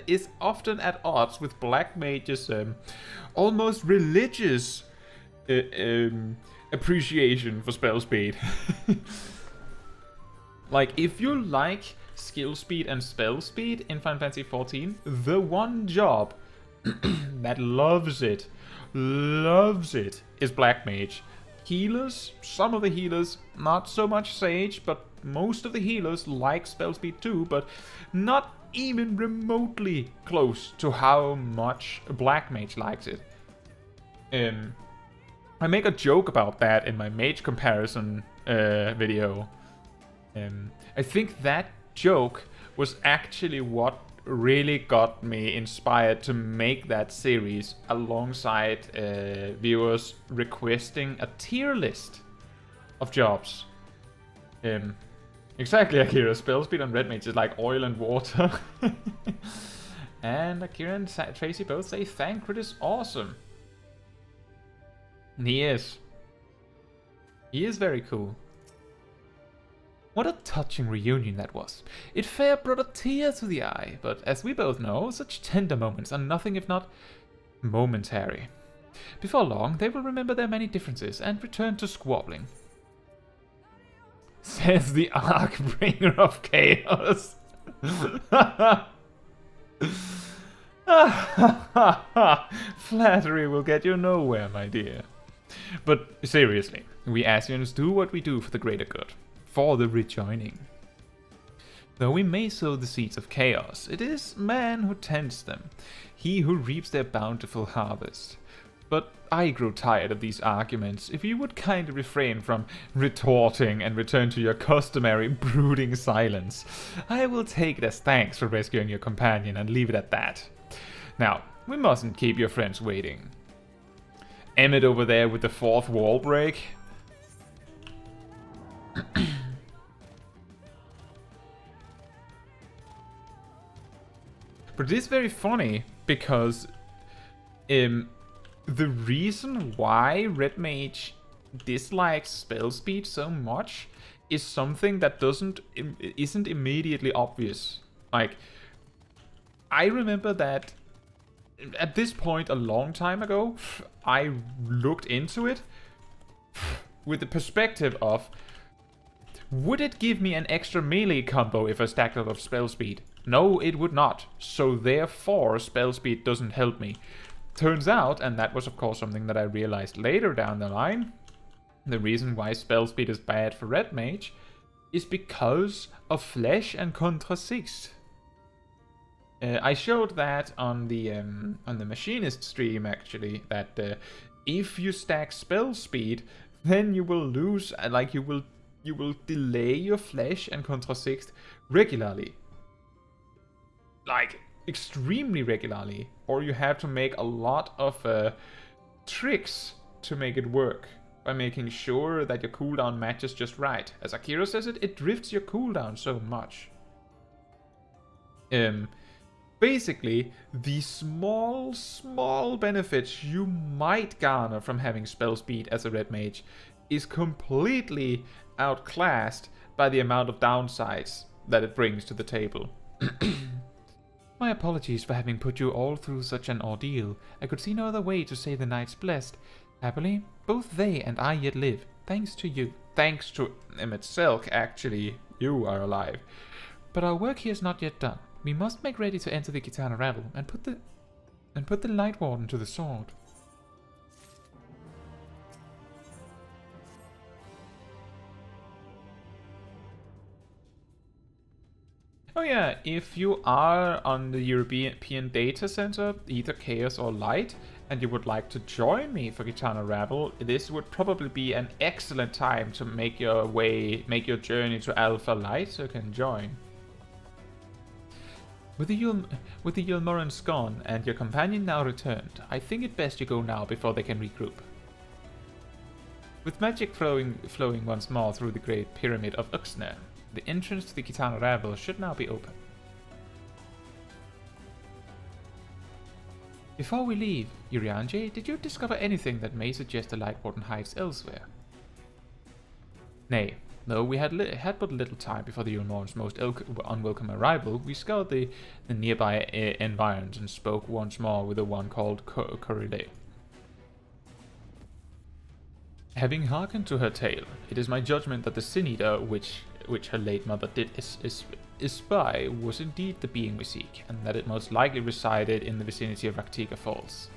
is often at odds with Black Mage's almost religious appreciation for spell speed. Like, if you like skill speed and spell speed in Final Fantasy XIV, the one job that loves it, is Black Mage. Healers, some of the healers, not so much Sage, but most of the healers like spell speed too, but not even remotely close to how much Black Mage likes it. I make a joke about that in my mage comparison video. I think that joke was actually what really got me inspired to make that series, alongside viewers requesting a tier list of jobs. Exactly, Akira. Spell speed on Red Mage is like oil and water. And Akira and Tracy both say Thancred is awesome. And he is. He is very cool. What a touching reunion that was. It fair brought a tear to the eye, but as we both know, such tender moments are nothing if not momentary. Before long, they will remember their many differences and return to squabbling. Says the Archbringer of Chaos. Flattery will get you nowhere, my dear. But seriously, we Asians do what we do for the greater good. For the rejoining. Though we may sow the seeds of chaos, it is man who tends them, he who reaps their bountiful harvest. But I grow tired of these arguments. If you would kindly refrain from retorting and return to your customary brooding silence, I will take it as thanks for rescuing your companion and leave it at that. Now, we mustn't keep your friends waiting. Emmett over there with the fourth wall break. But it is very funny because the reason why Red Mage dislikes spell speed so much is something that isn't immediately obvious. Like, I remember that at this point a long time ago, I looked into it with the perspective of, would it give me an extra melee combo if I stacked a lot of spell speed? No, it would not. So therefore, spell speed doesn't help me. Turns out, and that was of course something that I realized later down the line, the reason why spell speed is bad for Red Mage is because of Flesh and Contra 6. I showed that on the Machinist stream actually, that if you stack spell speed, then you will lose, like you will delay your Flesh and Contra 6 regularly. Like, extremely regularly. Or you have to make a lot of tricks to make it work. by making sure that your cooldown matches just right. As Akira says it, it drifts your cooldown so much. Basically, the small benefits you might garner from having spell speed as a red mage is completely outclassed by the amount of downsides that it brings to the table. My apologies for having put you all through such an ordeal. I could see no other way to say the Knights blessed. Happily, both they and I yet live, thanks to you. Thanks to Emmett Selk, actually, you are alive. But our work here is not yet done. We must make ready to enter the Kitana Ravel and put the Light Warden to the sword. Oh yeah, if you are on the European data center, either Chaos or Light, and you would like to join me for Kitana Ravel, this would probably be an excellent time to make your journey to Alpha Light, so you can join. With the Yulmurans gone and your companion now returned, I think it best you go now before they can regroup. With magic flowing once more through the Great Pyramid of Uxner, the entrance to the Kitana Ravel should now be open. Before we leave, Urianger, did you discover anything that may suggest the Light Warden hides elsewhere? Nay, though we had but little time before the Yulmorn's most unwelcome arrival, we scoured the nearby environs and spoke once more with the one called Corride. Having hearkened to her tale, it is my judgment that the Sin Eater, which her late mother did espy, was indeed the being we seek, and that it most likely resided in the vicinity of Rak'tika Falls.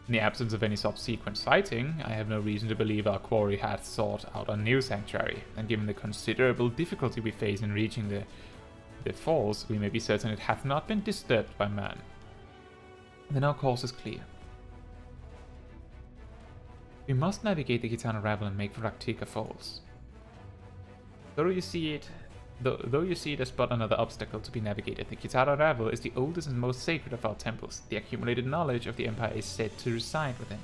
In the absence of any subsequent sighting, I have no reason to believe our quarry hath sought out a new sanctuary, and given the considerable difficulty we face in reaching the falls, we may be certain it hath not been disturbed by man. Then our course is clear. We must navigate the Kitana Ravel and make for Rak'tika Falls. Though you see it as but another obstacle to be navigated, the Kitana Ravel is the oldest and most sacred of our temples. The accumulated knowledge of the Empire is said to reside within.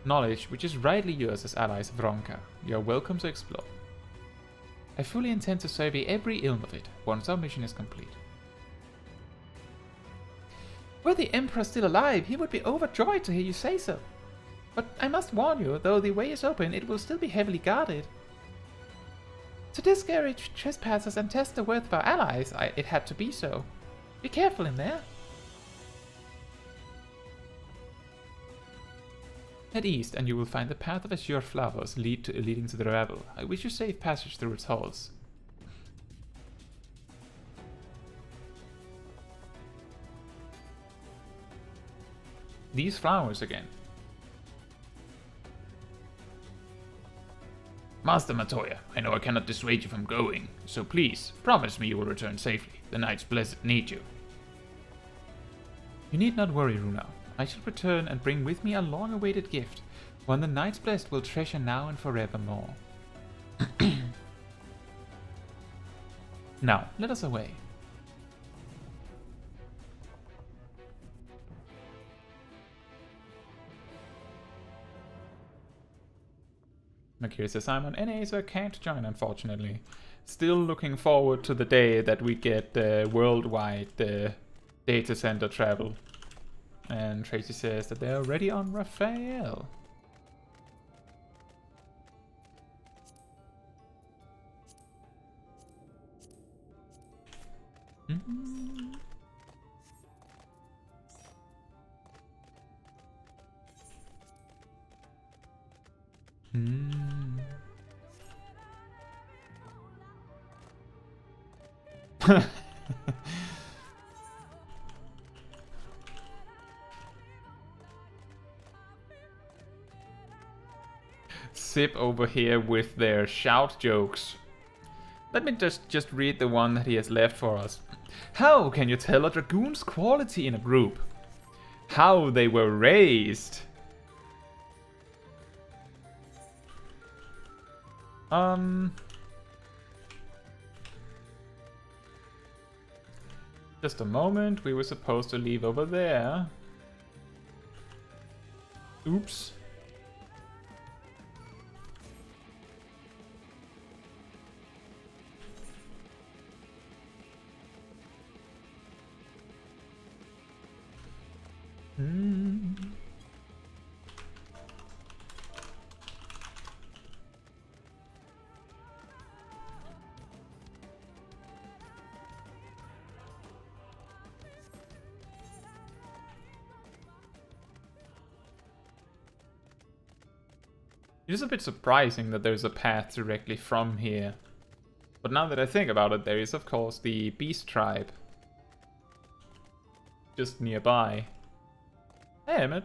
Knowledge which is rightly yours as allies of Ronka. You are welcome to explore. I fully intend to survey every ilm of it, once our mission is complete. Were the Emperor still alive, he would be overjoyed to hear you say so. But I must warn you, though the way is open, it will still be heavily guarded. To discourage trespassers and test the worth of our allies, it had to be so. Be careful in there. Head east and you will find the path of azure flowers leading to the Ravel. I wish you safe passage through its halls. These flowers again. Master Matoya, I know I cannot dissuade you from going, so please, promise me you will return safely. The Knights Blessed need you. You need not worry, Runa. I shall return and bring with me a long-awaited gift, one the Knights Blessed will treasure now and forevermore. Now, let us away. Makiri says, I'm on NA, so I can't join, unfortunately. Still looking forward to the day that we get worldwide data center travel. And Tracy says that they're already on Raphael. Sip over here with their shout jokes. Let me just read the one that he has left for us. How can you tell a dragoon's quality in a group? How they were raised. Just a moment, we were supposed to leave over there. Oops. It is a bit surprising that there's a path directly from here. But now that I think about it, there is of course the Beast Tribe. Just nearby. Hey, Emmett.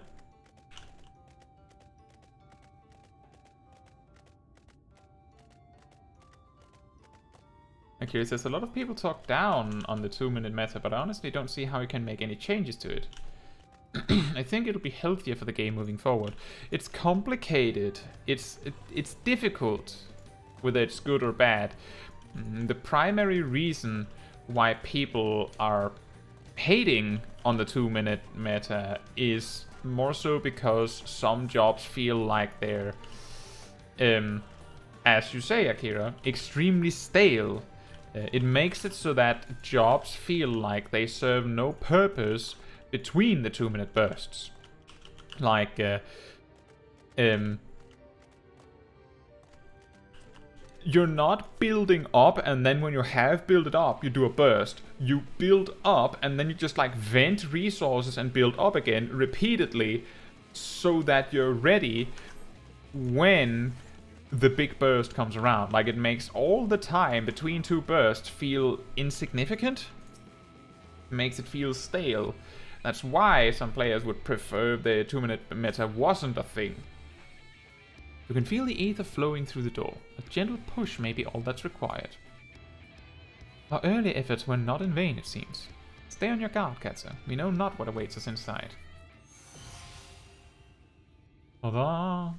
Okay, says a lot of people talk down on the 2-minute meta, but I honestly don't see how you can make any changes to it. I think it'll be healthier for the game moving forward. It's complicated. It's difficult, whether it's good or bad. The primary reason why people are hating on the 2-minute meta is more so because some jobs feel like they're, as you say, Akira, extremely stale. It makes it so that jobs feel like they serve no purpose between the 2-minute bursts. Like, you're not building up and then when you have built it up, you do a burst. You build up and then you just like vent resources and build up again repeatedly so that you're ready when the big burst comes around. Like, it makes all the time between two bursts feel insignificant. It makes it feel stale. That's why some players would prefer the 2-minute meta wasn't a thing. You can feel the ether flowing through the door. A gentle push may be all that's required. Our early efforts were not in vain, it seems. Stay on your guard, Caetsu. We know not what awaits us inside. Ta-da!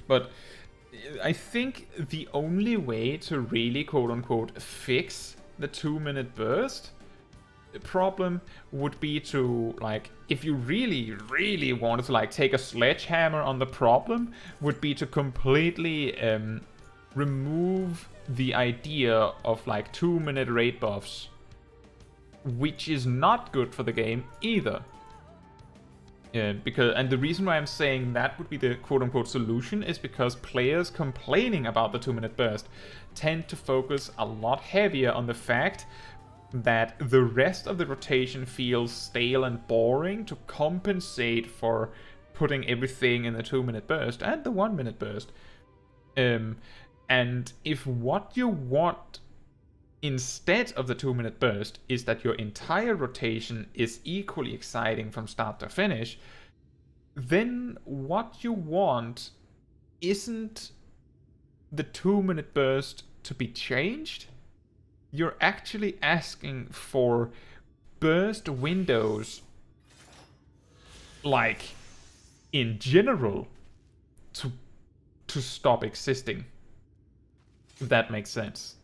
But I think the only way to really quote-unquote fix the 2-minute burst problem would be to, like, if you really wanted to like take a sledgehammer on the problem, would be to completely remove the idea of like 2-minute raid buffs, which is not good for the game either. And the reason why I'm saying that would be the quote-unquote solution is because players complaining about the 2-minute burst tend to focus a lot heavier on the fact that the rest of the rotation feels stale and boring to compensate for putting everything in the 2-minute burst and the 1-minute burst. And if what you want instead of the 2-minute burst is that your entire rotation is equally exciting from start to finish, then what you want isn't the 2-minute burst to be changed. You're actually asking for burst windows, like, in general, to stop existing. If that makes sense.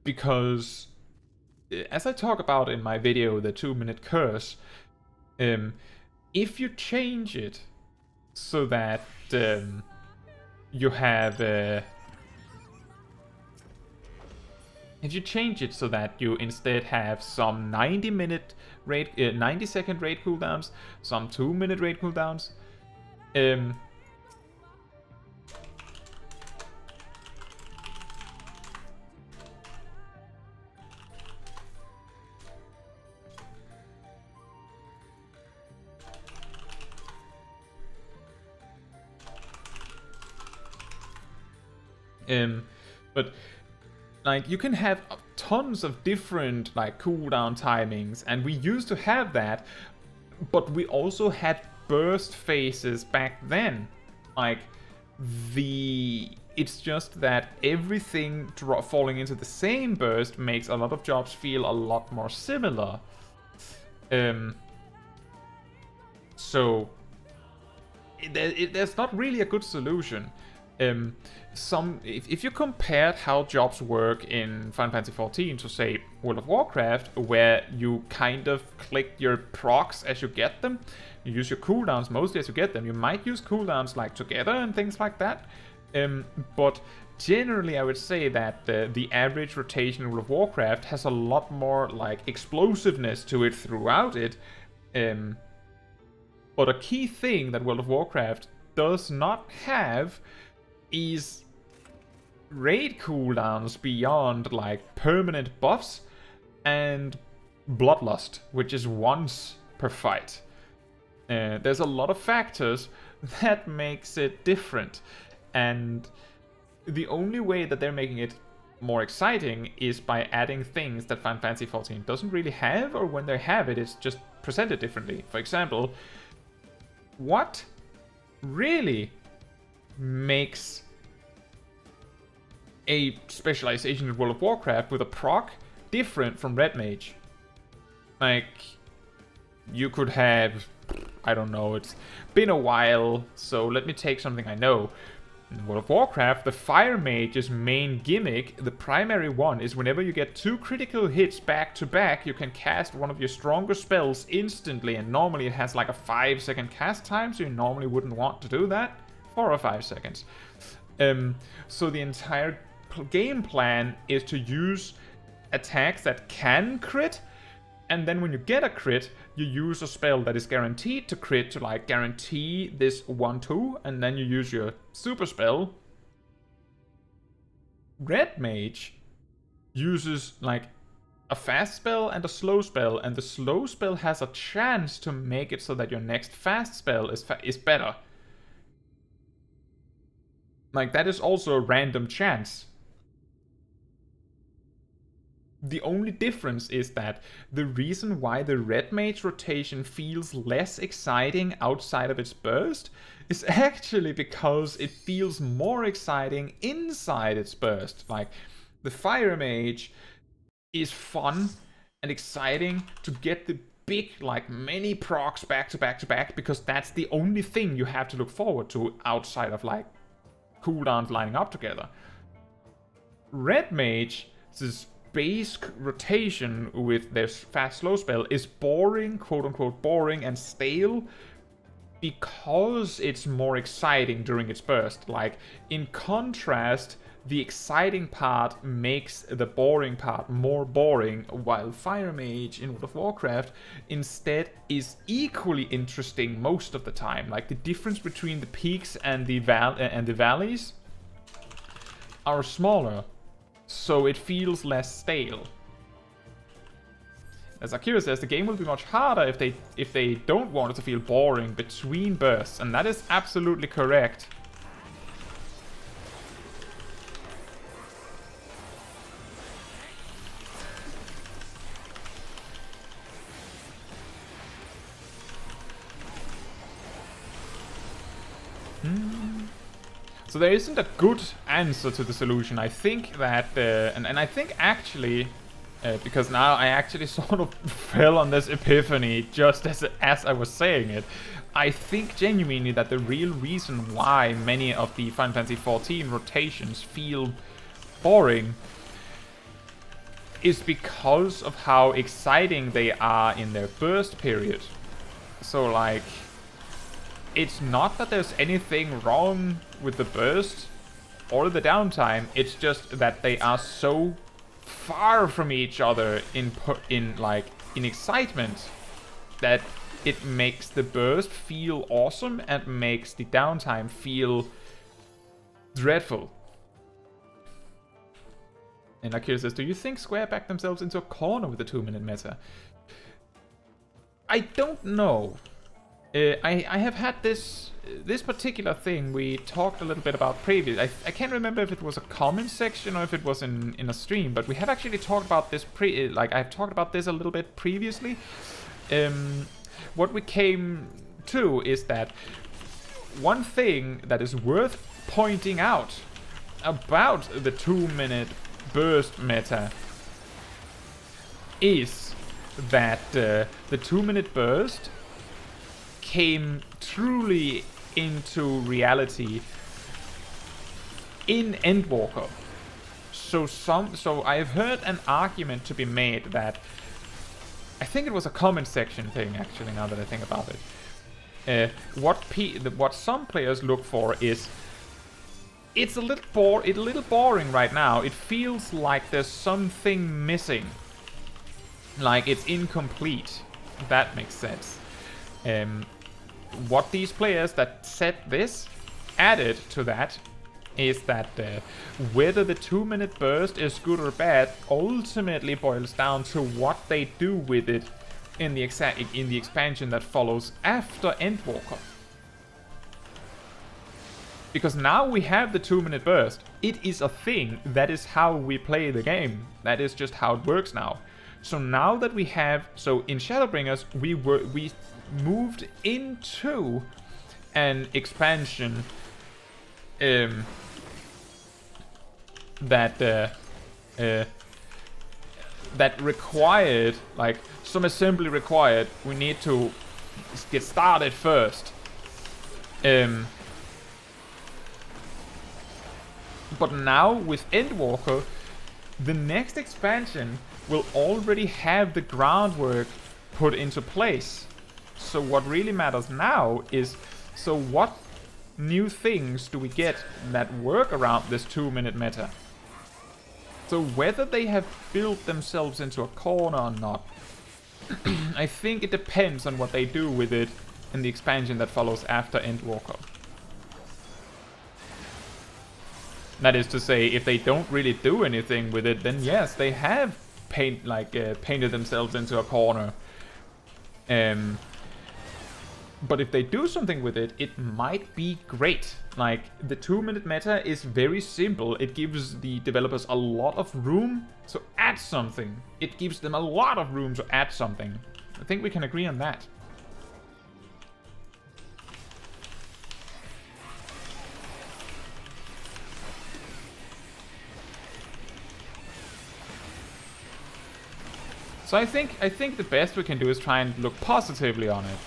Because, as I talk about in my video, the 2-minute curse, if you change it so that you have... if you change it so that you instead have some 90-second raid cooldowns, some 2-minute raid cooldowns, but like you can have tons of different like cooldown timings, and we used to have that, but we also had burst phases back then. Like it's just that everything falling into the same burst makes a lot of jobs feel a lot more similar. So there's not really a good solution. If you compared how jobs work in Final Fantasy XIV to, say, World of Warcraft, where you kind of click your procs as you get them, you use your cooldowns mostly as you get them. You might use cooldowns like together and things like that, but generally I would say that the average rotation in World of Warcraft has a lot more like explosiveness to it throughout it, But a key thing that World of Warcraft does not have is raid cooldowns beyond like permanent buffs and bloodlust, which is once per fight. There's a lot of factors that makes it different, and the only way that they're making it more exciting is by adding things that Final Fantasy XIV doesn't really have, or when they have it, it's just presented differently. For example, what really makes a specialization in World of Warcraft with a proc different from Red Mage? Like, you could have, I don't know, it's been a while, so let me take something I know. In World of Warcraft, the Fire Mage's main gimmick, the primary one, is whenever you get 2 critical hits back to back, you can cast one of your stronger spells instantly, and normally it has like a 5-second cast time, so you normally wouldn't want to do that. 4 or 5 seconds. So the entire game plan is to use attacks that can crit, and then when you get a crit, you use a spell that is guaranteed to crit to like guarantee this 1-2, and then you use your super spell. Red Mage uses like a fast spell and a slow spell, and the slow spell has a chance to make it so that your next fast spell is better. Like, that is also a random chance. The only difference is that the reason why the Red Mage rotation feels less exciting outside of its burst is actually because it feels more exciting inside its burst. Like, the Fire Mage is fun and exciting to get the big, like, many procs back to back to back, because that's the only thing you have to look forward to outside of, like, cooldowns lining up together. Red Mage's base rotation with their fast slow spell is boring, quote unquote boring and stale, because it's more exciting during its burst. Like, in contrast, the exciting part makes the boring part more boring, while Fire Mage in World of Warcraft instead is equally interesting most of the time. Like, the difference between the peaks and the valleys are smaller, so it feels less stale. As Akira says, the game will be much harder if they don't want it to feel boring between bursts, and that is absolutely correct. So there isn't a good answer to the solution. I think that, and I think actually, because now I actually sort of fell on this epiphany just as I was saying it, I think genuinely that the real reason why many of the Final Fantasy XIV rotations feel boring is because of how exciting they are in their burst period. So, like, it's not that there's anything wrong with the burst or the downtime, it's just that they are so far from each other in excitement that it makes the burst feel awesome and makes the downtime feel dreadful. And Akira says, do you think Square backed themselves into a corner with the 2-minute meta? I don't know. I have had this particular thing we talked a little bit about previously. I can't remember if it was a comment section or if it was in a stream, but we have actually talked about this I've talked about this a little bit previously. What we came to is that one thing that is worth pointing out about the 2-minute burst meta is that the 2-minute burst came truly into reality in Endwalker. So I've heard an argument to be made that, I think it was a comment section thing actually, now that I think about it. What some players look for is, it's a little boring right now. It feels like there's something missing, like it's incomplete. That makes sense. What these players that set this added to that is that whether the 2-minute burst is good or bad ultimately boils down to what they do with it in the expansion that follows after Endwalker. Because now we have the 2-minute burst. It is a thing. That is how we play the game. That is just how it works now. So now that we have... So in Shadowbringers, we moved into an expansion that required, like, some assembly required. We need to get started first. But now with Endwalker, the next expansion will already have the groundwork put into place. So what really matters now is, so what new things do we get that work around this 2-minute meta? So whether they have built themselves into a corner or not, I think it depends on what they do with it in the expansion that follows after Endwalker. That is to say, if they don't really do anything with it, then yes, they have painted themselves into a corner. But if they do something with it, it might be great. Like, the 2-minute meta is very simple. It gives the developers a lot of room to add something. It gives them a lot of room to add something. I think we can agree on that. So I think the best we can do is try and look positively on it.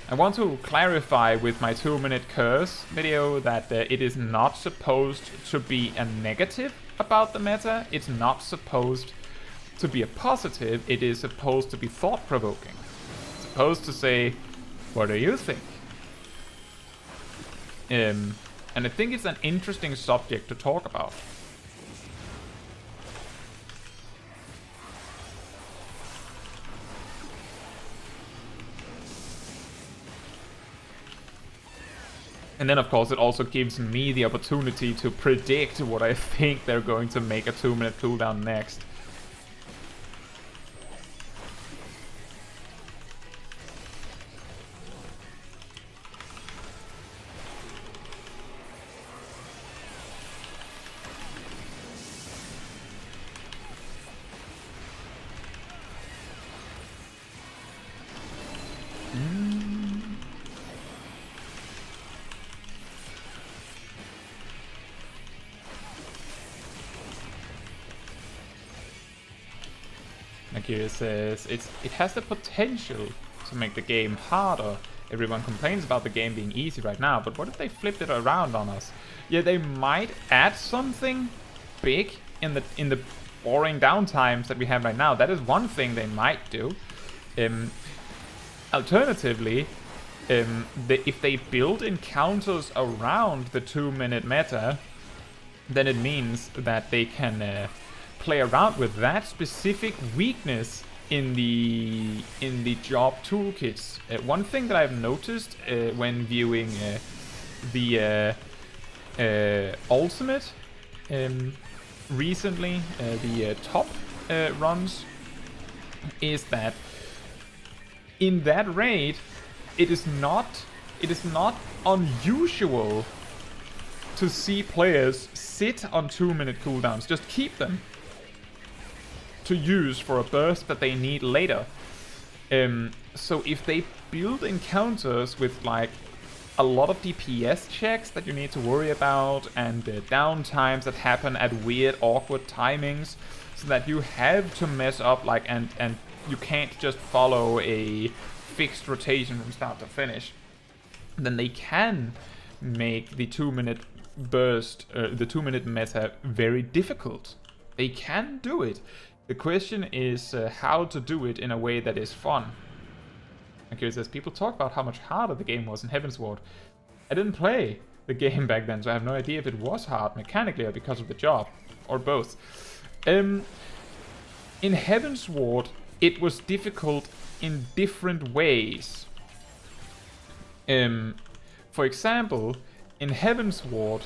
I want to clarify with my 2-minute curse video that it is not supposed to be a negative about the meta. It's not supposed to be a positive. It is supposed to be thought-provoking. It's supposed to say, what do you think? And I think it's an interesting subject to talk about. And then, of course, it also gives me the opportunity to predict what I think they're going to make a 2-minute cooldown next. Nakira says, it has the potential to make the game harder. Everyone complains about the game being easy right now, but what if they flipped it around on us? Yeah, they might add something big in the boring downtimes that we have right now. That is one thing they might do. Alternatively, if they build encounters around the 2-minute meta, then it means that they can play around with that specific weakness in the job toolkits. One thing that I've noticed when viewing the ultimate recently, the top runs, is that in that raid it is not unusual to see players sit on 2-minute cooldowns. Just keep them to use for a burst that they need later. So if they build encounters with like a lot of DPS checks that you need to worry about, and downtimes that happen at weird, awkward timings, so that you have to mess up, like, and you can't just follow a fixed rotation from start to finish, then they can make the 2-minute burst, the 2-minute meta, very difficult. They can do it. The question is how to do it in a way that is fun. Okay, it says, people talk about how much harder the game was in Heavensward. I didn't play the game back then, so I have no idea if it was hard mechanically or because of the job, or both. In Heavensward, it was difficult in different ways. For example, in Heaven's Ward,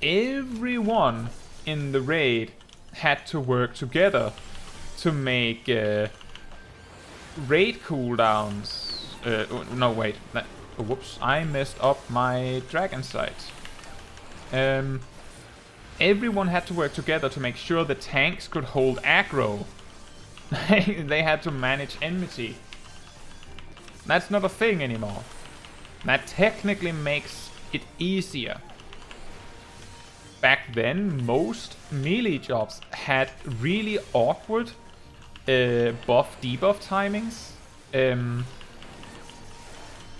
everyone in the raid had to work together to make raid cooldowns. No, wait. Whoops, I messed up my dragon sight. Everyone had to work together to make sure the tanks could hold aggro. They had to manage enmity. That's not a thing anymore. That technically makes it easier. Back then, most melee jobs had really awkward buff-debuff timings.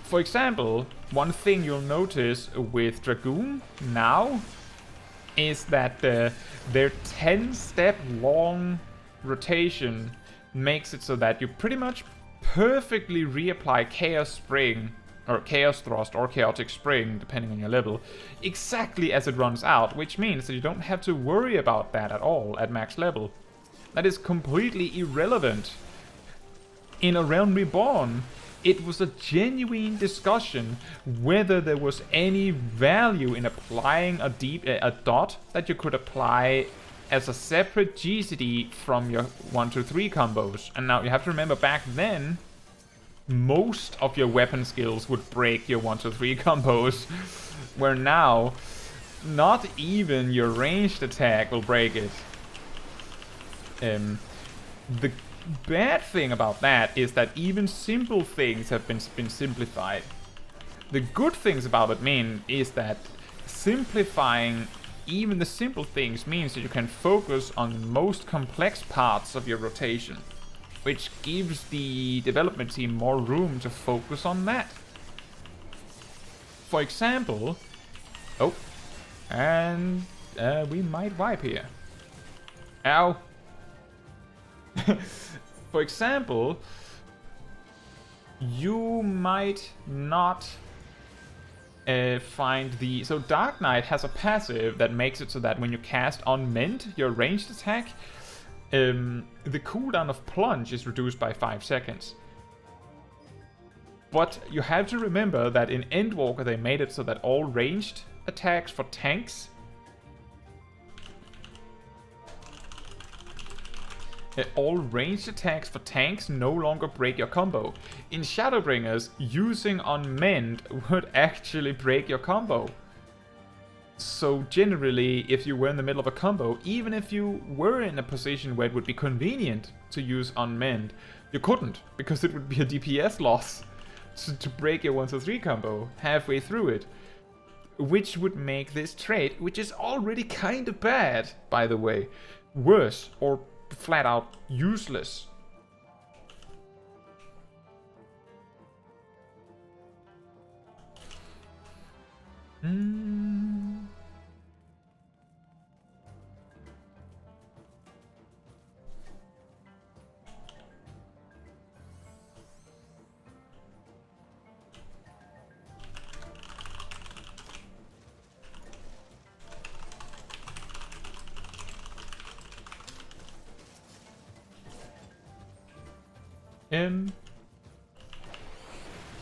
For example, one thing you'll notice with Dragoon now is that their 10-step long rotation makes it so that you pretty much perfectly reapply Chaos Spring, or Chaos Thrust, or Chaotic Spring, depending on your level, exactly as it runs out, which means that you don't have to worry about that at all at max level. That is completely irrelevant. In A Realm Reborn, it was a genuine discussion whether there was any value in applying a dot that you could apply as a separate GCD from your 1-2-3 combos. And now you have to remember, back then, most of your weapon skills would break your 1-2-3 combos, where now, not even your ranged attack will break it. The bad thing about that is that even simple things have been simplified. The good things about it is that simplifying even the simple things means that you can focus on the most complex parts of your rotation, which gives the development team more room to focus on that. For example, and we might wipe here. Ow. For example, you might not find the... So Dark Knight has a passive that makes it so that when you cast Unmend, your ranged attack, the cooldown of Plunge is reduced by 5 seconds. But you have to remember that in Endwalker they made it so that all ranged attacks for tanks no longer break your combo. In Shadowbringers, using Unmend would actually break your combo. So generally, if you were in the middle of a combo, even if you were in a position where it would be convenient to use Unmend, you couldn't, because it would be a DPS loss to break your 1-3 combo halfway through it. Which would make this trait, which is already kind of bad, by the way, worse or flat out useless.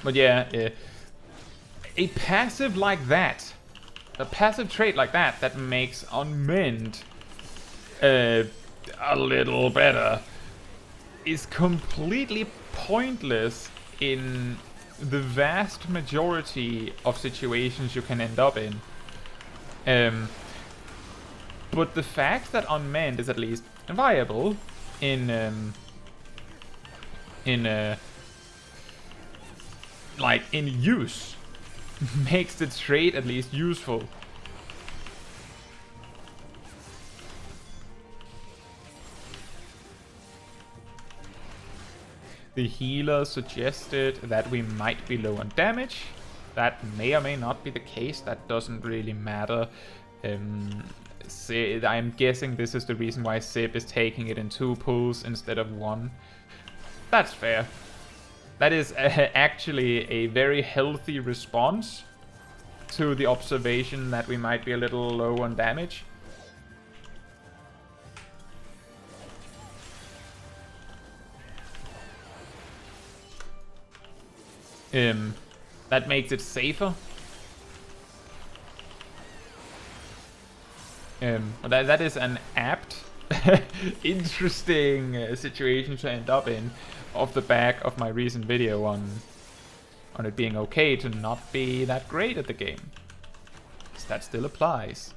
But yeah, a passive like that, a passive trait like that, that makes Unmend a little better, is completely pointless in the vast majority of situations you can end up in. But the fact that Unmend is at least viable in use makes the trait at least useful. The healer suggested that we might be low on damage. That may or may not be the case. That doesn't really matter. I'm guessing this is the reason why Sib is taking it in 2 pulls instead of 1. That's fair. That is actually a very healthy response to the observation that we might be a little low on damage. That makes it safer. That is an apt, interesting situation to end up in, off the back of my recent video on it being okay to not be that great at the game. Because that still applies.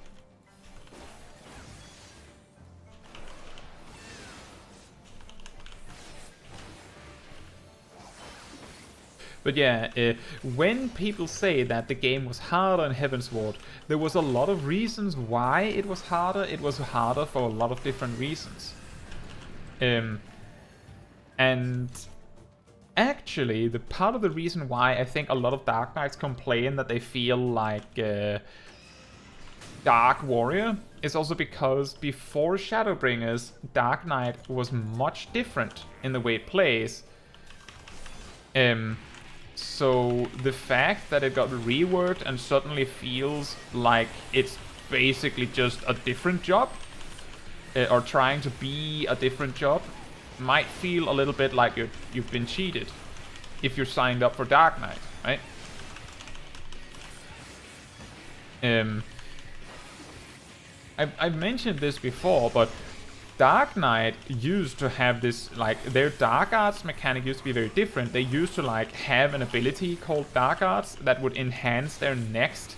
But yeah, when people say that the game was harder in Heavensward, there was a lot of reasons why it was harder. It was harder for a lot of different reasons. And actually, the part of the reason why I think a lot of Dark Knights complain that they feel like Dark Warrior is also because before Shadowbringers, Dark Knight was much different in the way it plays. So the fact that it got reworked and suddenly feels like it's basically just a different job, or trying to be a different job, might feel a little bit like you've been cheated if you're signed up for Dark Knight, right? I've mentioned this before, but Dark Knight used to have this, like, their Dark Arts mechanic used to be very different. They used to, like, have an ability called Dark Arts that would enhance their next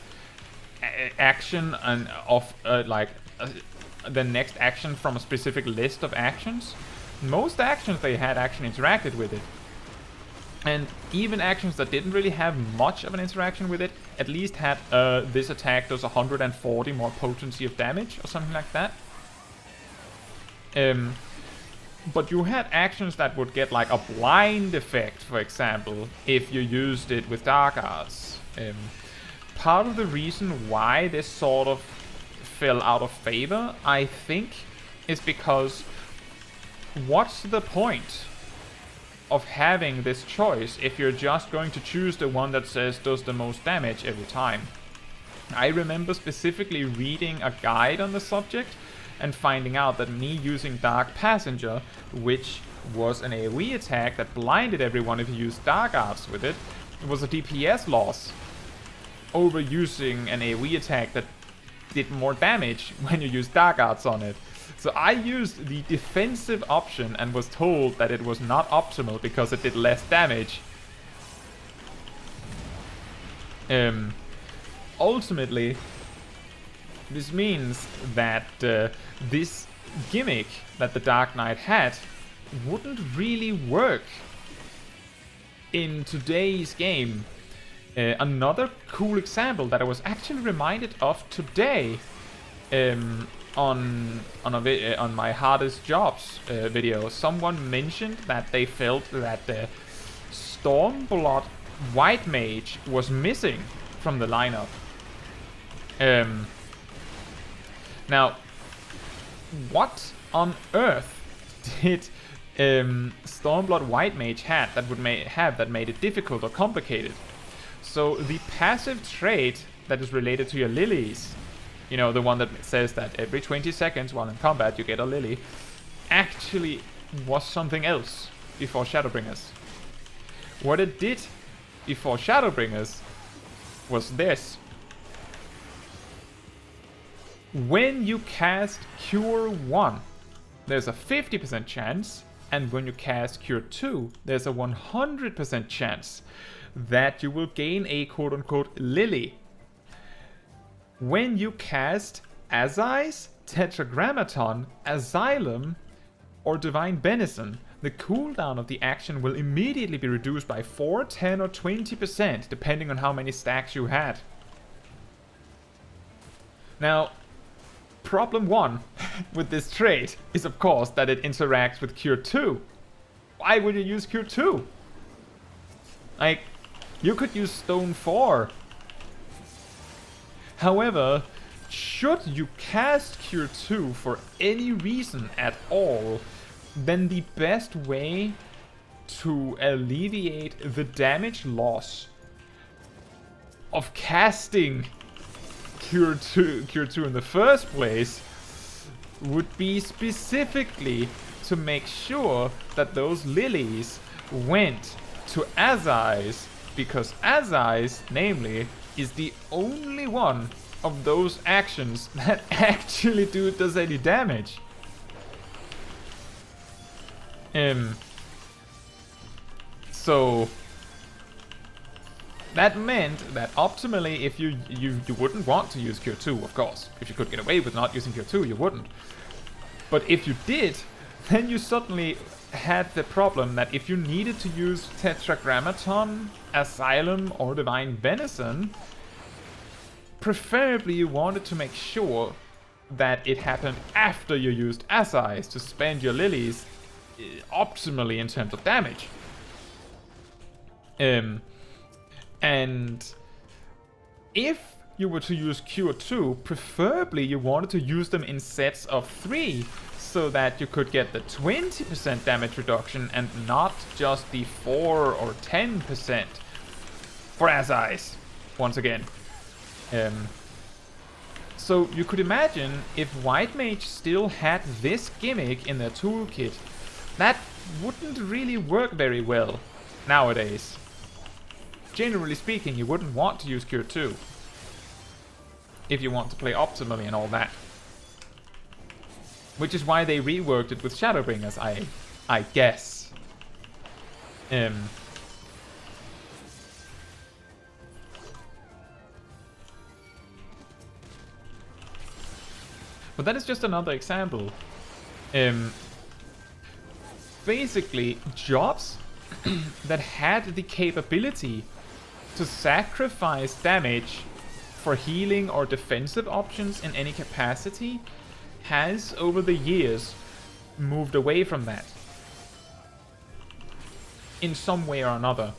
action and the next action from a specific list of actions. Most actions they had actually interacted with it. And even actions that didn't really have much of an interaction with it, at least had this attack does 140 more potency of damage or something like that. But you had actions that would get like a blind effect, for example, if you used it with Dark Arts. Part of the reason why this sort of fell out of favor, I think, is because what's the point of having this choice if you're just going to choose the one that says does the most damage every time? I remember specifically reading a guide on the subject and finding out that me using Dark Passenger, which was an AoE attack that blinded everyone if you used Dark Arts with it, was a DPS loss over using an AoE attack that did more damage when you used Dark Arts on it. So I used the defensive option and was told that it was not optimal because it did less damage. Ultimately, this means that this gimmick that the Dark Knight had wouldn't really work in today's game. Another cool example that I was actually reminded of today on my hardest jobs video, someone mentioned that they felt that the Stormblood White Mage was missing from the lineup. Now, what on earth did Stormblood White Mage have that made it difficult or complicated? So the passive trait that is related to your lilies, you know, the one that says that every 20 seconds while in combat you get a lily, actually was something else before Shadowbringers. What it did before Shadowbringers was this. When you cast Cure 1, there's a 50% chance, and when you cast Cure 2, there's a 100% chance that you will gain a quote-unquote lily. When you cast Azai's Tetragrammaton, Asylum, or Divine Benison, the cooldown of the action will immediately be reduced by 4, 10, or 20%, depending on how many stacks you had. Now, problem 1 with this trait is, of course, that it interacts with Cure 2. Why would you use Cure 2? Like, you could use Stone 4. However, should you cast Cure 2 for any reason at all, then the best way to alleviate the damage loss of casting Cure 2 in the first place would be specifically to make sure that those lilies went to Azai's because Azai's, namely, is the only one of those actions that actually does any damage. So that meant that optimally, if you wouldn't want to use Cure 2, of course. If you could get away with not using Cure 2, you wouldn't. But if you did, then you suddenly had the problem that if you needed to use Tetragrammaton, Asylum, or Divine Benison, preferably you wanted to make sure that it happened after you used Asais to spend your lilies optimally in terms of damage. And if you were to use Cure 2, preferably you wanted to use them in sets of 3, so that you could get the 20% damage reduction and not just the 4 or 10% for Asais, once again. So you could imagine if White Mage still had this gimmick in their toolkit, that wouldn't really work very well nowadays. Generally speaking, you wouldn't want to use Cure 2 if you want to play optimally and all that. Which is why they reworked it with Shadowbringers, I guess. But that is just another example. Basically, jobs that had the capability to sacrifice damage for healing or defensive options in any capacity has, over the years, moved away from that. In some way or another.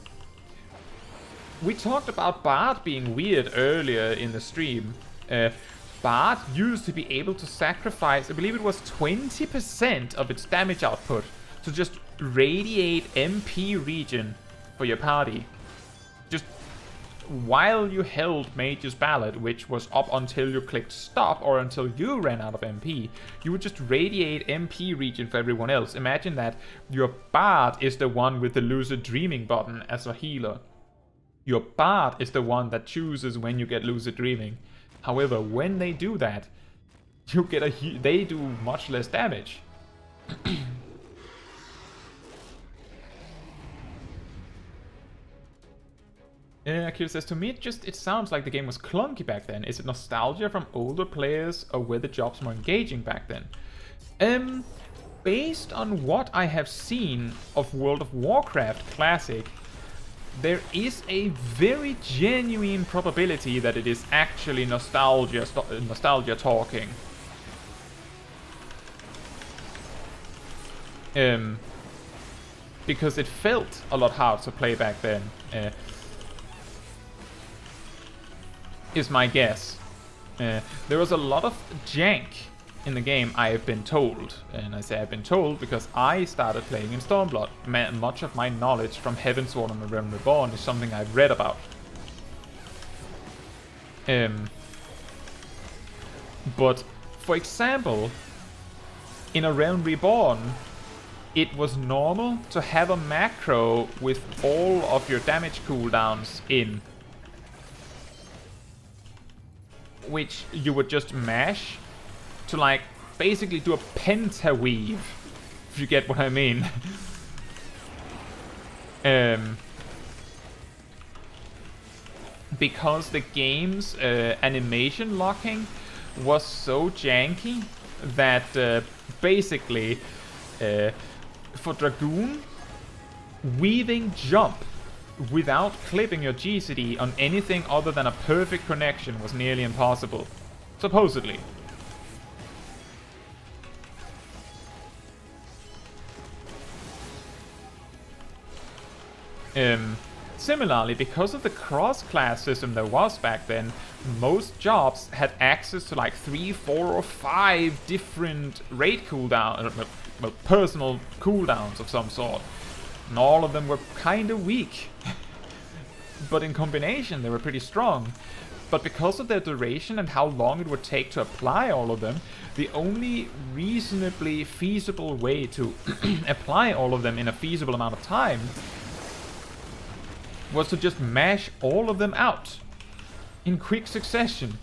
We talked about Bard being weird earlier in the stream. Bard used to be able to sacrifice, I believe it was 20% of its damage output to just radiate MP regen for your party. Just while you held Mage's Ballad, which was up until you clicked stop or until you ran out of MP, you would just radiate MP regen for everyone else. Imagine that your Bard is the one with the Lucid Dreaming button as a healer. Your Bard is the one that chooses when you get Lucid Dreaming. However, when they do that, you get they do much less damage. Akira says, to me it sounds like the game was clunky back then. Is it nostalgia from older players, or were the jobs more engaging back then? Based on what I have seen of World of Warcraft Classic, there is a very genuine probability that it is actually nostalgia talking. Because it felt a lot hard to play back then. Is my guess. There was a lot of jank in the game, I have been told. And I say I've been told because I started playing in Stormblood. Much of my knowledge from Heavensward and The Realm Reborn is something I've read about. But, for example, in A Realm Reborn, it was normal to have a macro with all of your damage cooldowns in, which you would just mash to, like, basically do a pentaweave, if you get what I mean. Because the game's animation locking was so janky that basically for Dragoon, weaving jump without clipping your GCD on anything other than a perfect connection was nearly impossible. Supposedly. Similarly, because of the cross-class system there was back then, most jobs had access to like 3, 4, or 5 different raid cooldowns, well, personal cooldowns of some sort. And all of them were kind of weak. But in combination, they were pretty strong. But because of their duration and how long it would take to apply all of them, the only reasonably feasible way to apply all of them in a feasible amount of time was to just mash all of them out in quick succession.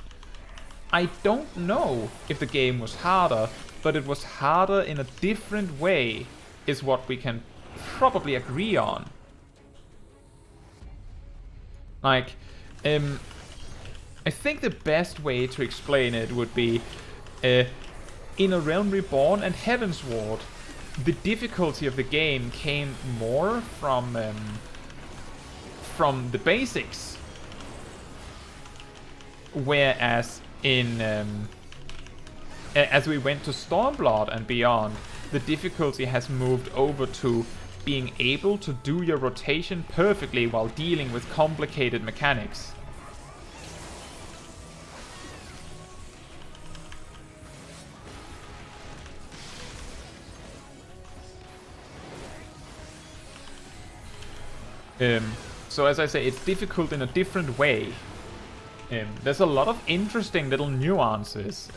I don't know if the game was harder, but it was harder in a different way, is what we can probably agree on. Like, I think the best way to explain it would be, in A Realm Reborn and Heavensward, the difficulty of the game came more from the basics, whereas in as we went to Stormblood and beyond, the difficulty has moved over to being able to do your rotation perfectly while dealing with complicated mechanics. So as I say, it's difficult in a different way. There's a lot of interesting little nuances.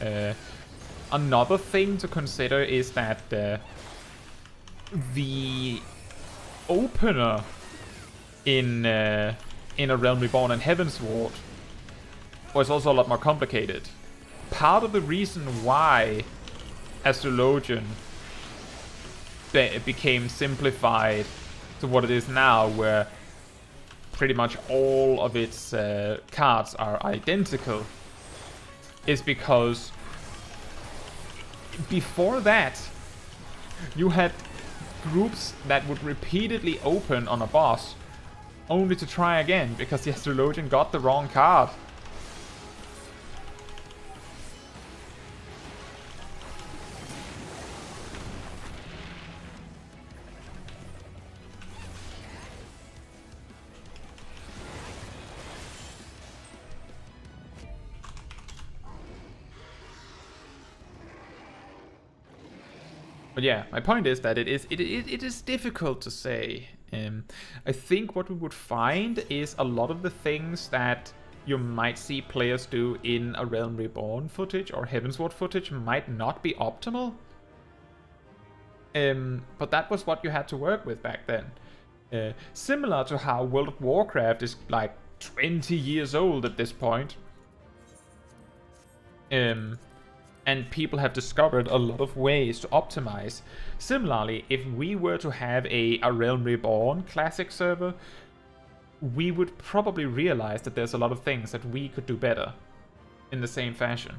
Another thing to consider is that the opener in A Realm Reborn and Heavensward was also a lot more complicated. Part of the reason why Astrologian became simplified to what it is now, where pretty much all of its cards are identical, is because before that you had groups that would repeatedly open on a boss only to try again because the Astrologian got the wrong card. But yeah, my point is that it is difficult to say. I think what we would find is a lot of the things that you might see players do in A Realm Reborn footage or Heavensward footage might not be optimal. But that was what you had to work with back then. Similar to how World of Warcraft is like 20 years old at this point. And people have discovered a lot of ways to optimize. Similarly, if we were to have a Realm Reborn classic server, we would probably realize that there's a lot of things that we could do better in the same fashion.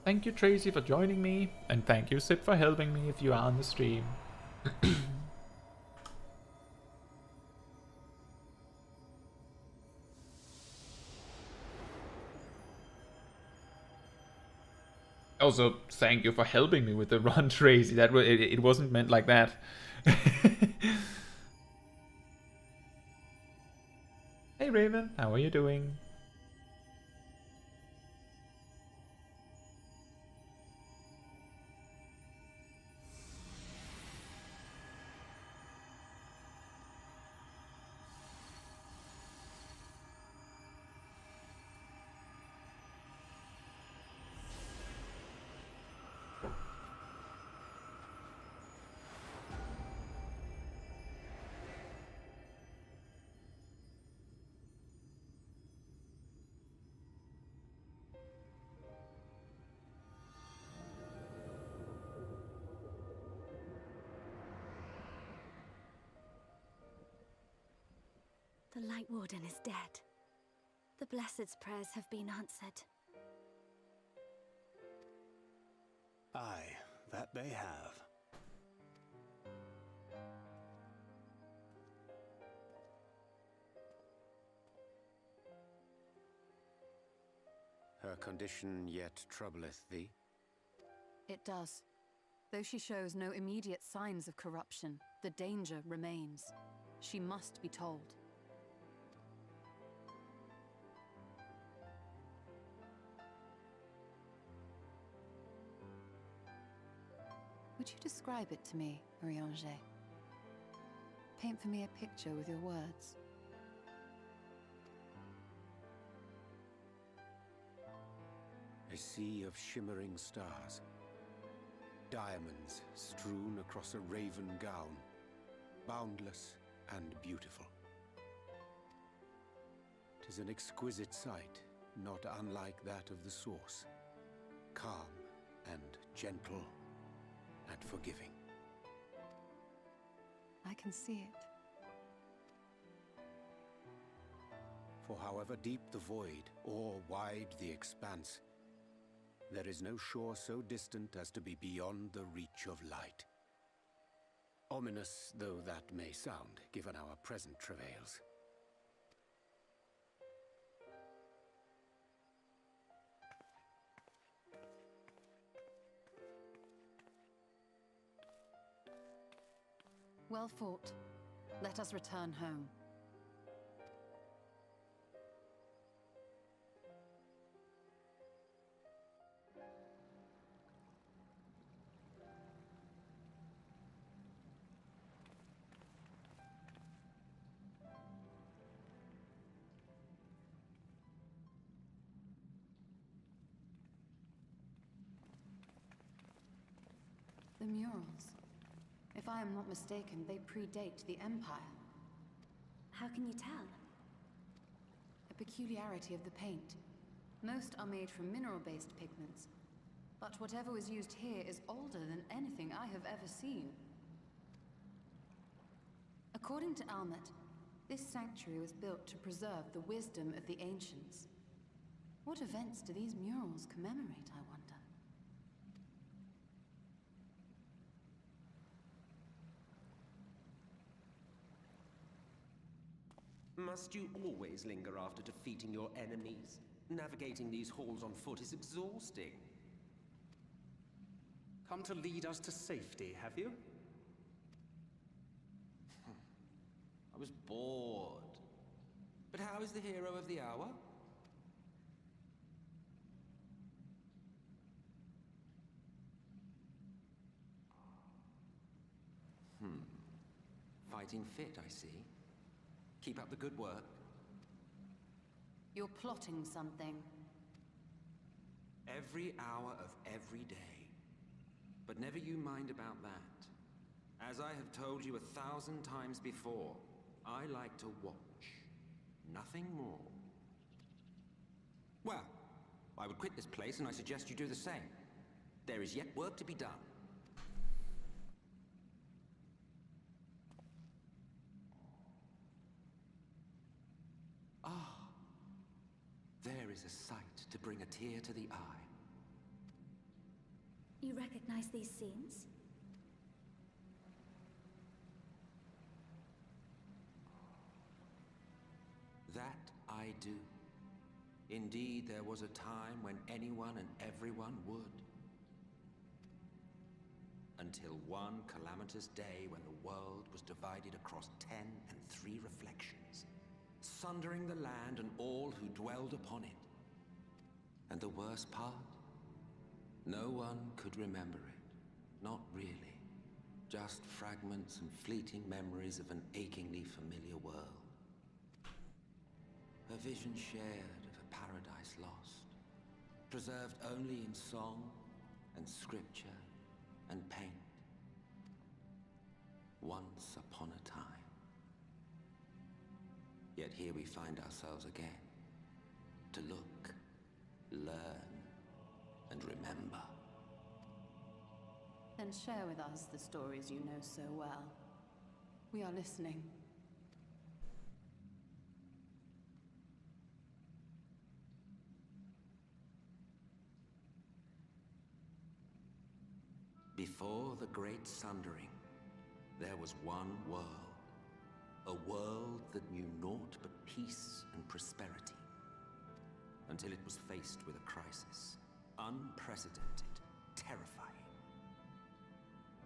Thank you, Tracy, for joining me, and thank you, Sid, for helping me if you are on the stream. Also, thank you for helping me with the run, Tracy. That it wasn't meant like that. Hey, Raven, how are you doing? The Light Warden is dead. The Blessed's prayers have been answered. Aye, that they have. Her condition yet troubleth thee? It does. Though she shows no immediate signs of corruption, the danger remains. She must be told. Would you describe it to me, Urianger? Paint for me a picture with your words. A sea of shimmering stars. Diamonds strewn across a raven gown. Boundless and beautiful. 'Tis an exquisite sight, not unlike that of the source. Calm and gentle and forgiving. I can see it. For however deep the void, or wide the expanse, there is no shore so distant as to be beyond the reach of light. Ominous though that may sound, given our present travails. Well fought. Let us return home. The murals. If I am not mistaken, they predate the Empire. How can you tell? A peculiarity of the paint. Most are made from mineral-based pigments, but whatever was used here is older than anything I have ever seen. According to Almet, this sanctuary was built to preserve the wisdom of the ancients. What events do these murals commemorate, I wonder? Must you always linger after defeating your enemies? Navigating these halls on foot is exhausting. Come to lead us to safety, have you? I was bored. But how is the hero of the hour? Fighting fit, I see. Keep up the good work. You're plotting something. Every hour of every day. But never you mind about that. As I have told you 1,000 times before, I like to watch. Nothing more. Well, I would quit this place and I suggest you do the same. There is yet work to be done. There is a sight to bring a tear to the eye. You recognize these scenes? That I do. Indeed, there was a time when anyone and everyone would. Until one calamitous day when the world was divided across 10 and 3 reflections, sundering the land and all who dwelled upon it. And the worst part? No one could remember it. Not really. Just fragments and fleeting memories of an achingly familiar world. A vision shared of a paradise lost, preserved only in song and scripture and paint. Once upon a time. Yet here we find ourselves again, to look, learn, and remember. Then share with us the stories you know so well. We are listening. Before the Great Sundering, there was one world. A world that knew naught but peace and prosperity. Until it was faced with a crisis. Unprecedented, terrifying.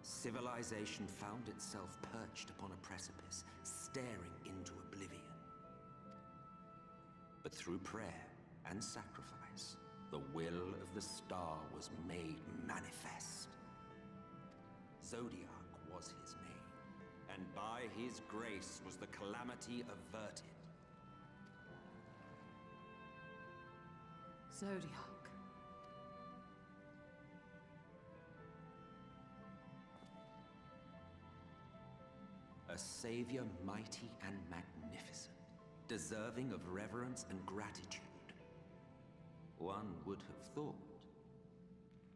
Civilization found itself perched upon a precipice, staring into oblivion. But through prayer and sacrifice, the will of the star was made manifest. Zodiac was his name, and by his grace was the calamity averted. Zodiac. A savior mighty and magnificent, deserving of reverence and gratitude. One would have thought,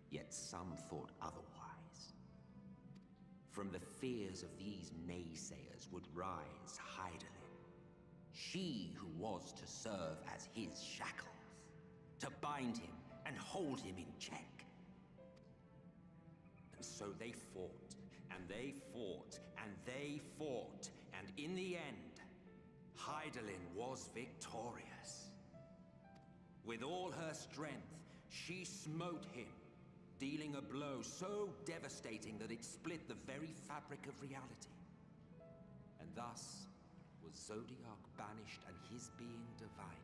yet some thought otherwise. From the fears of these naysayers would rise Hydaelyn, she who was to serve as his shackles, to bind him and hold him in check. And so they fought, and they fought, and they fought, and in the end, Hydaelyn was victorious. With all her strength, she smote him, dealing a blow so devastating that it split the very fabric of reality. And thus was Zodiac banished and his being divided.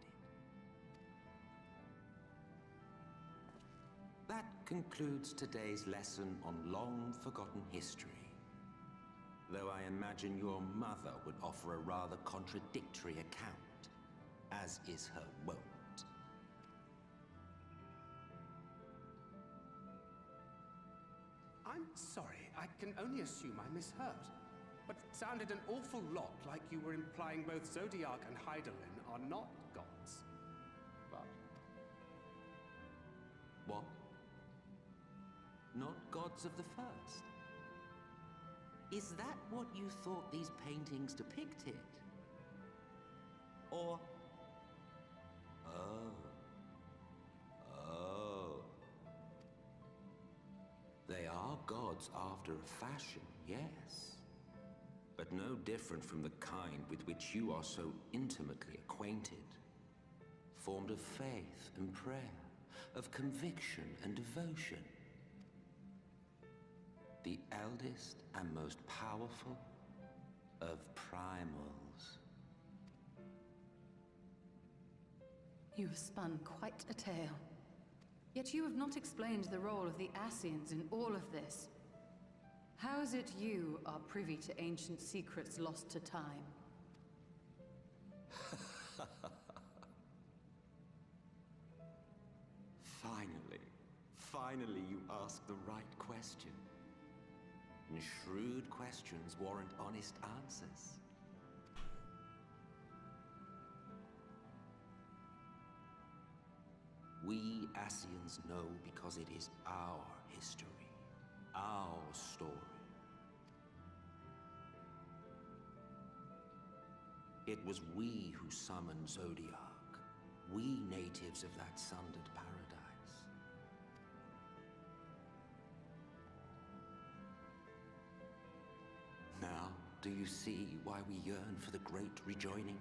That concludes today's lesson on long-forgotten history. Though I imagine your mother would offer a rather contradictory account, as is her wont. I'm sorry, I can only assume I misheard. But it sounded an awful lot like you were implying both Zodiac and Hydaelyn are not gods. But... What? Not gods of the first? Is that what you thought these paintings depicted? Or... Oh. They are gods after a fashion, yes. But no different from the kind with which you are so intimately acquainted. Formed of faith and prayer, of conviction and devotion. The eldest and most powerful of primals. You have spun quite a tale. Yet you have not explained the role of the Ascians in all of this. How is it you are privy to ancient secrets lost to time? Finally you ask the right question. And shrewd questions warrant honest answers. We Ascians know because it is our history, our story. It was we who summoned Zodiac, we natives of that sundered paradise. Now, do you see why we yearn for the great rejoining?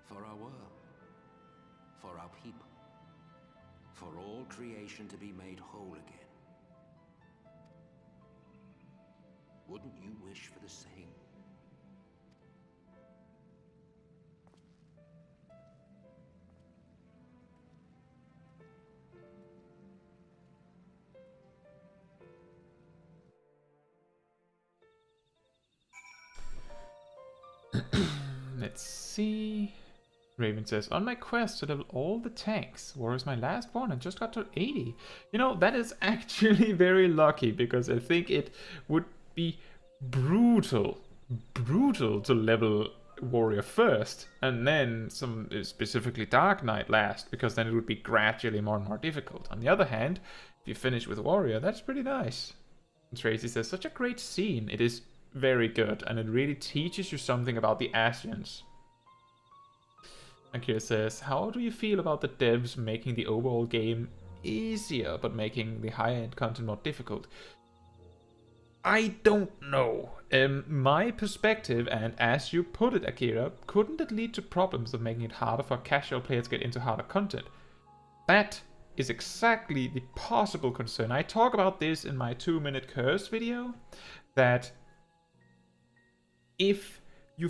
For our world, for our people, for all creation to be made whole again. Wouldn't you wish for the same? Let's see. Raven says, on my quest to level all the tanks, Warrior's my last one and just got to 80. You know, that is actually very lucky, because I think it would be brutal to level Warrior first, and then some specifically Dark Knight last, because then it would be gradually more and more difficult. On the other hand, if you finish with Warrior, that's pretty nice. And Tracy says, such a great scene. It is very good, and it really teaches you something about the Ascians. Akira says, how do you feel about the devs making the overall game easier, but making the higher-end content more difficult? I don't know. My perspective, and as you put it, Akira, couldn't it lead to problems of making it harder for casual players to get into harder content? That is exactly the possible concern. I talk about this in my 2-minute curse video, that if you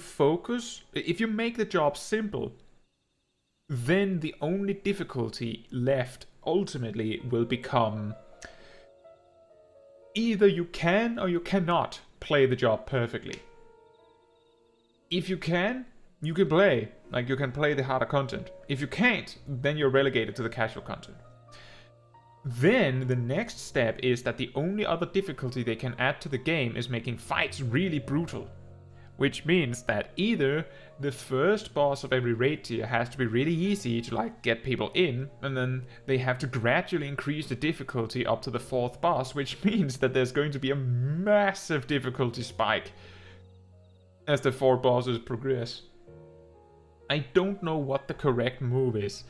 make the job simple, then the only difficulty left ultimately will become either you can or you cannot play the job perfectly. If you can play. Like, you can play the harder content. If you can't, then you're relegated to the casual content. Then the next step is that the only other difficulty they can add to the game is making fights really brutal. Which means that either the first boss of every raid tier has to be really easy to like get people in, and then they have to gradually increase the difficulty up to the 4th boss, which means that there's going to be a massive difficulty spike as the 4 bosses progress. I don't know what the correct move is.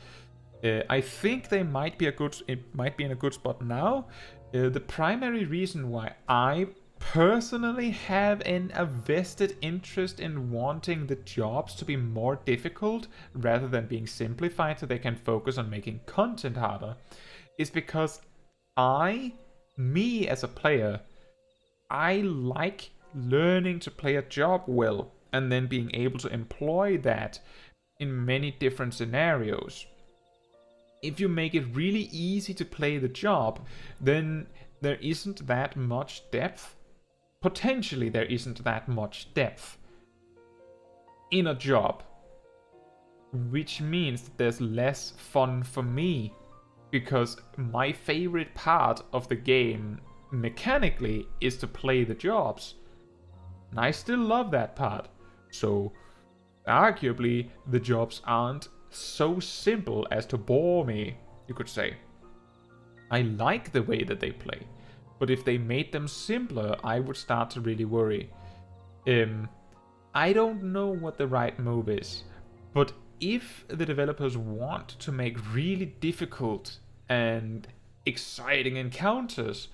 I think it might be in a good spot now. The primary reason why I personally have a vested interest in wanting the jobs to be more difficult rather than being simplified so they can focus on making content harder is because me as a player, I like learning to play a job well and then being able to employ that in many different scenarios. If you make it really easy to play the job, then there isn't that much depth. Potentially there isn't that much depth in a job, which means that there's less fun for me, because my favorite part of the game mechanically is to play the jobs. And I still love that part. So arguably the jobs aren't so simple as to bore me, you could say. I like the way that they play. But if they made them simpler, I would start to really worry. I don't know what the right move is. But if the developers want to make really difficult and exciting encounters,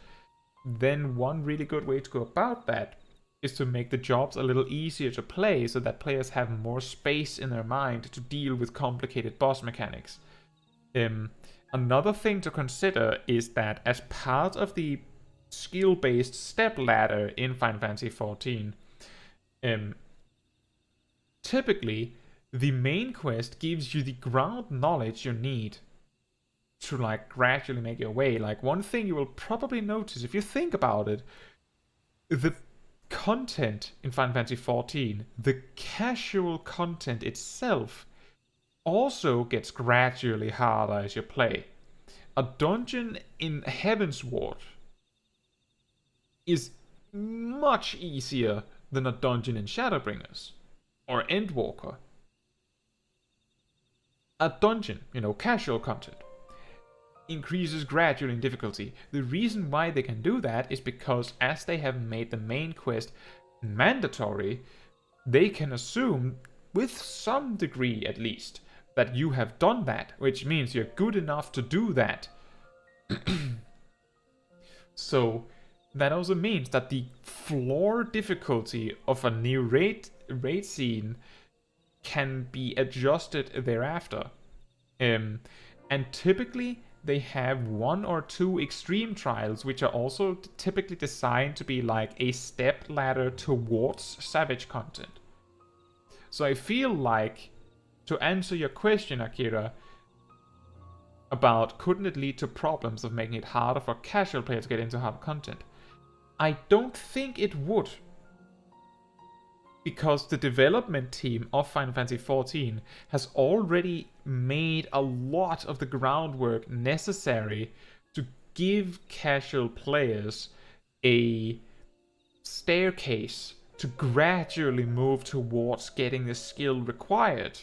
then one really good way to go about that is to make the jobs a little easier to play so that players have more space in their mind to deal with complicated boss mechanics. Another thing to consider is that as part of the skill-based step ladder in Final Fantasy XIV, typically the main quest gives you the ground knowledge you need to like gradually make your way. Like, one thing you will probably notice if you think about it, the content in Final Fantasy XIV, the casual content itself, also gets gradually harder as you play. A dungeon in Heavensward is much easier than a dungeon in Shadowbringers or Endwalker. A dungeon, casual content, increases gradually in difficulty. The reason why they can do that is because as they have made the main quest mandatory, they can assume, with some degree at least, that you have done that, which means you're good enough to do that. So that also means that the floor difficulty of a new raid scene can be adjusted thereafter. And typically they have 1 or 2 extreme trials, which are also typically designed to be like a step ladder towards savage content. So I feel like, to answer your question, Akira, about couldn't it lead to problems of making it harder for casual players to get into hard content, I don't think it would. Because the development team of Final Fantasy XIV has already made a lot of the groundwork necessary to give casual players a staircase to gradually move towards getting the skill required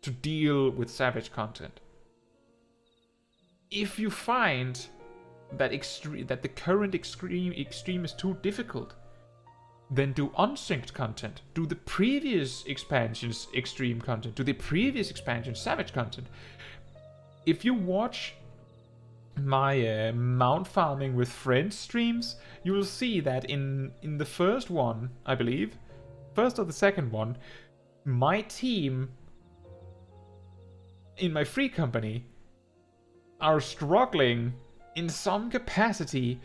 to deal with savage content. If you find that the current extreme is too difficult, then do unsynced content. Do the previous expansion's extreme content. Do the previous expansion's savage content. If you watch my mount farming with friends streams, you will see that in the first one, I believe, first or the second one, my team in my free company are struggling in some capacity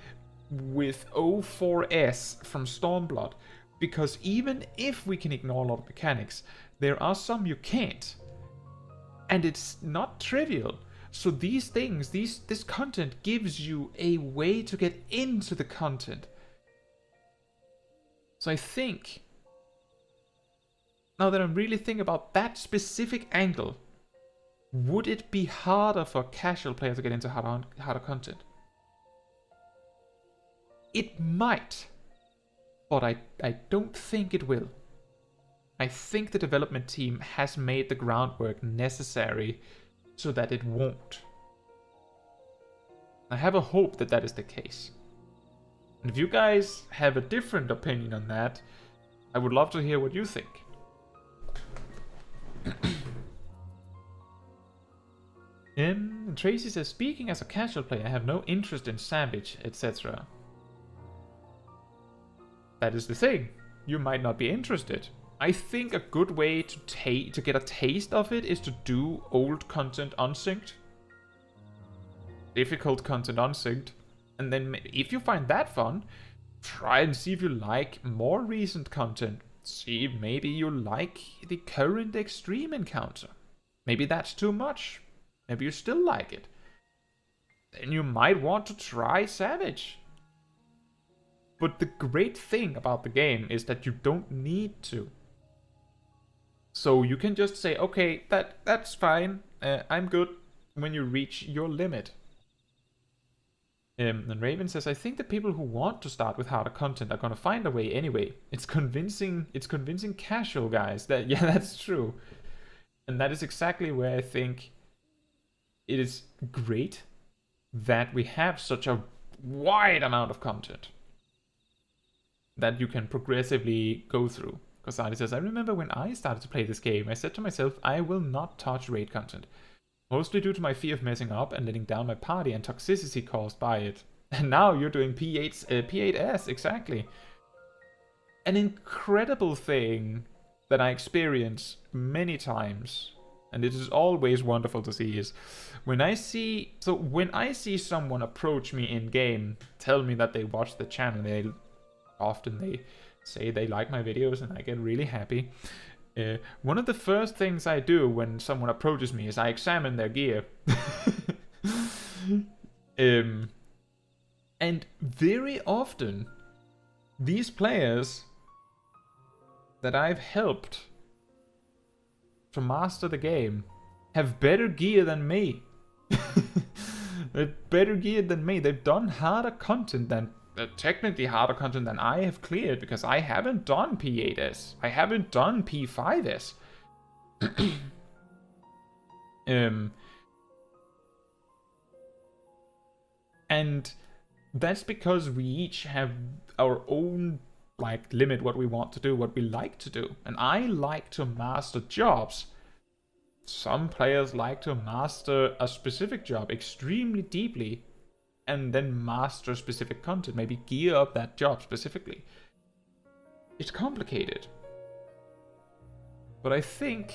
with O4S from Stormblood, because even if we can ignore a lot of mechanics, there are some you can't. And it's not trivial. So these things, this content gives you a way to get into the content. So I think, now that I'm really thinking about that specific angle, would it be harder for casual players to get into harder content? It might, but I don't think it will. I think the development team has made the groundwork necessary so that it won't. I have a hope that that is the case. And if you guys have a different opinion on that, I would love to hear what you think. Tracy says, speaking as a casual player, I have no interest in Savage, etc. That is the thing. You might not be interested. I think a good way to get a taste of it is to do old content unsynced. Difficult content unsynced. And then if you find that fun, try and see if you like more recent content. See if maybe you like the current extreme encounter. Maybe that's too much. Maybe you still like it. Then you might want to try Savage. But the great thing about the game is that you don't need to. So you can just say, okay, that's fine, I'm good, when you reach your limit. And Raven says, I think the people who want to start with harder content are gonna find a way anyway. It's convincing casual guys. Yeah, that's true. And that is exactly where I think it is great that we have such a wide amount of content that you can progressively go through. Kosadi says, I remember when I started to play this game, I said to myself, I will not touch raid content. Mostly due to my fear of messing up and letting down my party and toxicity caused by it. And now you're doing P8S, exactly. An incredible thing that I experience many times, and it is always wonderful to see, is when I see someone approach me in game, tell me that they watch the channel, they say they like my videos, and I get really happy. One of the first things I do when someone approaches me is I examine their gear. And very often, these players that I've helped to master the game have better gear than me. They're better geared than me. They've done harder content than technically harder content than I have cleared, because I haven't done P8S. I haven't done P5S. And that's because we each have our own limit, what we want to do, what we like to do. And I like to master jobs. Some players like to master a specific job extremely deeply and then master specific content, maybe gear up that job specifically. It's complicated. But I think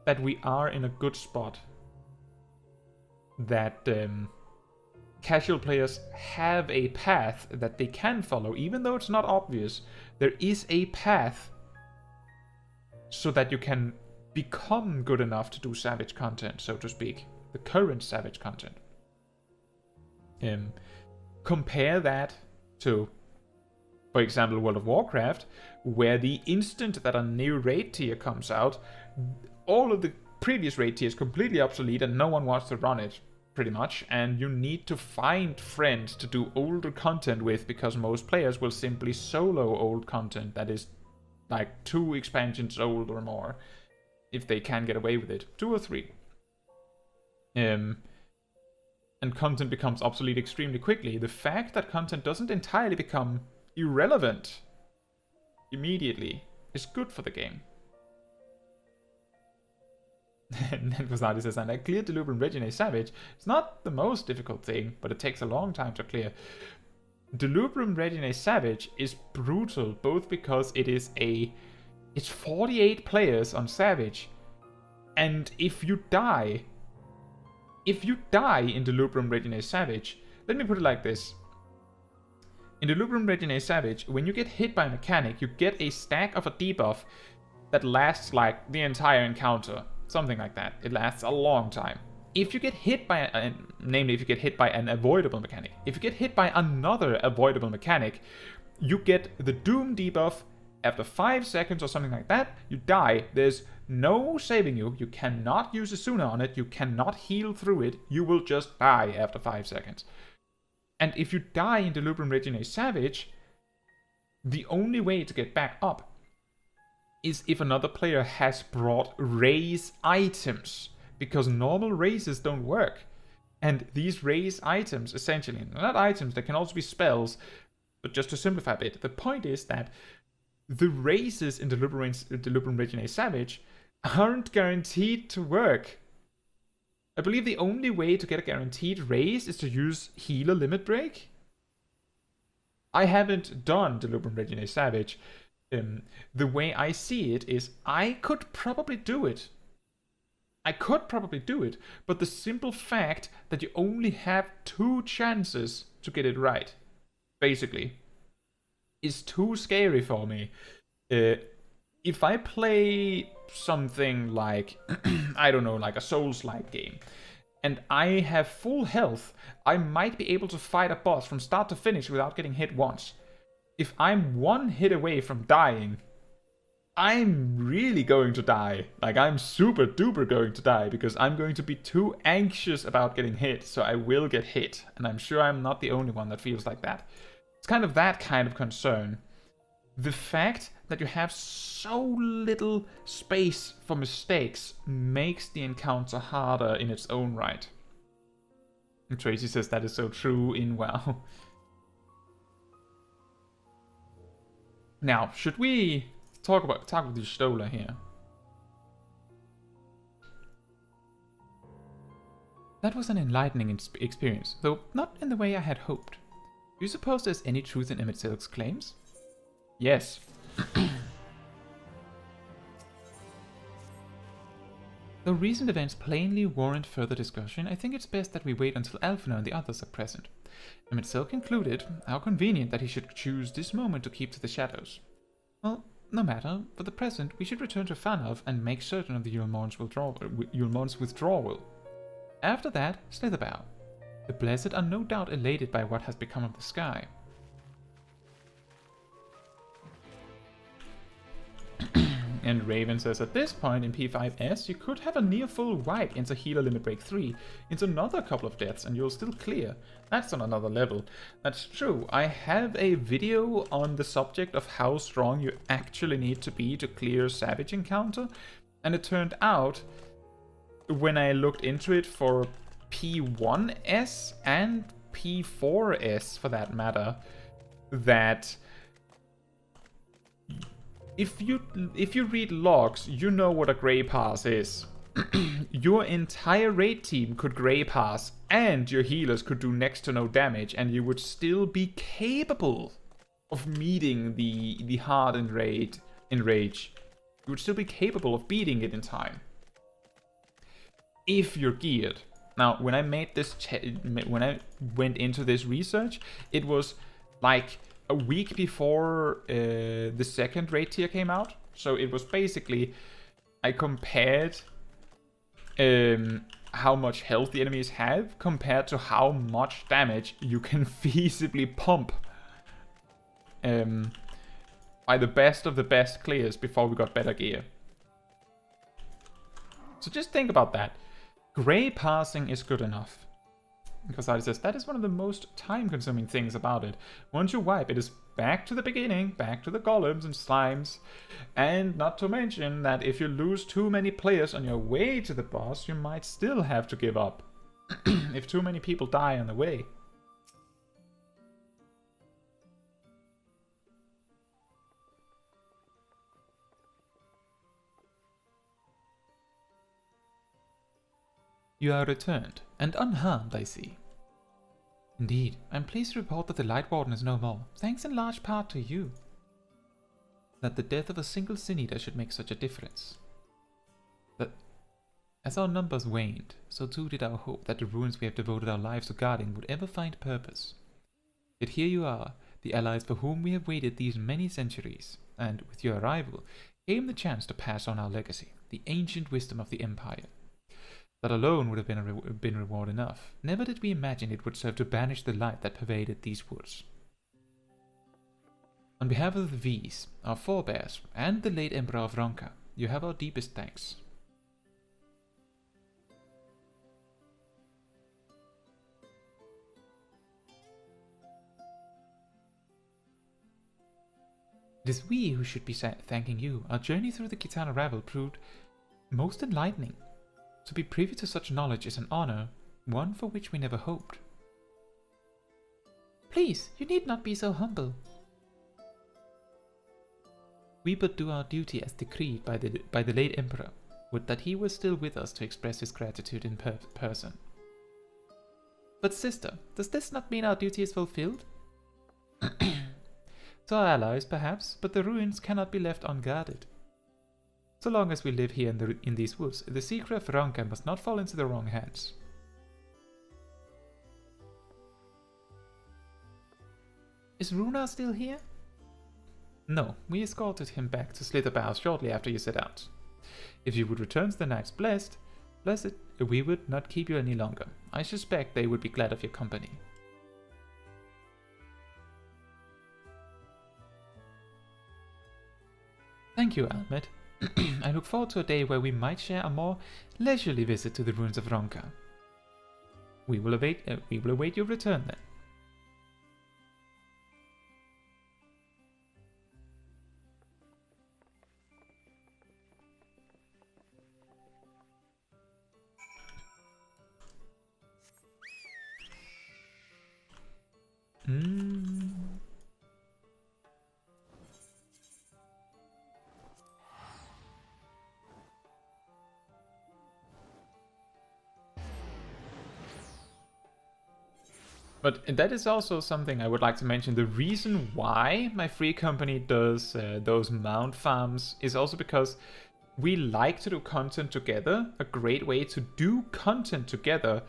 that we are in a good spot. That casual players have a path that they can follow, even though it's not obvious. There is a path so that you can become good enough to do Savage content, so to speak. The current Savage content. Compare that to, for example, World of Warcraft, where the instant that a new raid tier comes out, all of the previous raid tiers completely obsolete and no one wants to run it, pretty much, and you need to find friends to do older content with, because most players will simply solo old content that is like 2 expansions old or more, if they can get away with it. 2 or 3. And content becomes obsolete extremely quickly. The fact that content doesn't entirely become irrelevant immediately is good for the game. And then Vasadi says, and I cleared Delubrum Regine Savage. It's not the most difficult thing, but it takes a long time to clear. Delubrum Regine Savage is brutal, both because it's 48 players on Savage, and if you die in Delubrum Regine Savage, let me put it like this. In Delubrum Regine Savage, when you get hit by a mechanic, you get a stack of a debuff that lasts like the entire encounter. Something like that. It lasts a long time. if you get hit by, namely if you get hit by an avoidable mechanic, if you get hit by another avoidable mechanic, you get the Doom debuff after 5 seconds or something like that, you die, there's no saving you, you cannot use a Suna on it, you cannot heal through it, you will just die after 5 seconds. And if you die in Delubrum Reginae Savage, the only way to get back up is if another player has brought raise items, because normal raises don't work. And these raise items, essentially, not items, they can also be spells, but just to simplify a bit, the point is that the raises in Delubrum Reginae Savage aren't guaranteed to work. I believe the only way to get a guaranteed raise is to use Healer Limit Break. I haven't done Delubrum Reginae Savage. The way I see it is I could probably do it. But the simple fact that you only have 2 chances to get it right, basically, is too scary for me. If I play something like, I don't know, like a Souls-like game, and I have full health, I might be able to fight a boss from start to finish without getting hit once. If I'm 1 hit away from dying, I'm really going to die. Like, I'm super duper going to die, because I'm going to be too anxious about getting hit, so I will get hit. And I'm sure I'm not the only one that feels like that. It's kind of that kind of concern. The fact that you have so little space for mistakes makes the encounter harder in its own right. And Tracy says that is so true in WoW. Now, should we talk with the Stola here? That was an enlightening experience, though not in the way I had hoped. Do you suppose there's any truth in Emmett Silk's claims? Yes. Though recent events plainly warrant further discussion, I think it's best that we wait until Alphinaud and the others are present. Emmett Silk included, how convenient that he should choose this moment to keep to the shadows. Well, no matter, for the present, we should return to Fanov and make certain of the Yulmon's withdrawal. After that, Slitherbow. The Blessed are no doubt elated by what has become of the sky. And Raven says at this point in P5S, you could have a near full wipe into Healer Limit Break 3 into another couple of deaths and you'll still clear. That's on another level. That's true. I have a video on the subject of how strong you actually need to be to clear Savage Encounter. And it turned out, when I looked into it for P1S and P4S for that matter, that if you read logs, you know what a Grey Pass is. Your entire raid team could Grey Pass, and your healers could do next to no damage, and you would still be capable of meeting the hardened raid in Rage. You would still be capable of beating it in time, if you're geared. Now, when I made this, when I went into this research, it was like a week before the second raid tier came out. So it was basically, I compared how much health the enemies have compared to how much damage you can feasibly pump by the best of the best clears before we got better gear. So just think about that. Grey passing is good enough. Because I says that is one of the most time-consuming things about it. Once you wipe, it is back to the beginning, back to the golems and slimes. And not to mention that if you lose too many players on your way to the boss, you might still have to give up. If too many people die on the way. You are returned, and unharmed, I see. Indeed, I'm pleased to report that the Light Warden is no more, thanks in large part to you. That the death of a single Sin Eater should make such a difference. But as our numbers waned, so too did our hope that the ruins we have devoted our lives to guarding would ever find purpose. Yet here you are, the allies for whom we have waited these many centuries, and with your arrival came the chance to pass on our legacy, the ancient wisdom of the Empire. That alone would have been reward enough. Never did we imagine it would serve to banish the light that pervaded these woods. On behalf of the V's, our forebears, and the late Emperor of Rak'tika, you have our deepest thanks. It is we who should be thanking you. Our journey through the Kitana Ravel proved most enlightening. To be privy to such knowledge is an honor, one for which we never hoped. Please, you need not be so humble. We but do our duty as decreed by the late Emperor. Would that he was still with us to express his gratitude in person. But sister, does this not mean our duty is fulfilled? To our allies, perhaps, but the ruins cannot be left unguarded. So long as we live here in these woods, the secret of Rak'tika must not fall into the wrong hands. Is Runa still here? No, we escorted him back to Slitherbough shortly after you set out. If you would return to the Knights Blessed, we would not keep you any longer. I suspect they would be glad of your company. Thank you, Almed. I look forward to a day where we might share a more leisurely visit to the ruins of Rak'tika. We will await your return then. But that is also something I would like to mention. The reason why my free company does those mount farms is also because we like to do content together. A great way to do content together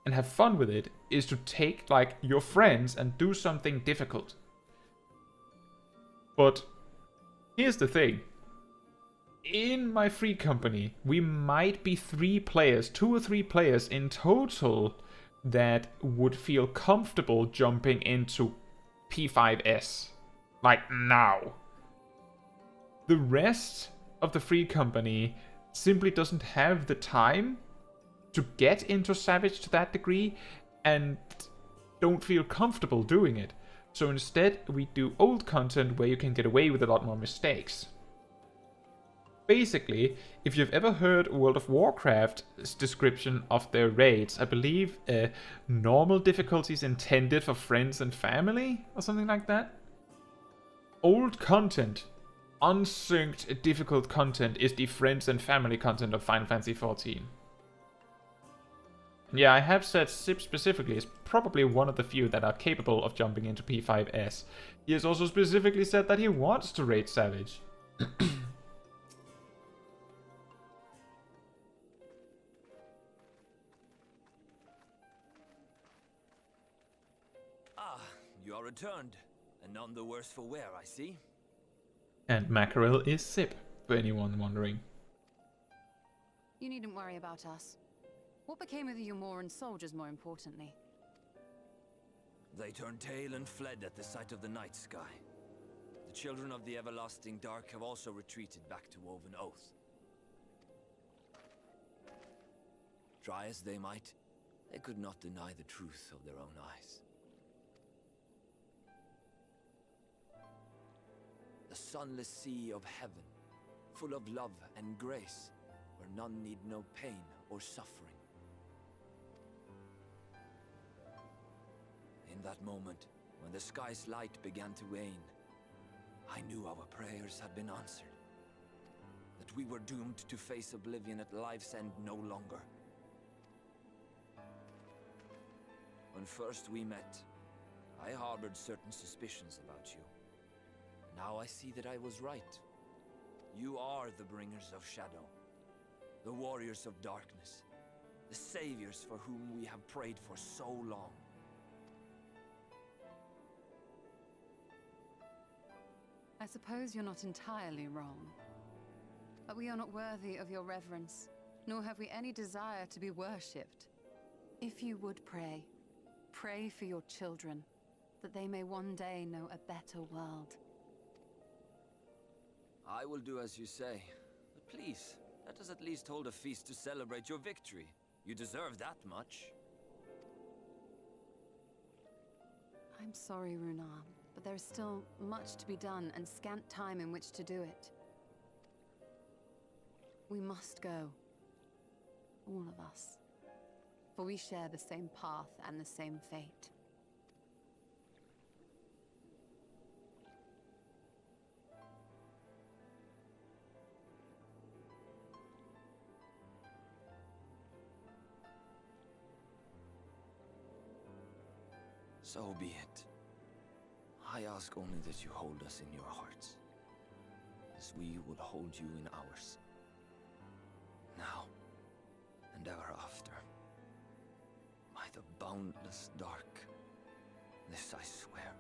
and have fun with it is to take like your friends and do something difficult. But here's the thing. In my free company, we might be 2 or 3 players in total that would feel comfortable jumping into P5S. Like now. The rest of the free company simply doesn't have the time to get into Savage to that degree and don't feel comfortable doing it. So instead we do old content where you can get away with a lot more mistakes. Basically, if you've ever heard World of Warcraft's description of their raids, I believe normal difficulties intended for friends and family, or something like that. Old content, unsynced difficult content, is the friends and family content of Final Fantasy XIV. Yeah, I have said Sip specifically is probably one of the few that are capable of jumping into P5S. He has also specifically said that he wants to raid Savage. You are returned, and none the worse for wear, I see. And Mackerel is Sip, for anyone wondering. You needn't worry about us. What became of the Umoran soldiers, more importantly? They turned tail and fled at the sight of the night sky. The children of the everlasting dark have also retreated back to Woven Oath. Try as they might, they could not deny the truth of their own eyes. The sunless sea of heaven, full of love and grace, where none need know pain or suffering. In that moment, when the sky's light began to wane, I knew our prayers had been answered. That we were doomed to face oblivion at life's end no longer. When first we met, I harbored certain suspicions about you. Now I see that I was right. You are the bringers of shadow, the warriors of darkness, the saviors for whom we have prayed for so long. I suppose you're not entirely wrong. But we are not worthy of your reverence, nor have we any desire to be worshipped. If you would pray, pray for your children, that they may one day know a better world. I will do as you say. But please, let us at least hold a feast to celebrate your victory. You deserve that much. I'm sorry, Runar, but there is still much to be done and scant time in which to do it. We must go. All of us. For we share the same path and the same fate. So be it. I ask only that you hold us in your hearts, as we will hold you in ours. Now, and ever after. By the boundless dark, this I swear.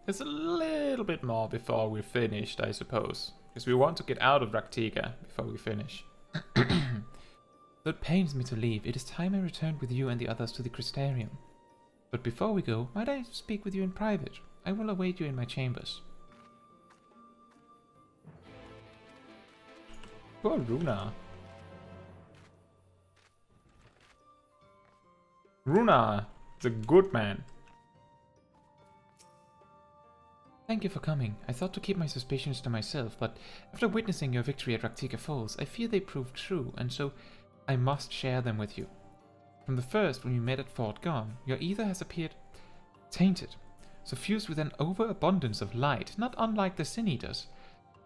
There's a little bit more before we're finished, I suppose. Because we want to get out of Rak'tika before we finish. Though it pains me to leave, it is time I returned with you and the others to the Crystarium. But before we go, might I speak with you in private? I will await you in my chambers. Poor Runar. Runar is a good man. Thank you for coming. I thought to keep my suspicions to myself, but after witnessing your victory at Rak'tika Falls, I fear they proved true, and so I must share them with you. From the first, when we met at Fort Gone, your ether has appeared tainted, suffused with an overabundance of light, not unlike the Sin Eaters.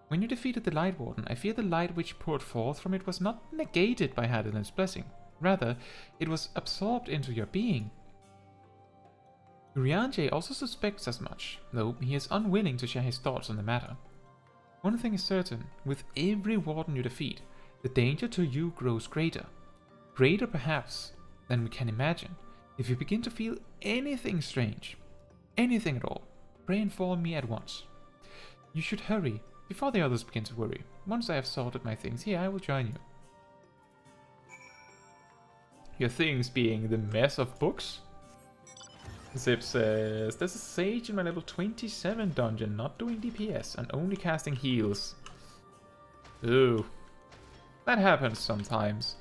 When you defeated the Light Warden, I fear the light which poured forth from it was not negated by Hadolin's blessing. Rather, it was absorbed into your being. Urianger also suspects as much, though he is unwilling to share his thoughts on the matter. One thing is certain, with every warden you defeat, the danger to you grows greater. Greater perhaps than we can imagine. If you begin to feel anything strange, anything at all, pray inform me at once. You should hurry, before the others begin to worry. Once I have sorted my things here, I will join you. Your things being the mess of books? Zip says, there's a sage in my level 27 dungeon not doing DPS and only casting heals. Ooh. That happens sometimes.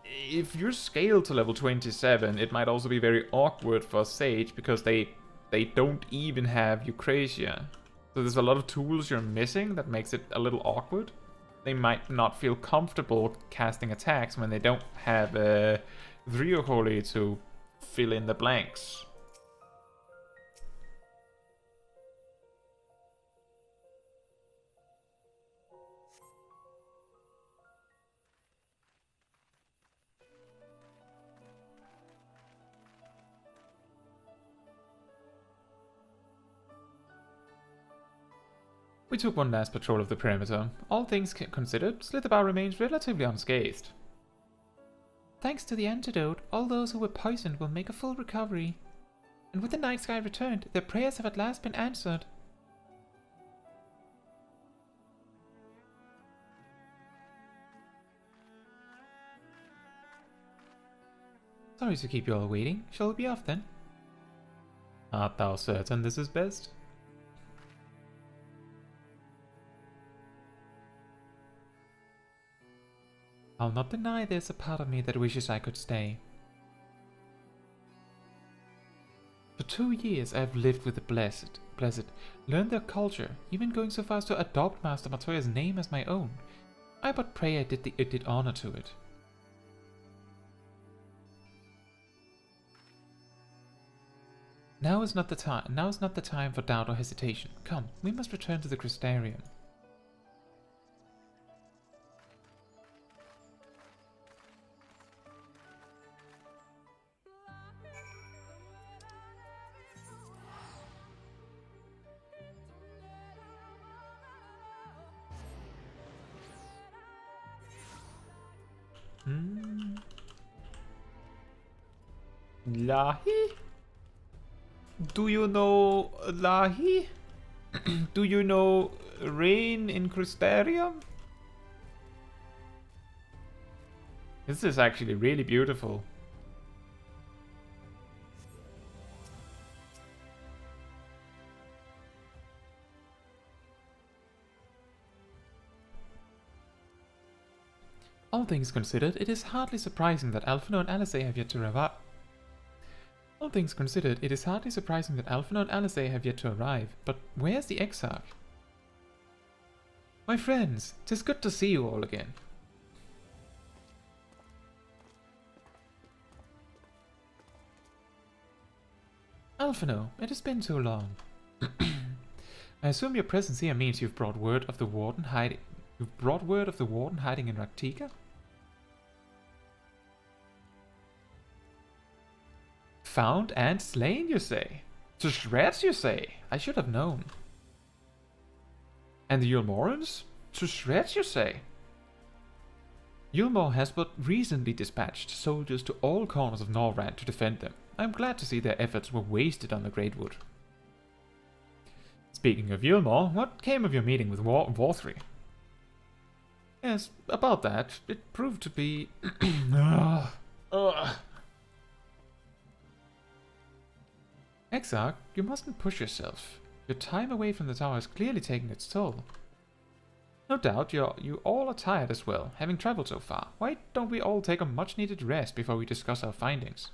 If you're scaled to level 27, it might also be very awkward for Sage because they don't even have Eucrasia. So there's a lot of tools you're missing that makes it a little awkward. They might not feel comfortable casting attacks when they don't have Drioholi to fill in the blanks. We took one last patrol of the perimeter. All things considered, Slitherbough remains relatively unscathed. Thanks to the antidote, all those who were poisoned will make a full recovery. And with the night sky returned, their prayers have at last been answered. Sorry to keep you all waiting. Shall we be off then? Art thou certain this is best? I'll not deny there's a part of me that wishes I could stay. For 2 years I have lived with the Blessed, learned their culture, even going so far as to adopt Master Matoya's name as my own. I but pray I did honor to it. Now is not the time. Now is not the time for doubt or hesitation. Come, we must return to the Crystarium. Lahi? Do you know Lahi? Do you know rain in Crystarium? This is actually really beautiful. All things considered, it is hardly surprising that Alphino and Alizé have yet to arrive. All things considered, it is hardly surprising that Alphino and Alizé have yet to arrive. But where's the Exarch? My friends, 'tis good to see you all again. Alphino, it has been so long. I assume your presence here means you've brought word of the Warden hiding. You've brought word of the Warden hiding in Rak'tika? Found and slain, you say? To shreds, you say? I should have known. And the Yulmorans? To shreds, you say? Yulmor has but recently dispatched soldiers to all corners of Norrand to defend them. I'm glad to see their efforts were wasted on the Greatwood. Speaking of Yulmor, what came of your meeting with Vorthri? Yes, about that. It proved to be... Exarch, you mustn't push yourself. Your time away from the tower has clearly taken its toll. No doubt you all are tired as well, having traveled so far. Why don't we all take a much-needed rest before we discuss our findings?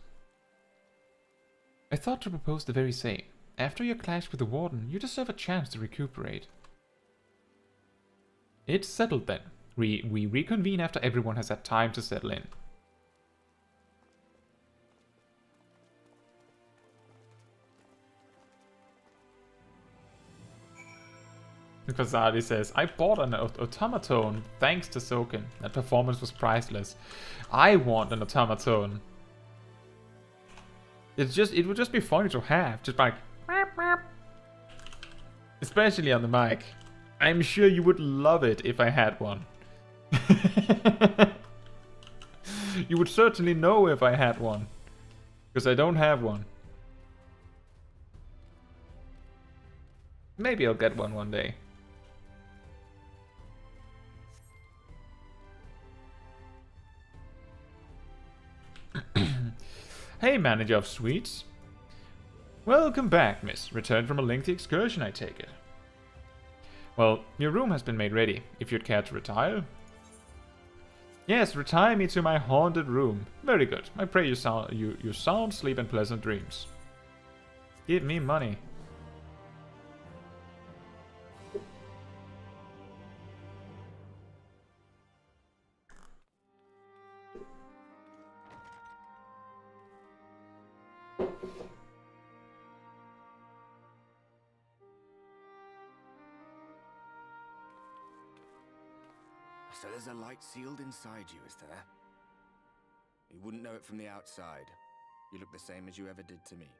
I thought to propose the very same. After your clash with the Warden, you deserve a chance to recuperate. It's settled then. We reconvene after everyone has had time to settle in. Kazadi says, I bought an automaton thanks to Soken. That performance was priceless. I want an automaton. It would just be funny to have. Just like... Especially on the mic. I'm sure you would love it if I had one. You would certainly know if I had one. Because I don't have one. Maybe I'll get one day. Hey, manager of suites. Welcome back, miss. Returned from a lengthy excursion, I take it. Well, your room has been made ready, if you'd care to retire. Yes, retire me to my haunted room. Very good. I pray you sound sleep and pleasant dreams. Give me money. So there's a light sealed inside you, is there? You wouldn't know it from the outside. You look the same as you ever did to me.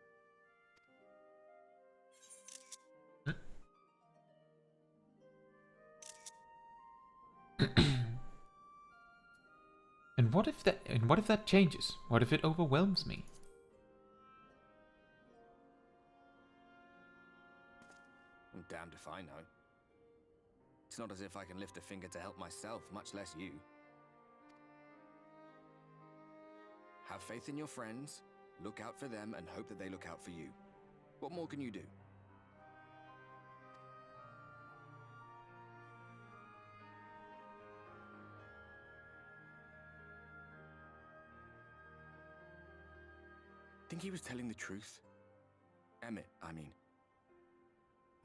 And what if that changes? What if it overwhelms me? I'm damned if I know. It's not as if I can lift a finger to help myself, much less you. Have faith in your friends, look out for them, and hope that they look out for you. What more can you do? Think he was telling the truth? Emmett, I mean.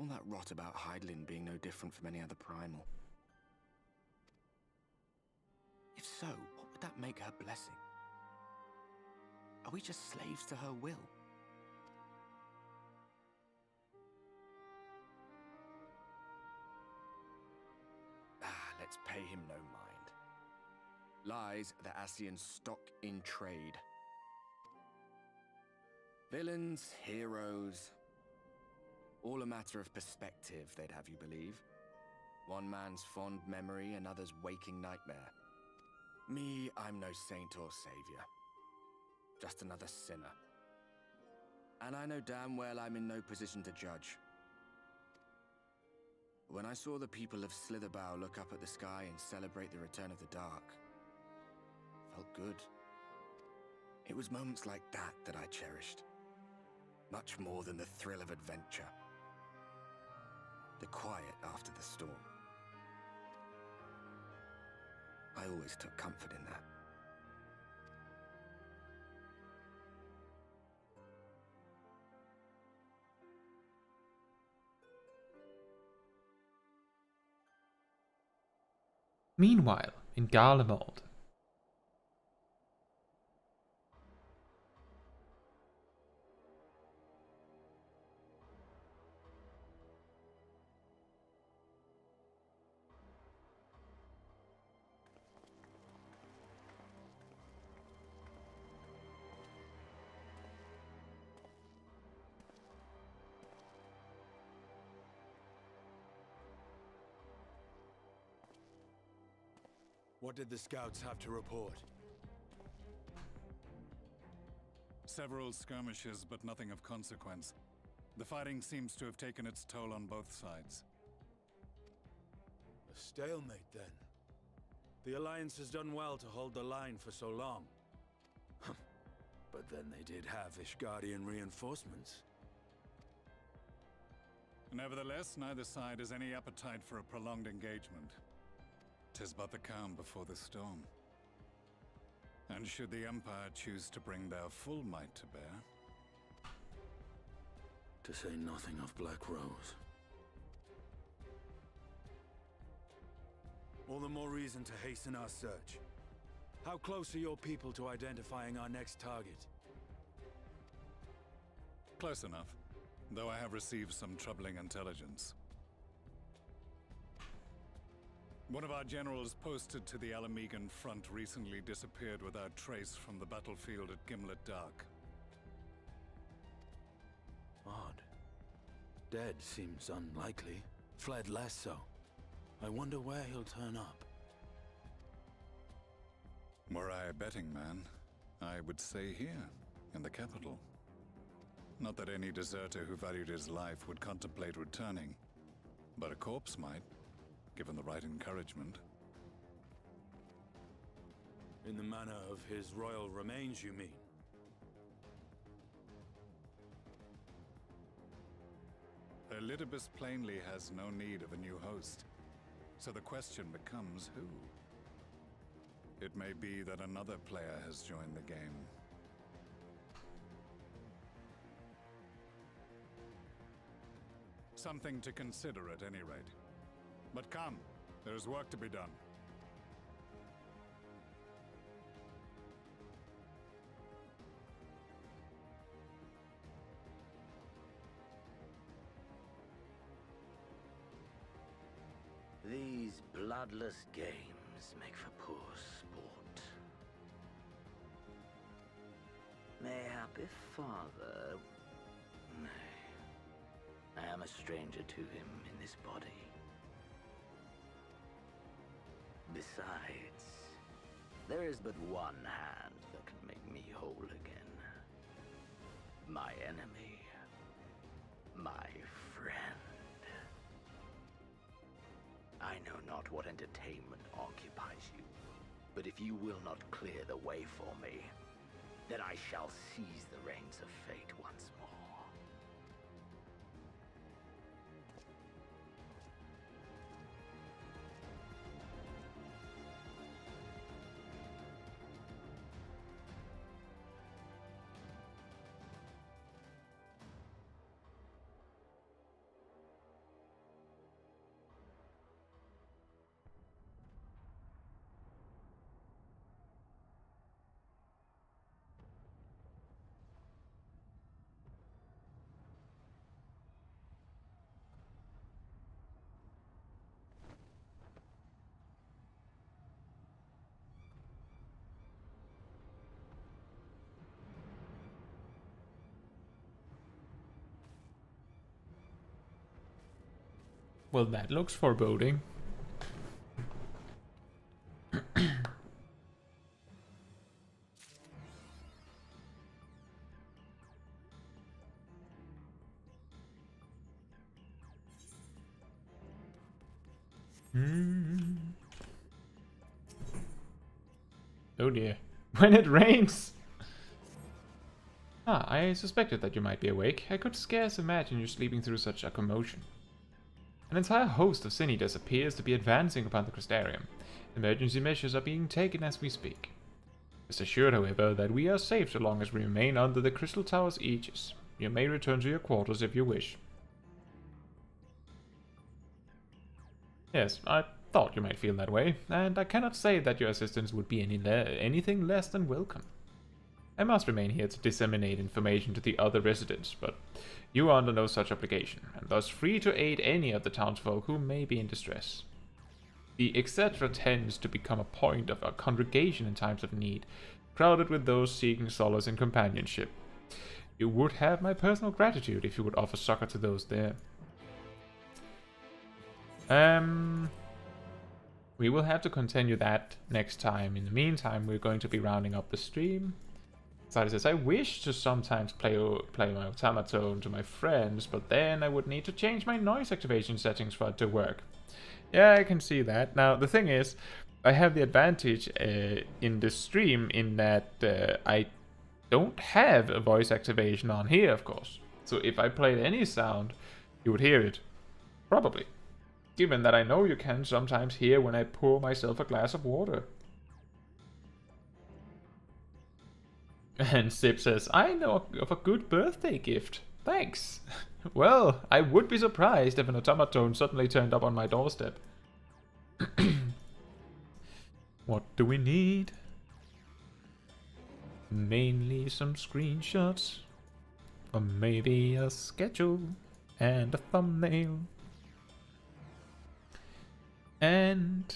All that rot about Hydaelyn being no different from any other primal. If so, what would that make her blessing? Are we just slaves to her will? facts pay him no mind. Lies the Ascians stock in trade. Villains, heroes, all a matter of perspective, they'd have you believe. One man's fond memory, another's waking nightmare. Me, I'm no saint or savior. Just another sinner. And I know damn well I'm in no position to judge. When I saw the people of Slitherbow look up at the sky and celebrate the return of the dark, felt good. It was moments like that that I cherished. Much more than the thrill of adventure. The quiet after the storm. I always took comfort in that. Meanwhile, in Garlemald. What did the scouts have to report? Several skirmishes, but nothing of consequence. The fighting seems to have taken its toll on both sides. A stalemate, then. The Alliance has done well to hold the line for so long. But then they did have Ishgardian reinforcements. Nevertheless, neither side has any appetite for a prolonged engagement. 'Tis but the calm before the storm. And should the Empire choose to bring their full might to bear? To say nothing of Black Rose. All the more reason to hasten our search. How close are your people to identifying our next target? Close enough, though I have received some troubling intelligence. One of our generals posted to the Alamegan front recently disappeared without trace from the battlefield at Gimlet Dark. Odd. Dead seems unlikely. Fled less so. I wonder where he'll turn up. Were I a betting man, I would say here, in the capital. Not that any deserter who valued his life would contemplate returning, but a corpse might. Given the right encouragement. In the manner of his royal remains, you mean? Elidibus plainly has no need of a new host, so the question becomes who? It may be that another player has joined the game. Something to consider at any rate. But come, there's work to be done. These bloodless games make for poor sport. Mayhap if father... Nay. I am a stranger to him in this body. Besides, there is but one hand that can make me whole again. My enemy. My friend. I know not what entertainment occupies you, but if you will not clear the way for me, then I shall seize the reins of fate once more. Well, that looks foreboding. Oh dear. When it rains! Ah, I suspected that you might be awake. I could scarce imagine you sleeping through such a commotion. An entire host of Sin-Eaters appears to be advancing upon the Crystarium. Emergency measures are being taken as we speak. Rest assured, however, that we are safe so long as we remain under the Crystal Tower's aegis. You may return to your quarters if you wish. Yes, I thought you might feel that way, and I cannot say that your assistance would be anything less than welcome. I must remain here to disseminate information to the other residents, but you are under no such obligation, and thus free to aid any of the townsfolk who may be in distress. The etc. tends to become a point of a congregation in times of need, crowded with those seeking solace and companionship. You would have my personal gratitude if you would offer succor to those there. We will have to continue that next time. In the meantime, we're going to be rounding up the stream. Sadi says, I wish to sometimes play my automaton to my friends, but then I would need to change my noise activation settings for it to work. Yeah, I can see that. Now, the thing is, I have the advantage in this stream in that I don't have a voice activation on here, of course. So if I played any sound, you would hear it. Probably. Given that I know you can sometimes hear when I pour myself a glass of water. And Sip says, I know of a good birthday gift. Thanks. Well, I would be surprised if an automaton suddenly turned up on my doorstep. What do we need? Mainly some screenshots. Or maybe a schedule and a thumbnail. And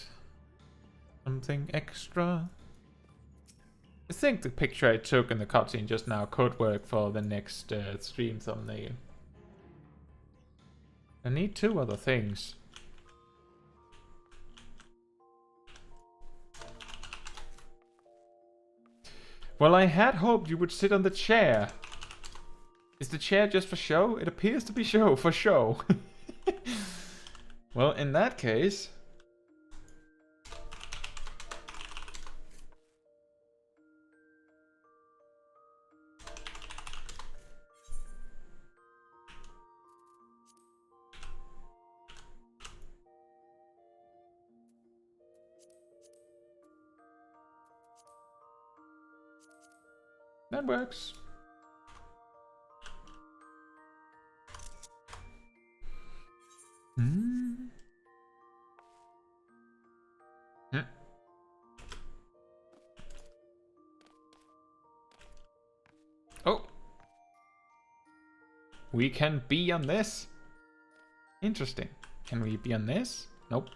something extra. I think the picture I took in the cutscene just now could work for the next stream thumbnail. I need two other things. Well, I had hoped you would sit on the chair. Is the chair just for show? It appears to be for show. Well, in that case... That works. Oh. We can be on this? Interesting. Can we be on this? Nope.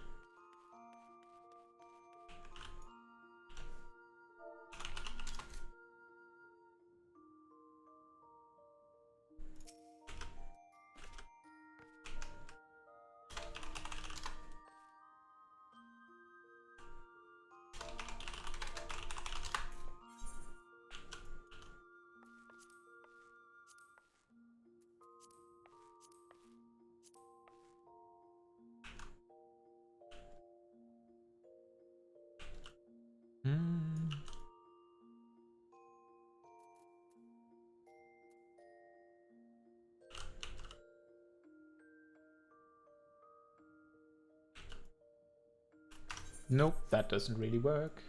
Nope, that doesn't really work.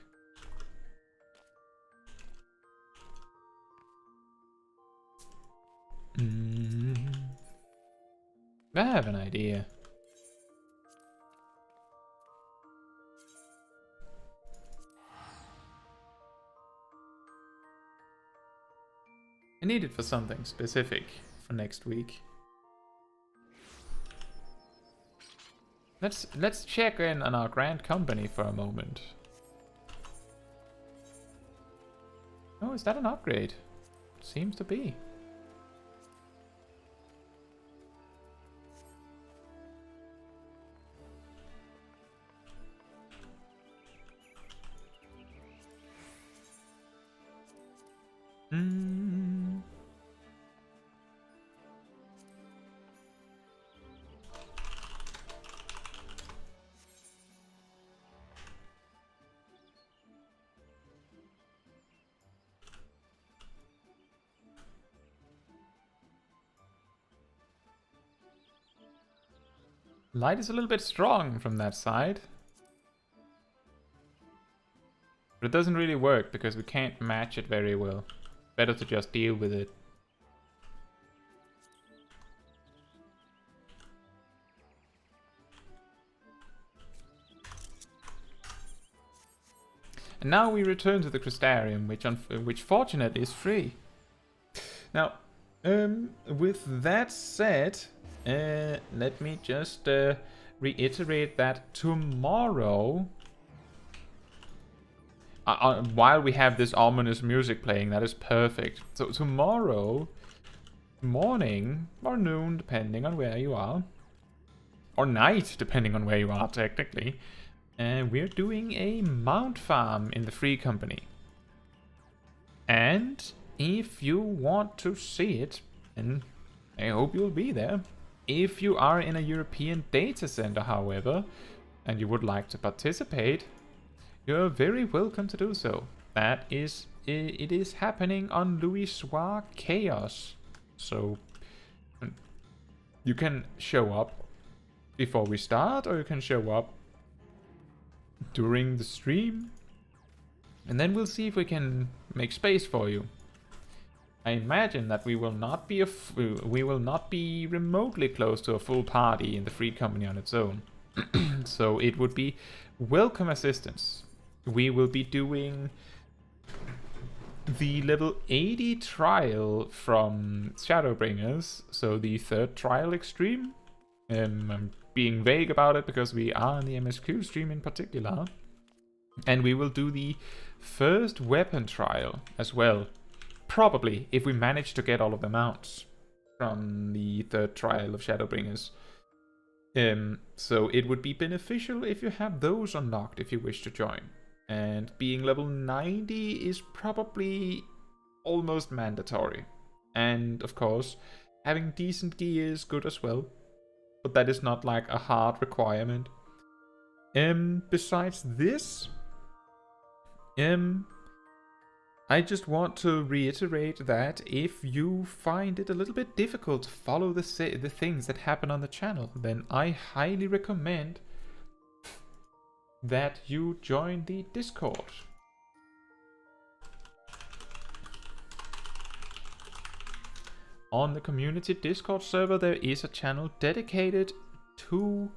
I have an idea. I need it for something specific for next week. Let's check in on our grand company for a moment. Oh, is that an upgrade? Seems to be. Light is a little bit strong from that side. But it doesn't really work because we can't match it very well. Better to just deal with it. And now we return to the Crystarium, which fortunately is free. Now, with that said, let me just reiterate that tomorrow, while we have this ominous music playing, that is perfect. So tomorrow morning, or noon, depending on where you are, or night, depending on where you are technically, we're doing a mount farm in the Free Company. And if you want to see it, and I hope you'll be there. If you are in a European data center, however, and you would like to participate, you're very welcome to do so. It is happening on Louisoix Chaos. So you can show up before we start, or you can show up during the stream, and then we'll see if we can make space for you. I imagine that we will not be remotely close to a full party in the Free Company on its own. So it would be welcome assistance. We will be doing the level 80 trial from Shadowbringers, so the 3rd trial extreme. I'm being vague about it because we are in the MSQ stream in particular. And we will do the 1st weapon trial as well. Probably, if we manage to get all of the mounts from the 3rd trial of Shadowbringers. So it would be beneficial if you have those unlocked if you wish to join. And being level 90 is probably almost mandatory. And of course, having decent gear is good as well. But that is not like a hard requirement. Besides this, I just want to reiterate that if you find it a little bit difficult to follow the things that happen on the channel, then I highly recommend that you join the Discord. On the community Discord server, there is a channel dedicated to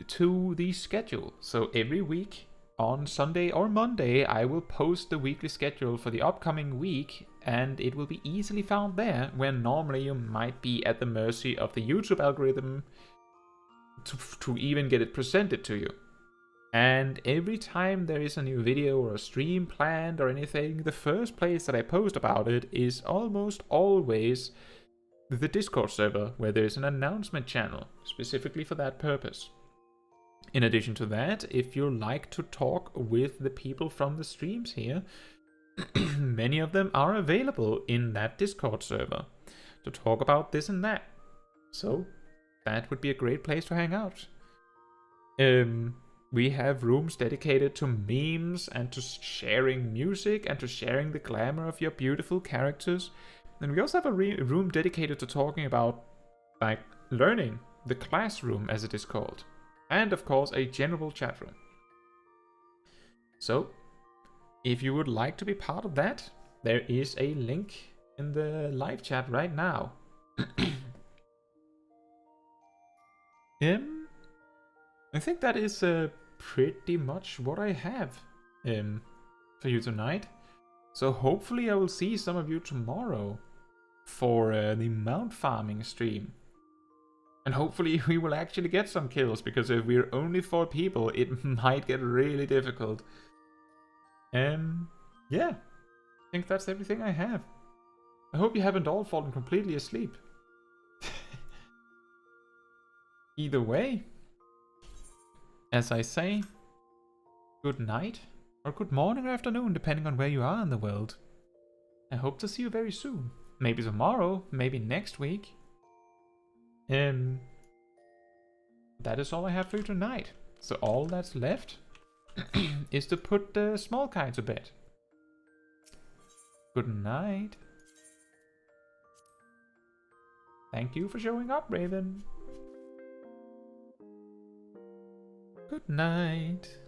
the schedule. So every week on Sunday or Monday, I will post the weekly schedule for the upcoming week, and it will be easily found there, where normally you might be at the mercy of the YouTube algorithm to even get it presented to you. And every time there is a new video or a stream planned or anything, the first place that I post about it is almost always the Discord server, where there's an announcement channel specifically for that purpose. In addition to that, if you like to talk with the people from the streams here, many of them are available in that Discord server to talk about this and that. So that would be a great place to hang out. We have rooms dedicated to memes and to sharing music and to sharing the glamour of your beautiful characters. And we also have a room dedicated to talking about, like, learning, the classroom as it is called. And of course, a general chat room. So, if you would like to be part of that, there is a link in the live chat right now. I think that is pretty much what I have for you tonight. So hopefully I will see some of you tomorrow for the mount farming stream. And hopefully we will actually get some kills, because if we're only 4 people, it might get really difficult. Yeah, I think that's everything I have. I hope you haven't all fallen completely asleep. Either way, as I say, good night, or good morning or afternoon, depending on where you are in the world. I hope to see you very soon. Maybe tomorrow, maybe next week. That is all I have for you tonight. So all that's left is to put the small guy to bed. Good night. Thank you for showing up, Raven. Good night.